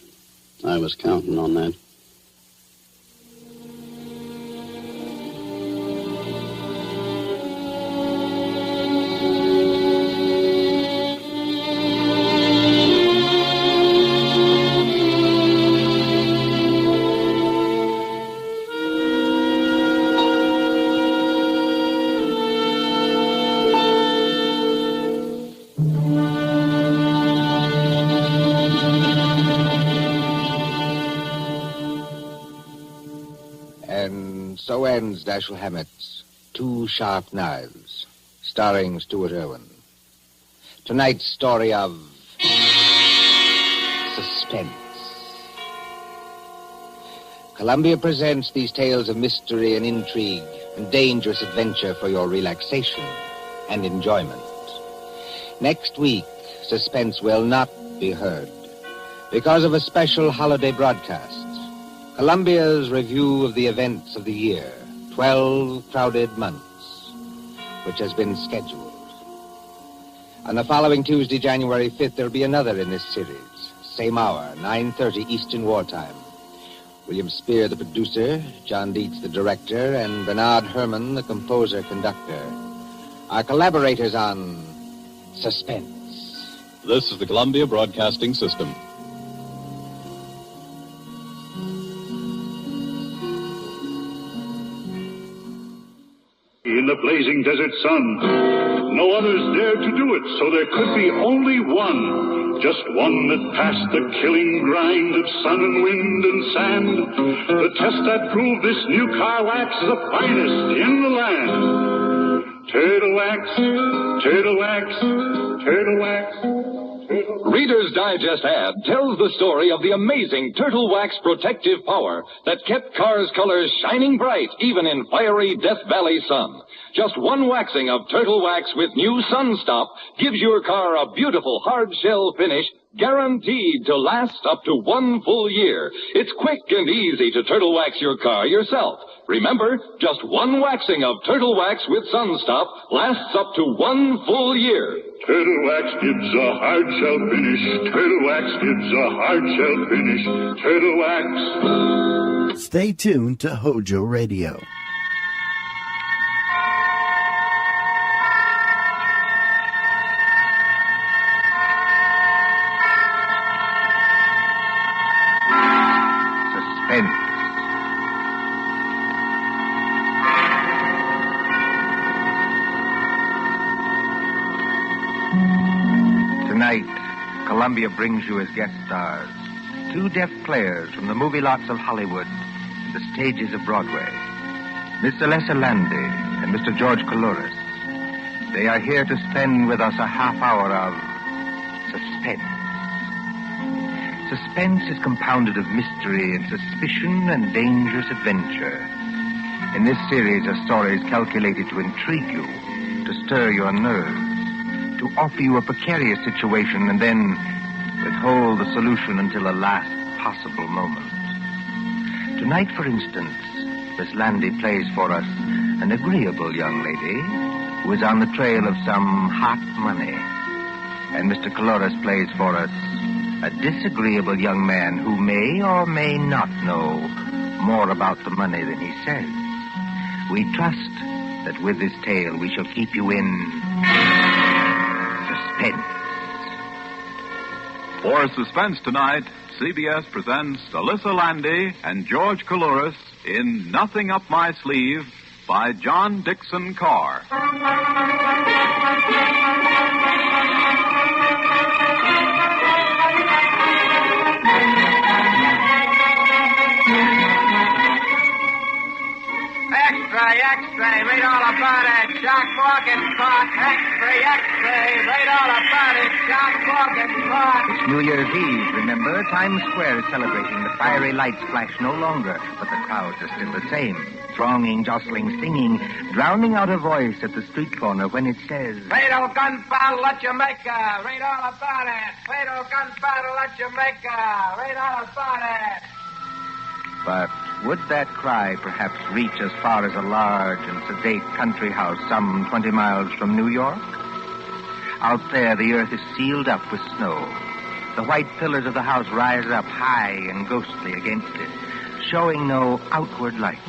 I was counting on that. So ends Dashiell Hammett's Two Sharp Knives, starring Stuart Irwin. Tonight's story of suspense. Columbia presents these tales of mystery and intrigue and dangerous adventure for your relaxation and enjoyment. Next week, suspense will not be heard because of a special holiday broadcast. Columbia's review of the events of the year, 12 crowded months, which has been scheduled. On the following Tuesday, January 5th, there'll be another in this series. Same hour, 9:30 Eastern Wartime. William Spear, the producer, John Dietz, the director, and Bernard Herrmann, the composer-conductor, are collaborators on Suspense. This is the Columbia Broadcasting System. In the blazing desert sun, no others dared to do it, so there could be only one. Just one that passed the killing grind of sun and wind and sand. The test that proved this new car wax the finest in the land. Turtle wax, turtle wax, turtle wax. Reader's Digest ad tells the story of the amazing Turtle Wax protective power that kept cars' colors shining bright even in fiery Death Valley sun. Just one waxing of Turtle Wax with new Sun Stop gives your car a beautiful hard shell finish guaranteed to last up to 1 full year. It's quick and easy to Turtle Wax your car yourself. Remember, just one waxing of Turtle Wax with Sun Stop lasts up to 1 full year. Turtle Wax gives a hard shell finish. Turtle Wax gives a hard shell finish. Turtle Wax. Stay tuned to Hojo Radio. Suspense. Tonight, Columbia brings you as guest stars 2 deaf players from the movie lots of Hollywood and the stages of Broadway, Miss Alessa Landy and Mr. George Coulouris. They are here to spend with us a half hour of suspense. Suspense is compounded of mystery and suspicion and dangerous adventure. In this series of stories calculated to intrigue you, to stir your nerves, to offer you a precarious situation and then withhold the solution until the last possible moment. Tonight, for instance, Miss Landy plays for us an agreeable young lady who is on the trail of some hot money. And Mr. Coulouris plays for us a disagreeable young man who may or may not know more about the money than he says. We trust that with this tale we shall keep you in suspense. For Suspense tonight, CBS presents Alessa Landy and George Coulouris in Nothing Up My Sleeve by John Dixon Carr. X-ray, read all about it. Jock Morgan caught. X-ray, read all about it. Jock Morgan caught. It's New Year's Eve, remember? Times Square is celebrating. The fiery lights flash no longer, but the crowds are still the same. Thronging, jostling, singing, drowning out a voice at the street corner when it says... Fatal gun battle at Jamaica. Read all about it. Fatal gun battle at Jamaica. Read all about it. But would that cry perhaps reach as far as a large and sedate country house some 20 miles from New York? Out there, the earth is sealed up with snow. The white pillars of the house rise up high and ghostly against it, showing no outward lights.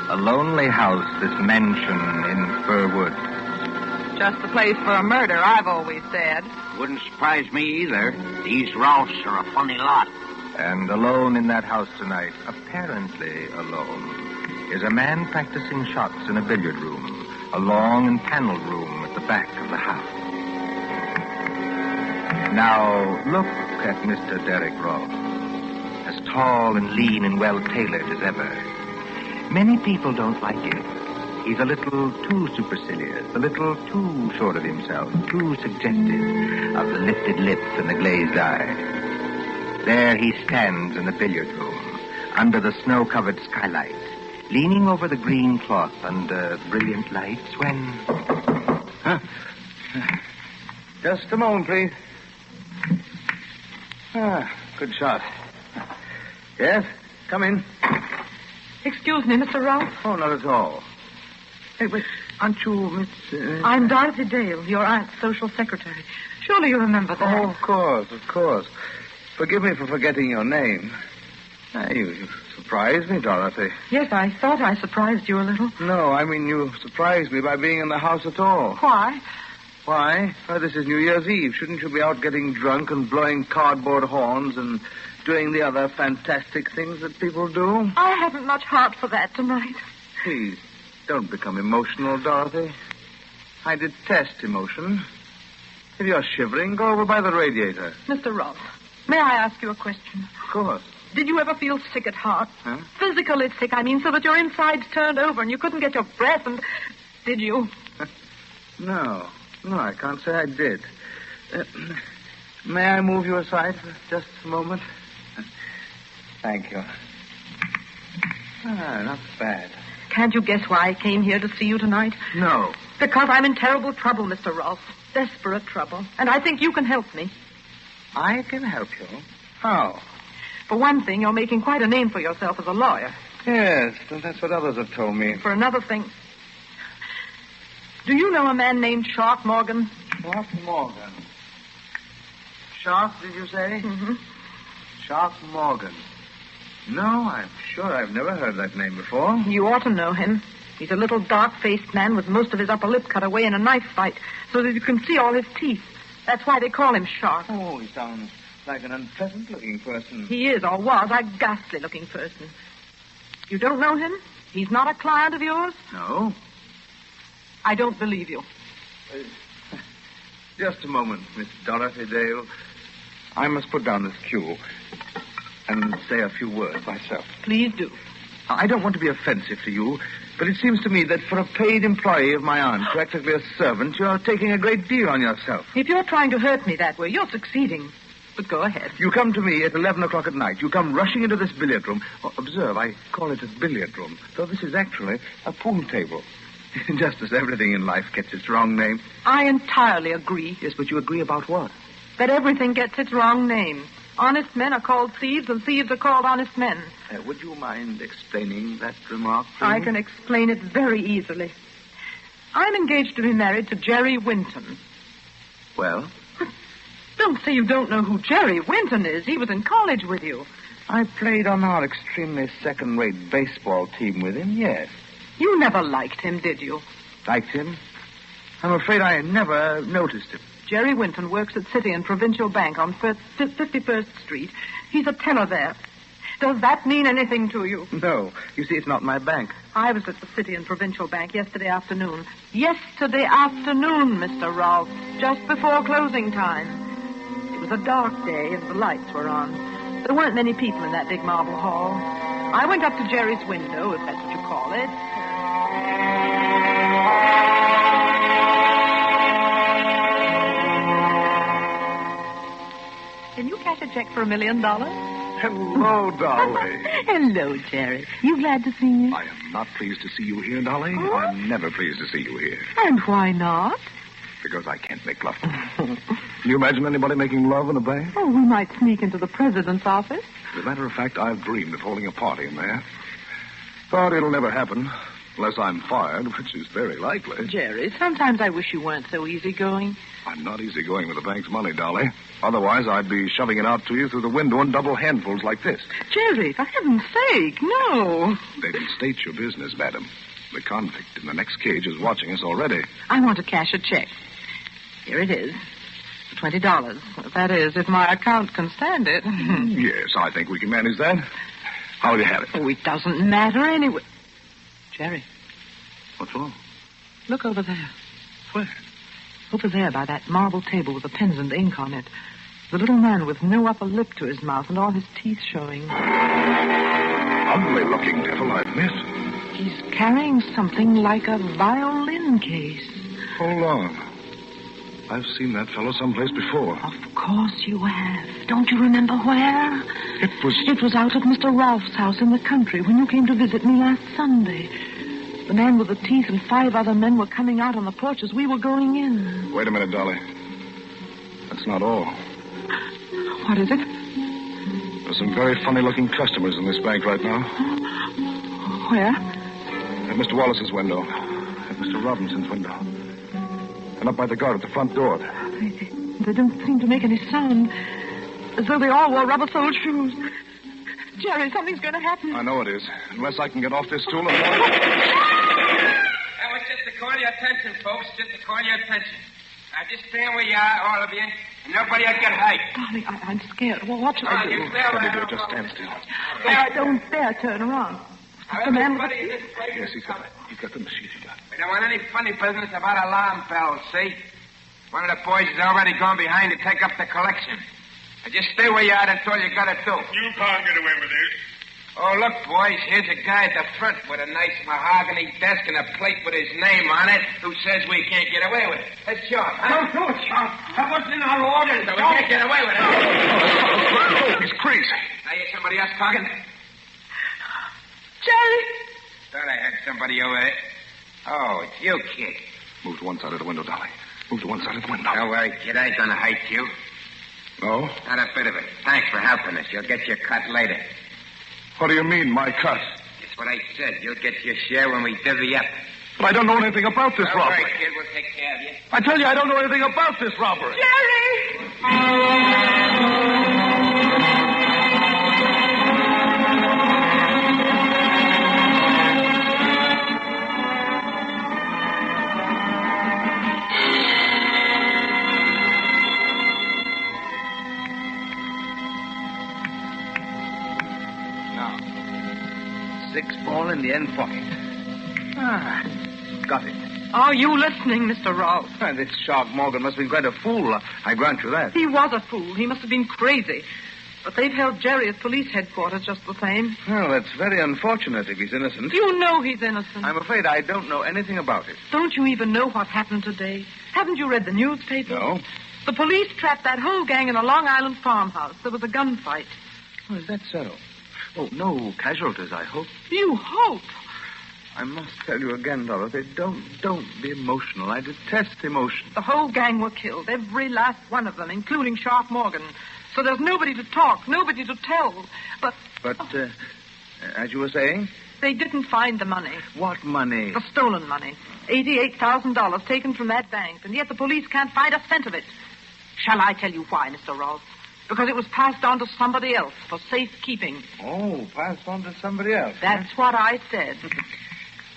A lonely house, this mansion in Fir Woods. Just the place for a murder, I've always said. Wouldn't surprise me either. These Rouse are a funny lot. And alone in that house tonight, apparently alone, is a man practicing shots in a billiard room, a long and paneled room at the back of the house. Now, look at Mr. Derek Ross, as tall and lean and well-tailored as ever. Many people don't like him. He's a little too supercilious, a little too short of himself, too suggestive of the lifted lips and the glazed eye. There he stands in the billiard room, under the snow-covered skylight, leaning over the green cloth under brilliant lights when... Huh? Just a moment, please. Good shot. Yes, come in. Excuse me, Mr. Ralph. Oh, not at all. Hey, but aren't you Miss... I'm Dorothy Dale, your aunt's social secretary. Surely you remember that. Oh, of course. Forgive me for forgetting your name. You surprised me, Dorothy. Yes, I thought I surprised you a little. No, I mean you surprised me by being in the house at all. Why? Why? Well, this is New Year's Eve. Shouldn't you be out getting drunk and blowing cardboard horns and doing the other fantastic things that people do? I haven't much heart for that tonight. Please, don't become emotional, Dorothy. I detest emotion. If you're shivering, go over by the radiator. Mr. Ross, may I ask you a question? Of course. Did you ever feel sick at heart? Huh? Physically sick, I mean, so that your insides turned over and you couldn't get your breath and... Did you? No, I can't say I did. May I move you aside for just a moment? Thank you. Not bad. Can't you guess why I came here to see you tonight? No. Because I'm in terrible trouble, Mr. Ross. Desperate trouble. And I think you can help me. I can help you? How? For one thing, you're making quite a name for yourself as a lawyer. Yes, that's what others have told me. For another thing, do you know a man named Sharp Morgan? Sharp Morgan. Sharp, did you say? Mm-hmm. Sharp Morgan. No, I'm sure I've never heard that name before. You ought to know him. He's a little dark-faced man with most of his upper lip cut away in a knife fight so that you can see all his teeth. That's why they call him Sharp. Oh, he sounds like an unpleasant-looking person. He is, or was, a ghastly-looking person. You don't know him? He's not a client of yours? No. I don't believe you. Just a moment, Miss Dorothy Dale. I must put down this cue and say a few words myself. Please do. I don't want to be offensive to you, but it seems to me that for a paid employee of my aunt, practically a servant, you're taking a great deal on yourself. If you're trying to hurt me that way, you're succeeding. But go ahead. You come to me at 11 o'clock at night. You come rushing into this billiard room. Oh, observe, I call it a billiard room, though this is actually a pool table. Just as everything in life gets its wrong name. I entirely agree. Yes, but you agree about what? That everything gets its wrong name. Honest men are called thieves, and thieves are called honest men. Would you mind explaining that remark, please? I can explain it very easily. I'm engaged to be married to Jerry Winton. Well? Don't say you don't know who Jerry Winton is. He was in college with you. I played on our extremely second-rate baseball team with him, yes. You never liked him, did you? Liked him? I'm afraid I never noticed him. Jerry Winton works at City and Provincial Bank on 51st Street. He's a teller there. Does that mean anything to you? No. You see, it's not my bank. I was at the City and Provincial Bank yesterday afternoon. Yesterday afternoon, Mr. Rolfe, just before closing time. It was a dark day and the lights were on. There weren't many people in that big marble hall. I went up to Jerry's window, if that's what you call it. Can you cash a check for $1 million? Hello, Dolly. Hello, Jerry. You glad to see me? I am not pleased to see you here, Dolly. I'm never pleased to see you here. And why not? Because I can't make love to you. Can you imagine anybody making love in a bank? Oh, we might sneak into the president's office. As a matter of fact, I've dreamed of holding a party in there. Thought it'll never happen, unless I'm fired, which is very likely. Jerry, sometimes I wish you weren't so easygoing. I'm not easygoing with the bank's money, Dolly. Otherwise, I'd be shoving it out to you through the window in double handfuls like this. Jerry, for heaven's sake, no. They can state your business, madam. The convict in the next cage is watching us already. I want to cash a check. Here it is. $20. That is, if my account can stand it. Yes, I think we can manage that. How will you have it? Oh, it doesn't matter anyway. Jerry. What's wrong? Look over there. Where? Over there by that marble table with the pens and ink on it. The little man with no upper lip to his mouth and all his teeth showing. Ugly-looking devil I've met. He's carrying something like a violin case. Hold on. I've seen that fellow someplace before. Of course you have. Don't you remember where? It was out at Mr. Rolfe's house in the country when you came to visit me last Sunday. The man with the teeth and 5 other men were coming out on the porch as we were going in. Wait a minute, Dolly. That's not all. What is it? There's some very funny-looking customers in this bank right now. Where? At Mr. Wallace's window. At Mr. Robinson's window. And up by the guard at the front door. They don't seem to make any sound. As though they all wore rubber-soled shoes. Jerry, something's going to happen. I know it is. Unless I can get off this stool and... That was just to call your attention, folks. Just to call your attention. Now, just stand where you are, all of you, and nobody will get hurt. Darling, I'm scared. Well, what shall I do? You stay over there. Just stand still. I don't dare turn around. The man with the... Yes, he's got the machine gun. We don't want any funny business about alarm bells, see? One of the boys has already gone behind to take up the collection. Now, just stay where you are. That's all you got to do. You can't get away with this. Oh, look, boys, here's a guy at the front with a nice mahogany desk and a plate with his name on it who says we can't get away with it. That's Sharp. Don't do it, Sharp. That wasn't in our orders. So we can't get away with it. Oh, he's crazy. I hear somebody else talking. Jerry! Thought I heard somebody over there. Oh, it's you, kid. Move to one side of the window, Dolly. Move to one side of the window. Don't worry, kid. I ain't gonna hurt you. No? Not a bit of it. Thanks for helping us. You'll get your cut later. What do you mean, my cut? That's what I said. You'll get your share when we divvy up. But I don't know anything about this robbery. All right, kid. We'll take care of you. I tell you, I don't know anything about this robbery. Jerry! $6 in the end pocket. Got it. Are you listening, Mr. Rolfe? This Shark Morgan must have been quite a fool. I grant you that. He was a fool. He must have been crazy. But they've held Jerry at police headquarters just the same. Well, that's very unfortunate if he's innocent. You know he's innocent. I'm afraid I don't know anything about it. Don't you even know what happened today? Haven't you read the newspaper? No. The police trapped that whole gang in a Long Island farmhouse. There was a gunfight. Oh, is that so? Oh, no casualties, I hope. You hope? I must tell you again, Dorothy, don't be emotional. I detest emotion. The whole gang were killed, every last one of them, including Sharp Morgan. So there's nobody to talk, nobody to tell. But, as you were saying? They didn't find the money. What money? The stolen money. $88,000 taken from that bank, and yet the police can't find a cent of it. Shall I tell you why, Mr. Rolfe? Because it was passed on to somebody else for safekeeping. Oh, passed on to somebody else. That's what I said.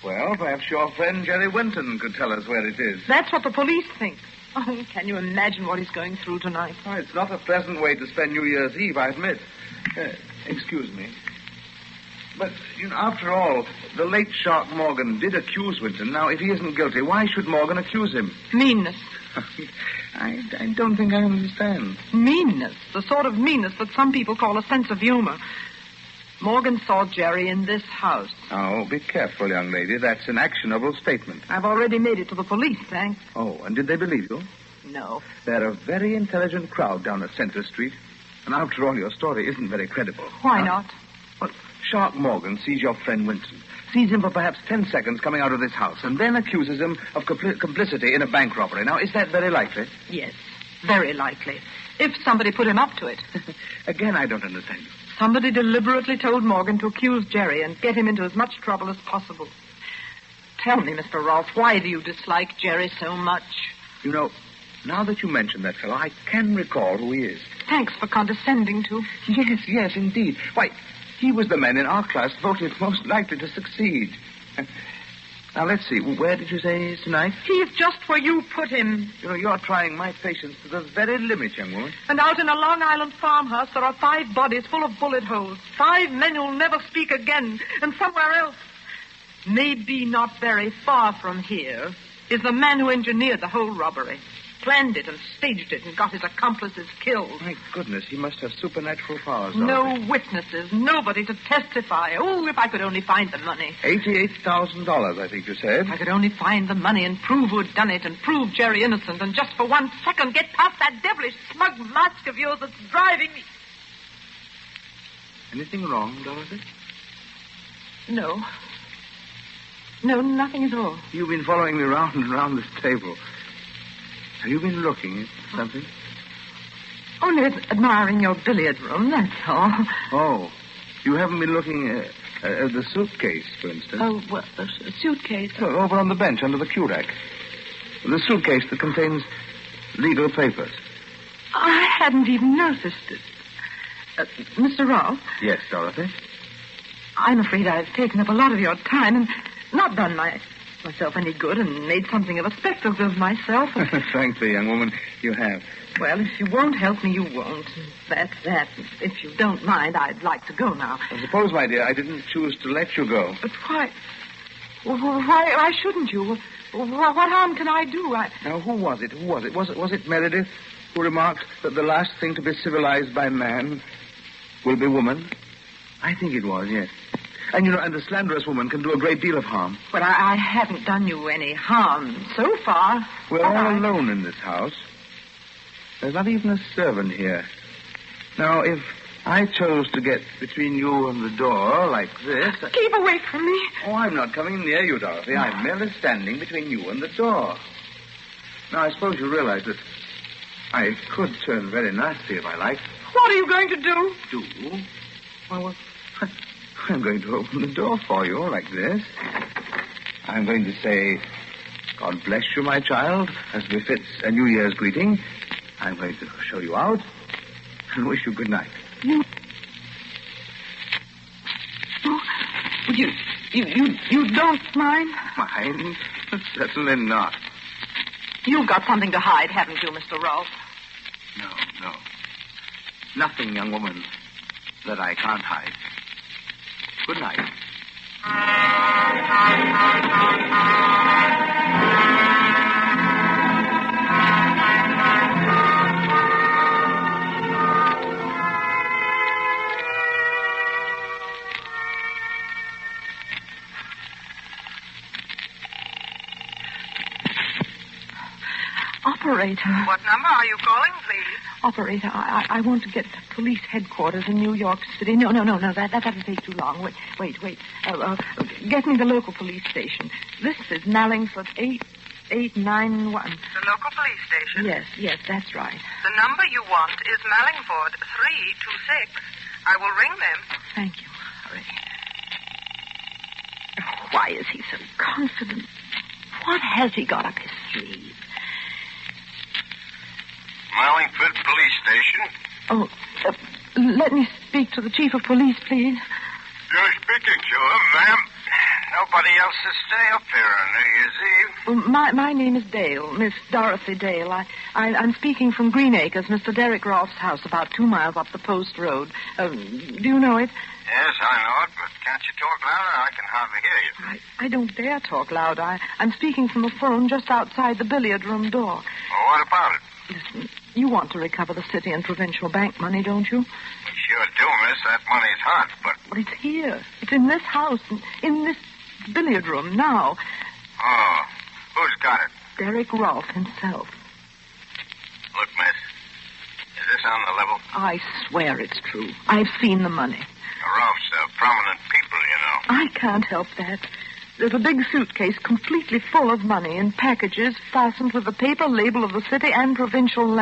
Well, perhaps your friend Jerry Winton could tell us where it is. That's what the police think. Oh, can you imagine what he's going through tonight? Oh, it's not a pleasant way to spend New Year's Eve, I admit. Excuse me. But, after all, the late Shark Morgan did accuse Winton. Now, if he isn't guilty, why should Morgan accuse him? Meanness. I don't think I understand. Meanness. The sort of meanness that some people call a sense of humor. Morgan saw Jerry in this house. Oh, be careful, young lady. That's an actionable statement. I've already made it to the police, thanks. Oh, and did they believe you? No. They're a very intelligent crowd down at Center Street. And after all, your story isn't very credible. Why not? Well, Shark Morgan sees your friend Winston. Sees him for perhaps 10 seconds coming out of this house. And then accuses him of complicity in a bank robbery. Now, is that very likely? Yes, very likely. If somebody put him up to it. Again, I don't understand you. Somebody deliberately told Morgan to accuse Jerry and get him into as much trouble as possible. Tell me, Mr. Rolfe, why do you dislike Jerry so much? Now that you mention that fellow, I can recall who he is. Thanks for condescending to. Yes, indeed. Why, he was the man in our class voted most likely to succeed. Now, let's see. Where did you say he is tonight? He's just where you put him. You're trying my patience to the very limit, young woman. And out in a Long Island farmhouse, there are 5 bodies full of bullet holes. 5 men who'll never speak again. And somewhere else, maybe not very far from here, is the man who engineered the whole robbery. Planned it and staged it and got his accomplices killed. My goodness, he must have supernatural powers. No witnesses, nobody to testify. Oh, if I could only find the money. $88,000, I think you said. If I could only find the money and prove who'd done it and prove Jerry innocent and just for 1 second get past that devilish smug mask of yours that's driving me. Anything wrong, Dorothy? No. No, nothing at all. You've been following me round and round this table. Have you been looking at something? Only admiring your billiard room, that's all. Oh, you haven't been looking at the suitcase, for instance? Oh, well, a suitcase? No, over on the bench under the cue rack. The suitcase that contains legal papers. I hadn't even noticed it. Mr. Rolfe? Yes, Dorothy? I'm afraid I've taken up a lot of your time and not done myself any good and made something of a spectacle of myself. Frankly, young woman, you have. Well, if you won't help me, you won't. That's that. If you don't mind, I'd like to go now. I suppose, my dear, I didn't choose to let you go. But why? Why shouldn't you? What harm can I do? Now, who was it? Was it Meredith who remarked that the last thing to be civilized by man will be woman? I think it was, yes. And, and the slanderous woman can do a great deal of harm. But I haven't done you any harm so far. We're all alone in this house. There's not even a servant here. Now, if I chose to get between you and the door like this... Keep away from me. Oh, I'm not coming near you, Dorothy. I'm merely standing between you and the door. Now, I suppose you realize that I could turn very nasty if I liked. What are you going to do? Do? Well, I'm going to open the door for you like this. I'm going to say, God bless you, my child, as befits a New Year's greeting. I'm going to show you out and wish you good night. You don't mind? Mind? Certainly not. You've got something to hide, haven't you, Mr. Rolfe? No. Nothing, young woman, that I can't hide. Good night. Operator. What number are you calling, please? Operator, I want to get to police headquarters in New York City. No. That'll take too long. Wait. Get me the local police station. This is Mallingford 8891. The local police station? Yes, that's right. The number you want is Mallingford 326. I will ring them. Thank you. Hurry. Why is he so confident? What has he got up his sleeve? Mallingford Police Station. Oh, let me speak to the chief of police, please. You're speaking to him, ma'am. Nobody else to stay up here on New Year's Eve. Well, my name is Dale, Miss Dorothy Dale. I'm speaking from Green Acres, Mr. Derek Rolfe's house, about 2 miles up the post road. Do you know it? Yes, I know it, but can't you talk louder? I can hardly hear you. I don't dare talk loud. I'm speaking from a phone just outside the billiard room door. Well, what about it? Listen, you want to recover the city and provincial bank money, don't you? Sure do, miss. That money's hot, but... Well, it's here. It's in this house, in this billiard room now. Oh, who's got it? Derek Rolfe himself. Look, miss, is this on the level? I swear it's true. I've seen the money. Rolfe's prominent people, you know. I can't help that. There's a big suitcase completely full of money in packages fastened with the paper label of the city and provincial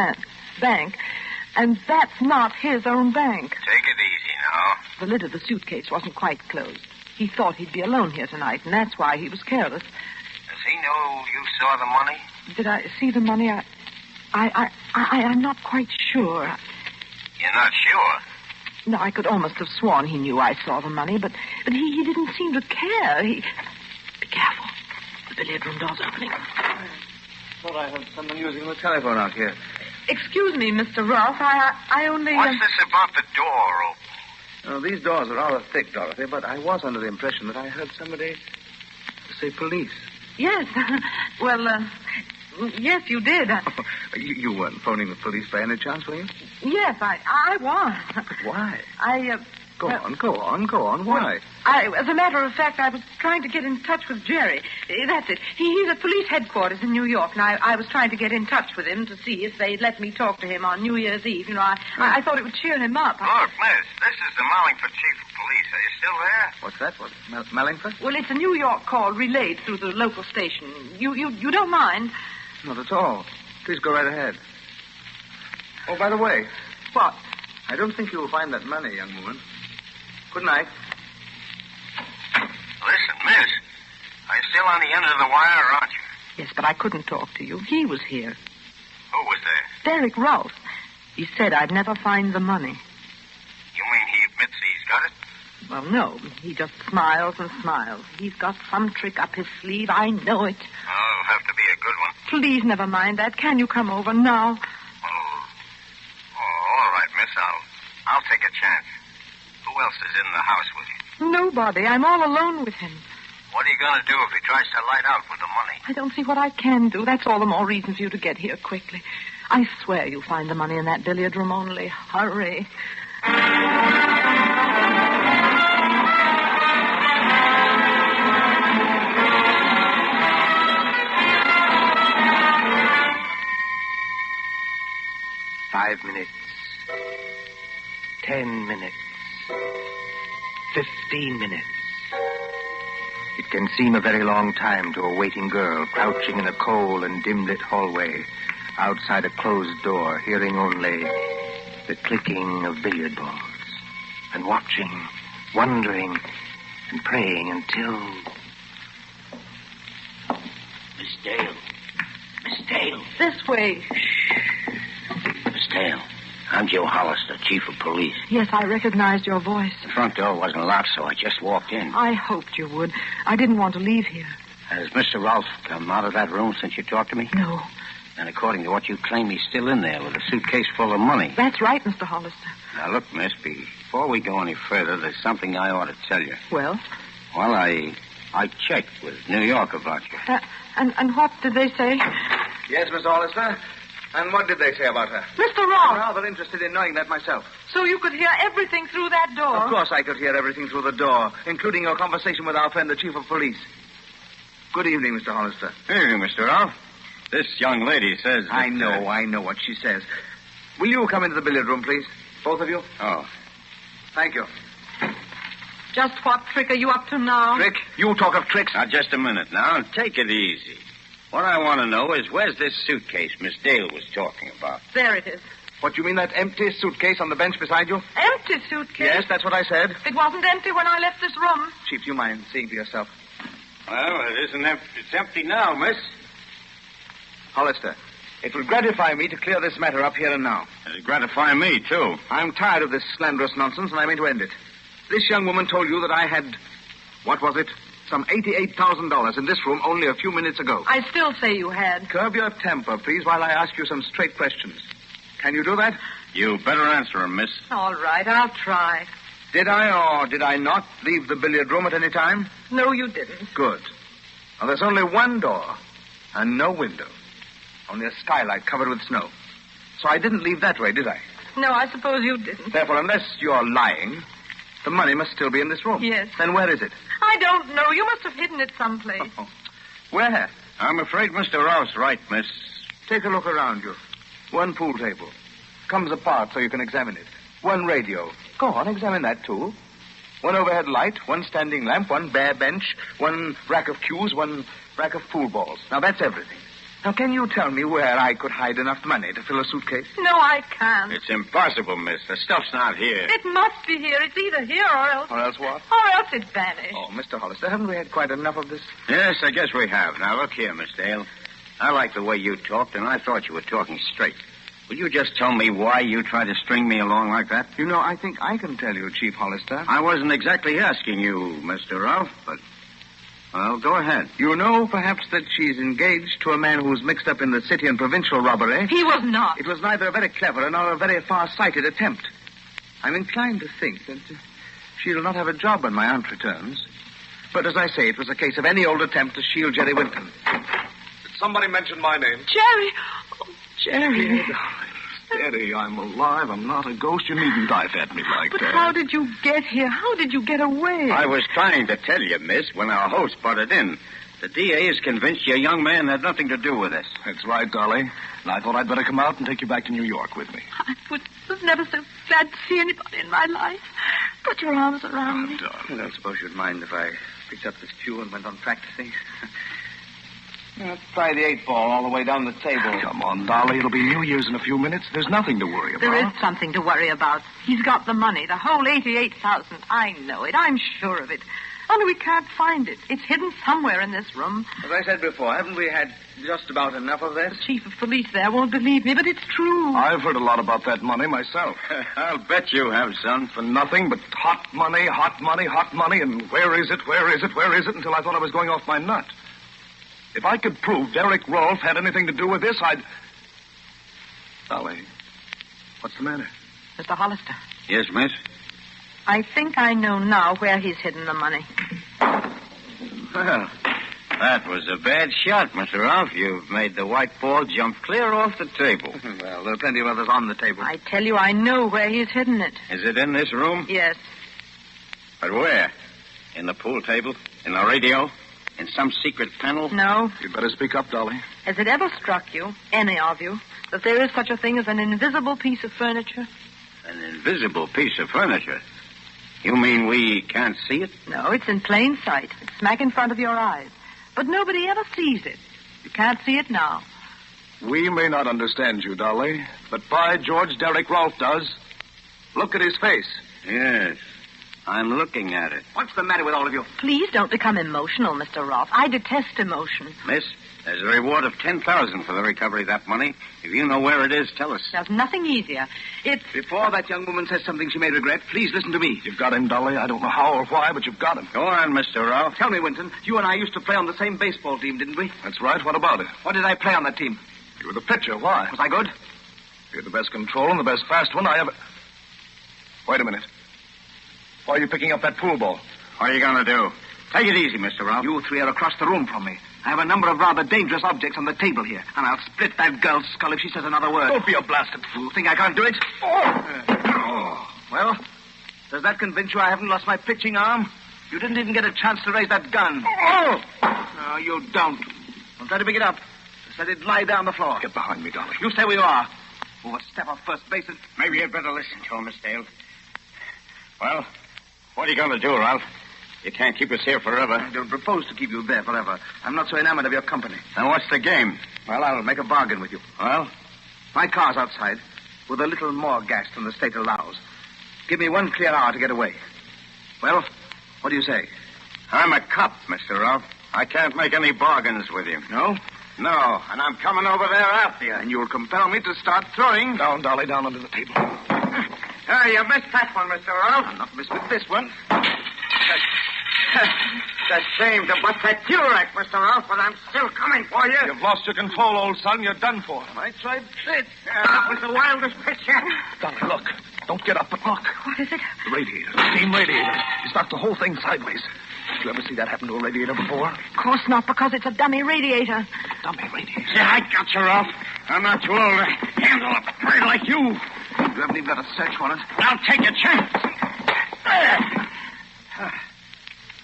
bank. And that's not his own bank. Take it easy now. The lid of the suitcase wasn't quite closed. He thought he'd be alone here tonight, and that's why he was careless. Does he know you saw the money? Did I see the money? I'm not quite sure. You're not sure? No, I could almost have sworn he knew I saw the money, but he didn't seem to care. Be careful. The billiard room door's opening. I thought I heard someone using the telephone out here. Excuse me, Mr. Rolfe. I only... What's this about the door open? Oh, these doors are rather thick, Dorothy, but I was under the impression that I heard somebody say police. Yes. Well, yes, you did. You weren't phoning the police by any chance, were you? Yes, I was. But why? Go on. Why? As a matter of fact, I was trying to get in touch with Jerry. That's it. He's at police headquarters in New York, and I was trying to get in touch with him to see if they'd let me talk to him on New Year's Eve. You know, I thought it would cheer him up. Look, miss, this is the Mallingford chief of police. Are you still there? What's that? What? Mallingford? Well, it's a New York call relayed through the local station. You don't mind? Not at all. Please go right ahead. Oh, by the way. What? I don't think you'll find that money, young woman. Good night. Listen, miss, are you still on the end of the wire, aren't you? Yes, but I couldn't talk to you. He was here. Who was there? Derek Rolfe. He said I'd never find the money. You mean he admits he's got it? Well, no. He just smiles and smiles. He's got some trick up his sleeve. I know it. Oh, it'll have to be a good one. Please never mind that. Can you come over now? Oh, all right, miss. I'll take a chance. Who else is in the house with you? Nobody. I'm all alone with him. What are you going to do if he tries to light out with the money? I don't see what I can do. That's all the more reason for you to get here quickly. I swear you'll find the money in that billiard room. Only hurry. 5 minutes. 10 minutes. 15 minutes. It can seem a very long time to a waiting girl crouching in a cold and dim-lit hallway outside a closed door, hearing only the clicking of billiard balls and watching, wondering, and praying until... Miss Dale. Miss Dale. This way. Miss Dale. I'm Joe Hollister, chief of police. Yes, I recognized your voice. The front door wasn't locked, so I just walked in. I hoped you would. I didn't want to leave here. Has Mr. Rolfe come out of that room since you talked to me? No. And according to what you claim, he's still in there with a suitcase full of money. That's right, Mr. Hollister. Now, look, miss, before we go any further, there's something I ought to tell you. Well? Well, I checked with New York about you. And what did they say? Yes, Miss Hollister. And what did they say about her? Mr. Rolfe! I'm rather interested in knowing that myself. So you could hear everything through that door? Of course I could hear everything through the door, including your conversation with our friend, the chief of police. Good evening, Mr. Hollister. Good evening, Mr. Rolfe. This young lady says that, I know what she says. Will you come into the billiard room, please? Both of you? Oh. Thank you. Just what trick are you up to now? Trick? You talk of tricks? Now, just a minute now. Take it easy. What I want to know is where's this suitcase Miss Dale was talking about? There it is. What, you mean that empty suitcase on the bench beside you? Empty suitcase? Yes, that's what I said. It wasn't empty when I left this room. Chief, do you mind seeing for yourself? Well, it isn't empty. It's empty now, miss. Hollister, it will gratify me to clear this matter up here and now. It'll gratify me, too. I'm tired of this slanderous nonsense, and I mean to end it. This young woman told you that I had... What was it? some $88,000 in this room only a few minutes ago. I still say you had. Curb your temper, please, while I ask you some straight questions. Can you do that? You better answer him, miss. All right, I'll try. Did I or did I not leave the billiard room at any time? No, you didn't. Good. Now, there's only one door and no window. Only a skylight covered with snow. So I didn't leave that way, did I? No, I suppose you didn't. Therefore, unless you're lying, the money must still be in this room. Yes. Then where is it? I don't know. You must have hidden it someplace. Where? I'm afraid Mr. Rouse right, miss. Take a look around you. One pool table. Comes apart so you can examine it. One radio. Go on, examine that, too. One overhead light, one standing lamp, one bare bench, one rack of cues, one rack of pool balls. Now, that's everything. Now, can you tell me where I could hide enough money to fill a suitcase? No, I can't. It's impossible, miss. The stuff's not here. It must be here. It's either here or else. Or else what? Or else it vanished. Oh, Mr. Hollister, haven't we had quite enough of this? Yes, I guess we have. Now, look here, Miss Dale. I like the way you talked, and I thought you were talking straight. Will you just tell me why you tried to string me along like that? You know, I think I can tell you, Chief Hollister. I wasn't exactly asking you, Mr. Ralph, but... Well, go ahead. You know, perhaps, that she's engaged to a man who's mixed up in the city and provincial robbery. He was not. It was neither a very clever nor a very far-sighted attempt. I'm inclined to think that she'll not have a job when my aunt returns. But as I say, it was a case of any old attempt to shield Jerry Winton. Did somebody mention my name? Jerry! Oh, Jerry. Steady, I'm alive. I'm not a ghost. You needn't dive at me like But that. how did you get here? How did you get away? I was trying to tell you, miss, when our host butted in. The DA is convinced your young man had nothing to do with this. That's right, Dolly. And I thought I'd better come out and take you back to New York with me. I was never so glad to see anybody in my life. Put your arms around me. I don't suppose you'd mind if I picked up this cue and went on practicing. Let's try the 8-ball all the way down the table. Come on, Dolly. It'll be New Year's in a few minutes. There's nothing to worry about. There is something to worry about. He's got the money, the whole $88,000. I know it. I'm sure of it. Only we can't find it. It's hidden somewhere in this room. As I said before, haven't we had just about enough of this? The chief of police there won't believe me, but it's true. I've heard a lot about that money myself. I'll bet you have, son. For nothing but hot money, hot money, hot money, and where is it, where is it, where is it, until I thought I was going off my nut. If I could prove Derek Rolfe had anything to do with this, I'd... Dolly, what's the matter? Mr. Hollister. Yes, miss? I think I know now where he's hidden the money. Well, that was a bad shot, Mr. Ralph. You've made the white ball jump clear off the table. Well, there are plenty of others on the table. I tell you, I know where he's hidden it. Is it in this room? Yes. But where? In the pool table? In the radio? In some secret panel? No. You'd better speak up, Dolly. Has it ever struck you, any of you, that there is such a thing as an invisible piece of furniture? An invisible piece of furniture? You mean we can't see it? No, it's in plain sight. It's smack in front of your eyes. But nobody ever sees it. You can't see it now. We may not understand you, Dolly, but by George, Derek Rolfe does. Look at his face. Yes. I'm looking at it. What's the matter with all of you? Please don't become emotional, Mr. Rolfe. I detest emotion. Miss, there's a reward of $10,000 for the recovery of that money. If you know where it is, tell us. There's nothing easier. It's... Before that young woman says something she may regret, please listen to me. You've got him, Dolly. I don't know how or why, but you've got him. Go on, Mr. Ralph. Tell me, Winton, you and I used to play on the same baseball team, didn't we? That's right. What about it? What did I play on that team? You were the pitcher. Why? Was I good? You had the best control and the best fast one I ever... Wait a minute. Why are you picking up that pool ball? What are you going to do? Take it easy, Mr. Ralph. You three are across the room from me. I have a number of rather dangerous objects on the table here, and I'll split that girl's skull if she says another word. Don't be a blasted fool. Think I can't do it? Well, does that convince you I haven't lost my pitching arm? You didn't even get a chance to raise that gun. No, you don't. Don't try to pick it up. Just let it lie down on the floor. Get behind me, Dolly. You stay where you are. We'll step off first base and... Maybe you'd better listen to him, Miss Dale. Well, what are you going to do, Ralph? You can't keep us here forever. I don't propose to keep you there forever. I'm not so enamored of your company. Then what's the game? Well, I'll make a bargain with you. Well? My car's outside, with a little more gas than the state allows. Give me 1 clear hour to get away. Well, what do you say? I'm a cop, Mr. Ralph. I can't make any bargains with you. No? No, and I'm coming over there after you. And you'll compel me to start throwing. Down, Dolly, down under the table. You missed that one, Mr. Ralph. I'll not miss with this one. It's a shame to bust that fuel rack, Mr. Ralph, but I'm still coming for you. You've lost your control, old son. You're done for. I tried this. That was the wildest pitch yet. Dolly, look. Don't get up, but look. What is it? The radiator. The steam radiator. He's knocked the whole thing sideways. Did you ever see that happen to a radiator before? Of course not, because it's a dummy radiator. Dummy radiator. Yeah, I got you, Ralph. I'm not too old to handle a bird like you. You haven't even got a search warrant. I'll take a chance.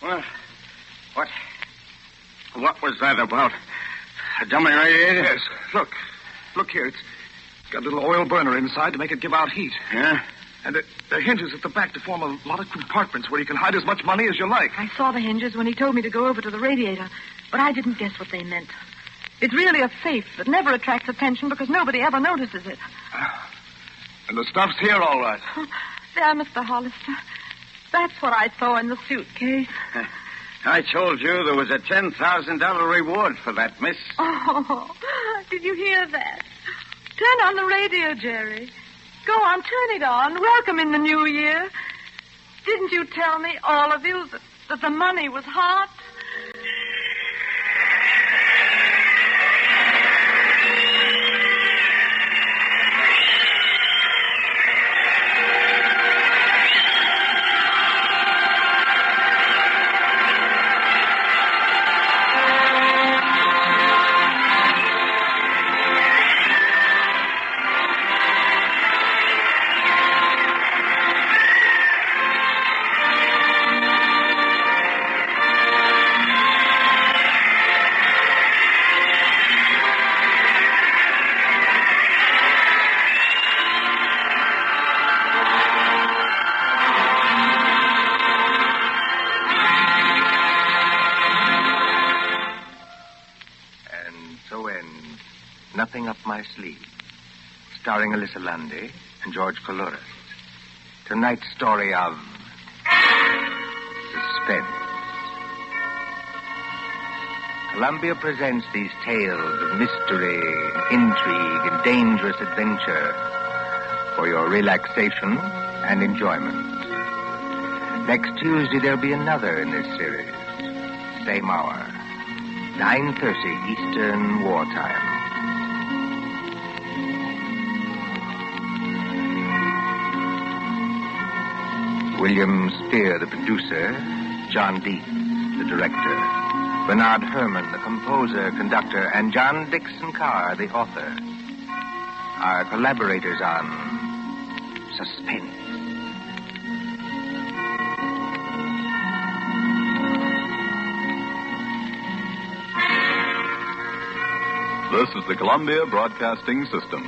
Well, what was that about? A dummy radiator? Yes. Look here. It's got a little oil burner inside to make it give out heat. Yeah? And there are hinges at the back to form a lot of compartments where you can hide as much money as you like. I saw the hinges when he told me to go over to the radiator, but I didn't guess what they meant. It's really a safe that never attracts attention because nobody ever notices it. And the stuff's here all right. There, Mr. Hollister. That's what I saw in the suitcase. I told you there was a $10,000 reward for that, miss. Oh, did you hear that? Turn on the radio, Jerry. Go on, turn it on. Welcome in the new year. Didn't you tell me, all of you, that the money was hot? Nothing Up My Sleeve, starring Alyssa Lundy and George Coulouris. Tonight's story of suspense. Columbia presents these tales of mystery, intrigue, and dangerous adventure for your relaxation and enjoyment. Next Tuesday, there'll be another in this series. Same hour, 9:30 Eastern Wartime. William Spear, the producer. John Dietz, the director. Bernard Herrmann, the composer, conductor. And John Dixon Carr, the author. Our collaborators on Suspense. This is the Columbia Broadcasting System.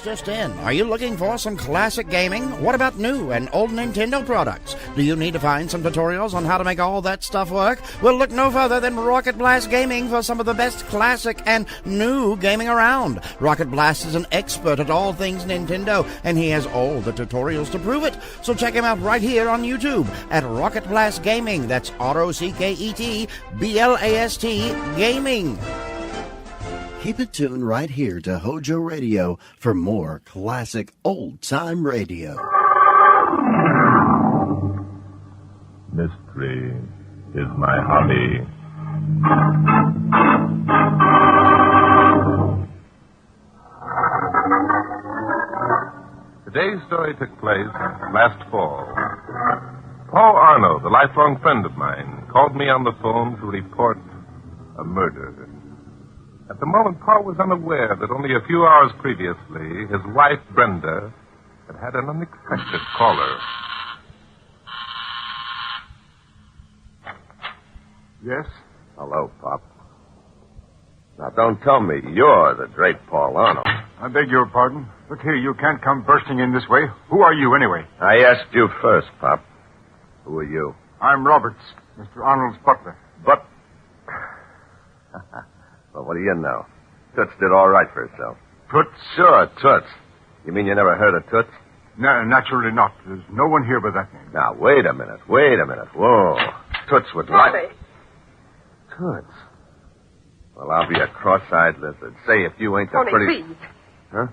Just in. Are you looking for some classic gaming? What about new and old Nintendo products? Do you need to find some tutorials on how to make all that stuff work? Well, look no further than Rocket Blast Gaming for some of the best classic and new gaming around. Rocket Blast is an expert at all things Nintendo, and he has all the tutorials to prove it. So check him out right here on YouTube at Rocket Blast Gaming. That's ROCKETBLAST Gaming. Keep it tuned right here to Hojo Radio for more classic old-time radio. Mystery is my hobby. Today's story took place last fall. Paul Arno, the lifelong friend of mine, called me on the phone to report a murder. At the moment, Paul was unaware that only a few hours previously, his wife, Brenda, had an unexpected caller. Yes? Hello, Pop. Now, don't tell me you're the Drake Paul Arno. I beg your pardon. Look here, you can't come bursting in this way. Who are you, anyway? I asked you first, Pop. Who are you? I'm Roberts, Mr. Arnold's butler. But... Well, what do you know? Toots did all right for herself. Toots? Sure, Toots. You mean you never heard of Toots? No, naturally not. There's no one here by that name. Now, wait a minute. Whoa. Toots would like... Toots? Well, I'll be a cross-eyed lizard. Say, if you ain't the Tony, pretty... please. Huh?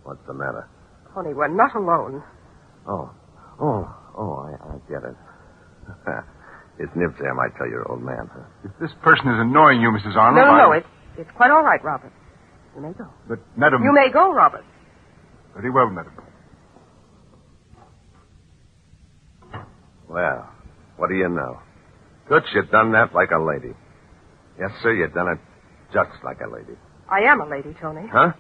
What's the matter? Tony, we're not alone. I get it. His nibs there might tell your old man, huh? If this person is annoying you, Mrs. Arnold... No, it's quite all right, Robert. You may go. But, Madam... You may go, Robert. Very well, Madam. Well, what do you know? Toots, you done that like a lady. Yes, sir, you done it just like a lady. I am a lady, Tony. Huh?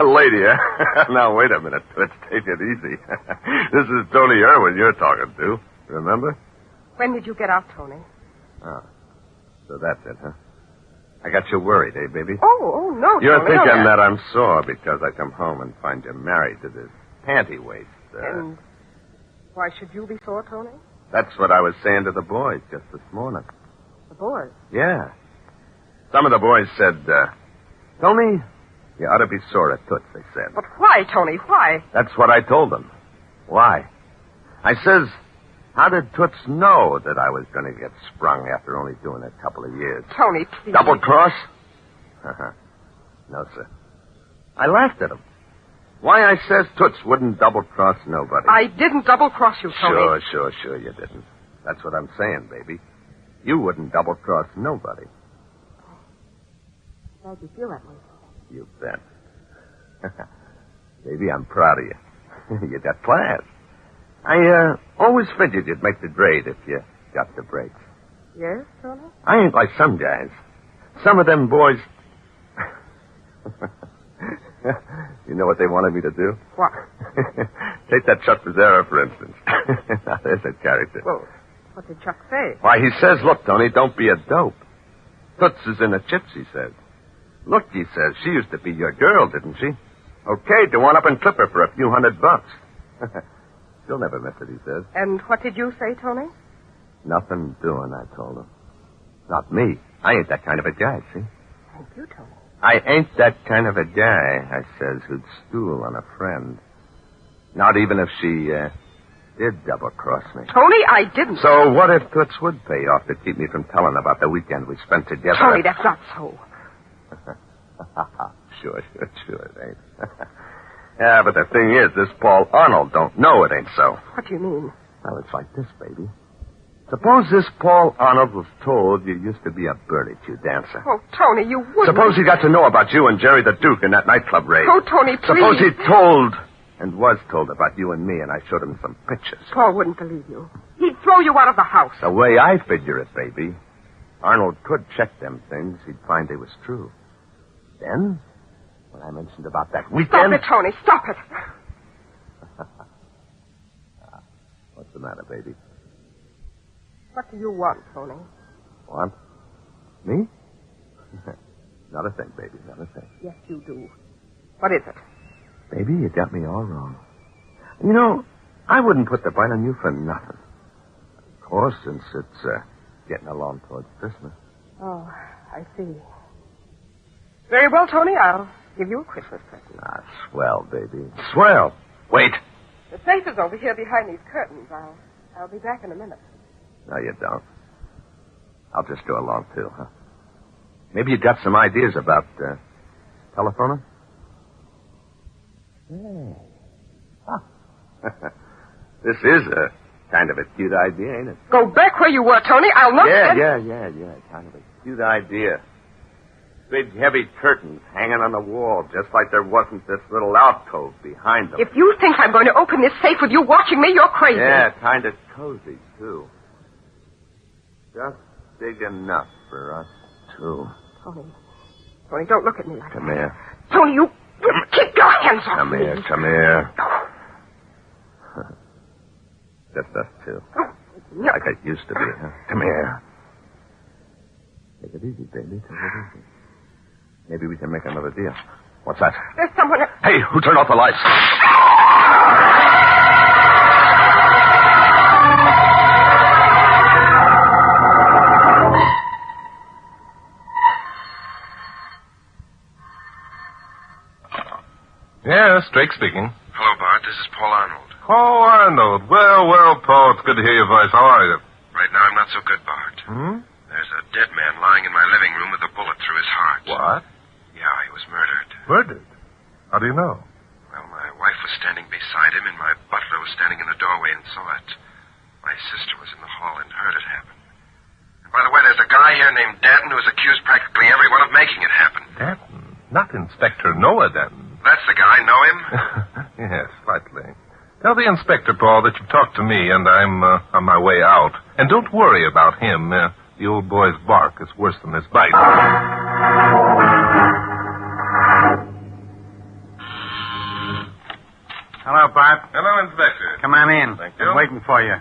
A lady, huh? Now, wait a minute. Let's take it easy. This is Tony Irwin you're talking to. Remember? When did you get out, Tony? Oh. So that's it, huh? I got you worried, eh, baby? Oh, no, You're Tony. thinking that I'm sore because I come home and find you married to this panty waist. And why should you be sore, Tony? That's what I was saying to the boys just this morning. The boys? Yeah. Some of the boys said, Tony, you ought to be sore at Toots, they said. But why, Tony? Why? That's what I told them. Why? I says, how did Toots know that I was going to get sprung after only doing it a couple of years? Tony, please. Double cross? No, sir. I laughed at him. Why, I says Toots wouldn't double-cross nobody. I didn't double-cross you, Tony. Sure, you didn't. That's what I'm saying, baby. You wouldn't double-cross nobody. Glad you feel that way. You bet. Baby, I'm proud of you. You got class. I always figured you'd make the grade if you got the breaks. Yes, Tony? I ain't like some guys. Some of them boys... You know what they wanted me to do? What? Take that Chuck Pizzera, for instance. Now, there's a character. Well, what did Chuck say? Why, he says, look, Tony, don't be a dope. Toots is in the chips, he says. Look, he says, she used to be your girl, didn't she? Okay, go on up and clip her for a few $100. She'll never miss it, he says. And what did you say, Tony? Nothing doing, I told him. Not me. I ain't that kind of a guy, see? Thank you, Tony. I ain't that kind of a guy, I says, who'd stool on a friend. Not even if she, did double-cross me. Tony, I didn't. So what if Toots would pay off to keep me from telling about the weekend we spent together? Tony, that's not so. Sure, it ain't. Yeah, but the thing is, this Paul Arnold don't know it ain't so. What do you mean? Well, it's like this, baby. Suppose this Paul Arnold was told you used to be a birdie-chew dancer. Oh, Tony, you wouldn't. Suppose he got to know about you and Jerry the Duke in that nightclub raid. Oh, Tony, please. Suppose he told and was told about you and me, and I showed him some pictures. Paul wouldn't believe you. He'd throw you out of the house. The way I figure it, baby, Arnold could check them things. He'd find they was true. Then, when I mentioned about that weekend... Stop it, Tony. Stop it. What's the matter, baby? What do you want, Tony? Want? Me? Not a thing, baby. Not a thing. Yes, you do. What is it? Baby, you got me all wrong. You know, I wouldn't put the bite on you for nothing. Of course, since it's getting along towards Christmas. Oh, I see. Very well, Tony. I'll give you a Christmas present. Ah, swell, baby. Swell. Wait. The safe is over here behind these curtains. I'll be back in a minute. No, you don't. I'll just go along, too, huh? Maybe you got some ideas about, telephoning? Hey. Huh. This is a kind of a cute idea, ain't it? Go back where you were, Tony. I'll not... Yeah. Kind of a cute idea. Big, heavy curtains hanging on the wall, just like there wasn't this little alcove behind them. If you think I'm going to open this safe with you watching me, you're crazy. Yeah, kind of cozy, too. Just big enough for us two. Tony, don't look at me like that. Come here. Tony, you keep your hands off me. Come here. Just us two. Like it used to be, huh? Come here. Take it easy, baby. Take it easy. Maybe we can make another deal. What's that? There's someone... Hey, who turned off the lights? Yes, Drake speaking. Hello, Bart. This is Paul Arnold. Oh, Arnold. Well, Paul, it's good to hear your voice. How are you? Right now, I'm not so good, Bart. There's a dead man lying in my living room with a bullet through his heart. What? Murdered? How do you know? Well, my wife was standing beside him, and my butler was standing in the doorway and saw it. My sister was in the hall and heard it happen. And by the way, there's a guy here named Danton who has accused practically everyone of making it happen. Danton? Not Inspector Noah Danton. That's the guy. Know him? Yes, slightly. Tell the inspector, Paul, that you've talked to me and I'm on my way out. And don't worry about him. The old boy's bark is worse than his bite. Hello, Bart. Hello, Inspector. Come on in. Thank you. I'm waiting for you.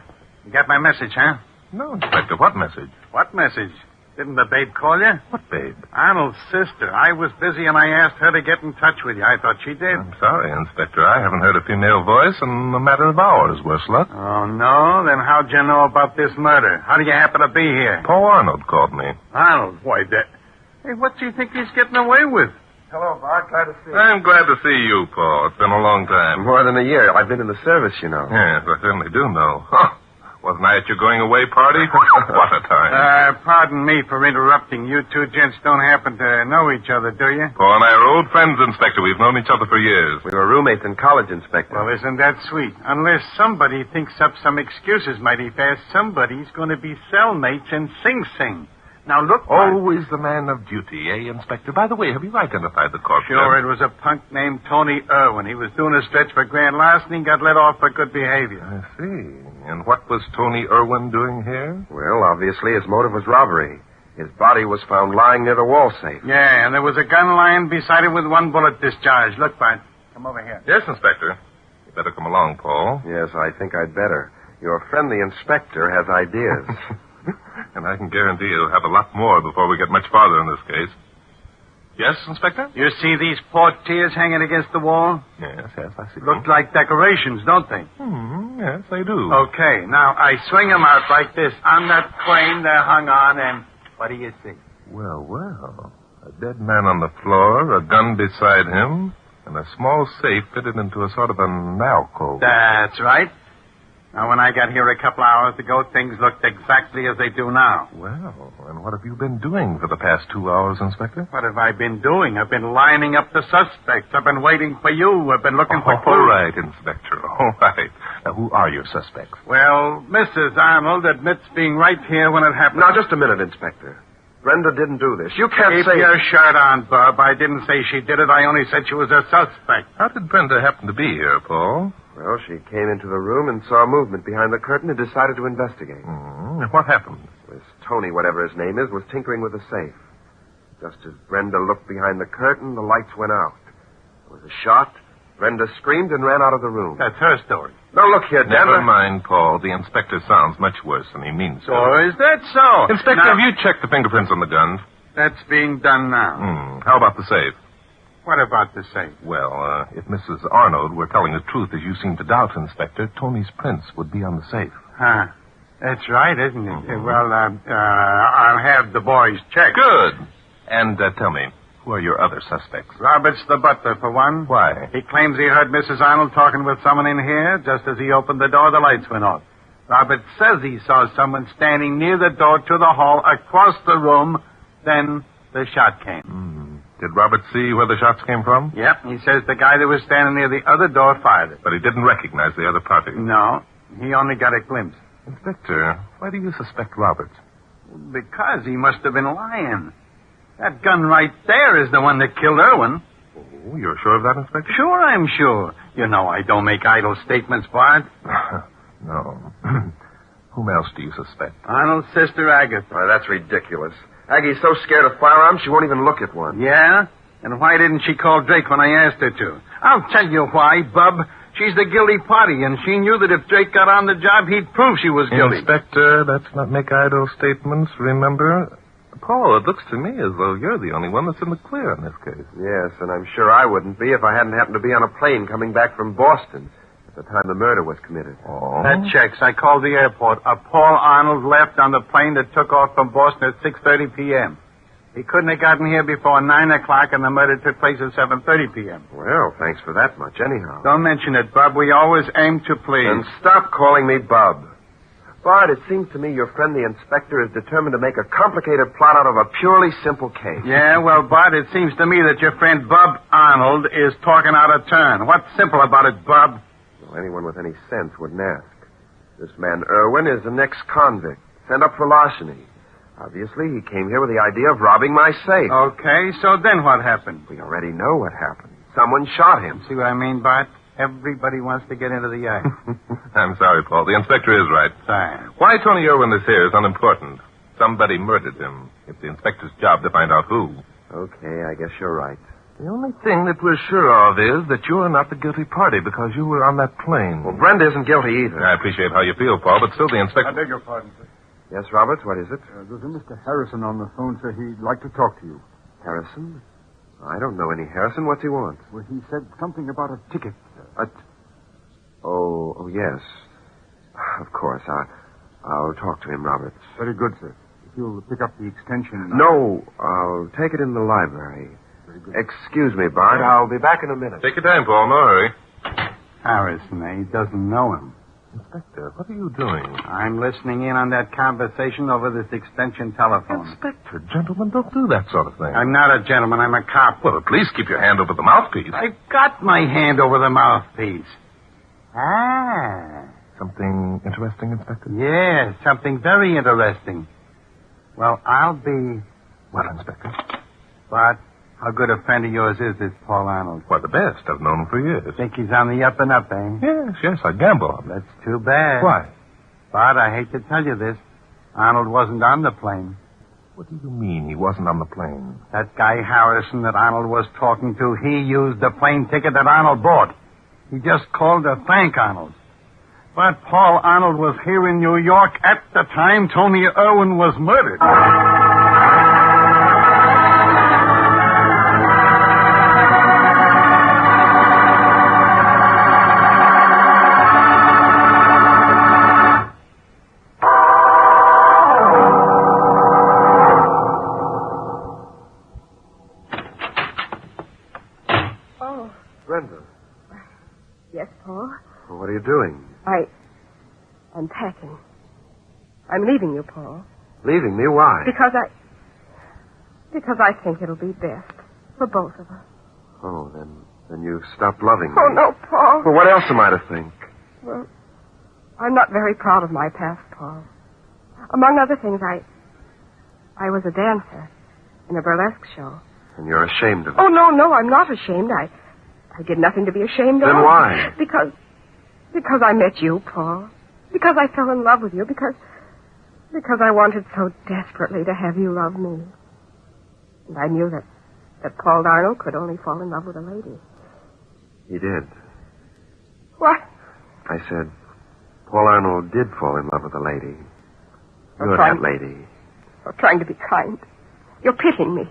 You got my message, huh? No, Inspector. What message? What message? Didn't the babe call you? What babe? Arnold's sister. I was busy and I asked her to get in touch with you. I thought she did. I'm sorry, Inspector. I haven't heard a female voice in a matter of hours, worse luck. Oh, no? Then how'd you know about this murder? How do you happen to be here? Paul Arnold called me. Arnold? Why, that... Hey, what do you think he's getting away with? Hello, Bart. Glad to see you. I'm glad to see you, Paul. It's been a long time. More than a year. I've been in the service, you know. Yes, I certainly do know. Huh. Wasn't I at your going away party? What a time. Pardon me for interrupting. You two gents don't happen to know each other, do you? Paul and I are old friends, Inspector. We've known each other for years. We were roommates in college, Inspector. Well, isn't that sweet? Unless somebody thinks up some excuses mighty fast, somebody's going to be cellmates in Sing Sing. Now, look, Bart. Always the man of duty, eh, Inspector? By the way, have you identified the corpse? Sure, it was a punk named Tony Irwin. He was doing a stretch for grand larceny and got let off for good behavior. I see. And what was Tony Irwin doing here? Well, obviously his motive was robbery. His body was found lying near the wall safe. Yeah, and there was a gun lying beside it with one bullet discharged. Look, Bart, come over here. Yes, Inspector. You better come along, Paul. Yes, I think I'd better. Your friend, the inspector, has ideas. And I can guarantee you'll have a lot more before we get much farther in this case. Yes, Inspector? You see these portieres hanging against the wall? Yes, I see. Look like decorations, don't they? Yes, they do. Okay, now I swing them out like this. On that crane they're hung on, and what do you see? Well. A dead man on the floor, a gun beside him, and a small safe fitted into a sort of an alcove. That's right. Now, when I got here a couple hours ago, things looked exactly as they do now. Well, and what have you been doing for the past 2 hours, Inspector? What have I been doing? I've been lining up the suspects. I've been waiting for you. I've been looking for clues. All right, Inspector. All right. Now, who are your suspects? Well, Mrs. Arnold admits being right here when it happened. Now, just a minute, Inspector. Brenda didn't do this. You can't Keep say... your shirt on, Bob. I didn't say she did it. I only said she was a suspect. How did Brenda happen to be here, Paul? Well, she came into the room and saw movement behind the curtain and decided to investigate. What happened? This Tony, whatever his name is, was tinkering with the safe. Just as Brenda looked behind the curtain, the lights went out. There was a shot. Brenda screamed and ran out of the room. That's her story. Now, look here, Denver. Never mind, Paul. The inspector sounds much worse than he means to. Oh, is that so? Inspector, now, have you checked the fingerprints on the guns? That's being done now. How about the safe? What about the safe? Well, if Mrs. Arnold were telling the truth, as you seem to doubt, Inspector, Tony's prints would be on the safe. Huh. That's right, isn't it? Well, I'll have the boys check. Good. And tell me, who are your other suspects? Roberts the butler, for one. Why? He claims he heard Mrs. Arnold talking with someone in here. Just as he opened the door, the lights went off. Roberts says he saw someone standing near the door to the hall across the room. Then the shot came. Did Robert see where the shots came from? Yep. He says the guy that was standing near the other door fired it. But he didn't recognize the other party. No. He only got a glimpse. Inspector, why do you suspect Roberts? Because he must have been lying. That gun right there is the one that killed Irwin. Oh, you're sure of that, Inspector? Sure, I'm sure. You know I don't make idle statements, Bart. No. Whom else do you suspect? Arnold's sister, Agatha. Oh, that's ridiculous. Aggie's so scared of firearms, she won't even look at one. Yeah? And why didn't she call Drake when I asked her to? I'll tell you why, Bub. She's the guilty party, and she knew that if Drake got on the job, he'd prove she was guilty. Inspector, let's not make idle statements, remember? Paul, it looks to me as though you're the only one that's in the clear in this case. Yes, and I'm sure I wouldn't be if I hadn't happened to be on a plane coming back from Boston at the time the murder was committed. Oh. That checks. I called the airport. A Paul Arnold left on the plane that took off from Boston at 6:30 p.m. He couldn't have gotten here before 9 o'clock, and the murder took place at 7:30 p.m. Well, thanks for that much, anyhow. Don't mention it, Bub. We always aim to please. And stop calling me Bub. Bart, it seems to me your friend the inspector is determined to make a complicated plot out of a purely simple case. Yeah, well, Bart, it seems to me that your friend Bub Arnold is talking out of turn. What's simple about it, Bub? Well, anyone with any sense wouldn't ask. This man Irwin is an ex-convict, sent up for larceny. Obviously, he came here with the idea of robbing my safe. Okay, so then what happened? We already know what happened. Someone shot him. See what I mean, Bart? Everybody wants to get into the act. I'm sorry, Paul. The inspector is right. Sorry. Why Tony Irwin is here is unimportant. Somebody murdered him. It's the inspector's job to find out who. Okay, I guess you're right. The only thing that we're sure of is that you're not the guilty party because you were on that plane. Well, Brenda isn't guilty either. I appreciate how you feel, Paul, but still the inspector... I beg your pardon, sir. Yes, Roberts, what is it? There's a Mr. Harrison on the phone, sir. He'd like to talk to you. Harrison? I don't know any Harrison. What's he want? Well, he said something about a ticket. Oh, yes. Of course. I'll talk to him, Roberts. Very good, sir. If you'll pick up the extension... No, I'll take it in the library. Excuse me, Bart. I'll be back in a minute. Take your time, Paul. No hurry. Harrison, He doesn't know him. Inspector, what are you doing? I'm listening in on that conversation over this extension telephone. Inspector, gentlemen, don't do that sort of thing. I'm not a gentleman. I'm a cop. Well, at least keep your hand over the mouthpiece. I've got my hand over the mouthpiece. Something interesting, Inspector? Yes, something very interesting. Well, I'll be... What, Inspector? But how good a friend of yours is this Paul Arnold? Why, the best. I've known him for years. Think he's on the up and up, eh? Yes, I gamble on it. That's too bad. Why? But I hate to tell you this. Arnold wasn't on the plane. What do you mean he wasn't on the plane? That guy Harrison that Arnold was talking to, he used the plane ticket that Arnold bought. He just called to thank Arnold. But Paul Arnold was here in New York at the time Tony Irwin was murdered. Oh. Brenda. Yes, Paul? Well, what are you doing? I'm packing. I'm leaving you, Paul. Leaving me? Why? Because I think it'll be best for both of us. Oh, then you've stopped loving me. Oh, no, Paul. Well, what else am I to think? Well, I'm not very proud of my past, Paul. Among other things, I was a dancer in a burlesque show. And you're ashamed of it. Oh, no, I'm not ashamed. I did nothing to be ashamed of. Then why? Because I met you, Paul. Because I fell in love with you. Because I wanted so desperately to have you love me. And I knew that Paul Arnold could only fall in love with a lady. He did. What? I said, Paul Arnold did fall in love with a lady. You're that lady. You're trying to be kind. You're pitying me.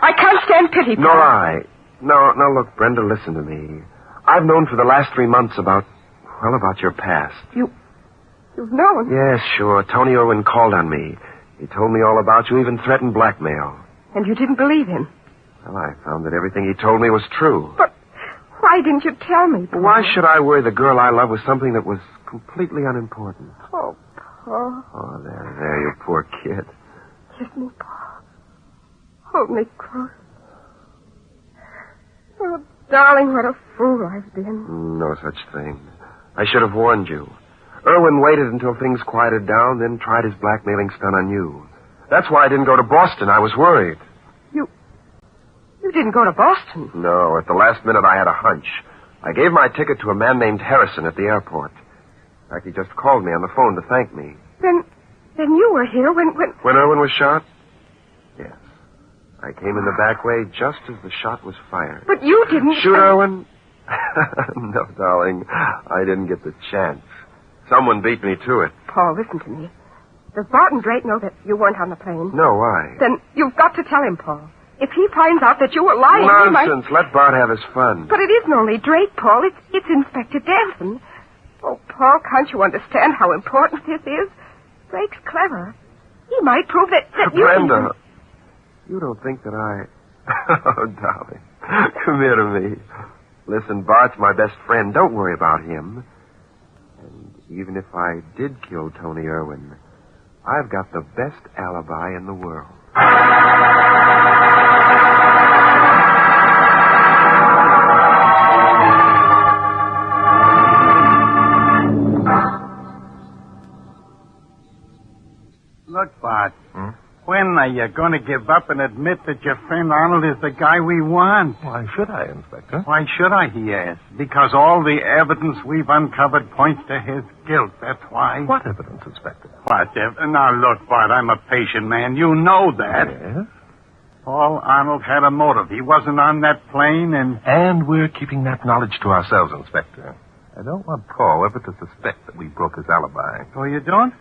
I can't stand pity, Paul. Nor I. No, look, Brenda, listen to me. I've known for the last 3 months about your past. You've known? Yes, sure. Tony Irwin called on me. He told me all about you, even threatened blackmail. And you didn't believe him? Well, I found that everything he told me was true. But why didn't you tell me, Paul? Why should I worry the girl I love with something that was completely unimportant? Oh, Paul. Oh, there, you poor kid. Kiss me, Paul. Hold me close. Oh, darling, what a fool I've been. No such thing. I should have warned you. Irwin waited until things quieted down, then tried his blackmailing stunt on you. That's why I didn't go to Boston. I was worried. You didn't go to Boston? No, at the last minute I had a hunch. I gave my ticket to a man named Harrison at the airport. In fact, he just called me on the phone to thank me. Then you were here when... When Irwin was shot? Yes. I came in the back way just as the shot was fired. But you didn't... Shoot Irwin? No, darling. I didn't get the chance. Someone beat me to it. Paul, listen to me. Does Barton Drake know that you weren't on the plane? No, why? Then you've got to tell him, Paul. If he finds out that you were lying, Nonsense. he might... Let Bart have his fun. But it isn't only Drake, Paul. It's Inspector Danson. Oh, Paul, can't you understand how important this is? Drake's clever. He might prove that you... Brenda, you don't think that I... Oh, darling. Come here to me. Listen, Bart's my best friend. Don't worry about him. And Even if I did kill Tony Irwin, I've got the best alibi in the world. Look, Bart. When are you going to give up and admit that your friend Arnold is the guy we want? Why should I, Inspector? Why should I, he asks. Because all the evidence we've uncovered points to his guilt. That's why. What evidence, Inspector? What evidence? Now, look, Bart, I'm a patient man. You know that. Yes? Paul Arnold had a motive. He wasn't on that plane and... And we're keeping that knowledge to ourselves, Inspector. I don't want Paul ever to suspect that we broke his alibi. Oh, you don't?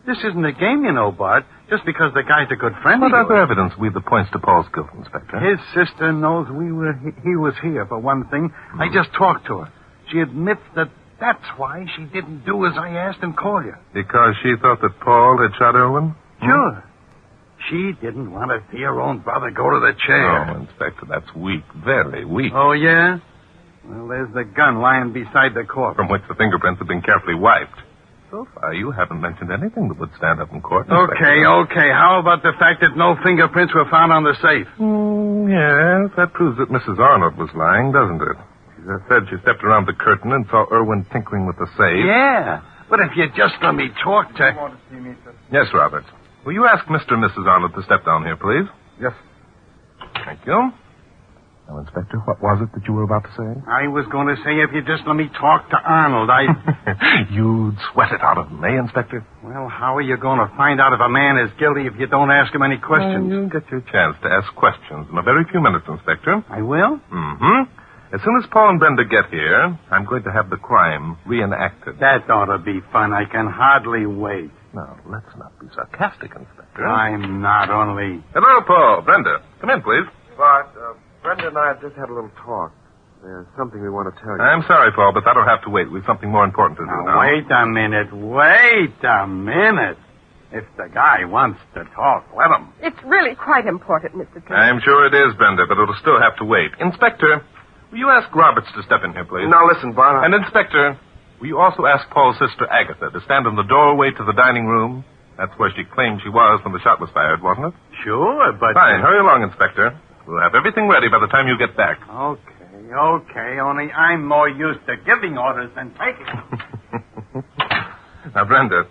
This isn't a game, you know, Bart. Just because the guy's a good friend What of other yours. evidence we the points to Paul's guilt, Inspector? His sister knows he was here, for one thing. I just talked to her. She admits that's why she didn't do as I asked and call you. Because she thought that Paul had shot Irwin? Sure. She didn't want to see her own brother go to the chair. Oh, Inspector, that's weak. Very weak. Oh, yeah? Well, there's the gun lying beside the corpse. From which the fingerprints have been carefully wiped. So far, you haven't mentioned anything that would stand up in court. Okay. How about the fact that no fingerprints were found on the safe? Yes, that proves that Mrs. Arnold was lying, doesn't it? She said she stepped around the curtain and saw Irwin tinkering with the safe. Yeah, but if you just let me talk to... Yes, Robert. Will you ask Mr. and Mrs. Arnold to step down here, please? Yes. Thank you. Now, Inspector, what was it that you were about to say? I was going to say if you just let me talk to Arnold, You'd sweat it out of him, eh, Inspector? Well, how are you going to find out if a man is guilty if you don't ask him any questions? Well, you'll get your chance to ask questions in a very few minutes, Inspector. I will? Mm-hmm. As soon as Paul and Brenda get here, I'm going to have the crime reenacted. That ought to be fun. I can hardly wait. Now, let's not be sarcastic, Inspector. I'm not only... Hello, Paul. Brenda. Come in, please. But, Brenda and I have just had a little talk. There's something we want to tell you. I'm sorry, Paul, but that'll have to wait. We've something more important to do now. Wait a minute. If the guy wants to talk, let him. It's really quite important, Mr. Turner. I'm sure it is, Brenda, but it'll still have to wait. Inspector, will you ask Roberts to step in here, please? Now, listen, Bart. And, Inspector, will you also ask Paul's sister, Agatha, to stand in the doorway to the dining room? That's where she claimed she was when the shot was fired, wasn't it? Sure, but... Fine. Hurry along, Inspector. We'll have everything ready by the time you get back. Okay, only I'm more used to giving orders than taking them. Now, Brenda,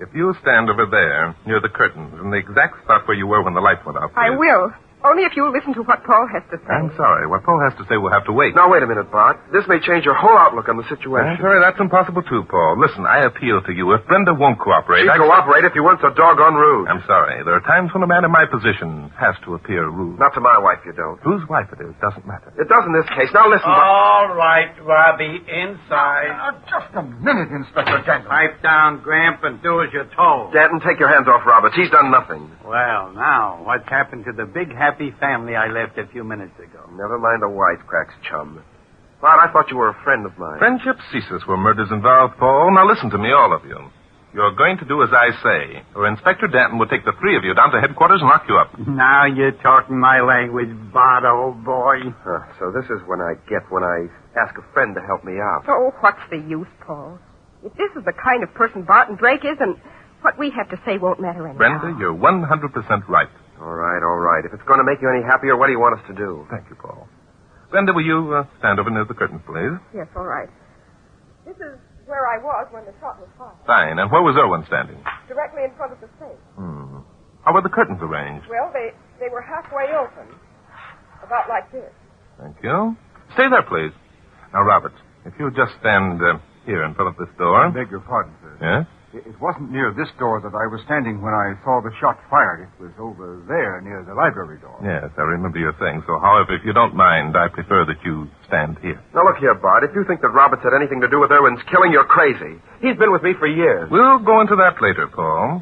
if you'll stand over there, near the curtains, in the exact spot where you were when the lights went out, please. I will. Only if you'll listen to what Paul has to say. I'm sorry. What Paul has to say will have to wait. Now, wait a minute, Bart. This may change your whole outlook on the situation. I'm sorry, that's impossible, too, Paul. Listen, I appeal to you. If Brenda won't cooperate... She'd cooperate if you weren't so doggone rude. I'm sorry. There are times when a man in my position has to appear rude. Not to my wife, you don't. Whose wife it is doesn't matter. It does in this case. Now, listen, All right, Robbie, inside. Just a minute, Inspector Danton. Pipe down, Gramp, and do as you're told. Danton, take your hands off Roberts. He's done nothing. Well, now, what's happened to the big, happy family I left a few minutes ago? Never mind the wisecracks, chum. Bart, I thought you were a friend of mine. Friendship ceases where murder's involved, Paul. Now listen to me, all of you. You're going to do as I say, or Inspector Danton will take the three of you down to headquarters and lock you up. Now you're talking my language, Bart, old boy. So this is when I ask a friend to help me out. Oh, what's the use, Paul? If this is the kind of person Barton Drake is, then what we have to say won't matter anyhow. Brenda, you're 100% right. All right. If it's going to make you any happier, what do you want us to do? Thank you, Paul. Brenda, will you stand over near the curtains, please? Yes, all right. This is where I was when the shot was fired. Fine. And where was Irwin standing? Directly in front of the safe. How were the curtains arranged? Well, they were halfway open. About like this. Thank you. Stay there, please. Now, Robert, if you'll just stand here in front of this door. I beg your pardon, sir. Yes? It wasn't near this door that I was standing when I saw the shot fired. It was over there near the library door. Yes, I remember your saying so. However, if you don't mind, I prefer that you stand here. Now, look here, Bart. If you think that Roberts had anything to do with Irwin's killing, you're crazy. He's been with me for years. We'll go into that later, Paul.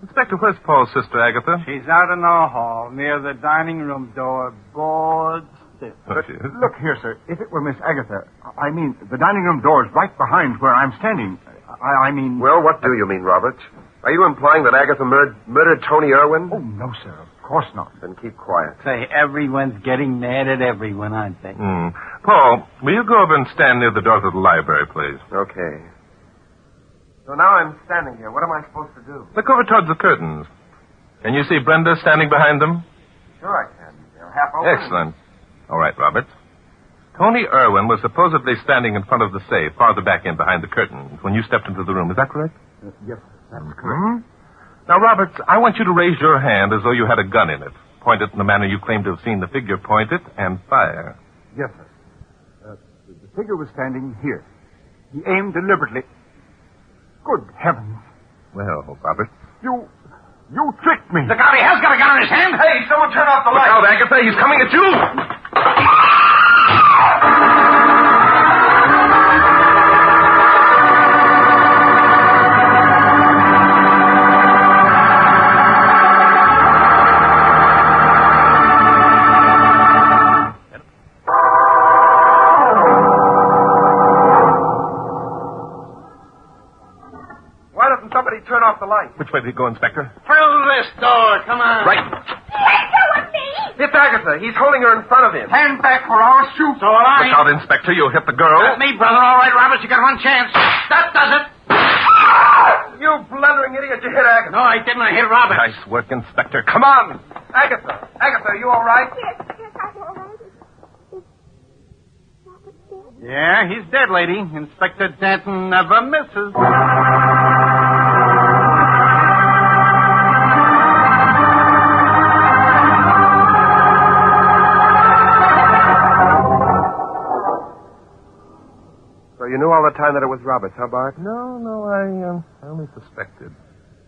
Inspector, where's Paul's sister, Agatha? She's out in the hall near the dining room door, bored stiff. Look here, sir. If it were Miss Agatha, I mean, the dining room door is right behind where I'm standing. I mean... Well, what do you mean, Roberts? Are you implying that Agatha murdered Tony Irwin? Oh, no, sir. Of course not. Then keep quiet. Say, everyone's getting mad at everyone, aren't they? Paul, will you go over and stand near the door to the library, please? Okay. So now I'm standing here. What am I supposed to do? Look over towards the curtains. Can you see Brenda standing behind them? Sure I can. They're half open. Excellent. All right, Roberts. Tony Irwin was supposedly standing in front of the safe, farther back in behind the curtains, when you stepped into the room. Is that correct? Yes, that's correct. Now, Roberts, I want you to raise your hand as though you had a gun in it. Point it in the manner you claim to have seen the figure point it, and fire. Yes, sir. The figure was standing here. He aimed deliberately. Good heavens. Well, Roberts. You tricked me. Look out, he has got a gun in his hand. Hey, someone turn off the Look light. out, Agatha, he's coming at you. Turn off the light. Which way did he go, Inspector? Through this door. Come on. Right. Let go of me! It's Agatha. He's holding her in front of him. Stand back or I'll shoot. So will I. Look out, Inspector. You'll hit the girl. Not me, brother. All right, Roberts, you got one chance. That does it. You blundering idiot. You hit Agatha. No, I didn't. I hit Roberts. Nice work, Inspector. Come on. Agatha, are you all right? Yes, I'm all right. Yeah, he's dead, lady. Inspector Danton never misses. So you knew all the time that it was Roberts, huh, Bart? No, I only suspected.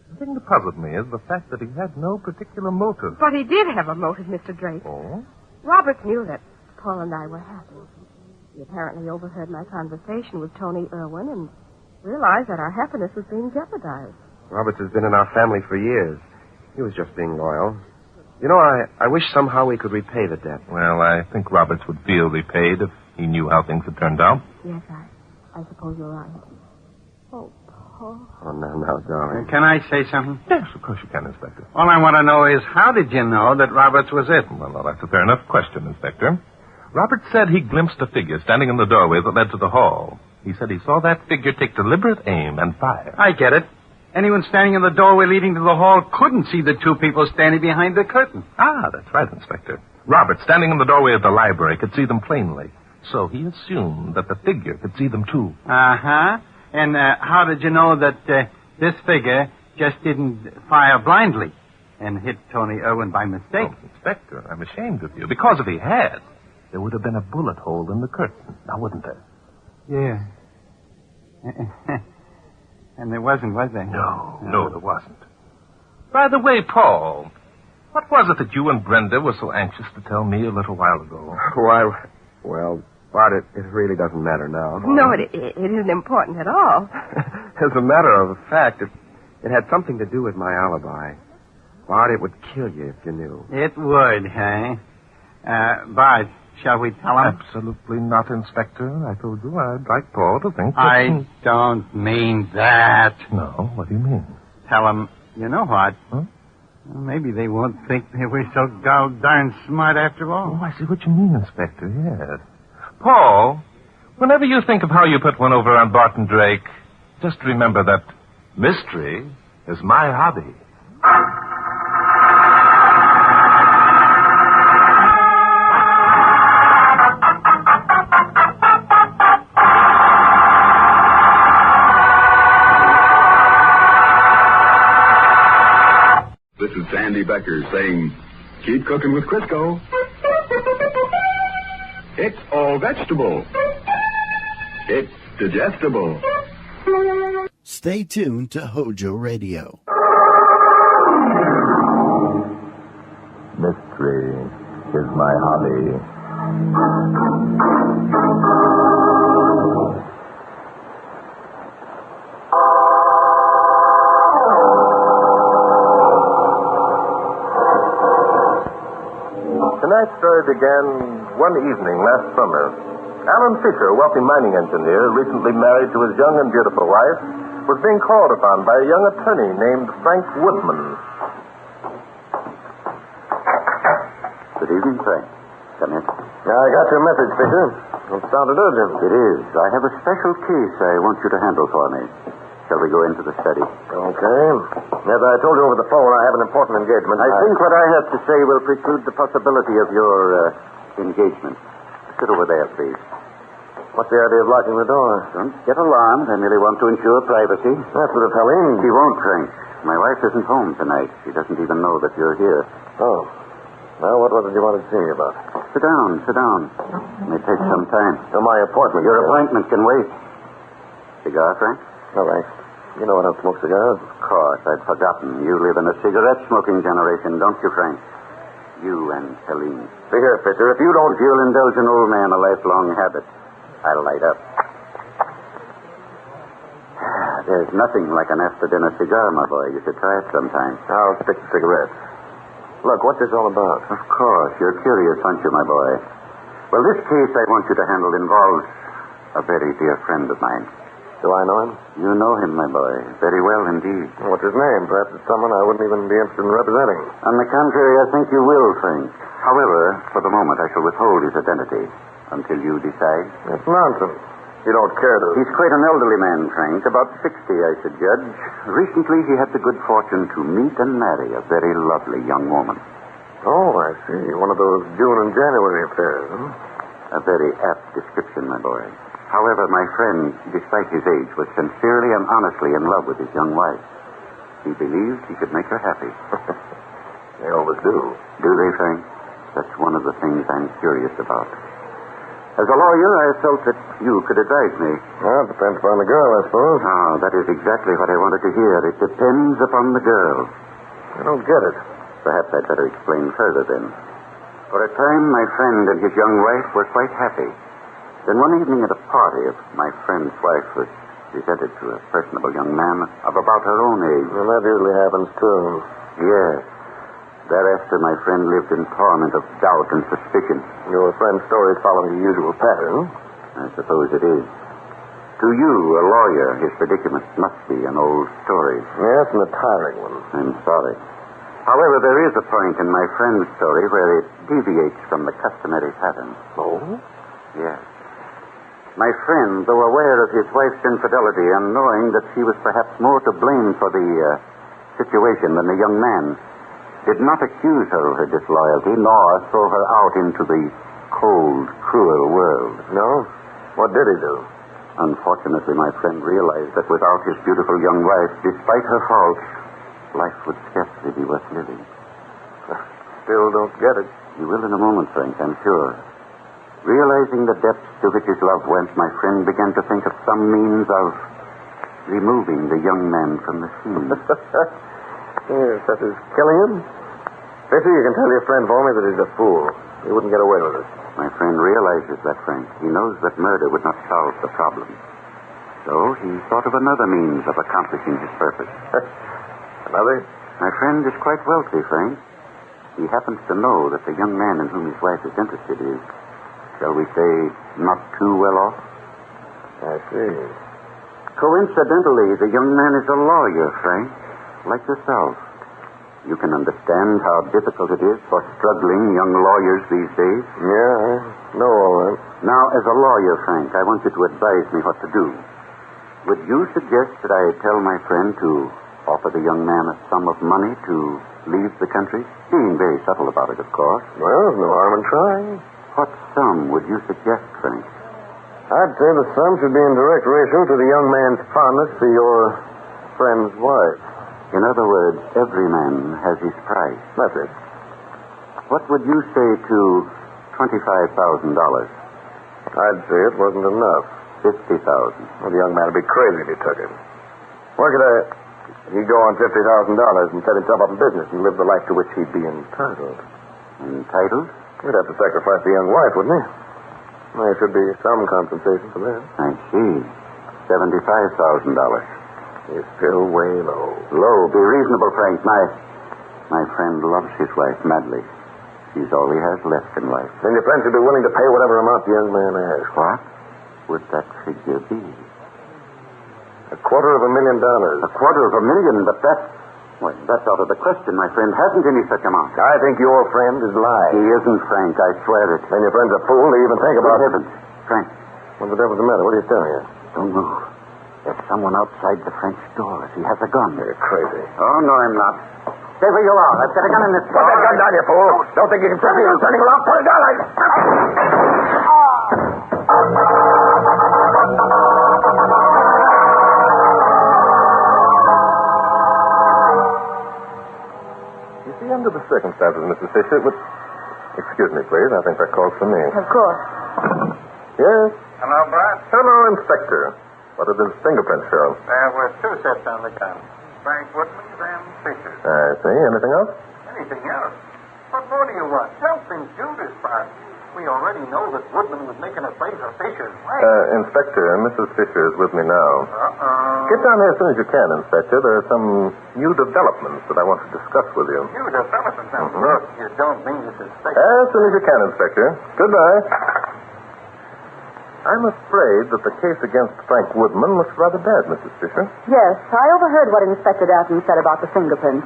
The thing that puzzled me is the fact that he had no particular motive. But he did have a motive, Mr. Drake. Oh? Roberts knew that Paul and I were happy. He apparently overheard my conversation with Tony Irwin and realized that our happiness was being jeopardized. Roberts has been in our family for years. He was just being loyal. You know, I wish somehow we could repay the debt. Well, I think Roberts would feel repaid if he knew how things had turned out. Yes, I suppose you're right. Oh, Paul. Oh, no, darling. Can I say something? Yes, of course you can, Inspector. All I want to know is, how did you know that Roberts was it? Well, that's a fair enough question, Inspector. Roberts said he glimpsed a figure standing in the doorway that led to the hall. He said he saw that figure take deliberate aim and fire. I get it. Anyone standing in the doorway leading to the hall couldn't see the two people standing behind the curtain. Ah, that's right, Inspector. Roberts, standing in the doorway of the library, could see them plainly. So he assumed that the figure could see them, too. Uh-huh. And how did you know that this figure just didn't fire blindly and hit Tony Irwin by mistake? Oh, Inspector, I'm ashamed of you. Because if he had, there would have been a bullet hole in the curtain. Now, wouldn't there? Yeah. And there wasn't, was there? No, there wasn't. By the way, Paul, what was it that you and Brenda were so anxious to tell me a little while ago? Why, well, Bart, it really doesn't matter now. No, it isn't important at all. As a matter of fact, it had something to do with my alibi. Bart, it would kill you if you knew. It would, huh? Bart, shall we tell him? Absolutely not, Inspector. I told you I'd like Paul to think that... I don't mean that. No, what do you mean? Tell him, you know what? Huh? Well, maybe they won't think they were so darn smart after all. Oh, I see what you mean, Inspector, yes. Paul, whenever you think of how you put one over on Barton Drake, just remember that mystery is my hobby. This is Sandy Becker saying, keep cooking with Crisco. It's all vegetable. It's digestible. Stay tuned to Hojo Radio. Mystery is my hobby. Tonight's story began one evening last summer. Alan Fisher, a wealthy mining engineer, recently married to his young and beautiful wife, was being called upon by a young attorney named Frank Woodman. Good evening, Frank. Come in. I got your message, Fisher. It sounded urgent. It is. I have a special case I want you to handle for me. Shall we go into the study? Okay. As I told you over the phone, I have an important engagement. I think what I have to say will preclude the possibility of your engagement. Sit over there, please. What's the idea of locking the door? Don't get alarmed. I merely want to ensure privacy. That's what Helene. She won't, Frank. My wife isn't home tonight. She doesn't even know that you're here. Oh. Well, what was it you wanted to see me about? Sit down. It may take some time. So my appointment. Your appointment can wait. Cigar, Frank? All right. You know I don't smoke cigars. Of course. I'd forgotten. You live in a cigarette-smoking generation, don't you, Frank? You and Helene. See here, Fisher, if you'll indulge an old man a lifelong habit, I'll light up. There's nothing like an after-dinner cigar, my boy. You should try it sometime. I'll stick to cigarettes. Look, what's this all about? Of course. You're curious, aren't you, my boy? Well, this case I want you to handle involves a very dear friend of mine. Do I know him? You know him, my boy. Very well indeed. What's his name? Perhaps it's someone I wouldn't even be interested in representing. On the contrary, I think you will, Frank. However, for the moment, I shall withhold his identity until you decide. That's nonsense. You don't care to... He's quite an elderly man, Frank. About 60, I should judge. Recently, he had the good fortune to meet and marry a very lovely young woman. Oh, I see. One of those June and January affairs, huh? A very apt description, my boy. However, my friend, despite his age, was sincerely and honestly in love with his young wife. He believed he could make her happy. They always do. Do they, Frank? That's one of the things I'm curious about. As a lawyer, I felt that you could advise me. Well, it depends upon the girl, I suppose. Ah, that is exactly what I wanted to hear. It depends upon the girl. I don't get it. Perhaps I'd better explain further then. For a time, my friend and his young wife were quite happy. Then one evening at a party, my friend's wife was presented to a personable young man of about her own age. Well, that usually happens, too. Yes. Thereafter, my friend lived in torment of doubt and suspicion. Your friend's story is following the usual pattern. I suppose it is. To you, a lawyer, his predicament must be an old story. Yes, and a tiring one. I'm sorry. However, there is a point in my friend's story where it deviates from the customary pattern. Oh? Yes. My friend, though aware of his wife's infidelity and knowing that she was perhaps more to blame for the situation than the young man, did not accuse her of her disloyalty, nor throw her out into the cold, cruel world. No? What did he do? Unfortunately, my friend realized that without his beautiful young wife, despite her faults, life would scarcely be worth living. Still don't get it. You will in a moment, Frank, I'm sure. Realizing the depths to which his love went, my friend began to think of some means of removing the young man from the scene. Yes, such as killing him? Fisher, you can tell your friend for me that he's a fool. He wouldn't get away with it. My friend realizes that, Frank. He knows that murder would not solve the problem. So he thought of another means of accomplishing his purpose. Another? My friend is quite wealthy, Frank. He happens to know that the young man in whom his wife is interested is, shall we say, not too well off? I see. Coincidentally, the young man is a lawyer, Frank, like yourself. You can understand how difficult it is for struggling young lawyers these days. Yeah, I know all that. Now, as a lawyer, Frank, I want you to advise me what to do. Would you suggest that I tell my friend to offer the young man a sum of money to leave the country? Being very subtle about it, of course. Well, there's no harm in trying. What sum would you suggest, Frank? I'd say the sum should be in direct ratio to the young man's fondness for your friend's wife. In other words, every man has his price. That's it. What would you say to $25,000? I'd say it wasn't enough. $50,000. Well, the young man would be crazy if he took it. Where could he'd go on $50,000 and set himself up in business and live the life to which he'd be entitled? Entitled? He'd have to sacrifice the young wife, wouldn't he? There should be some compensation for that. I see. $75,000. He's still way low. Low? Be reasonable, Frank. My friend loves his wife madly. She's all he has left in life. Then your friend should be willing to pay whatever amount the young man asks. What would that figure be? $250,000. $250,000? But that's out of the question. My friend hasn't any such amount. I think your friend is lying. He isn't, Frank. I swear it. Then your friend's a fool to even think about it. Heavens. Frank. What the devil's the matter? What are you staring at? Don't move. There's someone outside the French door. He has a gun. You're crazy. Oh, no, I'm not. Stay where you are. I've got a gun in this Put that gun down, you fool. Don't think you can trip me. I'm turning around. Put it down. You see, under the circumstances, Mrs. Fisher, it would... Excuse me, please. I think that calls for me. Of course. Yes? Hello, Bart. Hello, Inspector. What did his fingerprints show? There were 2 sets on the gun. Frank Woodman's and Fisher's. I see. Anything else? Anything else? What more do you want? Something Judas, Bart. We already know that Woodman was making a play for Fisher's wife. Inspector, Mrs. Fisher is with me now. Uh-oh. Get down here as soon as you can, Inspector. There are some new developments that I want to discuss with you. New developments? Now, look, you don't mean this is fake. As soon as you can, Inspector. Goodbye. I'm afraid that the case against Frank Woodman looks rather bad, Mrs. Fisher. Yes, I overheard what Inspector Darton said about the fingerprints.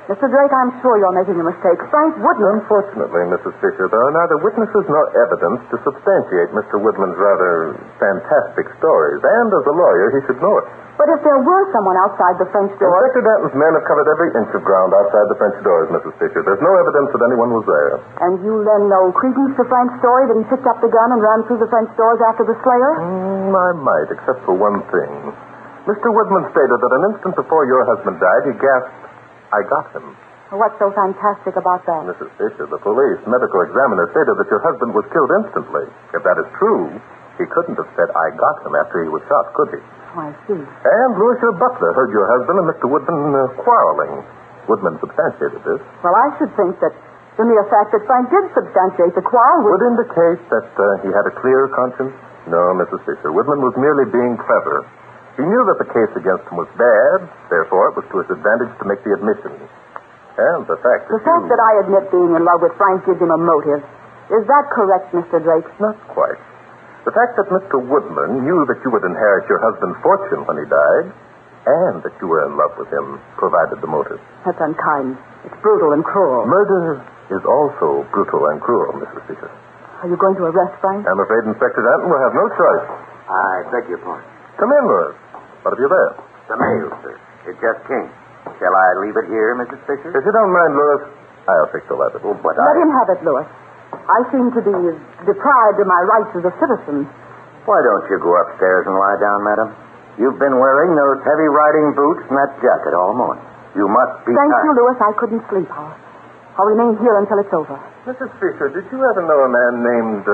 Mr. Drake, I'm sure you're making a mistake. Frank Woodman... Unfortunately, Mrs. Fisher, there are neither witnesses nor evidence to substantiate Mr. Woodman's rather fantastic stories. And as a lawyer, he should know it. But if there were someone outside the French door... Inspector Danton's men have covered every inch of ground outside the French doors, Mrs. Fisher. There's no evidence that anyone was there. And you lend no credence to Frank's story that he picked up the gun and ran through the French doors after the slayer? I might, except for one thing. Mr. Woodman stated that an instant before your husband died, he gasped, "I got him." What's so fantastic about that? Mrs. Fisher, the police medical examiner stated that your husband was killed instantly. If that is true, he couldn't have said, "I got him," after he was shot, could he? Oh, I see. And Louis, your butler, heard your husband and Mr. Woodman quarreling. Woodman substantiated this. Well, I should think that the mere fact that Frank did substantiate the quarrel would indicate that he had a clear conscience. No, Mrs. Fisher. Woodman was merely being clever. He knew that the case against him was bad, therefore it was to his advantage to make the admission. And the fact that that I admit being in love with Frank gives him a motive. Is that correct, Mr. Drake? Not quite. The fact that Mr. Woodman knew that you would inherit your husband's fortune when he died, and that you were in love with him, provided the motive. That's unkind. It's brutal and cruel. Murder is also brutal and cruel, Mrs. Fisher. Are you going to arrest Frank? I'm afraid Inspector Danton will have no choice. I beg your pardon. Come in, Louis. What have you there? The mail, sir. It just came. Shall I leave it here, Mrs. Fisher? If you don't mind, Louis, I'll take the letter. Oh, but Let him have it, Louis. I seem to be deprived of my rights as a citizen. Why don't you go upstairs and lie down, madam? You've been wearing those heavy riding boots and that jacket all morning. You must be Thank tired. you, Louis. I couldn't sleep. I'll remain here until it's over. Mrs. Fisher, did you ever know a man named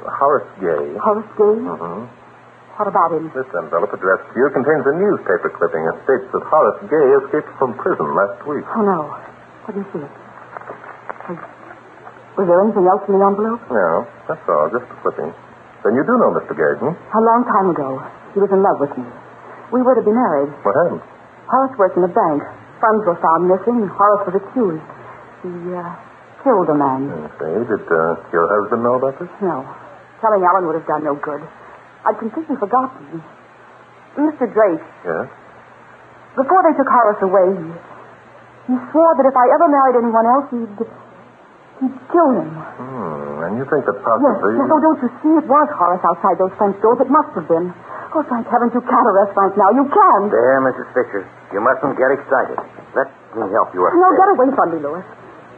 Horace Gay? Horace Gay? Mm-hmm. What about him? This envelope addressed to you contains a newspaper clipping that states that Horace Gay escaped from prison last week. Oh, no. Let me see it. Was there anything else in the envelope? No, that's all. Just the clipping. Then you do know Mr. Gay, hmm? A long time ago. He was in love with me. We were to be married. What happened? Horace worked in a bank. Funds were found missing. Horace was accused. He killed a man. I see. Did your husband know about this? No. Telling Ellen would have done no good. I'd completely forgotten. Mr. Drake. Yes? Before they took Horace away, he swore that if I ever married anyone else, he'd kill him. And you think that possibly... Yes. Oh, don't you see? It was Horace outside those French doors. It must have been. Oh, thank heavens, you can't arrest Frank now. You can't. There, Mrs. Fisher. You mustn't get excited. Let me help you upstairs. No, get away from me, Louis.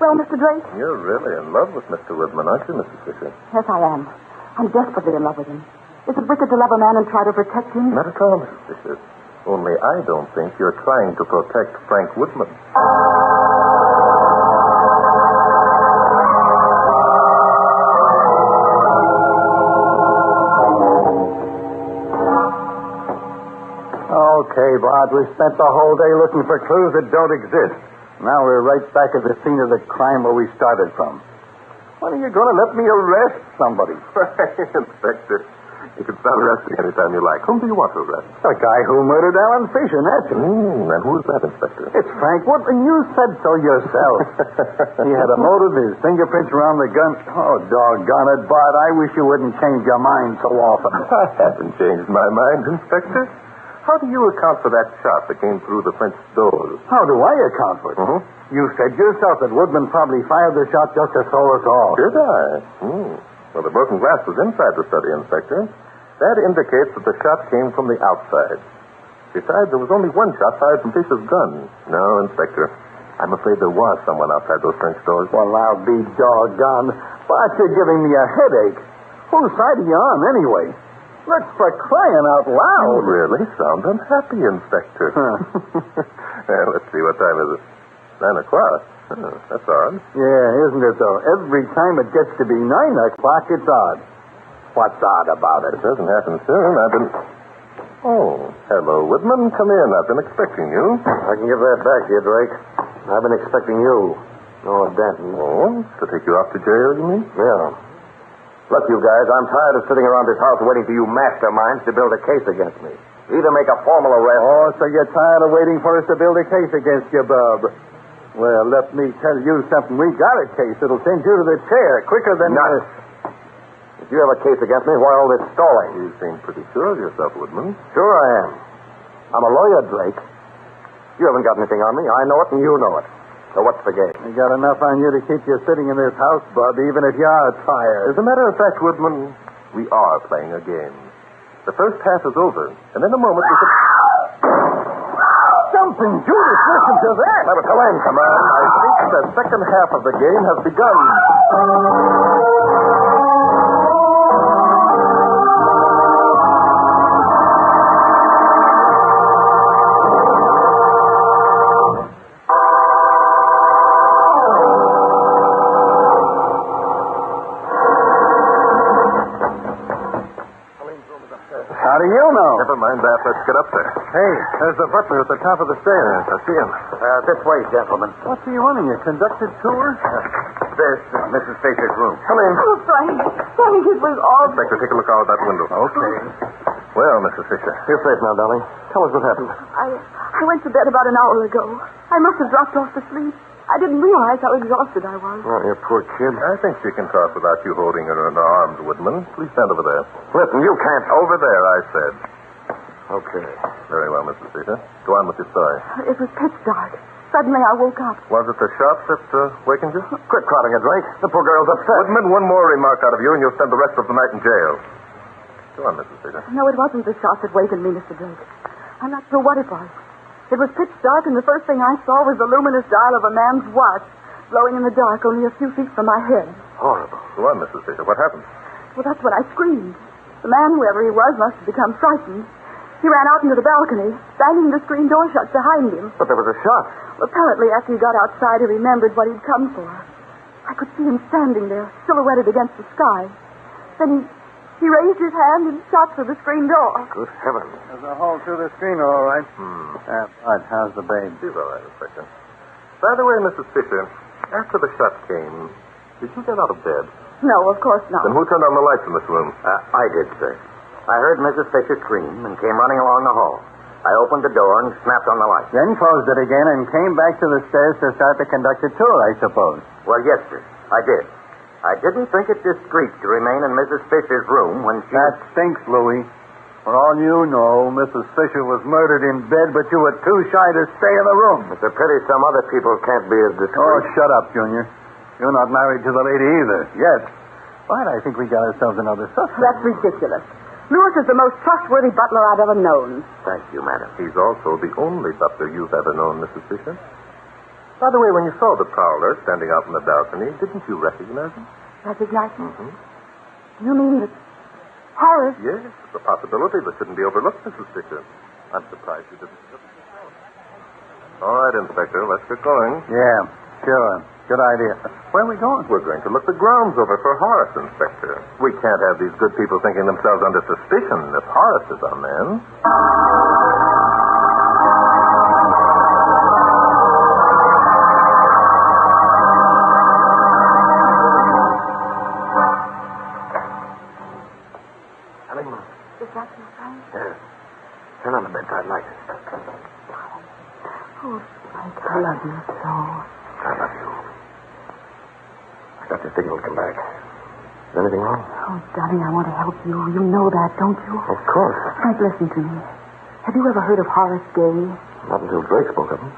Well, Mr. Drake? You're really in love with Mr. Woodman, aren't you, Mrs. Fisher? Yes, I am. I'm desperately in love with him. Is it wicked to love a man and try to protect him? Not at all, Mrs. Fisher. Only I don't think you're trying to protect Frank Woodman. Okay, Bart, we spent the whole day looking for clues that don't exist. Now we're right back at the scene of the crime where we started from. When are you going to let me arrest somebody? Inspector, you can start arresting anytime you like. Whom do you want to arrest? The guy who murdered Alan Fisher, naturally. And who's that, Inspector? It's Frank Woodman. You said so yourself. He had a motive, his fingerprints were on the gun. Oh, doggone it, Bart. I wish you wouldn't change your mind so often. I haven't changed my mind, Inspector. How do you account for that shot that came through the French doors? How do I account for it? Mm-hmm. You said yourself that Woodman probably fired the shot just to throw us off. Did I? Well, the broken glass was inside the study, Inspector. That indicates that the shot came from the outside. Besides, there was only one shot fired from Fisher's gun. No, Inspector. I'm afraid there was someone outside those French doors. Well, I'll be doggone. Why, you're giving me a headache. Whose side are you on, anyway? Look, for crying out loud. You really sound unhappy, Inspector. Well, let's see, what time is it? 9 o'clock. Oh, that's odd. Yeah, isn't it, though? Every time it gets to be 9 o'clock, it's odd. What's odd about it? It doesn't happen soon. I've been... Oh, hello, Woodman. Come in. I've been expecting you. I can give that back to you, Drake. I've been expecting you. Oh, Denton. Oh, to take you off to jail, you mean? Yeah. Look, you guys, I'm tired of sitting around this house waiting for you masterminds to build a case against me. Either make a formal arrest... Oh, so you're tired of waiting for us to build a case against you, Bub. Well, let me tell you something. We got a case that'll send you to the chair quicker than... Nuts. If you have a case against me, why all this stalling? You seem pretty sure of yourself, Woodman. Sure I am. I'm a lawyer, Drake. You haven't got anything on me. I know it, and you know it. So what's the game? We got enough on you to keep you sitting in this house, Bub, even if you are tired. As a matter of fact, Woodman, we are playing a game. The first half is over, and in a moment we could... Jumping Judas, listen to that. Now, come on, come on. I think the second half of the game has begun. How do you know? Never mind that. Let's get up there. Hey, there's the butler at the top of the stairs. I see him. This way, gentlemen. What's he wanting? A conducted tour? This is Mrs. Fisher's room. Come in. Oh, Frank, it was all... Inspector, take a look out of that window. Okay. Well, Mrs. Fisher. You're safe now, darling. Tell us what happened. I went to bed about an hour ago. I must have dropped off to sleep. I didn't realize how exhausted I was. Oh, you poor kid. I think she can talk without you holding her in her arms, Woodman. Please stand over there. Listen, you can't... Over there, I said. Okay. Very well, Mrs. Fisher. Go on with your story. It was pitch dark. Suddenly I woke up. Was it the shot that wakened you? Quit crowding her, Drake. The poor girl's upset. Woodman, one more remark out of you, and you'll spend the rest of the night in jail. Go on, Mrs. Fisher. No, it wasn't the shot that wakened me, Mr. Drake. I'm not sure what it was. It was pitch dark, and the first thing I saw was the luminous dial of a man's watch glowing in the dark only a few feet from my head. Horrible. Go on, Mrs. Fisher. What happened? Well, that's when I screamed. The man, whoever he was, must have become frightened. He ran out into the balcony, banging the screen door shut behind him. But there was a shot. Well, apparently, after he got outside, he remembered what he'd come for. I could see him standing there, silhouetted against the sky. Then he raised his hand and shot through the screen door. Good heavens. There's a hole through the screen, all right. Bud, how's the babe? She's all right, Inspector. By the way, Mrs. Fisher, after the shot came, did you get out of bed? No, of course not. Then who turned on the lights in this room? I did, sir. I heard Mrs. Fisher scream and came running along the hall. I opened the door and snapped on the light. Then closed it again and came back to the stairs to start the conducted tour, I suppose. Well, yes, sir. I did. I didn't think it discreet to remain in Mrs. Fisher's room when she... That stinks, Louie. For all you know, Mrs. Fisher was murdered in bed, but you were too shy to stay in the room. It's a pity some other people can't be as discreet. Oh, shut up, Junior. You're not married to the lady either. Yet. But I think we got ourselves another suspect. That's ridiculous. Lewis is the most trustworthy butler I've ever known. Thank you, madam. He's also the only butler you've ever known, Mrs. Fisher. By the way, when you saw the prowler standing out in the balcony, didn't you recognize him? Recognize him? You mean that Harris? Yes, it's a possibility that shouldn't be overlooked, Mrs. Fisher. I'm surprised you didn't. All right, Inspector, let's get going. Yeah, sure. Good idea. Where are we going? We're going to look the grounds over for Horace, Inspector. We can't have these good people thinking themselves under suspicion if Horace is our man. Is that your friend? Yes. Turn on the bedside light. Oh, Frank, I love you so. I love you. I got the signal to come back. Is anything wrong? Oh, darling, I want to help you. You know that, don't you? Of course. Frank, listen to me. Have you ever heard of Horace Gay? Not until Drake spoke of him.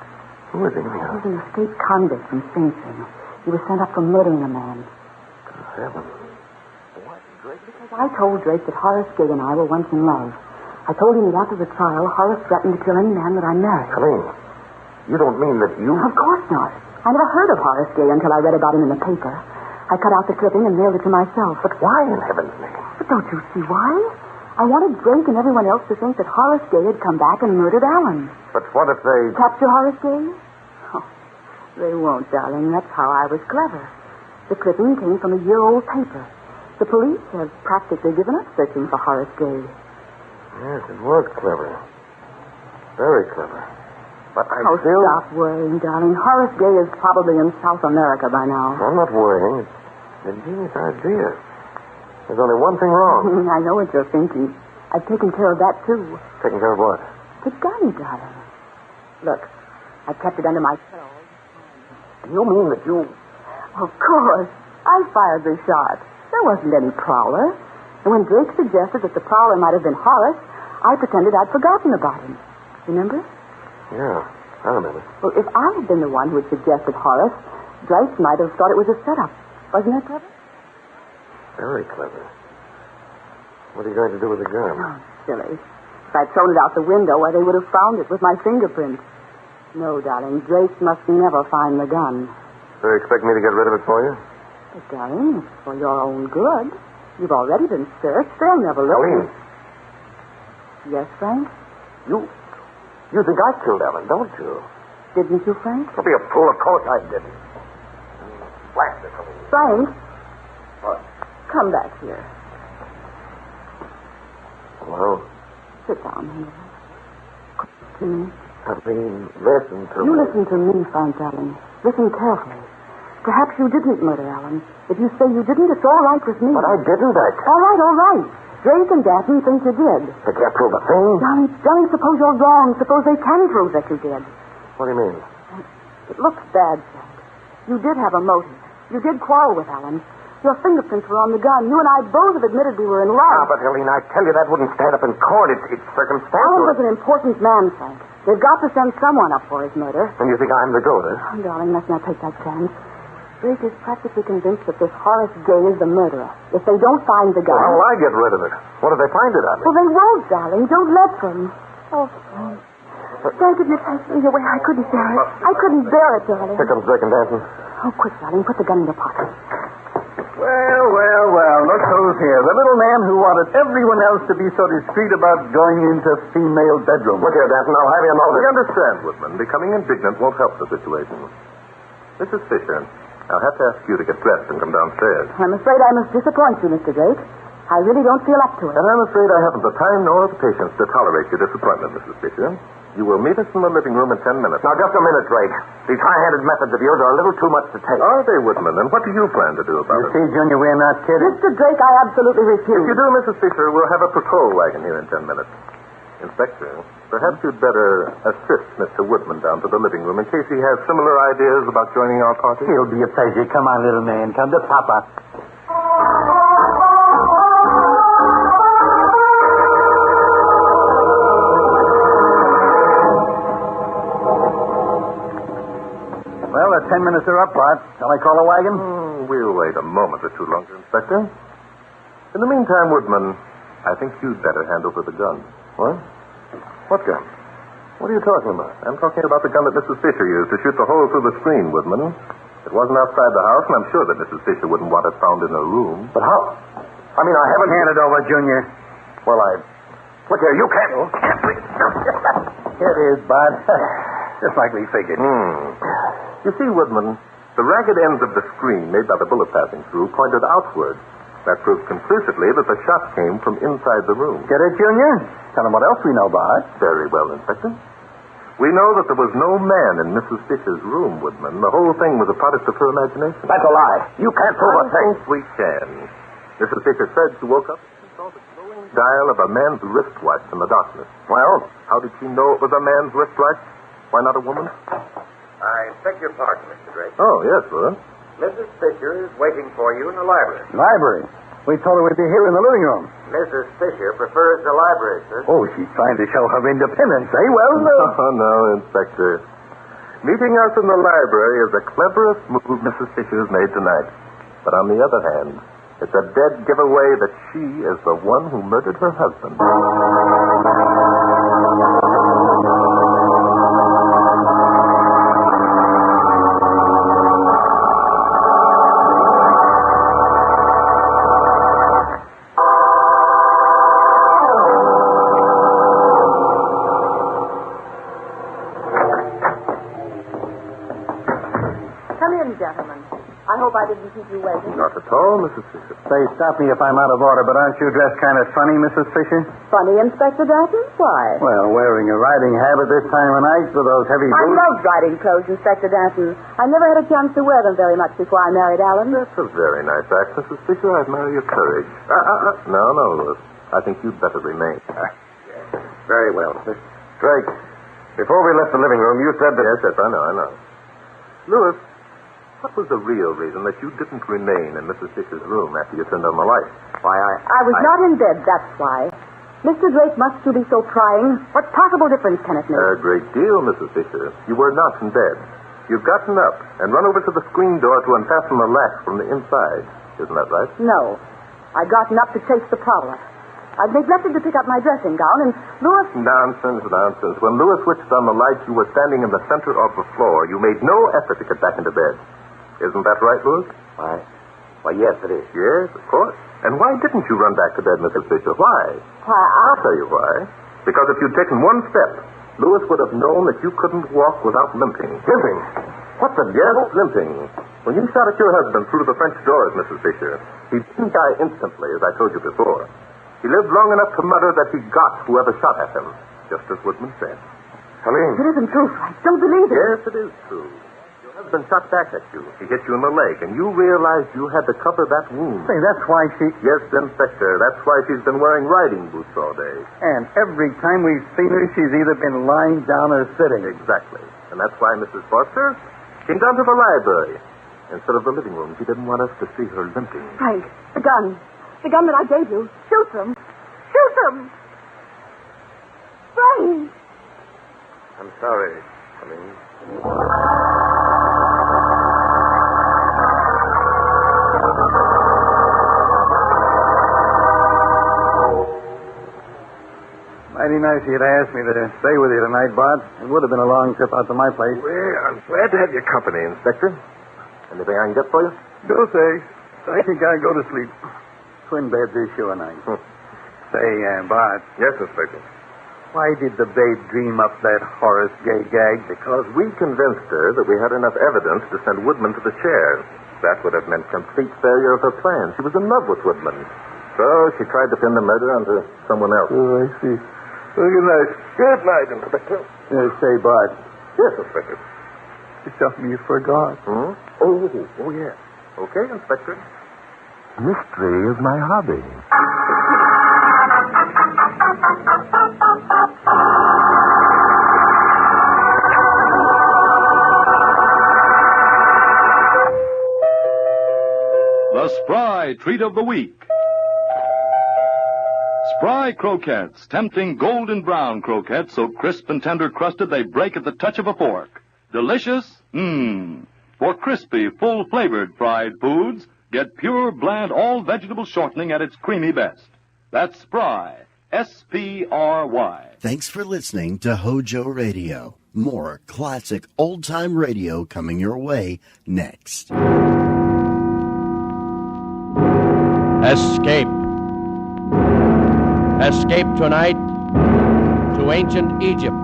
Who is he, anyhow? He's an escaped convict from Sing Sing. He was sent up for murdering a man. Good heavens. Because I told Drake that Horace Gay and I were once in love. I told him that after the trial, Horace threatened to kill any man that I married. Helene, you don't mean that you... Of course not. I never heard of Horace Gay until I read about him in the paper. I cut out the clipping and mailed it to myself. But why in heaven's name? But don't you see why? I wanted Drake and everyone else to think that Horace Gay had come back and murdered Alan. But what if they... Capture Horace Gay? Oh, they won't, darling. That's how I was clever. The clipping came from a year-old paper. The police have practically given up searching for Horace Gay. Yes, it was clever. Very clever. But I still... Stop worrying, darling. Horace Gay is probably in South America by now. I'm not worrying. It's an ingenious idea. There's only one thing wrong. I know what you're thinking. I've taken care of that, too. Taking care of what? The gun, darling. Look, I kept it under my pillow. You mean that you... Of course. I fired the shot. There wasn't any prowler. And when Drake suggested that the prowler might have been Horace, I pretended I'd forgotten about him. Remember? Yeah, I remember. Well, if I had been the one who had suggested Horace, Drake might have thought it was a setup. Wasn't that clever? Very clever. What are you going to do with the gun? Oh, silly. If I'd thrown it out the window, why, they would have found it with my fingerprints. No, darling, Drake must never find the gun. So you expect me to get rid of it for you? But, darling, it's for your own good. You've already been searched. They'll never look. Helene. Yes, Frank? You think I killed Ellen, don't you? Didn't you, Frank? Don't be a fool. Of course I didn't. Blast it, Helene. Frank? What? Come back here. Hello? Sit down here. To me. Helene, listen to You me. listen to me, Frank, darling. Listen carefully. Perhaps you didn't murder Alan. If you say you didn't, it's all right with me. But I didn't, All right. Drake and Danton think you did. They can't prove a thing. Darling, suppose you're wrong. Suppose they can prove that you did. What do you mean? It looks bad, Frank. You did have a motive. You did quarrel with Alan. Your fingerprints were on the gun. You and I both have admitted we were in love. But Helene, I tell you, that wouldn't stand up in court. It's circumstantial. Alan was an important man, Frank. They've got to send someone up for his murder. And you think I'm the goat, huh? Oh, darling, let's not take that chance. Drake is practically convinced that this Horace Gay is the murderer. If they don't find the gun... Well, how will I get rid of it? What if they find it on me? Well, they won't, darling. Don't let them. Oh, Frank. Frank, if you take me away, I couldn't bear it. I couldn't bear it, darling. Here comes Drake and Danton. Oh, quick, darling. Put the gun in your pocket. Well, look who's here. The little man who wanted everyone else to be so discreet about going into female bedrooms. Look here, Danton, I'll have you notice. We understand, Woodman. Becoming indignant won't help the situation. Mrs. Fisher, I'll have to ask you to get dressed and come downstairs. I'm afraid I must disappoint you, Mr. Drake. I really don't feel up to it. And I'm afraid I haven't the time nor the patience to tolerate your disappointment, Mrs. Fisher. You will meet us in the living room in 10 minutes. Now, just a minute, Drake. These high-handed methods of yours are a little too much to take. Are they, Woodman? And what do you plan to do about it? See, Junior, we're not kidding. Mr. Drake, I absolutely refuse. If you do, Mrs. Fisher, we'll have a patrol wagon here in 10 minutes. Inspector, perhaps you'd better assist Mr. Woodman down to the living room in case he has similar ideas about joining our party. It'll be a pleasure. Come on, little man. Come to Papa. Well, the 10 minutes are up, Bart. Shall I call a wagon? We'll wait a moment or two longer, Inspector. In the meantime, Woodman, I think you'd better hand over the gun. What? What gun? What are you talking about? I'm talking about the gun that Mrs. Fisher used to shoot the hole through the screen, Woodman. It wasn't outside the house, and I'm sure that Mrs. Fisher wouldn't want it found in her room. But how? I mean, I haven't... Hand it over, Junior. Well, Look here, you can't... Here it is, Bart. Just like we figured. You see, Woodman, the ragged ends of the screen made by the bullet passing through pointed outward. That proves conclusively that the shot came from inside the room. Get it, Junior? Tell them what else we know, Bart. Very well, Inspector. We know that there was no man in Mrs. Fisher's room, Woodman. The whole thing was a product of her imagination. That's a lie. You can't prove a thing. I think we can. Mrs. Fisher said she woke up and saw the glowing dial of a man's wristwatch in the darkness. Well? How did she know it was a man's wristwatch? Why not a woman? I beg your pardon, Mr. Drake. Oh, yes, sir. Mrs. Fisher is waiting for you in the library. Library? We told her we'd be here in the living room. Mrs. Fisher prefers the library, sir. Oh, she's trying to show her independence, eh? Well, no. Oh, no, Inspector. Meeting us in the library is the cleverest move Mrs. Fisher has made tonight. But on the other hand, it's a dead giveaway that she is the one who murdered her husband. Come in, gentlemen. I hope I didn't keep you waiting. Not at all, Mrs. Fisher. Say, stop me if I'm out of order, but aren't you dressed kind of funny, Mrs. Fisher? Funny, Inspector Dalton? Why? Well, wearing a riding habit this time of night with those heavy I boots. love riding clothes, Inspector Danton. I never had a chance to wear them very much before I married Alan. That's a very nice act, Mrs. Fisher. I admire your courage. No, Louis. I think you'd better remain. Very well. Drake, before we left the living room, you said that... Yes, I know. Louis, what was the real reason that you didn't remain in Mrs. Fisher's room after you turned on the light? Why, I was not in bed, that's why. Mr. Drake must you be so prying? What possible difference can it make? A great deal, Mrs. Fisher. You were not in bed. You've gotten up and run over to the screen door to unfasten the latch from the inside. Isn't that right? No. I'd gotten up to chase the prowler. I'd neglected to pick up my dressing gown, and Louis... Nonsense. When Louis switched on the light, you were standing in the center of the floor. You made no effort to get back into bed. Isn't that right, Louis? Why, yes, it is. Yes, of course. And why didn't you run back to bed, Mrs. Fisher? Why? I'll tell you why. Because if you'd taken one step, Louis would have known that you couldn't walk without limping. Limping? What the devil? Yes, limping. When you shot at your husband through the French doors, Mrs. Fisher, he didn't die instantly, as I told you before. He lived long enough to mutter that he got whoever shot at him, just as Woodman said. Helene. It isn't true. I don't believe it. Yes, it is true. Your husband shot back at you. He hit you in the leg, and you realized you had to cover that wound. Say, that's why she... Yes, Inspector. That's why she's been wearing riding boots all day. And every time we've seen her, she's either been lying down or sitting. Exactly. And that's why Mrs. Foster came down to the library. Instead of the living room, she didn't want us to see her limping. Frank, the gun. The gun that I gave you. Shoot them. Shoot them. Frank. I'm sorry, Helene. Mighty nice you'd asked me to stay with you tonight, Bart. It would have been a long trip out to my place. Well, I'm glad to have your company, Inspector. Anything I can get for you? No, thanks. I think I'll go to sleep. Twin beds is sure nice. Say, Bart. Yes, Inspector. Why did the babe dream up that Horace Gay gag? Because we convinced her that we had enough evidence to send Woodman to the chair. That would have meant complete failure of her plan. She was in love with Woodman. So she tried to pin the murder onto someone else. Oh, I see. Well, good night. Good night, Inspector. Say, Bart. Yes, Inspector. It's something you forgot. Oh, yes. Okay, Inspector. Mystery is my hobby. The Spry Treat of the Week. Spry croquettes, tempting golden brown croquettes so crisp and tender crusted they break at the touch of a fork. Delicious? For crispy, full-flavored fried foods, get pure, bland, all-vegetable shortening at its creamy best. That's Spry. S-P-R-Y. Thanks for listening to Hojo Radio. More classic old-time radio coming your way next. Escape. Escape tonight to ancient Egypt.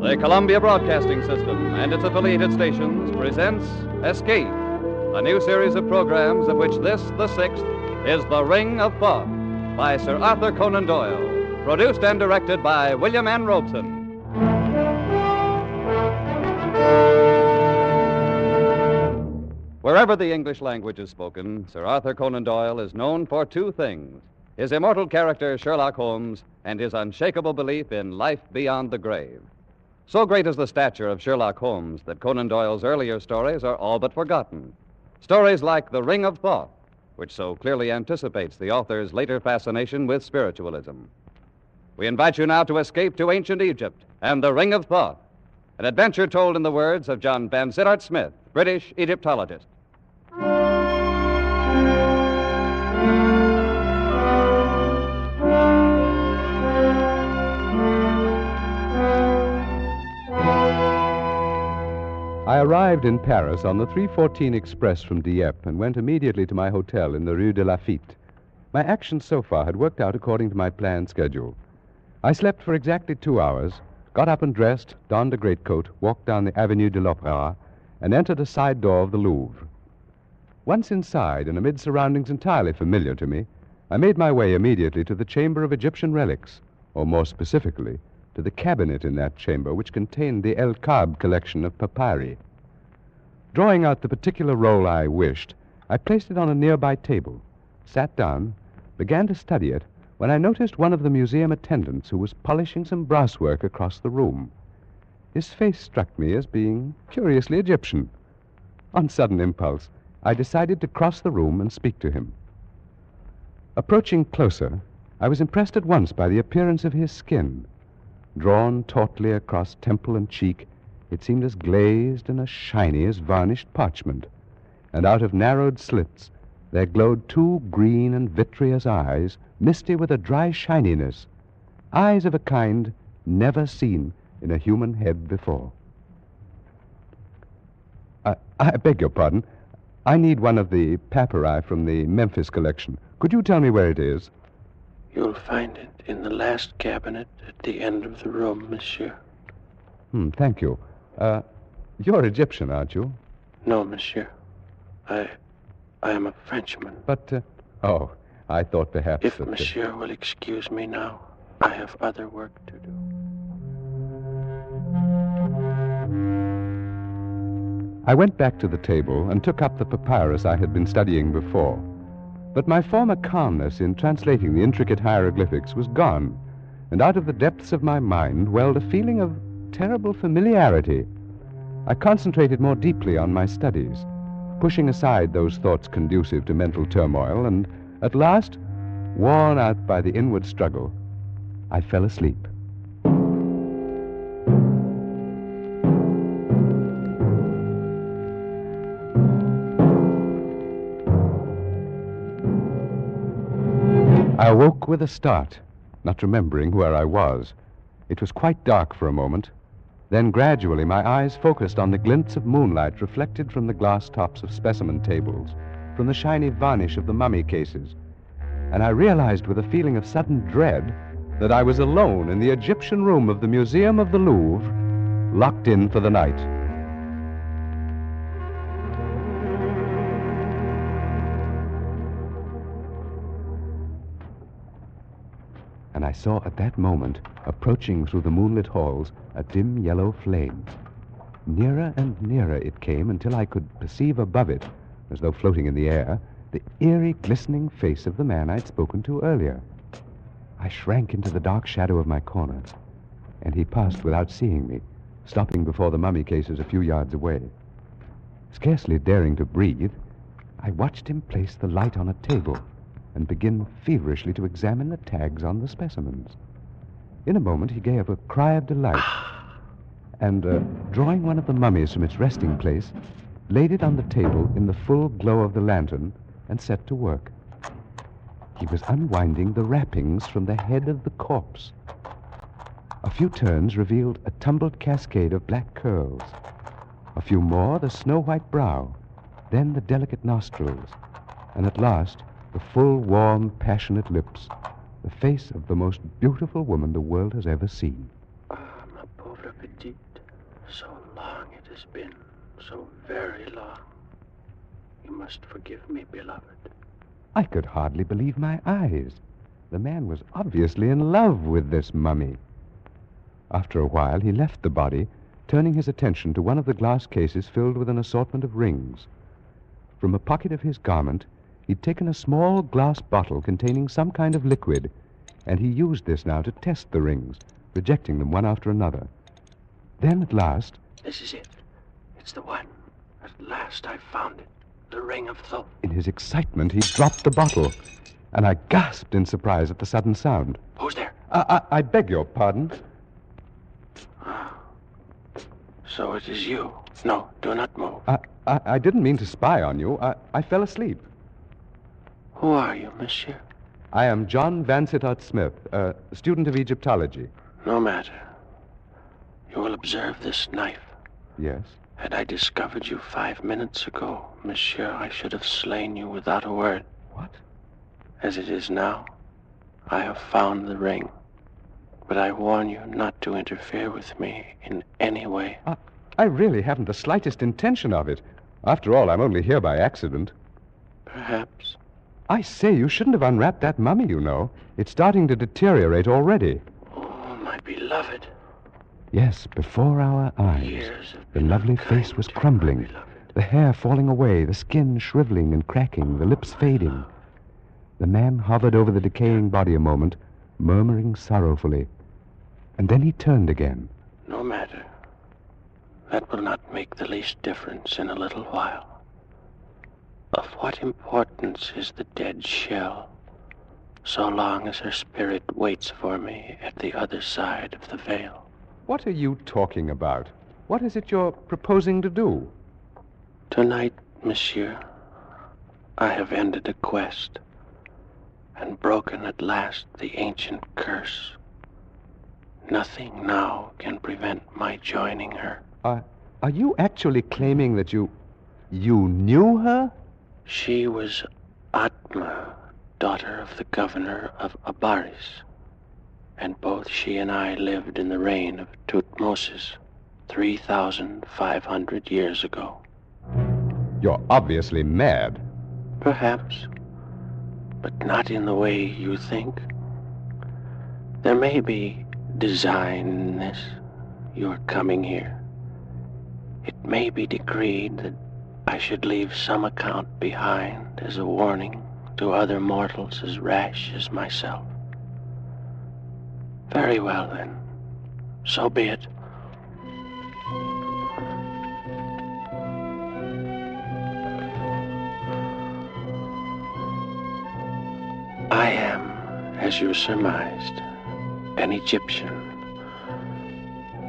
The Columbia Broadcasting System and its affiliated stations presents Escape, a new series of programs of which this, the sixth, is The Ring of Thoth by Sir Arthur Conan Doyle, produced and directed by William N. Robeson. Wherever the English language is spoken, Sir Arthur Conan Doyle is known for two things: his immortal character, Sherlock Holmes, and his unshakable belief in life beyond the grave. So great is the stature of Sherlock Holmes that Conan Doyle's earlier stories are all but forgotten. Stories like The Ring of Thoth, which so clearly anticipates the author's later fascination with spiritualism. We invite you now to escape to ancient Egypt and The Ring of Thoth, an adventure told in the words of John Vansittart Smith, British Egyptologist. I arrived in Paris on the 3:14 express from Dieppe and went immediately to my hotel in the Rue de Lafitte. My actions so far had worked out according to my planned schedule. I slept for exactly 2 hours, got up and dressed, donned a greatcoat, walked down the Avenue de l'Opéra, and entered a side door of the Louvre. Once inside, and amid surroundings entirely familiar to me, I made my way immediately to the Chamber of Egyptian Relics, or more specifically, to the cabinet in that chamber which contained the El Kab collection of papyri. Drawing out the particular roll I wished, I placed it on a nearby table, sat down, began to study it, when I noticed one of the museum attendants who was polishing some brasswork across the room. His face struck me as being curiously Egyptian. On sudden impulse, I decided to cross the room and speak to him. Approaching closer, I was impressed at once by the appearance of his skin. Drawn tautly across temple and cheek, it seemed as glazed and as shiny as varnished parchment, and out of narrowed slits there glowed 2 green and vitreous eyes, misty with a dry shininess, eyes of a kind never seen in a human head before. I beg your pardon. I need one of the papyri from the Memphis collection. Could you tell me where it is? You'll find it in the last cabinet at the end of the room, monsieur. Thank you. You're Egyptian, aren't you? No, monsieur. I am a Frenchman. But, I thought perhaps... If monsieur will excuse me now, I have other work to do. I went back to the table and took up the papyrus I had been studying before. But my former calmness in translating the intricate hieroglyphics was gone, and out of the depths of my mind welled a feeling of terrible familiarity. I concentrated more deeply on my studies, pushing aside those thoughts conducive to mental turmoil, and at last, worn out by the inward struggle, I fell asleep. I awoke with a start, not remembering where I was. It was quite dark for a moment. Then gradually my eyes focused on the glints of moonlight reflected from the glass tops of specimen tables, from the shiny varnish of the mummy cases, and I realized with a feeling of sudden dread that I was alone in the Egyptian room of the Museum of the Louvre, locked in for the night. And I saw at that moment, approaching through the moonlit halls, a dim yellow flame. Nearer and nearer it came until I could perceive above it, as though floating in the air, the eerie, glistening face of the man I'd spoken to earlier. I shrank into the dark shadow of my corner, and he passed without seeing me, stopping before the mummy cases a few yards away. Scarcely daring to breathe, I watched him place the light on a table and begin feverishly to examine the tags on the specimens. In a moment, he gave a cry of delight, and, drawing one of the mummies from its resting place, laid it on the table in the full glow of the lantern and set to work. He was unwinding the wrappings from the head of the corpse. A few turns revealed a tumbled cascade of black curls. A few more, the snow-white brow, then the delicate nostrils, and at last, the full, warm, passionate lips, the face of the most beautiful woman the world has ever seen. Ah, ma pauvre petite, so long it has been, so very long. You must forgive me, beloved. I could hardly believe my eyes. The man was obviously in love with this mummy. After a while, he left the body, turning his attention to one of the glass cases filled with an assortment of rings. From a pocket of his garment, he'd taken a small glass bottle containing some kind of liquid, and he used this now to test the rings, rejecting them one after another. Then, at last... This is it. It's the one. At last I found it. The ring of Thoth. In his excitement, he dropped the bottle, and I gasped in surprise at the sudden sound. Who's there? I beg your pardon. So it is you. No, do not move. I didn't mean to spy on you. I fell asleep. Who are you, monsieur? I am John Vansittart Smith, a student of Egyptology. No matter. You will observe this knife. Yes? Had I discovered you 5 minutes ago, monsieur, I should have slain you without a word. What? As it is now, I have found the ring. But I warn you not to interfere with me in any way. I really haven't the slightest intention of it. After all, I'm only here by accident. Perhaps. I say, you shouldn't have unwrapped that mummy, you know. It's starting to deteriorate already. Oh, my beloved. Yes, before our eyes, the lovely face was crumbling, the hair falling away, the skin shriveling and cracking, the lips fading. The man hovered over the decaying body a moment, murmuring sorrowfully. And then he turned again. No matter. That will not make the least difference in a little while. Of what importance is the dead shell, so long as her spirit waits for me at the other side of the veil? What are you talking about? What is it you're proposing to do? Tonight, monsieur, I have ended a quest and broken at last the ancient curse. Nothing now can prevent my joining her. Are you actually claiming that you knew her? She was Atma, daughter of the governor of Abaris. And both she and I lived in the reign of Tutmosis 3,500 years ago. You're obviously mad. Perhaps, but not in the way you think. There may be design in this, your coming here. It may be decreed that I should leave some account behind as a warning to other mortals as rash as myself. Very well, then. So be it. I am, as you surmised, an Egyptian.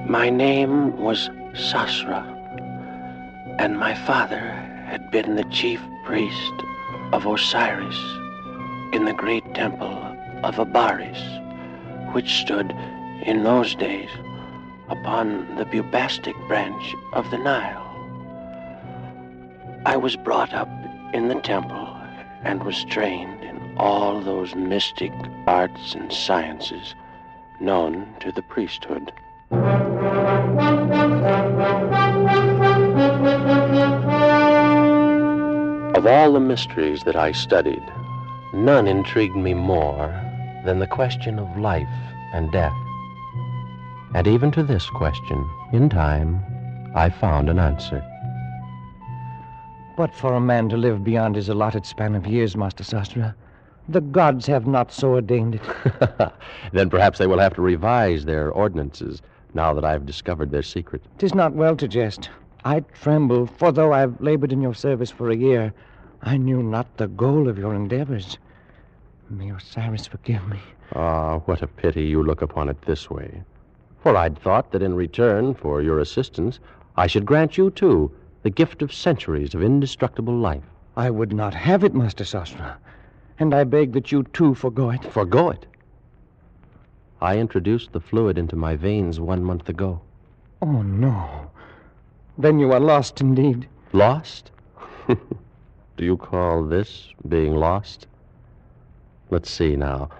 My name was Sasra, and my father had been the chief priest of Osiris in the great temple of Abaris, which stood in those days upon the Bubastic branch of the Nile. I was brought up in the temple and was trained in all those mystic arts and sciences known to the priesthood. Of all the mysteries that I studied, none intrigued me more than the question of life and death. And even to this question, in time, I found an answer. But for a man to live beyond his allotted span of years, Master Sastra, the gods have not so ordained it. Then perhaps they will have to revise their ordinances now that I've discovered their secret. 'Tis not well to jest. I tremble, for though I've labored in your service for a year, I knew not the goal of your endeavors. May Osiris forgive me. Ah, what a pity you look upon it this way. For I'd thought that in return for your assistance, I should grant you, too, the gift of centuries of indestructible life. I would not have it, Master Sastra, and I beg that you, too, forgo it. Forgo it? I introduced the fluid into my veins 1 month ago. Oh, no. Then you are lost indeed. Lost? Do you call this being lost? Let's see now.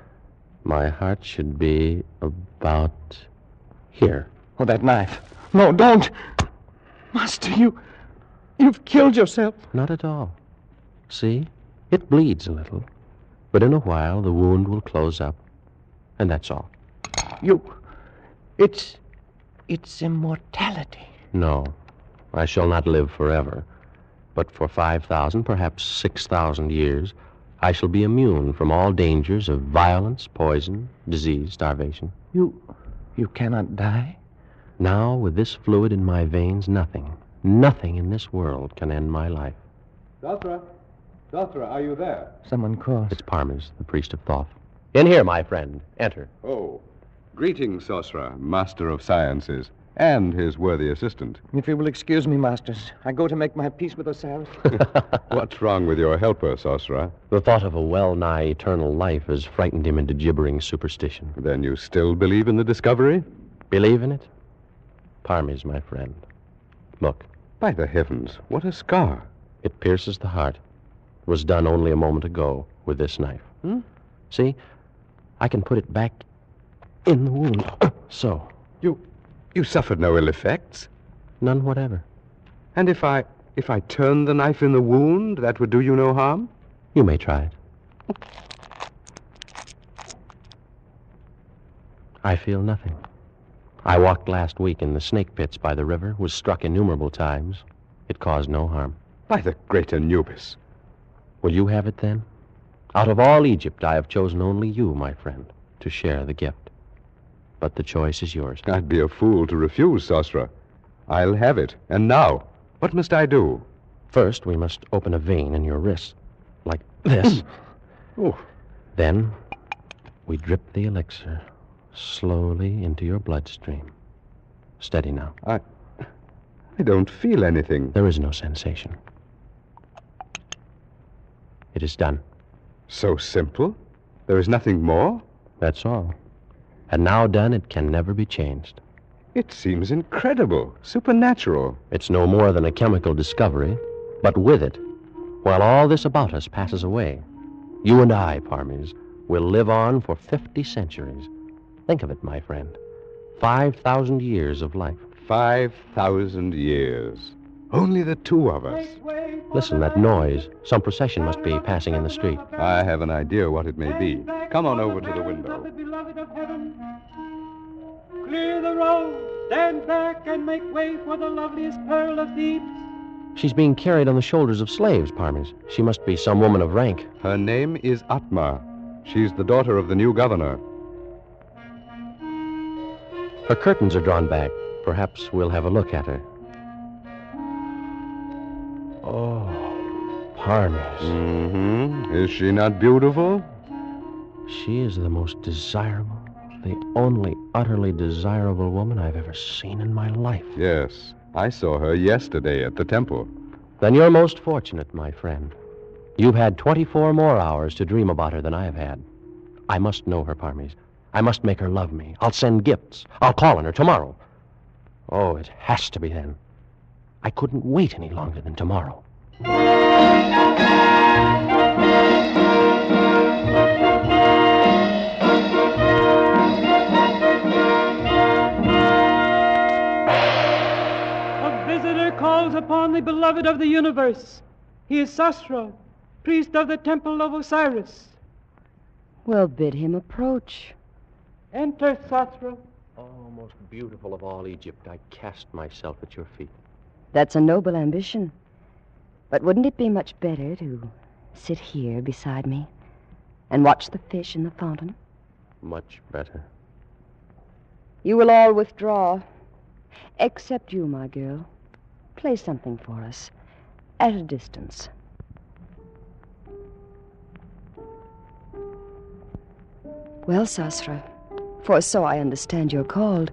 My heart should be about here. Oh, that knife. No, don't. Master, you've killed yourself. Not at all. See? It bleeds a little. But in a while, the wound will close up. And that's all. It's immortality. No. I shall not live forever. But for 5,000, perhaps 6,000 years, I shall be immune from all dangers of violence, poison, disease, starvation. You cannot die? Now, with this fluid in my veins, nothing in this world can end my life. Dothra, are you there? Someone calls. It's Parmes, the priest of Thoth. In here, my friend. Enter. Oh, greetings, Sosra, master of sciences, and his worthy assistant. If you will excuse me, masters, I go to make my peace with Osiris. What's wrong with your helper, Sosra? The thought of a well-nigh eternal life has frightened him into gibbering superstition. Then you still believe in the discovery? Believe in it? Parmes, my friend. Look, By the heavens, what a scar. It pierces the heart. It was done only a moment ago with this knife. See? I can put it back in the wound. So. You suffered no ill effects? None whatever. And if I turn the knife in the wound, that would do you no harm? You may try it. I feel nothing. I walked last week in the snake pits by the river, was struck innumerable times. It caused no harm. By the great Anubis. Will you have it then? Out of all Egypt, I have chosen only you, my friend, to share the gift. But the choice is yours. I'd be a fool to refuse, Sosra. I'll have it. And now, what must I do? First, we must open a vein in your wrist, like this. Then, we drip the elixir slowly into your bloodstream. Steady now. I don't feel anything. There is no sensation. It is done. So simple? There is nothing more? That's all. And now done, it can never be changed. It seems incredible, supernatural. It's no more than a chemical discovery, but with it, while all this about us passes away, you and I, Parmes, will live on for 50 centuries. Think of it, my friend. 5,000 years of life. 5,000 years. Only the two of us. Listen, that noise. Some procession must be passing in the street. I have an idea what it may be. Come on over to the window. Beloved of heaven, clear the road, stand back, and make way for the loveliest pearl of Thebes. She's being carried on the shoulders of slaves, Parmes. She must be some woman of rank. Her name is Atma. She's the daughter of the new governor. Her curtains are drawn back. Perhaps we'll have a look at her. Oh, Parmes. Is she not beautiful? She is the most desirable, the only utterly desirable woman I've ever seen in my life. Yes, I saw her yesterday at the temple. Then you're most fortunate, my friend. You've had 24 more hours to dream about her than I have had. I must know her, Parmes. I must make her love me. I'll send gifts. I'll call on her tomorrow. Oh, it has to be then. I couldn't wait any longer than tomorrow. A visitor calls upon the beloved of the universe. He is Sosra, priest of the temple of Osiris. Well, bid him approach. Enter, Sosra. Oh, most beautiful of all Egypt, I cast myself at your feet. That's a noble ambition. But wouldn't it be much better to sit here beside me and watch the fish in the fountain? Much better. You will all withdraw, except you, my girl. Play something for us, at a distance. Well, Sosra, for so I understand you're called,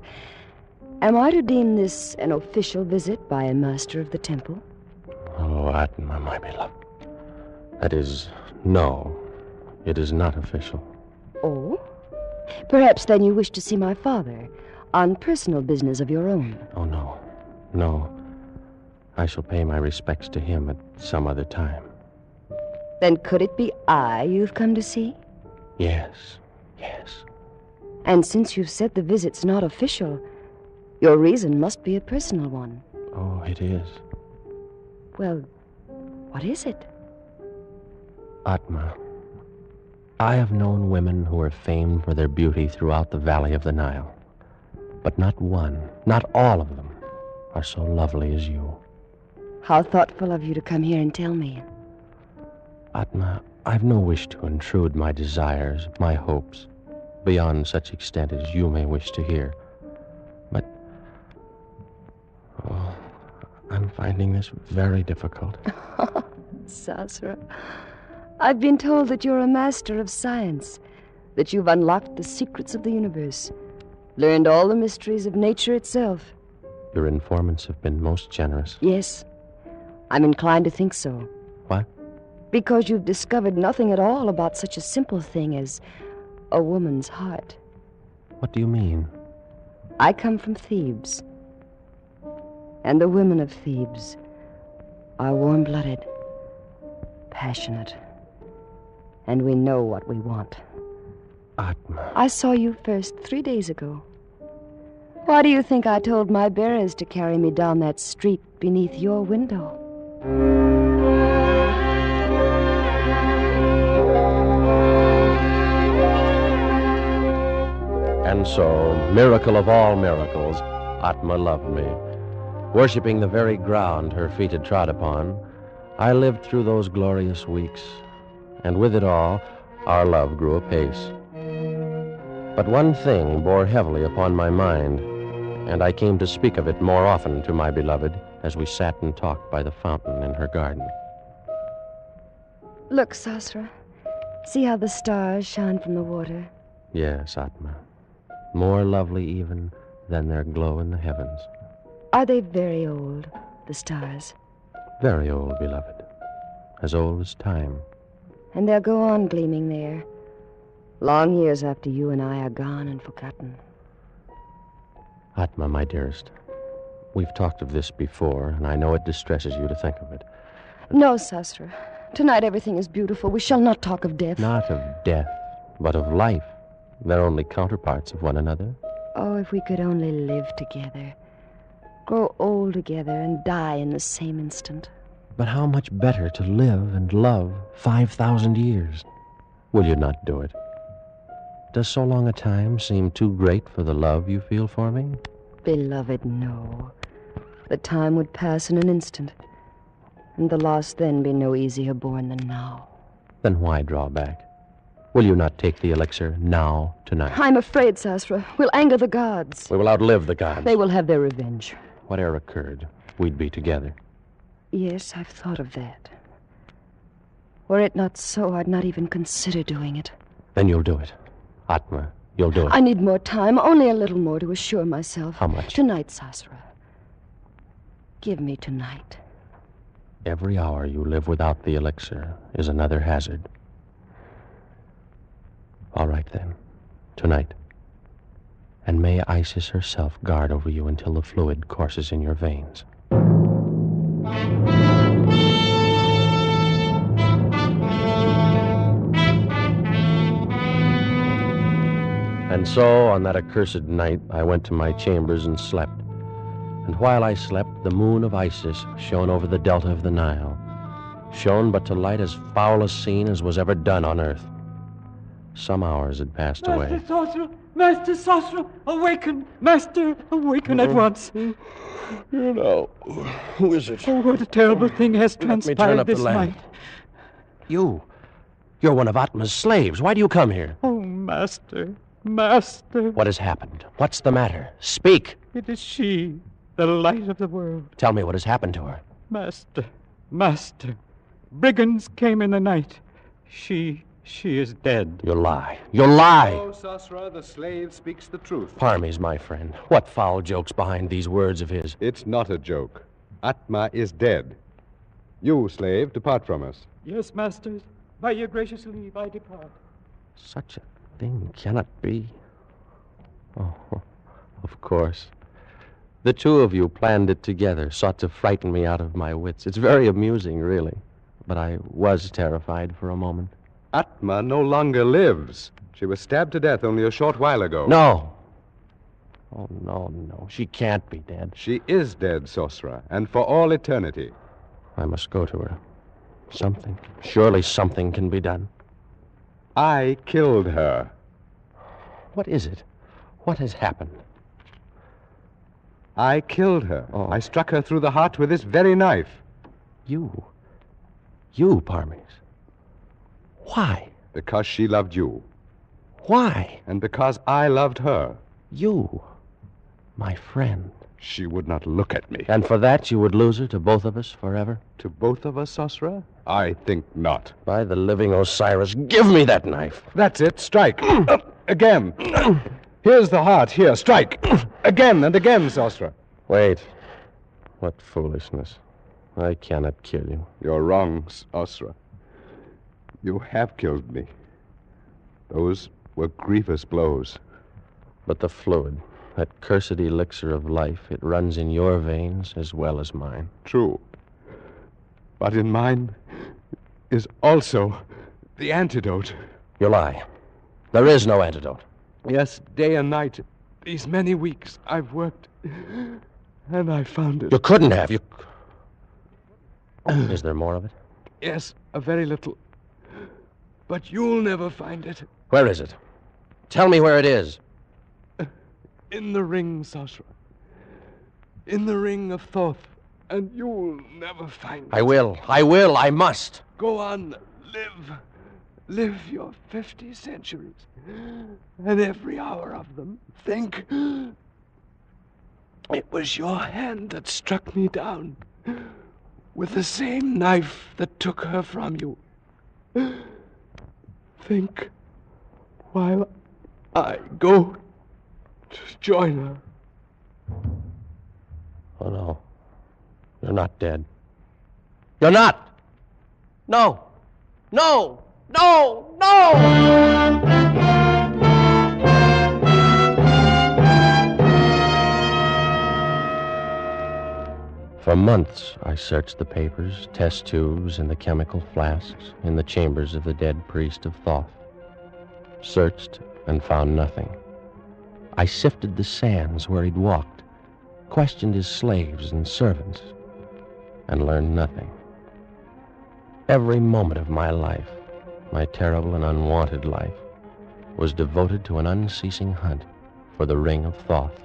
am I to deem this an official visit by a master of the temple? Oh, Atma, my beloved. That is, no, it is not official. Oh? Perhaps then you wish to see my father on personal business of your own. Oh, no. No. I shall pay my respects to him at some other time. Then could it be I you've come to see? Yes, yes. And since you've said the visit's not official, your reason must be a personal one. Oh, it is. Well, what is it? Atma, I have known women who are famed for their beauty throughout the valley of the Nile. But not one, not all of them, are so lovely as you. How thoughtful of you to come here and tell me. Atma, I've no wish to intrude my desires, my hopes, beyond such extent as you may wish to hear. But, oh, I'm finding this very difficult. Sosra, I've been told that you're a master of science, that you've unlocked the secrets of the universe, learned all the mysteries of nature itself. Your informants have been most generous. Yes, I'm inclined to think so. What? Because you've discovered nothing at all about such a simple thing as a woman's heart. What do you mean? I come from Thebes. And the women of Thebes are warm-blooded, passionate, and we know what we want. Atma. I saw you first 3 days ago. Why do you think I told my bearers to carry me down that street beneath your window? And so, miracle of all miracles, Atma loved me. Worshipping the very ground her feet had trod upon, I lived through those glorious weeks, and with it all, our love grew apace. But one thing bore heavily upon my mind, and I came to speak of it more often to my beloved as we sat and talked by the fountain in her garden. Look, Sasra. See how the stars shine from the water? Yes, Atma. More lovely even than their glow in the heavens. Are they very old, the stars? Very old, beloved. As old as time. And they'll go on gleaming there, long years after you and I are gone and forgotten. Atma, my dearest, we've talked of this before, and I know it distresses you to think of it. No, Sasra. Tonight everything is beautiful. We shall not talk of death. Not of death, but of life. They're only counterparts of one another. Oh, if we could only live together, grow old together, and die in the same instant. But how much better to live and love 5,000 years? Will you not do it? Does so long a time seem too great for the love you feel for me? Beloved, no. The time would pass in an instant, and the loss then be no easier borne than now. Then why draw back? Will you not take the elixir now, tonight? I'm afraid, Sasra. We'll anger the gods. We will outlive the gods. They will have their revenge. Whatever occurred, we'd be together. Yes, I've thought of that. Were it not so, I'd not even consider doing it. Then you'll do it. Atma, you'll do it. I need more time, only a little more to assure myself. How much? Tonight, Sasra. Give me tonight. Every hour you live without the elixir is another hazard. All right, then. Tonight. And may Isis herself guard over you until the fluid courses in your veins. And so, on that accursed night, I went to my chambers and slept. And while I slept, the moon of Isis shone over the delta of the Nile. Shone but to light as foul a scene as was ever done on earth. Some hours had passed away. Master Sasra, awaken! Master, awaken at once. You know, who is it? Oh, what a terrible thing has transpired this night. You're one of Atma's slaves. Why do you come here? Oh, Master. What has happened? What's the matter? Speak. It is she, the light of the world. Tell me what has happened to her. Master. Brigands came in the night. She is dead. You lie. Oh, Sasra, the slave speaks the truth. Parmes, my friend. What foul joke's behind these words of his? It's not a joke. Atma is dead. You, slave, depart from us. Yes, masters. By your gracious leave, I depart. Such a thing cannot be. Oh, of course. The two of you planned it together, sought to frighten me out of my wits. It's very amusing, really. But I was terrified for a moment. Atma no longer lives. She was stabbed to death only a short while ago. No. Oh, no. She can't be dead. She is dead, Sosra, and for all eternity. I must go to her. Surely something can be done. I killed her. What is it? What has happened? I killed her. Oh. I struck her through the heart with this very knife. You, Parmes. Why? Because she loved you. Why? And because I loved her. You, my friend. She would not look at me. And for that you would lose her to both of us forever? To both of us, Sosra? I think not. By the living Osiris, give me that knife. That's it. Strike. Again. Here's the heart. Here, strike. Again and again, Sosra. Wait. What foolishness. I cannot kill you. You're wrong, Sosra. You have killed me. Those were grievous blows. But the fluid, that cursed elixir of life, it runs in your veins as well as mine. True. But in mine is also the antidote. You lie. There is no antidote. Yes, day and night. These many weeks I've worked, and I found it. You couldn't have. Is there more of it? Yes, a very little. But you'll never find it. Where is it? Tell me where it is. In the ring, Sasra. In the ring of Toth. And you'll never find it. I will. I must. Go on. Live your 50 centuries. And every hour of them, think. It was your hand that struck me down. With the same knife that took her from you. Think while I go to join her. Oh, no. You're not dead. You're not! No! No! No! No! For months, I searched the papers, test tubes, and the chemical flasks in the chambers of the dead priest of Toth. Searched and found nothing. I sifted the sands where he'd walked, questioned his slaves and servants, and learned nothing. Every moment of my life, my terrible and unwanted life, was devoted to an unceasing hunt for the ring of Toth,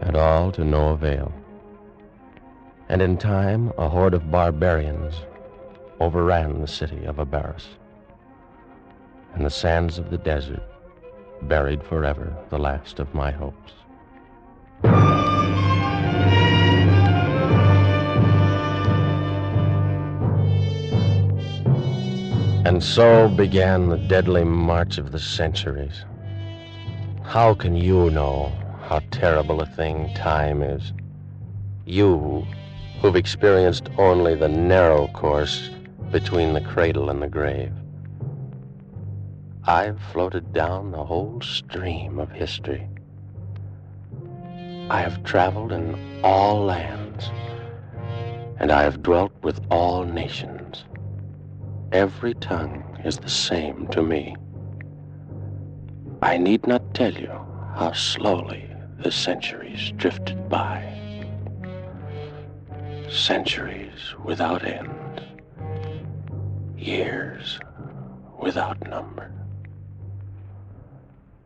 and all to no avail. And in time, a horde of barbarians overran the city of Abaris. And the sands of the desert buried forever the last of my hopes. And so began the deadly march of the centuries. How can you know how terrible a thing time is? You, who've experienced only the narrow course between the cradle and the grave. I've floated down the whole stream of history. I have traveled in all lands, and I have dwelt with all nations. Every tongue is the same to me. I need not tell you how slowly the centuries drifted by. Centuries without end. Years without number.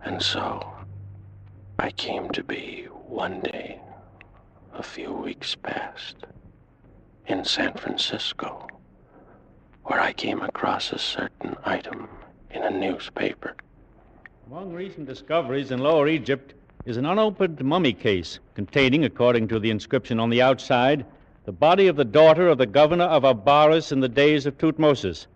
And so, I came to be one day, a few weeks past, in San Francisco, where I came across a certain item in a newspaper. Among recent discoveries in Lower Egypt is an unopened mummy case containing, according to the inscription on the outside, the body of the daughter of the governor of Abaris in the days of Tutmosis.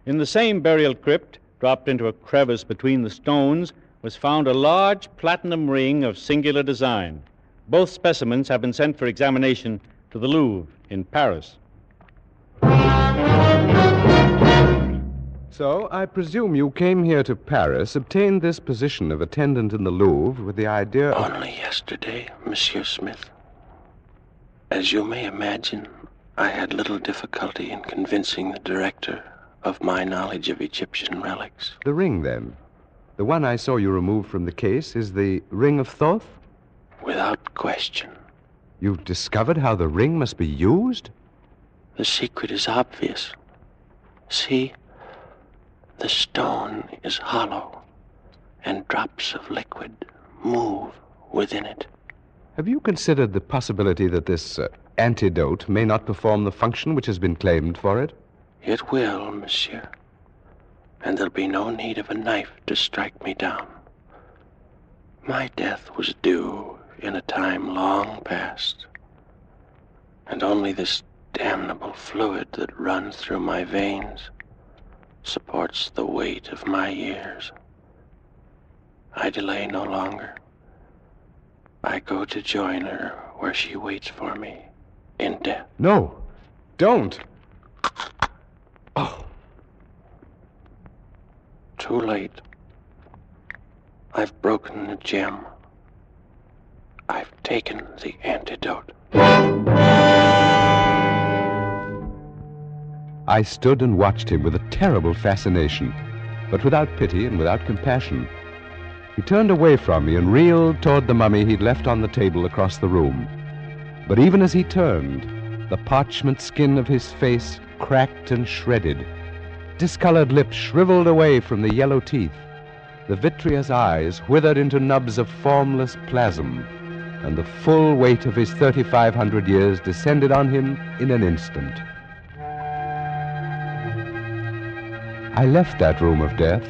In the same burial crypt, dropped into a crevice between the stones, was found a large platinum ring of singular design. Both specimens have been sent for examination to the Louvre in Paris. So, I presume you came here to Paris, obtained this position of attendant in the Louvre with the idea of... Only yesterday, Monsieur Smith. As you may imagine, I had little difficulty in convincing the director of my knowledge of Egyptian relics. The ring, then. The one I saw you remove from the case is the ring of Toth? Without question. You've discovered how the ring must be used? The secret is obvious. See, the stone is hollow, and drops of liquid move within it. Have you considered the possibility that this antidote may not perform the function which has been claimed for it? It will, monsieur. And there'll be no need of a knife to strike me down. My death was due in a time long past, and only this damnable fluid that runs through my veins supports the weight of my years. I delay no longer. I go to join her where she waits for me in death. No, don't. Oh. Too late. I've broken the gem. taken the antidote. I stood and watched him with a terrible fascination, but without pity and without compassion. He turned away from me and reeled toward the mummy he'd left on the table across the room. But even as he turned, the parchment skin of his face cracked and shredded. Discolored lips shriveled away from the yellow teeth. The vitreous eyes withered into nubs of formless plasm, and the full weight of his 3,500 years descended on him in an instant. I left that room of death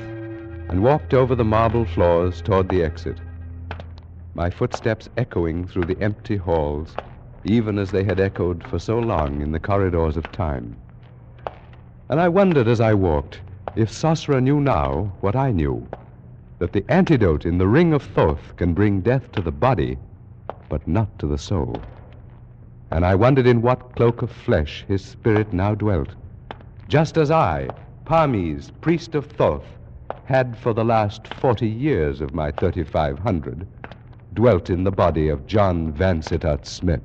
and walked over the marble floors toward the exit, my footsteps echoing through the empty halls, even as they had echoed for so long in the corridors of time. And I wondered as I walked if Sosra knew now what I knew, that the antidote in the ring of Toth can bring death to the body, but not to the soul. And I wondered in what cloak of flesh his spirit now dwelt, just as I, Parmes, priest of Toth, had for the last 40 years of my 3,500 dwelt in the body of John Vansittart Smith.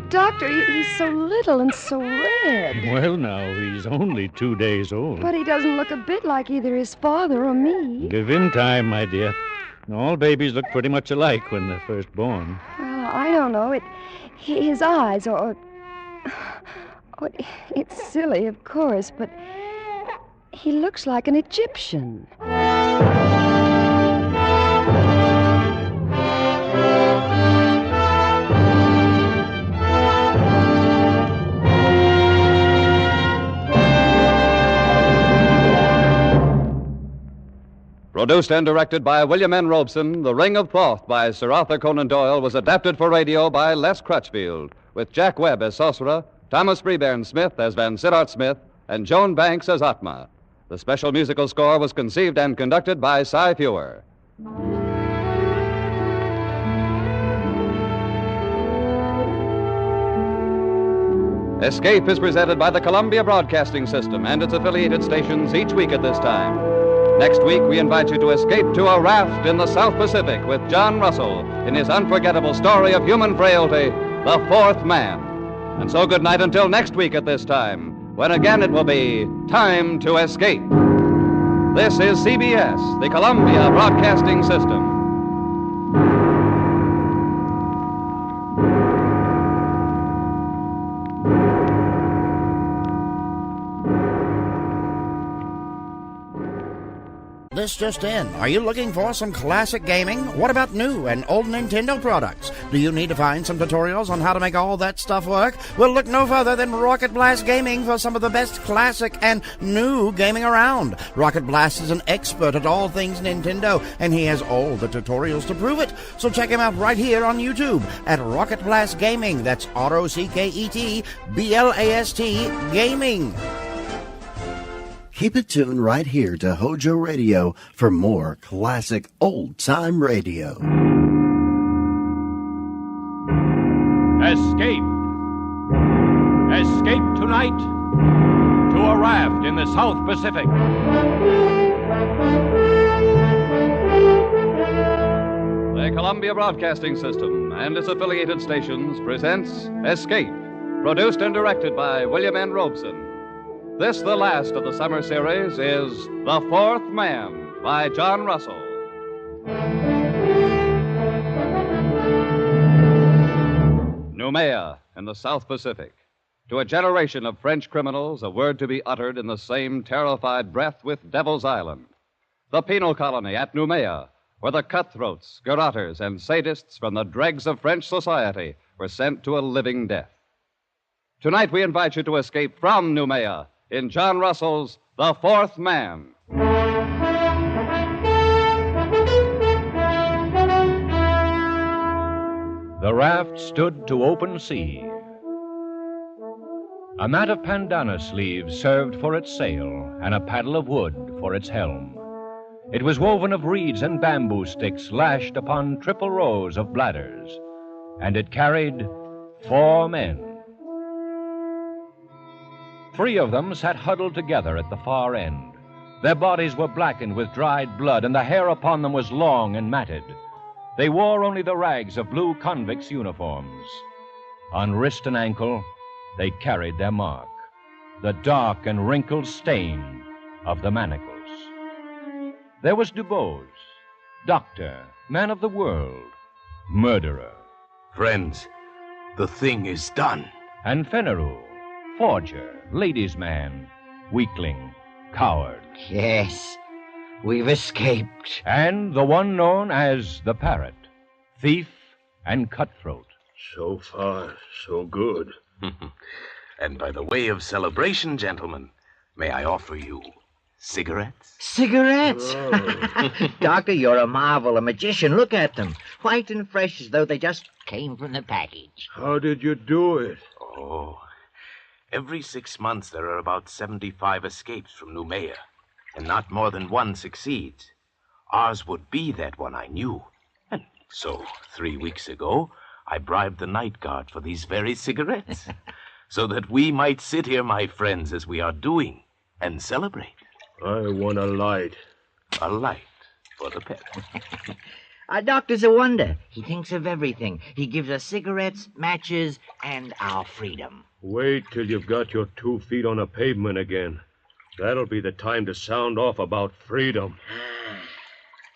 Doctor, he's so little and so red. Well, now, he's only 2 days old. But he doesn't look a bit like either his father or me. Give him time, my dear. All babies look pretty much alike when they're first born. Well, I don't know. His eyes, or it's silly, of course, but he looks like an Egyptian. Produced and directed by William N. Robeson, The Ring of Thoth by Sir Arthur Conan Doyle was adapted for radio by Les Crutchfield, with Jack Webb as Sosra, Thomas Freebairn Smith as Vansittart Smith, and Joan Banks as Atma. The special musical score was conceived and conducted by Cy Fewer. Escape is presented by the Columbia Broadcasting System and its affiliated stations each week at this time. Next week, we invite you to escape to a raft in the South Pacific with John Russell in his unforgettable story of human frailty, The Fourth Man. And so good night until next week at this time, when again it will be Time to Escape. This is CBS, the Columbia Broadcasting System. This just in. Are you looking for some classic gaming? What about new and old Nintendo products? Do you need to find some tutorials on how to make all that stuff work? Well, look no further than Rocket Blast Gaming for some of the best classic and new gaming around. Rocket Blast is an expert at all things Nintendo, and he has all the tutorials to prove it. So check him out right here on YouTube at Rocket Blast Gaming. That's ROCKET BLAST Gaming. Keep it tuned right here to Hojo Radio for more classic old-time radio. Escape. Escape tonight to a raft in the South Pacific. The Columbia Broadcasting System and its affiliated stations presents Escape, produced and directed by William N. Robeson. This, the last of the summer series, is The Fourth Man by John Russell. Noumea in the South Pacific. To a generation of French criminals, a word to be uttered in the same terrified breath with Devil's Island. The penal colony at Noumea, where the cutthroats, garrotters, and sadists from the dregs of French society were sent to a living death. Tonight we invite you to escape from Noumea in John Russell's The Fourth Man. The raft stood to open sea. A mat of pandanus leaves served for its sail, and a paddle of wood for its helm. It was woven of reeds and bamboo sticks lashed upon triple rows of bladders, and it carried 4 men. 3 of them sat huddled together at the far end. Their bodies were blackened with dried blood, and the hair upon them was long and matted. They wore only the rags of blue convicts' uniforms. On wrist and ankle, they carried their mark, the dark and wrinkled stain of the manacles. There was Dubose, doctor, man of the world, murderer. Friends, the thing is done. And Fenneru, forger, ladies' man, weakling, coward. Yes, we've escaped. And the one known as the Parrot, thief and cutthroat. So far, so good. And by the way of celebration, gentlemen, may I offer you cigarettes? Cigarettes? Doctor, you're a marvel, a magician. Look at them. White and fresh as though they just came from the package. How did you do it? Oh, every 6 months there are about 75 escapes from Noumea, and not more than 1 succeeds. Ours would be that one, I knew. And so, 3 weeks ago, I bribed the night guard for these very cigarettes, so that we might sit here, my friends, as we are doing, and celebrate. I want a light. A light for the pet. Our doctor's a wonder. He thinks of everything. He gives us cigarettes, matches, and our freedom. Wait till you've got your 2 feet on a pavement again. That'll be the time to sound off about freedom.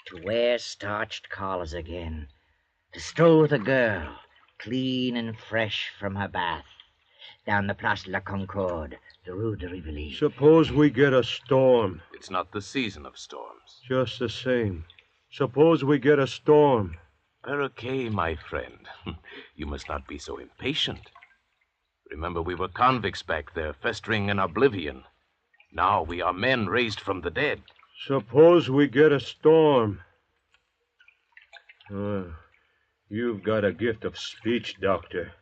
To wear starched collars again. To stroll with a girl, clean and fresh from her bath. Down the Place de la Concorde, the Rue de Rivoli. Suppose we get a storm. It's not the season of storms. Just the same. Suppose we get a storm. Perroquet, my friend. You must not be so impatient. Remember, we were convicts back there, festering in oblivion. Now we are men raised from the dead. Suppose we get a storm. You've got a gift of speech, Doctor.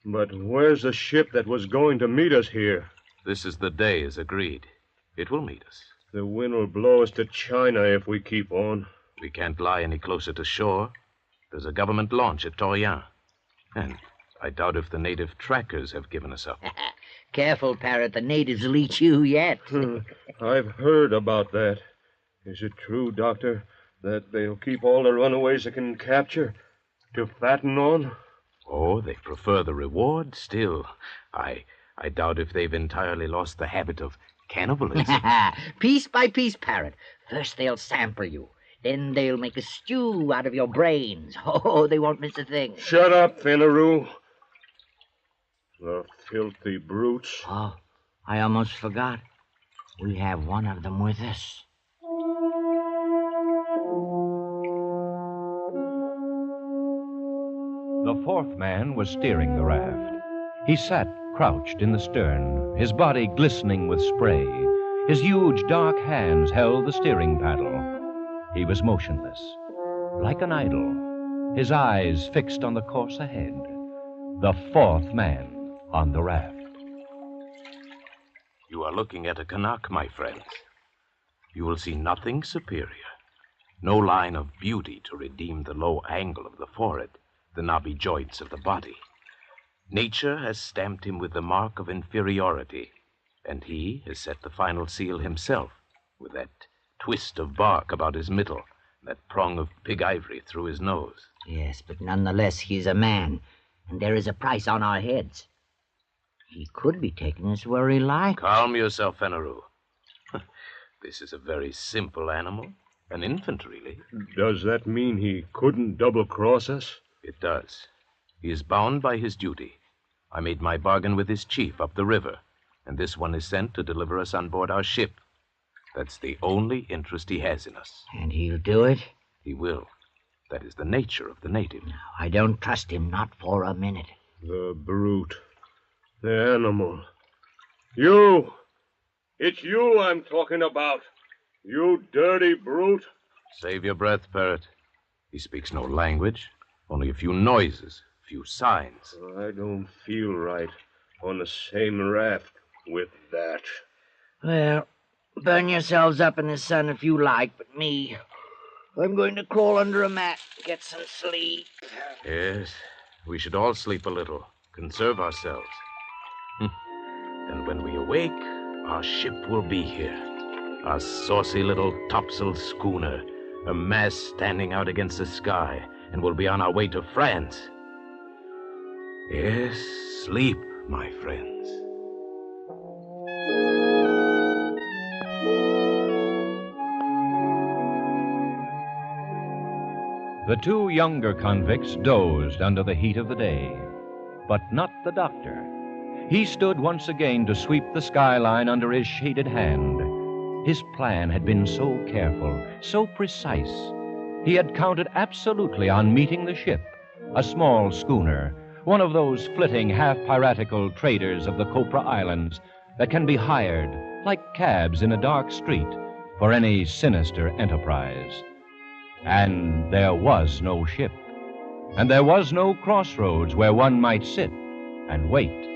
But where's the ship that was going to meet us here? This is the day, as agreed. It will meet us. The wind will blow us to China if we keep on. We can't lie any closer to shore. There's a government launch at Torreon. And I doubt if the native trackers have given us up. Careful, Parrot. The natives will eat you yet. I've heard about that. Is it true, Doctor, that they'll keep all the runaways they can capture to fatten on? Oh, they prefer the reward still. I doubt if they've entirely lost the habit of cannibalism. Piece by piece, Parrot. First they'll sample you. Then they'll make a stew out of your brains. Oh, they won't miss a thing. Shut up, Fenneru. The filthy brutes. Oh, I almost forgot. We have one of them with us. The 4th man was steering the raft. He sat crouched in the stern, his body glistening with spray. His huge dark hands held the steering paddle. He was motionless, like an idol, his eyes fixed on the course ahead. The 4th man on the raft. You are looking at a Canuck, my friends. You will see nothing superior. No line of beauty to redeem the low angle of the forehead, the knobby joints of the body. Nature has stamped him with the mark of inferiority, and he has set the final seal himself with that twist of bark about his middle, that prong of pig ivory through his nose. Yes, but nonetheless, he's a man, and there is a price on our heads. He could be taking us where he likes. Calm yourself, Fenneru. This is a very simple animal, an infant, really. Does that mean he couldn't double-cross us? It does. He is bound by his duty. I made my bargain with his chief up the river, and this one is sent to deliver us on board our ship. That's the only interest he has in us. And he'll do it? He will. That is the nature of the native. No, I don't trust him, not for a minute. The brute. The animal. You! It's you I'm talking about. You dirty brute. Save your breath, Parrot. He speaks no language, only a few noises, a few signs. I don't feel right on the same raft with that. Well, burn yourselves up in the sun if you like, but me, I'm going to crawl under a mat, get some sleep. Yes, we should all sleep a little, conserve ourselves. And when we awake, our ship will be here. Our saucy little topsail schooner, a mast standing out against the sky, and we'll be on our way to France. Yes, sleep, my friends. The two younger convicts dozed under the heat of the day, but not the doctor. He stood once again to sweep the skyline under his shaded hand. His plan had been so careful, so precise. He had counted absolutely on meeting the ship, a small schooner, one of those flitting, half-piratical traders of the Copra Islands that can be hired, like cabs in a dark street, for any sinister enterprise. And there was no ship, and there was no crossroads where one might sit and wait.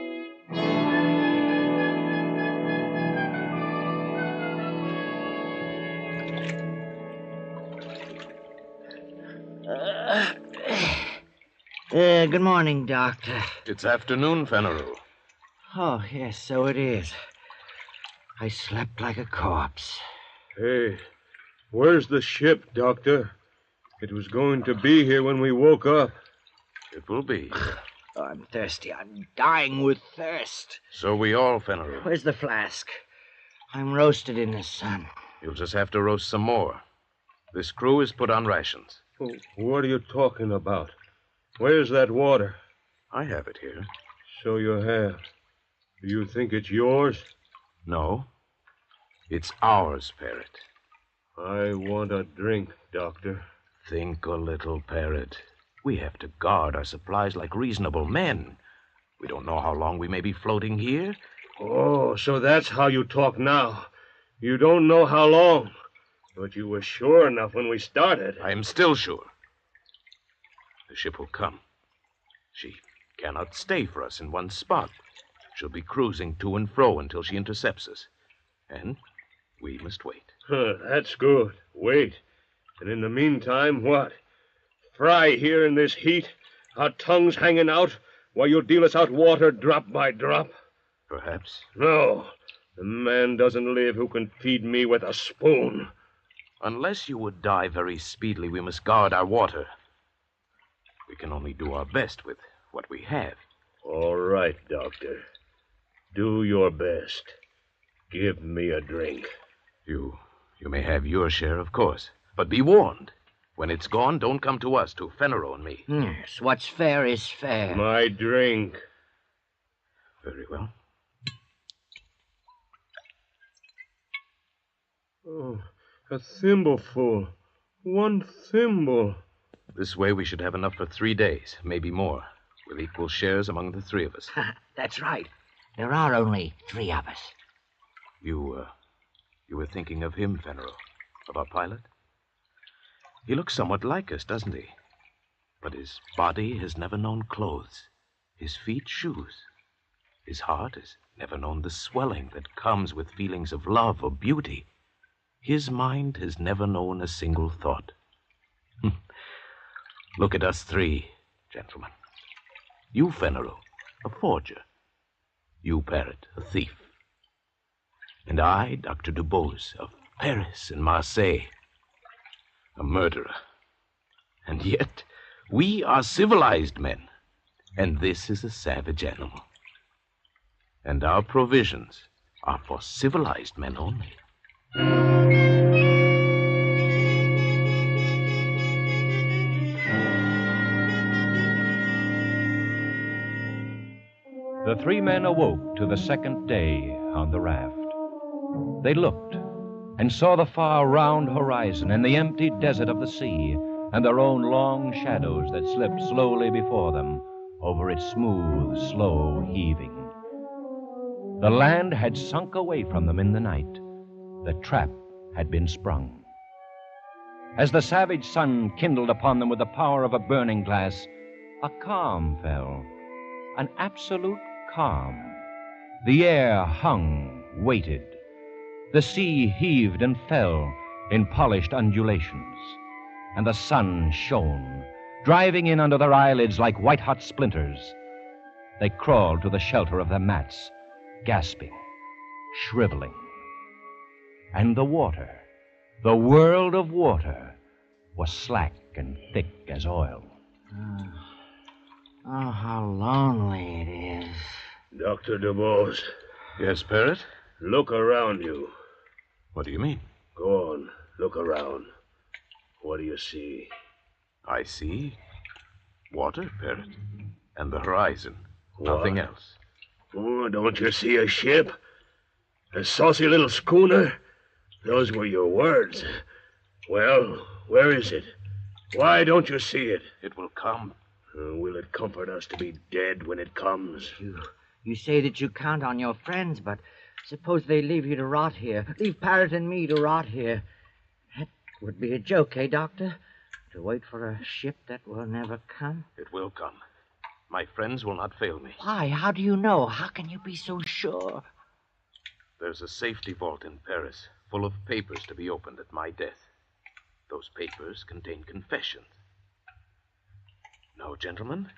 Good morning, Doctor. It's afternoon, Fenneru. Oh, yes, so it is. I slept like a corpse. Hey, where's the ship, Doctor? It was going to be here when we woke up. It will be. Oh, I'm thirsty. I'm dying with thirst. So we all, Fenneru. Where's the flask? I'm roasted in the sun. You'll just have to roast some more. This crew is put on rations. Oh, what are you talking about? Where's that water? I have it here. So you have. Do you think it's yours? No. It's ours, Parrot. I want a drink, Doctor. Think a little, Parrot. We have to guard our supplies like reasonable men. We don't know how long we may be floating here. Oh, so that's how you talk now. You don't know how long. But you were sure enough when we started. I am still sure. The ship will come. She cannot stay for us in one spot. She'll be cruising to and fro until she intercepts us. And we must wait. That's good. Wait. And in the meantime, what? Fry here in this heat, our tongues hanging out, while you deal us out water drop by drop? Perhaps. No. The man doesn't live who can feed me with a spoon. Unless you would die very speedily, we must guard our water. We can only do our best with what we have. All right, Doctor. Do your best. Give me a drink. You may have your share, of course. But be warned. When it's gone, don't come to us, to Fenneru and me. Yes, what's fair is fair. My drink. Very well. Oh, a thimbleful. One thimble. This way we should have enough for 3 days, maybe more, with equal shares among the three of us. That's right. There are only 3 of us. You were thinking of him, Fenneru, of our pilot? He looks somewhat like us, doesn't he? But his body has never known clothes, his feet shoes. His heart has never known the swelling that comes with feelings of love or beauty. His mind has never known a single thought. Look at us 3, gentlemen. You, Fenneru, a forger. You, Parrot, a thief. And I, Dr. Dubose, of Paris and Marseille, a murderer. And yet, we are civilized men, and this is a savage animal. And our provisions are for civilized men only. The 3 men awoke to the second day on the raft. They looked and saw the far round horizon and the empty desert of the sea and their own long shadows that slipped slowly before them over its smooth, slow heaving. The land had sunk away from them in the night. The trap had been sprung. As the savage sun kindled upon them with the power of a burning glass, a calm fell, an absolute calm. The air hung, waited. The sea heaved and fell in polished undulations, and the sun shone, driving in under their eyelids like white-hot splinters. They crawled to the shelter of their mats, gasping, shriveling. And the water, the world of water, was slack and thick as oil. Oh, how lonely it is. Dr. DuBose. Yes, Parrot? Look around you. What do you mean? Go on, look around. What do you see? I see water, Parrot, and the horizon. What? Nothing else. Oh, don't you see a ship? A saucy little schooner? Those were your words. Well, where is it? Why don't you see it? It will come. Will it comfort us to be dead when it comes? You say that you count on your friends, but suppose they leave you to rot here. Leave Parrot and me to rot here. That would be a joke, eh, Doctor? To wait for a ship that will never come? It will come. My friends will not fail me. Why? How do you know? How can you be so sure? There's a safety vault in Paris, full of papers to be opened at my death. Those papers contain confessions. No, gentlemen,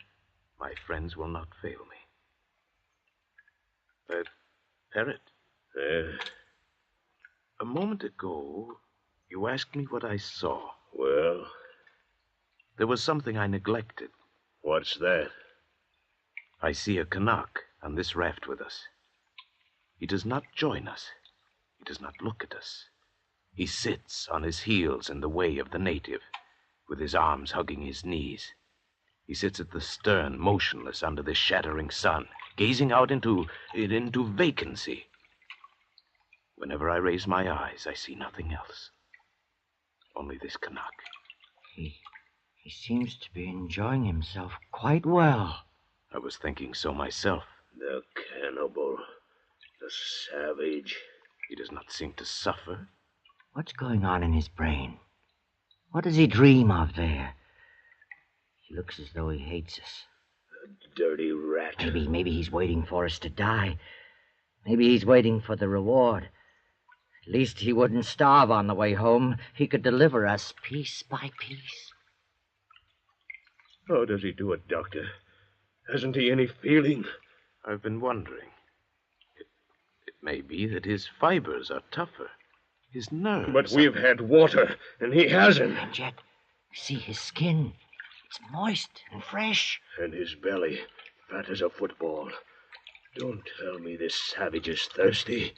my friends will not fail me. Parrot. A moment ago, you asked me what I saw. Well? There was something I neglected. What's that? I see a Canuck on this raft with us. He does not join us. He does not look at us. He sits on his heels in the way of the native, with his arms hugging his knees. He sits at the stern, motionless under the shattering sun, gazing out into vacancy. Whenever I raise my eyes, I see nothing else. Only this Canuck. He seems to be enjoying himself quite well. I was thinking so myself. The cannibal. The savage. He does not seem to suffer. What's going on in his brain? What does he dream of there? He looks as though he hates us. The dirty rat. Maybe he's waiting for us to die. Maybe he's waiting for the reward. At least he wouldn't starve on the way home. He could deliver us piece by piece. How does he do it, Doctor? Hasn't he any feeling? I've been wondering. It may be that his fibers are tougher. His nerves. But we've had water, and he hasn't. And yet, see his skin. It's moist and fresh. And his belly, fat as a football. Don't tell me this savage is thirsty.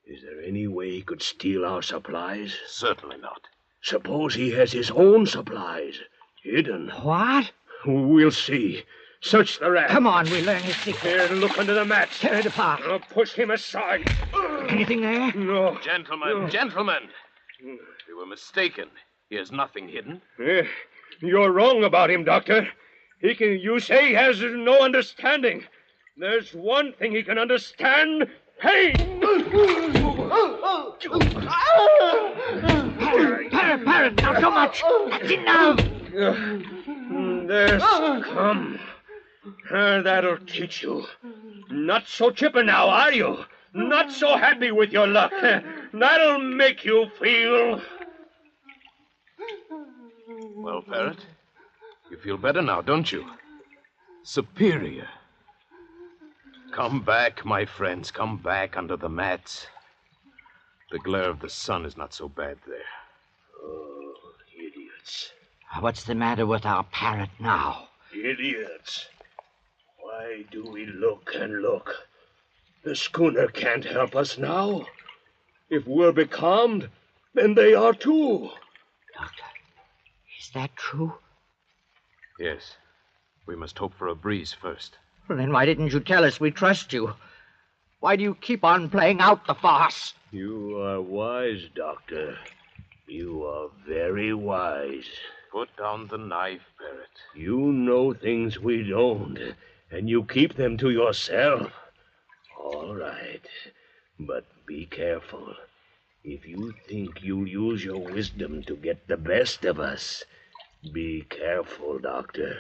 Is there any way he could steal our supplies? Certainly not. Suppose he has his own supplies, hidden. What? We'll see. Search the raft. Come on, we'll learn his secret. Here, look under the mats. Tear it apart. I'll push him aside. Anything there? No. Gentlemen. You were mistaken. He has nothing hidden. You're wrong about him, Doctor. You say he has no understanding. There's one thing he can understand. Pain! Parrot, not so much. That's enough. There's come. That'll teach you. Not so chipper now, are you? Not so happy with your luck. That'll make you feel... Well, Parrot, you feel better now, don't you? Superior. Come back, my friends. Come back under the mats. The glare of the sun is not so bad there. Oh, idiots. What's the matter with our parrot now? Idiots. Why do we look and look? The schooner can't help us now. If we're becalmed, then they are too. Doctor, is that true? Yes. We must hope for a breeze first. Well, then why didn't you tell us? We trust you. Why do you keep on playing out the farce? You are wise, Doctor. You are very wise. Put down the knife, Parrot. You know things we don't, and you keep them to yourself. All right, but be careful. If you think you'll use your wisdom to get the best of us, be careful, Doctor,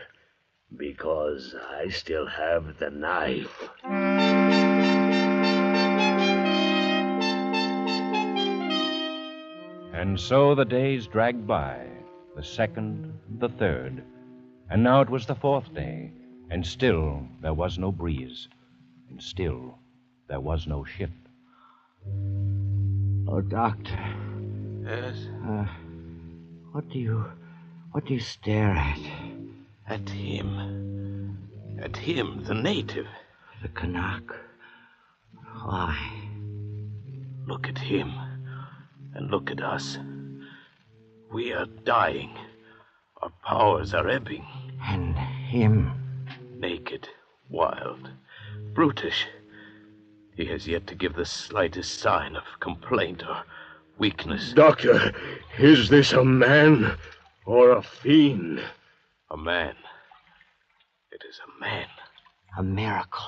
because I still have the knife. And so the days dragged by, the second, the third, and now it was the fourth day, and still there was no breeze, and still there was no ship. Oh, Doctor. Yes? What do you stare at? At him. At him, the native. The Canuck. Why? Look at him, and look at us. We are dying. Our powers are ebbing. And him? Naked, wild, brutish. He has yet to give the slightest sign of complaint or weakness. Doctor, is this a man or a fiend? A man. It is a man. A miracle.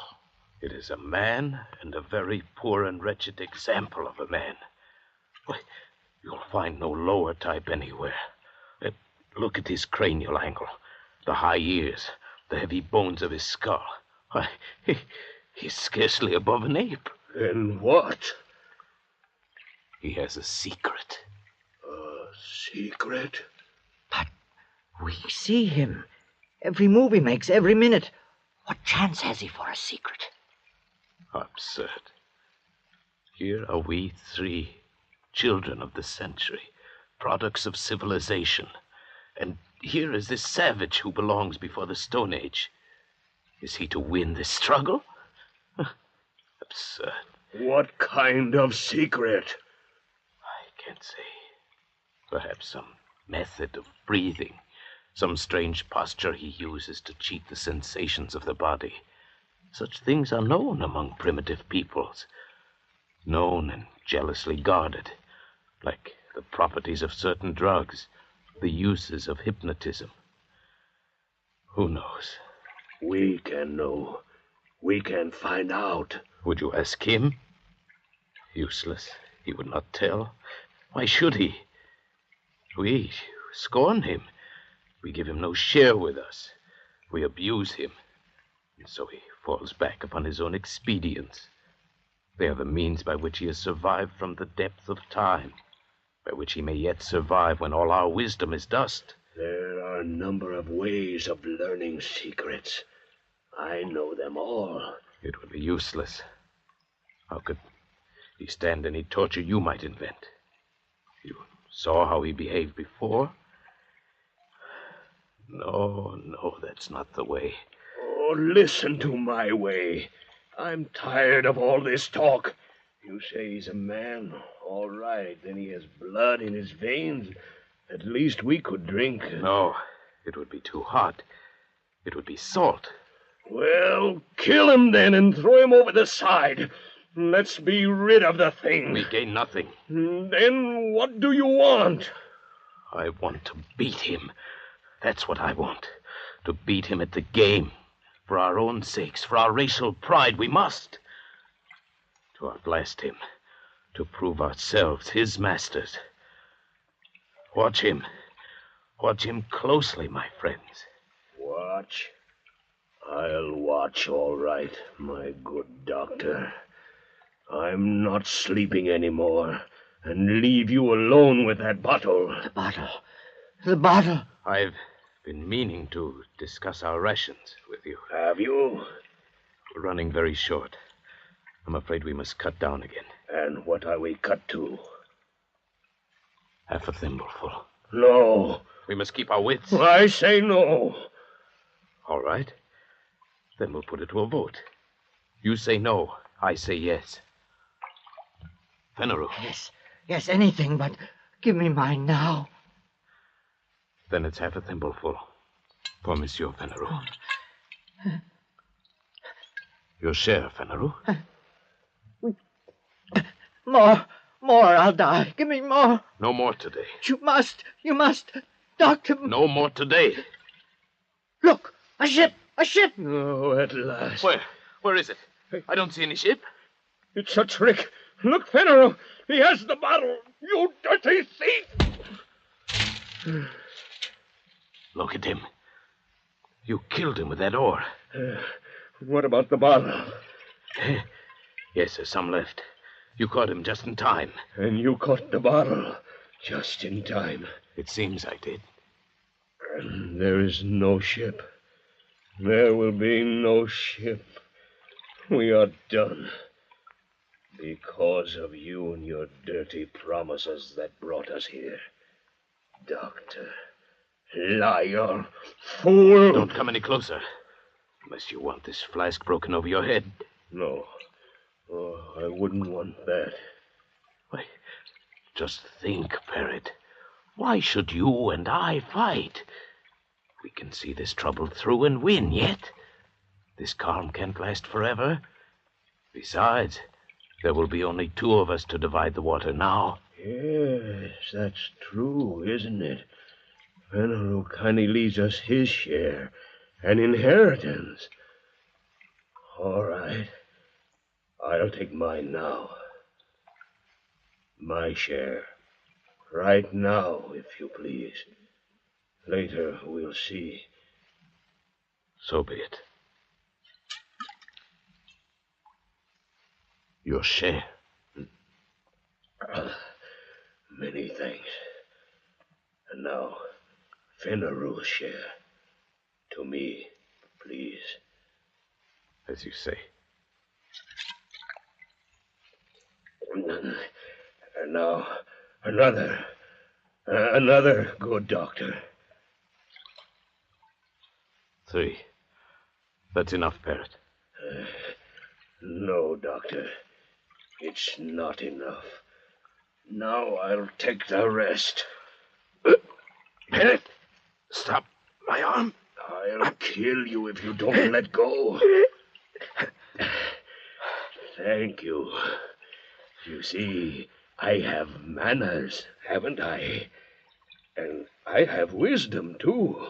It is a man, and a very poor and wretched example of a man. Why, you'll find no lower type anywhere. Look at his cranial angle, the high ears, the heavy bones of his skull. Why, he's scarcely above an ape. And what? He has a secret. A secret? But we see him. Every move he makes, every minute. What chance has he for a secret? Absurd. Here are we three, children of the century, products of civilization. And here is this savage who belongs before the Stone Age. Is he to win this struggle? Absurd. What kind of secret? I can't say. Perhaps some method of breathing. Some strange posture he uses to cheat the sensations of the body. Such things are known among primitive peoples. Known and jealously guarded. Like the properties of certain drugs. The uses of hypnotism. Who knows? We can know. We can find out. Would you ask him? Useless. He would not tell. Why should he? We scorn him. We give him no share with us. We abuse him. And so he falls back upon his own expedients. They are the means by which he has survived from the depth of time, by which he may yet survive when all our wisdom is dust. There are a number of ways of learning secrets. I know them all. It would be useless. How could he stand any torture you might invent? You saw how he behaved before? No, that's not the way. Oh, listen to my way. I'm tired of all this talk. You say he's a man. All right, then he has blood in his veins. At least we could drink. No, it would be too hot. It would be salt. Well, kill him then and throw him over the side. Let's be rid of the thing. We gain nothing. Then what do you want? I want to beat him. That's what I want. To beat him at the game. For our own sakes, for our racial pride, we must. To outlast him. To prove ourselves his masters. Watch him. Watch him closely, my friends. Watch? I'll watch, all right, my good doctor. I'm not sleeping anymore, and leave you alone with that bottle. The bottle. The bottle. I've been meaning to discuss our rations with you. Have you? We're running very short. I'm afraid we must cut down again. And what are we cut to? Half a thimbleful. No. We must keep our wits. I say no. All right. Then we'll put it to a vote. You say no. I say yes. Fenneru. Yes, anything, but give me mine now. Then it's half a thimbleful for Monsieur Fenneru. Your share, Fenneru. More, I'll die. Give me more. No more today. You must. Doctor. No more today. Look, a ship. Oh, at last. Where is it? I don't see any ship. It's a trick. Look, Fenneru. He has the bottle. You dirty thief. Look at him. You killed him with that oar. What about the bottle? Yes, there's some left. You caught him just in time. And you caught the bottle. Just in time. It seems I did. And there is no ship. There will be no ship. We are done. Because of you and your dirty promises that brought us here. Doctor. Liar. Fool. Don't come any closer. Unless you want this flask broken over your head. No. Oh, I wouldn't want that. Why, just think, Parrot. Why should you and I fight? We can see this trouble through and win yet. This calm can't last forever. Besides, there will be only two of us to divide the water now. Yes, that's true, isn't it? Fenrir kindly leaves us his share, an inheritance. All right. I'll take mine now. My share. Right now, if you please. Later, we'll see. So be it. Your share. Many thanks. And now, Fenrir's share. To me, please. As you say. And now, another good doctor. 3. That's enough, Parrot. No, Doctor. It's not enough. Now I'll take the rest. Parrot, stop my arm. I'll kill you if you don't let go. Thank you. You see, I have manners, haven't I? And I have wisdom, too,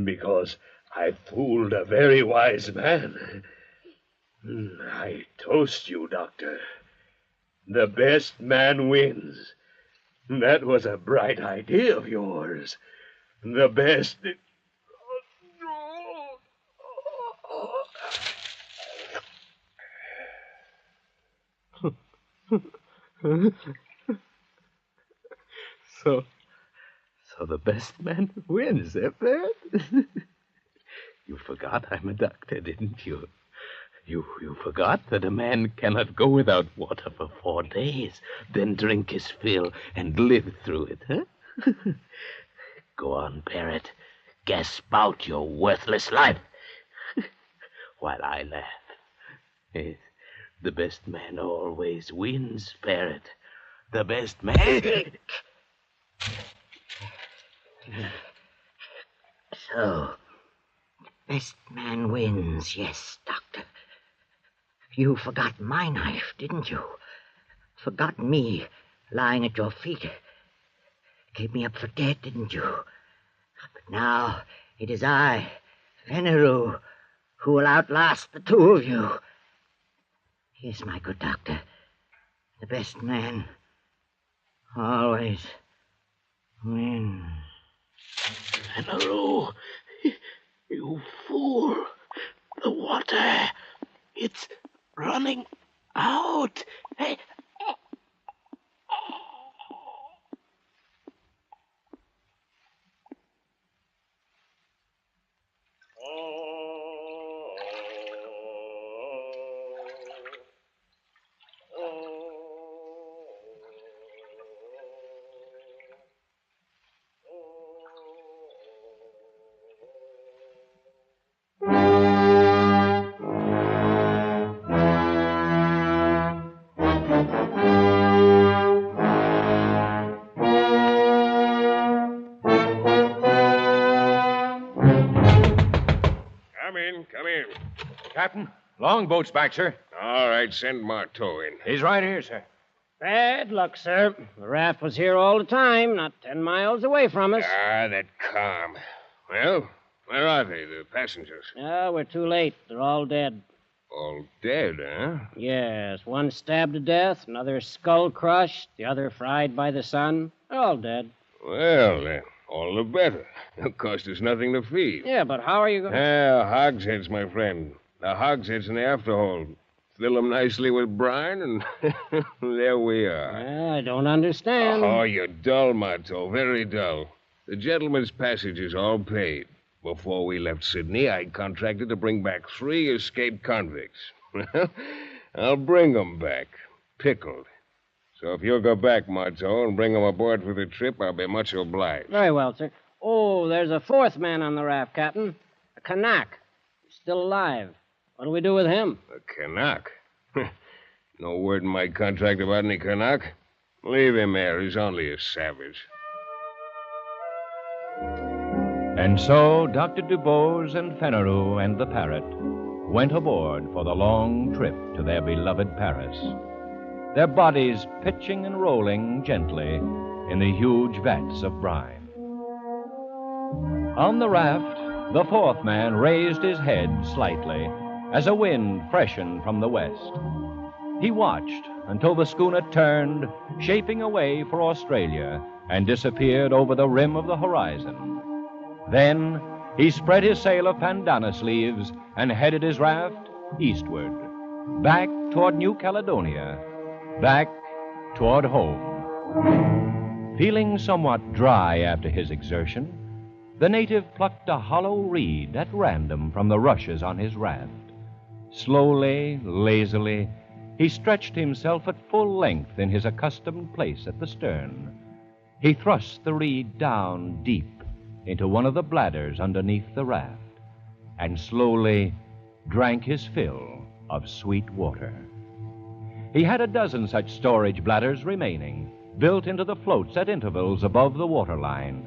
because I fooled a very wise man. I toast you, Doctor. The best man wins. That was a bright idea of yours. The best... So the best man wins, eh, Parrot? You forgot I'm a doctor, didn't you? You forgot that a man cannot go without water for 4 days, then drink his fill and live through it, huh? Go on, Parrot. Gasp out your worthless life while I laugh. Yes, the best man always wins, Parrot. The best man... So, best man wins, yes, Doctor. You forgot my knife, didn't you? Forgot me lying at your feet. Gave me up for dead, didn't you? But now it is I, Fenrir, who will outlast the two of you. Yes, my good doctor. The best man always wins. Fenrir, you fool. The water, it's running out. Hey. Come in. Captain, longboat's back, sir. All right, send Marteau in. He's right here, sir. Bad luck, sir. The raft was here all the time, not 10 miles away from us. Ah, that calm. Well, where are they, the passengers? We're too late. They're all dead. All dead, huh? Yes, one stabbed to death, another skull crushed, the other fried by the sun. They're all dead. Well, then, all the better. It'll cost us nothing to feed. Yeah, but how are you going... Hogsheads, my friend. The hogsheads in the afterhold. fill them nicely with brine, and there we are. I don't understand. Oh, you're dull, Mato, very dull. The gentleman's passage is all paid. Before we left Sydney, I contracted to bring back 3 escaped convicts. I'll bring them back, pickled. So if you'll go back, Mato, and bring them aboard for the trip, I'll be much obliged. Very well, sir. Oh, there's a 4th man on the raft, Captain. A Kanak. He's still alive. What do we do with him? A Kanak? No word in my contract about any Kanak. Leave him there. He's only a savage. And so Dr. DuBose and Fenneru and the parrot went aboard for the long trip to their beloved Paris, their bodies pitching and rolling gently in the huge vats of brine. On the raft, the 4th man raised his head slightly as a wind freshened from the west. He watched until the schooner turned, shaping away for Australia, and disappeared over the rim of the horizon. Then he spread his sail of pandanus leaves and headed his raft eastward, back toward New Caledonia, back toward home. Feeling somewhat dry after his exertion, the native plucked a hollow reed at random from the rushes on his raft. Slowly, lazily, he stretched himself at full length in his accustomed place at the stern. He thrust the reed down deep into one of the bladders underneath the raft, and slowly drank his fill of sweet water. He had a dozen such storage bladders remaining, built into the floats at intervals above the waterline,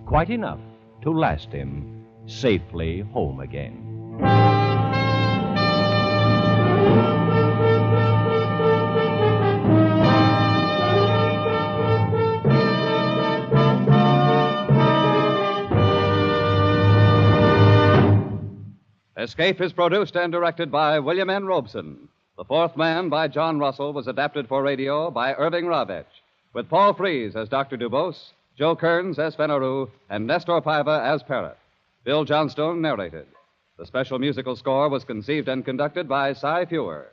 quite enough to last him safely home again. Escape is produced and directed by William N. Robeson. The 4th Man by John Russell was adapted for radio by Irving Ravech, with Paul Frees as Dr. DuBose, Joe Kearns as Fenneru, and Nestor Paiva as Parrot. Bill Johnstone narrated. The special musical score was conceived and conducted by Cy Fewer.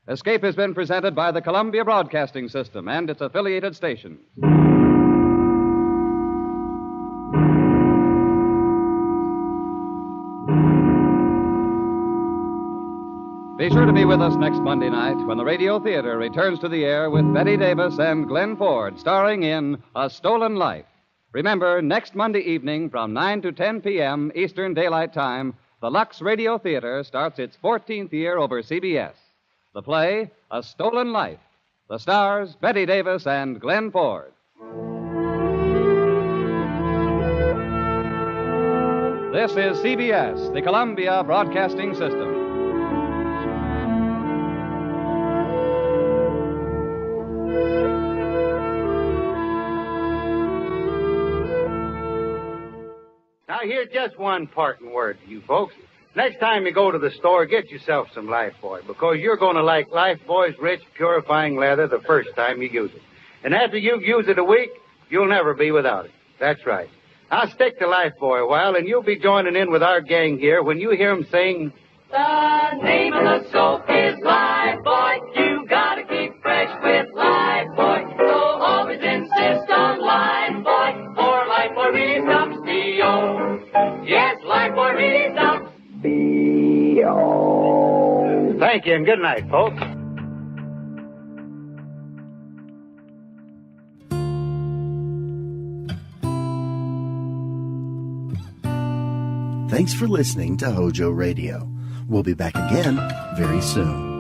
Escape has been presented by the Columbia Broadcasting System and its affiliated stations. Be sure to be with us next Monday night when the Radio Theater returns to the air with Betty Davis and Glenn Ford starring in A Stolen Life. Remember, next Monday evening from 9 to 10 p.m. Eastern Daylight Time, the Lux Radio Theater starts its 14th year over CBS. The play, A Stolen Life. The stars, Betty Davis and Glenn Ford. This is CBS, the Columbia Broadcasting System. Now, here's just one parting word to you folks. Next time you go to the store, get yourself some Lifebuoy, because you're going to like Lifebuoy's rich, purifying leather the first time you use it. And after you've used it a week, you'll never be without it. That's right. Now, stick to Lifebuoy a while, and you'll be joining in with our gang here when you hear them sing, "The name of the soap is Lifebuoy. You gotta keep fresh with Lifebuoy. So always insist on Lifebuoy, for Lifebuoy really stops B.O. Yes, Lifebuoy really stops B.O. Thank you, and good night, folks. Thanks for listening to Hojo Radio. We'll be back again very soon.